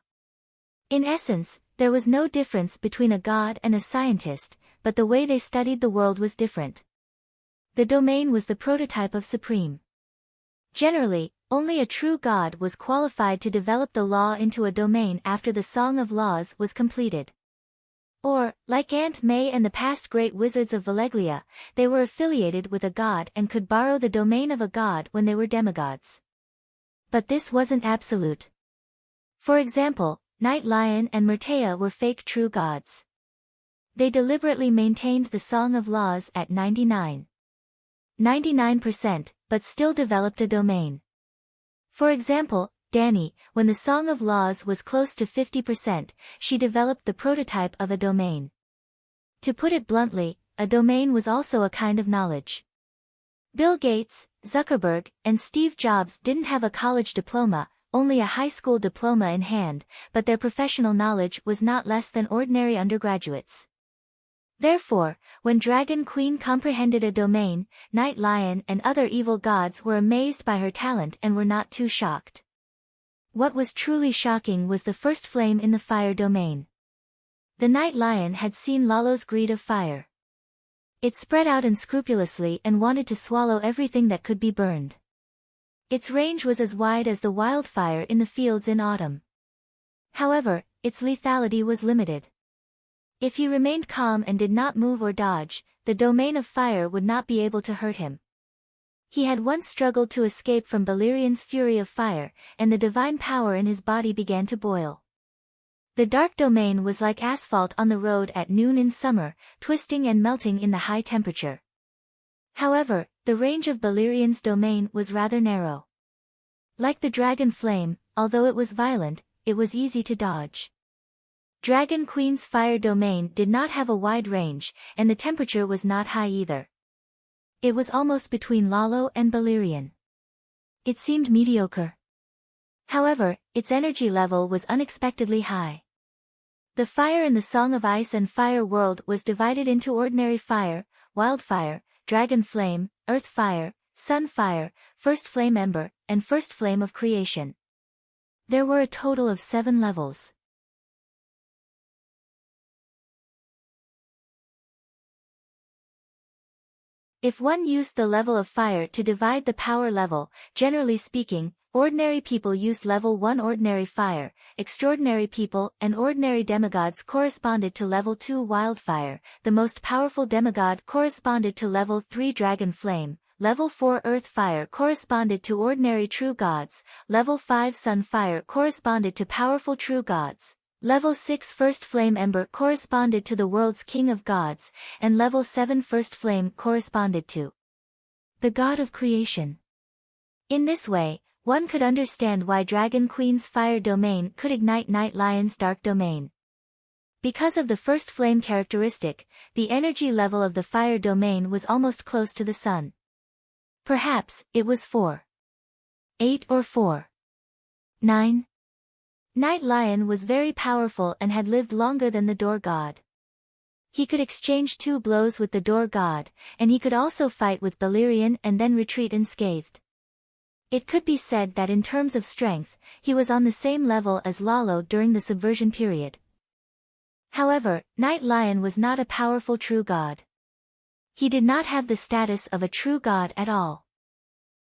In essence, there was no difference between a god and a scientist, but the way they studied the world was different. The domain was the prototype of Supreme. Generally, only a true god was qualified to develop the law into a domain after the Song of Laws was completed. Or, like Aunt May and the past great wizards of Valeglia, they were affiliated with a god and could borrow the domain of a god when they were demigods. But this wasn't absolute. For example, Night Lion and Myrtea were fake true gods. They deliberately maintained the Song of Laws at 99%, but still developed a domain. For example, Dani, when the Song of Laws was close to 50%, she developed the prototype of a domain. To put it bluntly, a domain was also a kind of knowledge. Bill Gates, Zuckerberg, and Steve Jobs didn't have a college diploma, only a high school diploma in hand, but their professional knowledge was not less than ordinary undergraduates. Therefore, when Dragon Queen comprehended a domain, Night Lion and other evil gods were amazed by her talent and were not too shocked. What was truly shocking was the first flame in the fire domain. The Night Lion had seen Lalo's greed of fire. It spread out unscrupulously and wanted to swallow everything that could be burned. Its range was as wide as the wildfire in the fields in autumn. However, its lethality was limited. If he remained calm and did not move or dodge, the domain of fire would not be able to hurt him. He had once struggled to escape from Balerian's fury of fire, and the divine power in his body began to boil. The dark domain was like asphalt on the road at noon in summer, twisting and melting in the high temperature. However, the range of Balerian's domain was rather narrow. Like the dragon flame, although it was violent, it was easy to dodge. Dragon Queen's fire domain did not have a wide range, and the temperature was not high either. It was almost between Lalo and Balerion. It seemed mediocre. However, its energy level was unexpectedly high. The fire in the Song of Ice and Fire world was divided into ordinary fire, wildfire, dragon flame, earth fire, sun fire, first flame ember, and first flame of creation. There were a total of 7 levels. If one used the level of fire to divide the power level, generally speaking, ordinary people used level 1 ordinary fire, extraordinary people and ordinary demigods corresponded to level 2 wildfire, the most powerful demigod corresponded to level 3 dragon flame, level 4 earth fire corresponded to ordinary true gods, level 5 sun fire corresponded to powerful true gods. Level 6 First Flame Ember corresponded to the world's king of gods, and level 7 First Flame corresponded to the god of creation. In this way, one could understand why Dragon Queen's fire domain could ignite Night Lion's dark domain. Because of the first flame characteristic, the energy level of the fire domain was almost close to the sun. Perhaps it was 4.8 or 4.9. Night Lion was very powerful and had lived longer than the door god. He could exchange 2 blows with the door god, and he could also fight with Balerion and then retreat unscathed. It could be said that in terms of strength, he was on the same level as Lalo during the subversion period. However, Night Lion was not a powerful true god. He did not have the status of a true god at all.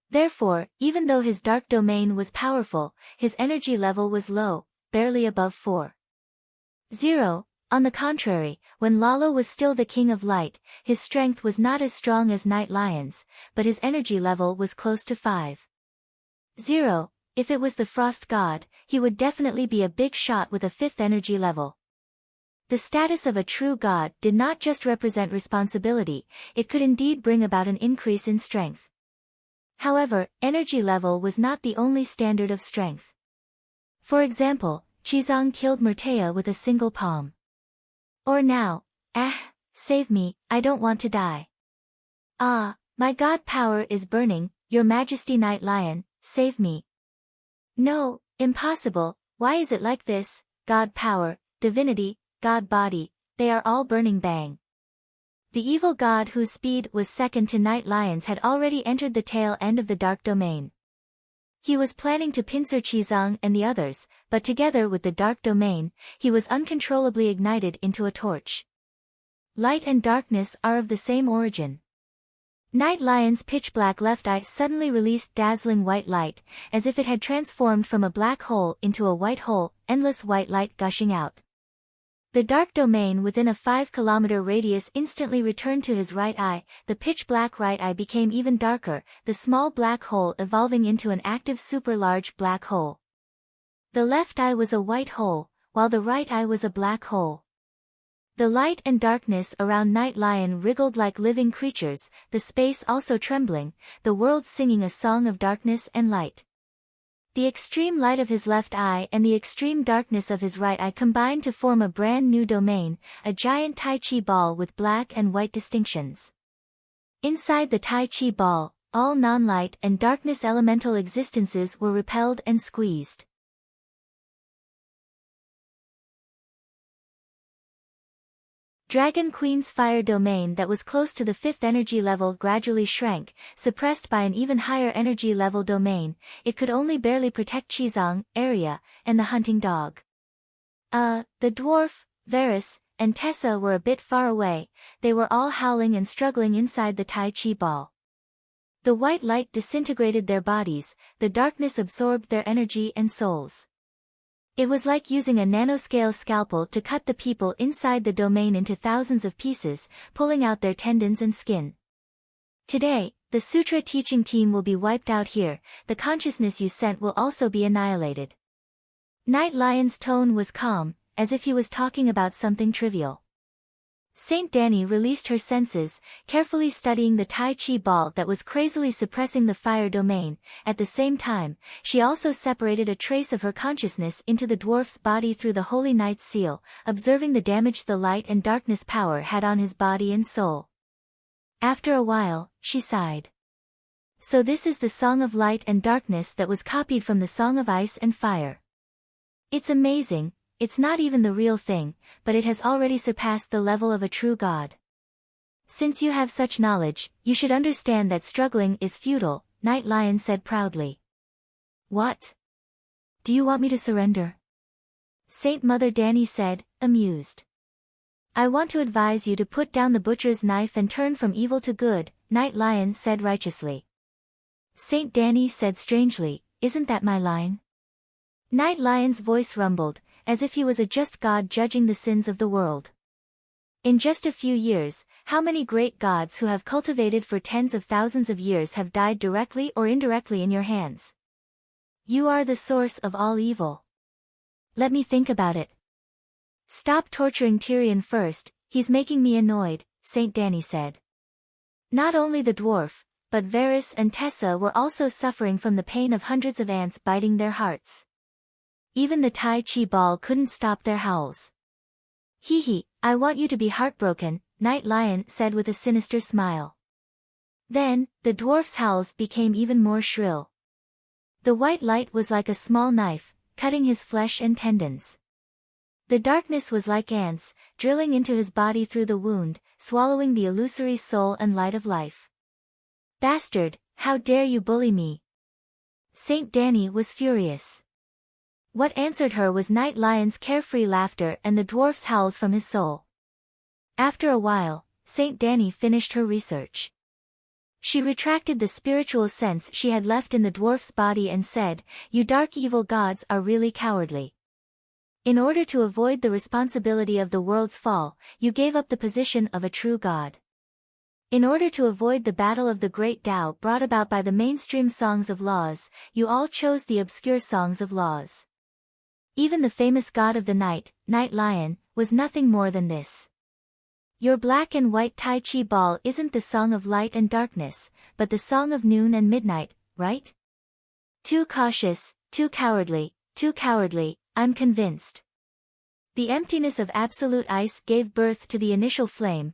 Therefore, even though his dark domain was powerful, his energy level was low, barely above 4.0. On the contrary, when Lalo was still the king of light, his strength was not as strong as Night Lion's, but his energy level was close to 5.0. If it was the frost god, he would definitely be a big shot with a 5th energy level. The status of a true god did not just represent responsibility, it could indeed bring about an increase in strength. However, energy level was not the only standard of strength. For example, Chizong killed Murtea with a single palm. Or now, save me, I don't want to die. Ah, my god power is burning, your majesty Night Lion, save me. No, impossible, why is it like this, god power, divinity, god body, they are all burning bang. The evil god whose speed was second to Night Lion's had already entered the tail end of the dark domain. He was planning to pincer Chizong and the others, but together with the dark domain, he was uncontrollably ignited into a torch. Light and darkness are of the same origin. Night Lion's pitch-black left eye suddenly released dazzling white light, as if it had transformed from a black hole into a white hole, endless white light gushing out. The dark domain within a 5-kilometer radius instantly returned to his right eye, the pitch-black right eye became even darker, the small black hole evolving into an active super-large black hole. The left eye was a white hole, while the right eye was a black hole. The light and darkness around Night Lion wriggled like living creatures, the space also trembling, the world singing a song of darkness and light. The extreme light of his left eye and the extreme darkness of his right eye combined to form a brand new domain, a giant Tai Chi ball with black and white distinctions. Inside the Tai Chi ball, all non-light and darkness elemental existences were repelled and squeezed. Dragon Queen's fire domain that was close to the 5th energy level gradually shrank, suppressed by an even higher energy level domain. It could only barely protect Chizong, Arya, and the hunting dog. The dwarf, Varys, and Tessa were a bit far away, they were all howling and struggling inside the Tai Chi ball. The white light disintegrated their bodies, the darkness absorbed their energy and souls. It was like using a nanoscale scalpel to cut the people inside the domain into thousands of pieces, pulling out their tendons and skin. Today, the Sutra teaching team will be wiped out here, the consciousness you sent will also be annihilated. Night Lion's tone was calm, as if he was talking about something trivial. Saint Danny released her senses, carefully studying the Tai Chi ball that was crazily suppressing the fire domain. At the same time, she also separated a trace of her consciousness into the dwarf's body through the Holy Knight's seal, observing the damage the light and darkness power had on his body and soul. After a while, she sighed. So this is the Song of Light and Darkness that was copied from the Song of Ice and Fire. It's amazing. It's not even the real thing, but it has already surpassed the level of a true god. Since you have such knowledge, you should understand that struggling is futile, Night Lion said proudly. What? Do you want me to surrender? Saint Mother Danny said, amused. I want to advise you to put down the butcher's knife and turn from evil to good, Night Lion said righteously. Saint Danny said strangely, isn't that my line? Night Lion's voice rumbled, as if he was a just god judging the sins of the world. In just a few years, how many great gods who have cultivated for tens of thousands of years have died directly or indirectly in your hands? You are the source of all evil. Let me think about it. Stop torturing Tyrion first, he's making me annoyed, Saint Danny said. Not only the dwarf, but Varys and Tessa were also suffering from the pain of hundreds of ants biting their hearts. Even the Tai Chi ball couldn't stop their howls. Hee hee, I want you to be heartbroken, Night Lion said with a sinister smile. Then, the dwarf's howls became even more shrill. The white light was like a small knife, cutting his flesh and tendons. The darkness was like ants, drilling into his body through the wound, swallowing the illusory soul and light of life. Bastard, how dare you bully me? Saint Danny was furious. What answered her was Night Lion's carefree laughter and the dwarf's howls from his soul. After a while, Saint Danny finished her research. She retracted the spiritual sense she had left in the dwarf's body and said, "You dark evil gods are really cowardly. In order to avoid the responsibility of the world's fall, you gave up the position of a true god. In order to avoid the battle of the great Tao brought about by the mainstream songs of laws, you all chose the obscure songs of laws. Even the famous god of the night, Night Lion, was nothing more than this. Your black and white Tai Chi ball isn't the song of light and darkness, but the song of noon and midnight, right? Too cautious, too cowardly, I'm convinced." The emptiness of absolute ice gave birth to the initial flame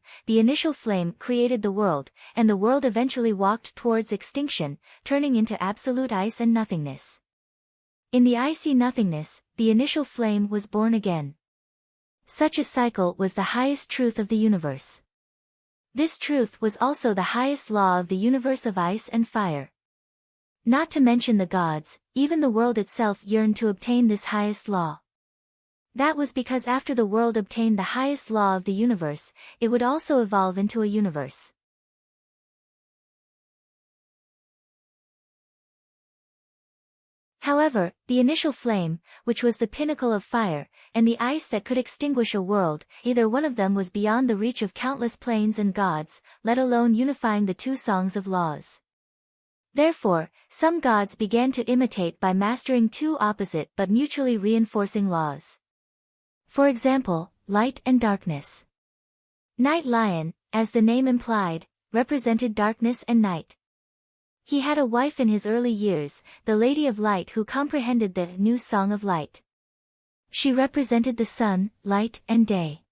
created the world, and the world eventually walked towards extinction, turning into absolute ice and nothingness. In the icy nothingness, the initial flame was born again. Such a cycle was the highest truth of the universe. This truth was also the highest law of the universe of ice and fire. Not to mention the gods, even the world itself yearned to obtain this highest law. That was because after the world obtained the highest law of the universe, it would also evolve into a universe. However, the initial flame, which was the pinnacle of fire, and the ice that could extinguish a world, either one of them was beyond the reach of countless planes and gods, let alone unifying the two songs of laws. Therefore, some gods began to imitate by mastering two opposite but mutually reinforcing laws. For example, light and darkness. Night Lion, as the name implied, represented darkness and night. He had a wife in his early years, the Lady of Light, who comprehended the new Song of Light. She represented the sun, light and day.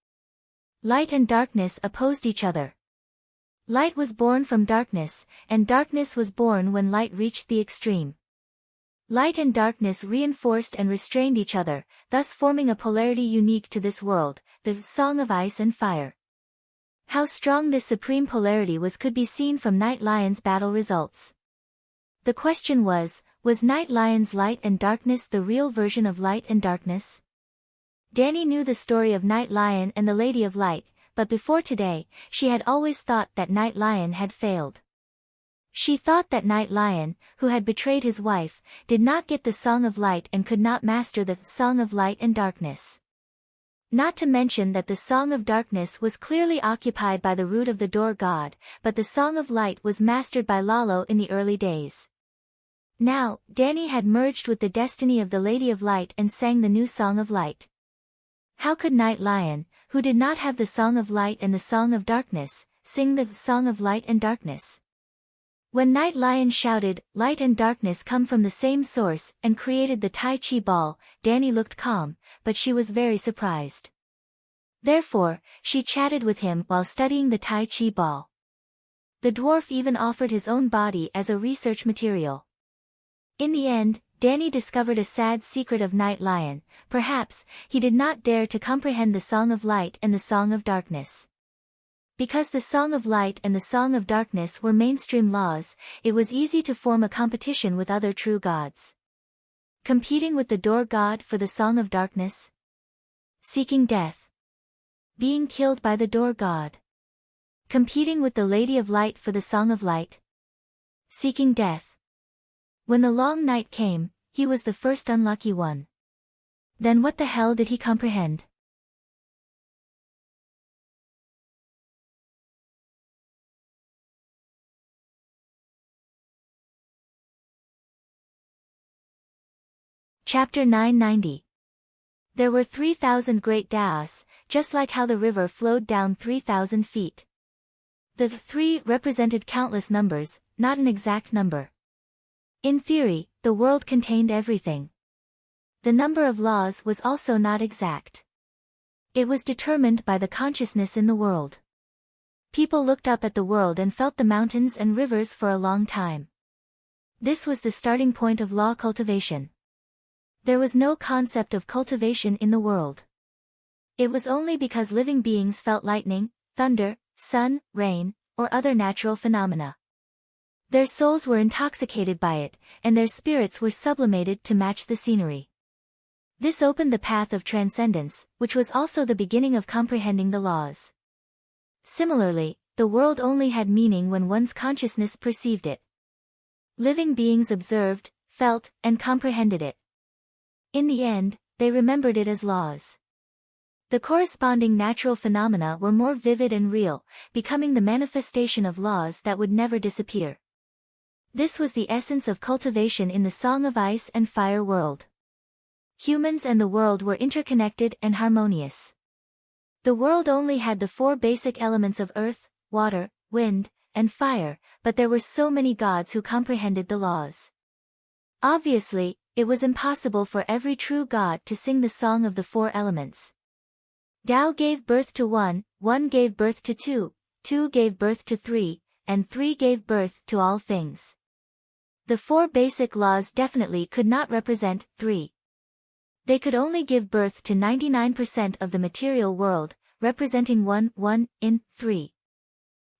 Light and darkness opposed each other. Light was born from darkness, and darkness was born when light reached the extreme. Light and darkness reinforced and restrained each other, thus forming a polarity unique to this world, the Song of Ice and Fire. How strong this supreme polarity was could be seen from Night Lion's battle results. The question was Night Lion's light and darkness the real version of light and darkness? Danny knew the story of Night Lion and the Lady of Light, but before today, she had always thought that Night Lion had failed. She thought that Night Lion, who had betrayed his wife, did not get the Song of Light and could not master the Song of Light and Darkness. Not to mention that the Song of Darkness was clearly occupied by the root of the door god, but the Song of Light was mastered by Lalo in the early days. Now, Danny had merged with the destiny of the Lady of Light and sang the new Song of Light. How could Night Lion, who did not have the song of light and the song of darkness, sing the song of light and darkness. When Night Lion shouted, light and darkness come from the same source, and created the Tai Chi ball, Danny looked calm, but she was very surprised. Therefore, she chatted with him while studying the Tai Chi ball. The dwarf even offered his own body as a research material. In the end, Danny discovered a sad secret of Night Lion. Perhaps, he did not dare to comprehend the song of light and the song of darkness. Because the song of light and the song of darkness were mainstream laws, it was easy to form a competition with other true gods. Competing with the door god for the song of darkness. Seeking death. Being killed by the door god. Competing with the Lady of Light for the song of light. Seeking death. When the long night came, he was the first unlucky one. Then what the hell did he comprehend? Chapter 990. There were 3,000 great Daos, just like how the river flowed down 3,000 feet. The three represented countless numbers, not an exact number. In theory, the world contained everything. The number of laws was also not exact. It was determined by the consciousness in the world. People looked up at the world and felt the mountains and rivers for a long time. This was the starting point of law cultivation. There was no concept of cultivation in the world. It was only because living beings felt lightning, thunder, sun, rain, or other natural phenomena. Their souls were intoxicated by it, and their spirits were sublimated to match the scenery. This opened the path of transcendence, which was also the beginning of comprehending the laws. Similarly, the world only had meaning when one's consciousness perceived it. Living beings observed, felt, and comprehended it. In the end, they remembered it as laws. The corresponding natural phenomena were more vivid and real, becoming the manifestation of laws that would never disappear. This was the essence of cultivation in the Song of Ice and Fire world. Humans and the world were interconnected and harmonious. The world only had the four basic elements of earth, water, wind, and fire, but there were so many gods who comprehended the laws. Obviously, it was impossible for every true god to sing the song of the four elements. Tao gave birth to one, one gave birth to two, two gave birth to three, and three gave birth to all things. The four basic laws definitely could not represent three. They could only give birth to 99% of the material world, representing one in three.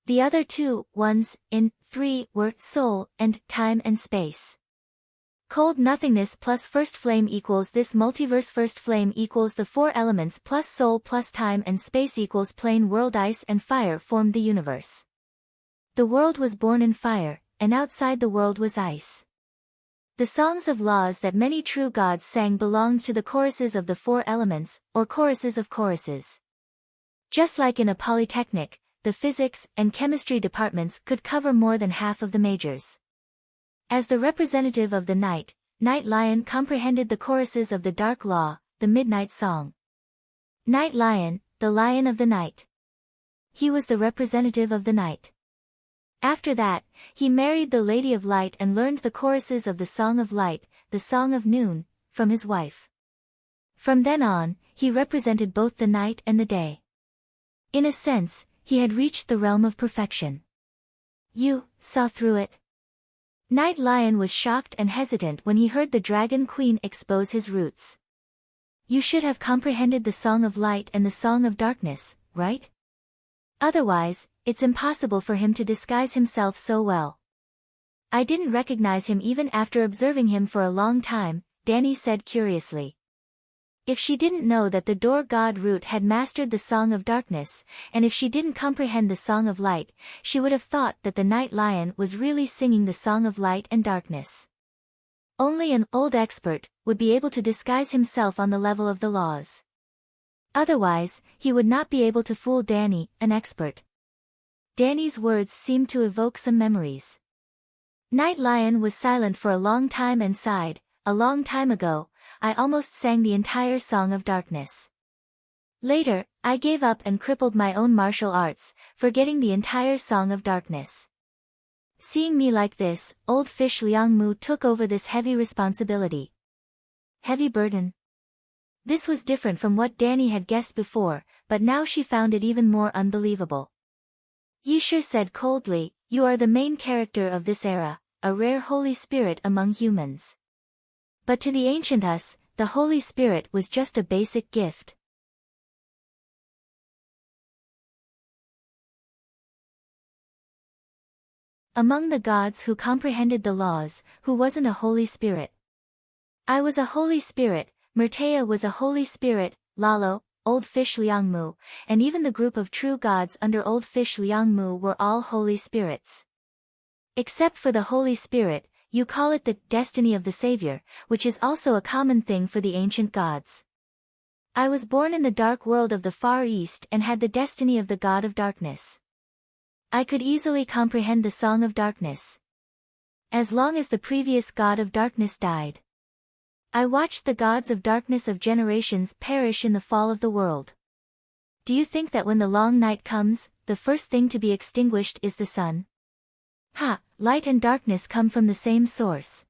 The other two ones in three were soul and time and space. Cold nothingness plus first flame equals this multiverse. First flame equals the four elements plus soul plus time and space equals plain world. Ice and fire formed the universe. The world was born in fire, and outside the world was ice. The songs of laws that many true gods sang belonged to the choruses of the four elements, or choruses of choruses. Just like in a polytechnic, the physics and chemistry departments could cover more than half of the majors. As the representative of the night, Night Lion comprehended the choruses of the Dark Law, the Midnight Song. Night Lion, the Lion of the Night. He was the representative of the night. After that, he married the Lady of Light and learned the choruses of the Song of Light, the Song of Noon, from his wife. From then on, he represented both the night and the day. In a sense, he had reached the realm of perfection. You saw through it. Night Lion was shocked and hesitant when he heard the Dragon Queen expose his roots. You should have comprehended the Song of Light and the Song of Darkness, right? Otherwise, it's impossible for him to disguise himself so well. I didn't recognize him even after observing him for a long time, Danny said curiously. If she didn't know that the door god Root had mastered the Song of Darkness, and if she didn't comprehend the Song of Light, she would have thought that the Night Lion was really singing the Song of Light and Darkness. Only an old expert would be able to disguise himself on the level of the laws. Otherwise, he would not be able to fool Danny, an expert. Danny's words seemed to evoke some memories. Night Lion was silent for a long time and sighed. A long time ago, I almost sang the entire Song of Darkness. Later, I gave up and crippled my own martial arts, forgetting the entire Song of Darkness. Seeing me like this, old fish Liang Mu took over this heavy responsibility. Heavy burden. This was different from what Danny had guessed before, but now she found it even more unbelievable. Yishur said coldly, "You are the main character of this era, a rare Holy Spirit among humans. But to the ancient us, the Holy Spirit was just a basic gift." Among the gods who comprehended the laws, who wasn't a Holy Spirit? I was a Holy Spirit, Myrtea was a Holy Spirit, Lalo, Old Fish Liangmu, and even the group of true gods under Old Fish Liangmu were all Holy Spirits. Except for the Holy Spirit, you call it the destiny of the Savior, which is also a common thing for the ancient gods. I was born in the dark world of the Far East and had the destiny of the God of Darkness. I could easily comprehend the Song of Darkness. As long as the previous God of Darkness died. I watched the gods of darkness of generations perish in the fall of the world. Do you think that when the long night comes, the first thing to be extinguished is the sun? Ha! Light and darkness come from the same source.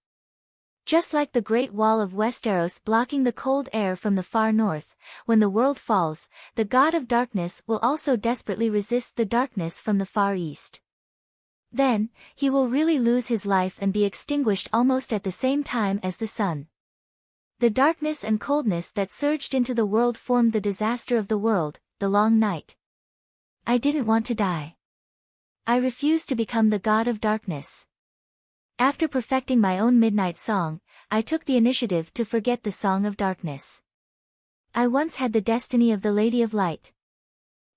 Just like the great wall of Westeros blocking the cold air from the far north, when the world falls, the god of darkness will also desperately resist the darkness from the far east. Then, he will really lose his life and be extinguished almost at the same time as the sun. The darkness and coldness that surged into the world formed the disaster of the world, the long night. I didn't want to die. I refused to become the god of darkness. After perfecting my own midnight song, I took the initiative to forget the Song of Darkness. I once had the destiny of the Lady of Light.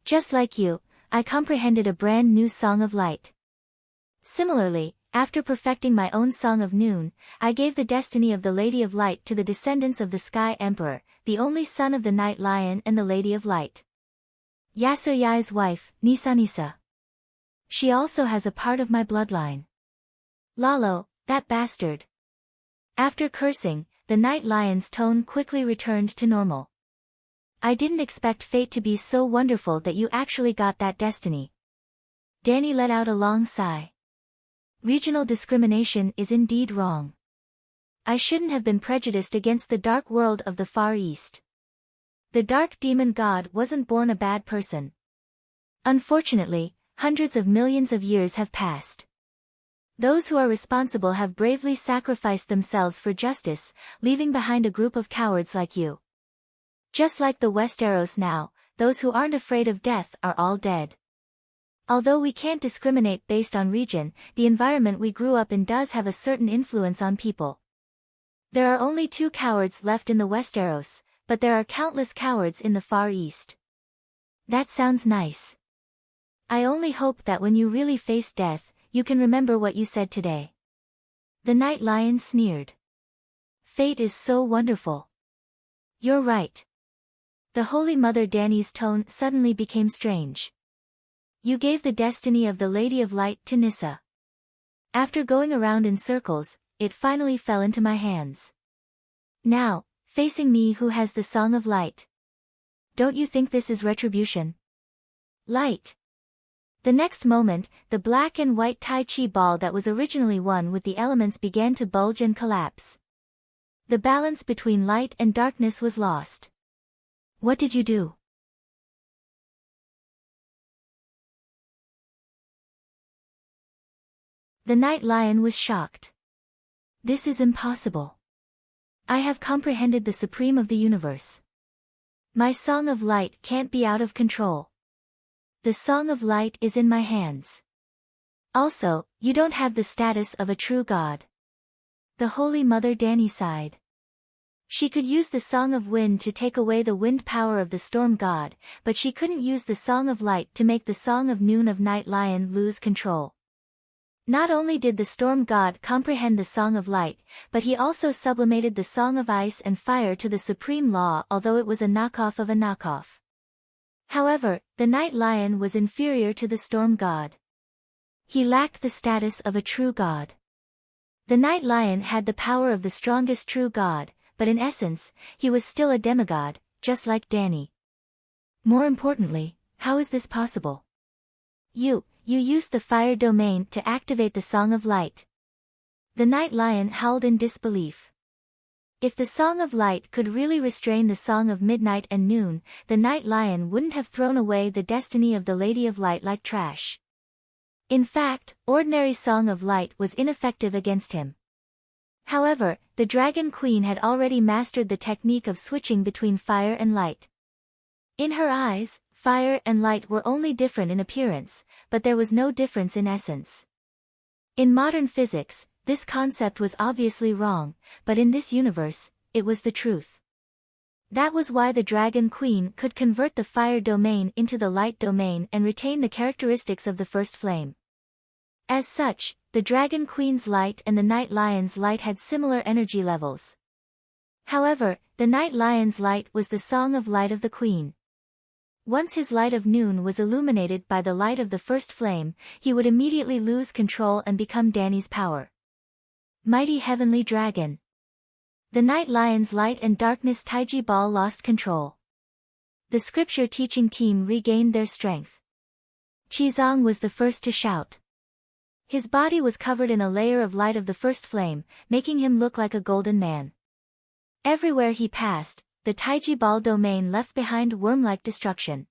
Just like you, I comprehended a brand new Song of Light. Similarly, after perfecting my own Song of Noon, I gave the destiny of the Lady of Light to the descendants of the Sky Emperor, the only son of the Night Lion and the Lady of Light. Yasser Yai's wife, Nisa Nisa. She also has a part of my bloodline. Lalo, that bastard. After cursing, the Night Lion's tone quickly returned to normal. I didn't expect fate to be so wonderful that you actually got that destiny. Danny let out a long sigh. Regional discrimination is indeed wrong. I shouldn't have been prejudiced against the dark world of the Far East. The dark demon god wasn't born a bad person. Unfortunately, hundreds of millions of years have passed. Those who are responsible have bravely sacrificed themselves for justice, leaving behind a group of cowards like you. Just like the Westeros now, those who aren't afraid of death are all dead. Although we can't discriminate based on region, the environment we grew up in does have a certain influence on people. There are only 2 cowards left in the Westeros, but there are countless cowards in the Far East. That sounds nice. I only hope that when you really face death, you can remember what you said today. The Night Lion sneered. Fate is so wonderful. You're right. The Holy Mother Dany's tone suddenly became strange. You gave the destiny of the Lady of Light to Nissa. After going around in circles, it finally fell into my hands. Now, facing me who has the Song of Light. Don't you think this is retribution? Light. The next moment, the black and white Tai Chi ball that was originally one with the elements began to bulge and collapse. The balance between light and darkness was lost. What did you do? The Night Lion was shocked. This is impossible. I have comprehended the supreme of the universe. My Song of Light can't be out of control. The Song of Light is in my hands. Also, you don't have the status of a true god. The Holy Mother Dany sighed. She could use the Song of Wind to take away the wind power of the storm god, but she couldn't use the Song of Light to make the Song of Noon of Night Lion lose control. Not only did the storm god comprehend the Song of Light, but he also sublimated the Song of Ice and Fire to the supreme law, although it was a knockoff of a knockoff. However, the Night Lion was inferior to the storm god. He lacked the status of a true god. The Night Lion had the power of the strongest true god, but in essence, he was still a demigod, just like Dany. More importantly, how is this possible? You used the fire domain to activate the Song of Light. The Night Lion howled in disbelief. If the Song of Light could really restrain the Song of Midnight and Noon, the Night Lion wouldn't have thrown away the destiny of the Lady of Light like trash. In fact, ordinary Song of Light was ineffective against him. However, the Dragon Queen had already mastered the technique of switching between fire and light. In her eyes, fire and light were only different in appearance, but there was no difference in essence. In modern physics, this concept was obviously wrong, but in this universe, it was the truth. That was why the Dragon Queen could convert the fire domain into the light domain and retain the characteristics of the first flame. As such, the Dragon Queen's light and the Night Lion's light had similar energy levels. However, the Night Lion's light was the Song of Light of the Queen. Once his light of noon was illuminated by the light of the first flame, he would immediately lose control and become Danny's power. Mighty Heavenly Dragon. The Night Lion's light and darkness Taiji Ball lost control. The scripture teaching team regained their strength. Qizong was the first to shout. His body was covered in a layer of light of the first flame, making him look like a golden man. Everywhere he passed, the Taiji Ball domain left behind worm-like destruction.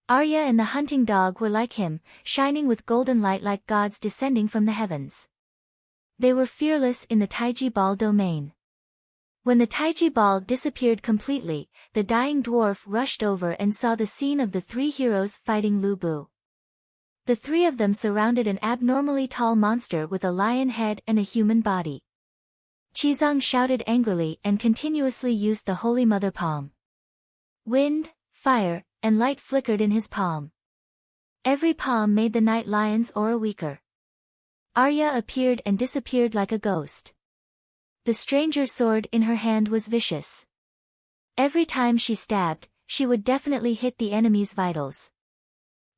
Arya and the hunting dog were like him, shining with golden light like gods descending from the heavens. They were fearless in the Taiji Ball domain. When the Taiji Ball disappeared completely, the dying dwarf rushed over and saw the scene of the three heroes fighting Lu Bu. The three of them surrounded an abnormally tall monster with a lion head and a human body. Qizong shouted angrily and continuously used the Holy Mother palm. Wind, fire, and light flickered in his palm. Every palm made the Night Lion's aura weaker. Arya appeared and disappeared like a ghost. The stranger's sword in her hand was vicious. Every time she stabbed, she would definitely hit the enemy's vitals.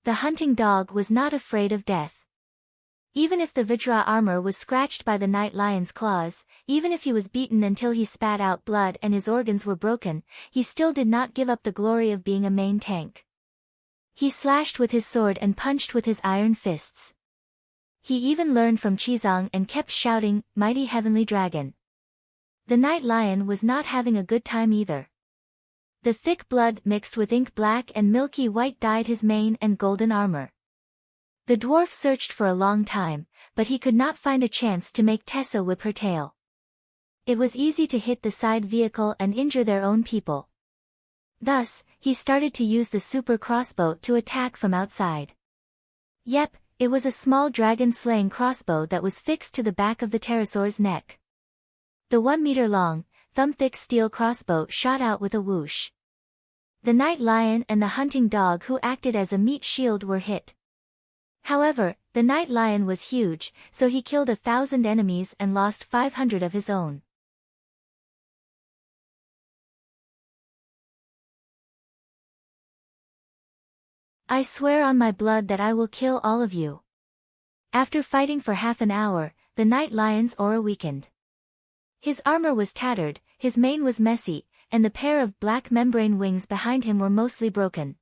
The hunting dog was not afraid of death. Even if the Vajra armor was scratched by the Night Lion's claws, even if he was beaten until he spat out blood and his organs were broken, he still did not give up the glory of being a main tank. He slashed with his sword and punched with his iron fists. He even learned from Qizong and kept shouting, "Mighty Heavenly Dragon." The Night Lion was not having a good time either. The thick blood mixed with ink black and milky white dyed his mane and golden armor. The dwarf searched for a long time, but he could not find a chance to make Tessa whip her tail. It was easy to hit the side vehicle and injure their own people. Thus, he started to use the super crossbow to attack from outside. Yep, it was a small dragon-slaying crossbow that was fixed to the back of the pterosaur's neck. The 1-meter-long, thumb-thick steel crossbow shot out with a whoosh. The Night Lion and the hunting dog who acted as a meat shield were hit. However, the Night Lion was huge, so he killed 1,000 enemies and lost 500 of his own. I swear on my blood that I will kill all of you. After fighting for half an hour, the Night Lion's aura weakened. His armor was tattered, his mane was messy, and the pair of black membrane wings behind him were mostly broken.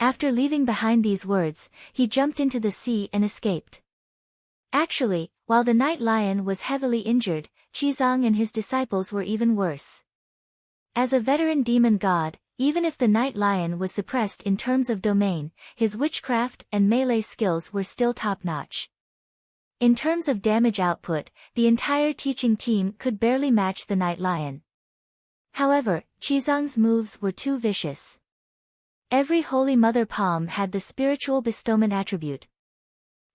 After leaving behind these words, he jumped into the sea and escaped. Actually, while the Night Lion was heavily injured, Qizong and his disciples were even worse. As a veteran demon god, even if the Night Lion was suppressed in terms of domain, his witchcraft and melee skills were still top-notch. In terms of damage output, the entire teaching team could barely match the Night Lion. However, Qizong's moves were too vicious. Every Holy Mother palm had the spiritual bestowment attribute.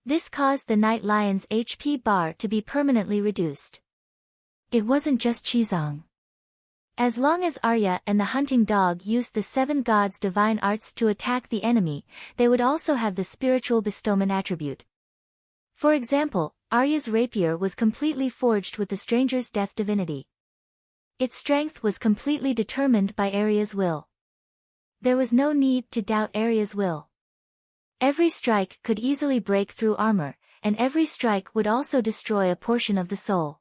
This caused the Night Lion's HP bar to be permanently reduced. It wasn't just Qizong. As long as Arya and the hunting dog used the 7 gods' divine arts to attack the enemy, they would also have the spiritual bestowment attribute. For example, Arya's rapier was completely forged with the stranger's death divinity. Its strength was completely determined by Arya's will. There was no need to doubt Arya's will. Every strike could easily break through armor, and every strike would also destroy a portion of the soul.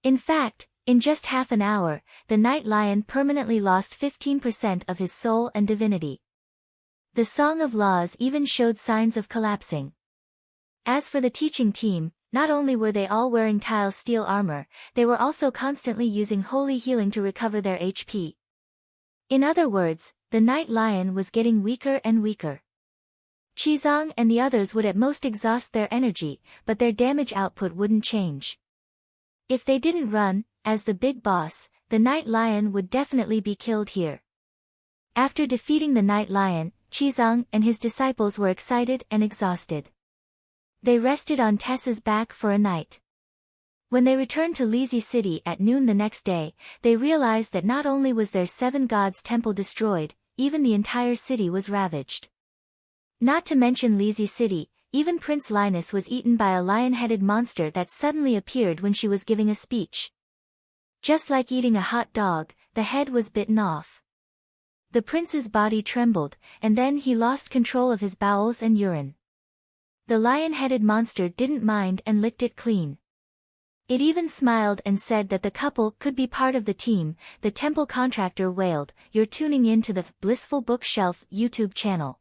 In fact, In just half an hour, the night lion permanently lost 15% of his soul and divinity. The Song of Laws even showed signs of collapsing. As for the teaching team, not only were they all wearing tile steel armor, they were also constantly using holy healing to recover their HP. In other words, the night lion was getting weaker and weaker. Qizong and the others would at most exhaust their energy, but their damage output wouldn't change. If they didn't run, as the big boss, the night lion would definitely be killed here. After defeating the night lion, Qizong and his disciples were excited and exhausted. They rested on Tessa's back for a night. When they returned to Lizhi City at noon the next day, they realized that not only was their 7 gods' temple destroyed, even the entire city was ravaged. Not to mention Lizhi City, even Prince Linus was eaten by a lion-headed monster that suddenly appeared when she was giving a speech. Just like eating a hot dog, the head was bitten off. The prince's body trembled, and then he lost control of his bowels and urine. The lion-headed monster didn't mind and licked it clean. It even smiled and said that the couple could be part of the team. The temple contractor wailed, "You're tuning in to the Blissful Bookshelf YouTube channel.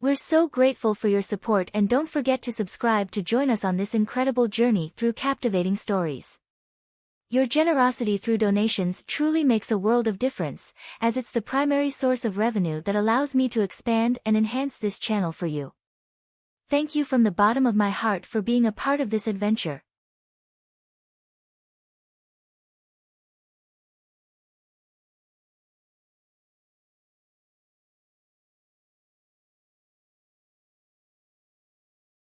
We're so grateful for your support, and don't forget to subscribe to join us on this incredible journey through captivating stories. Your generosity through donations truly makes a world of difference, as it's the primary source of revenue that allows me to expand and enhance this channel for you. Thank you from the bottom of my heart for being a part of this adventure.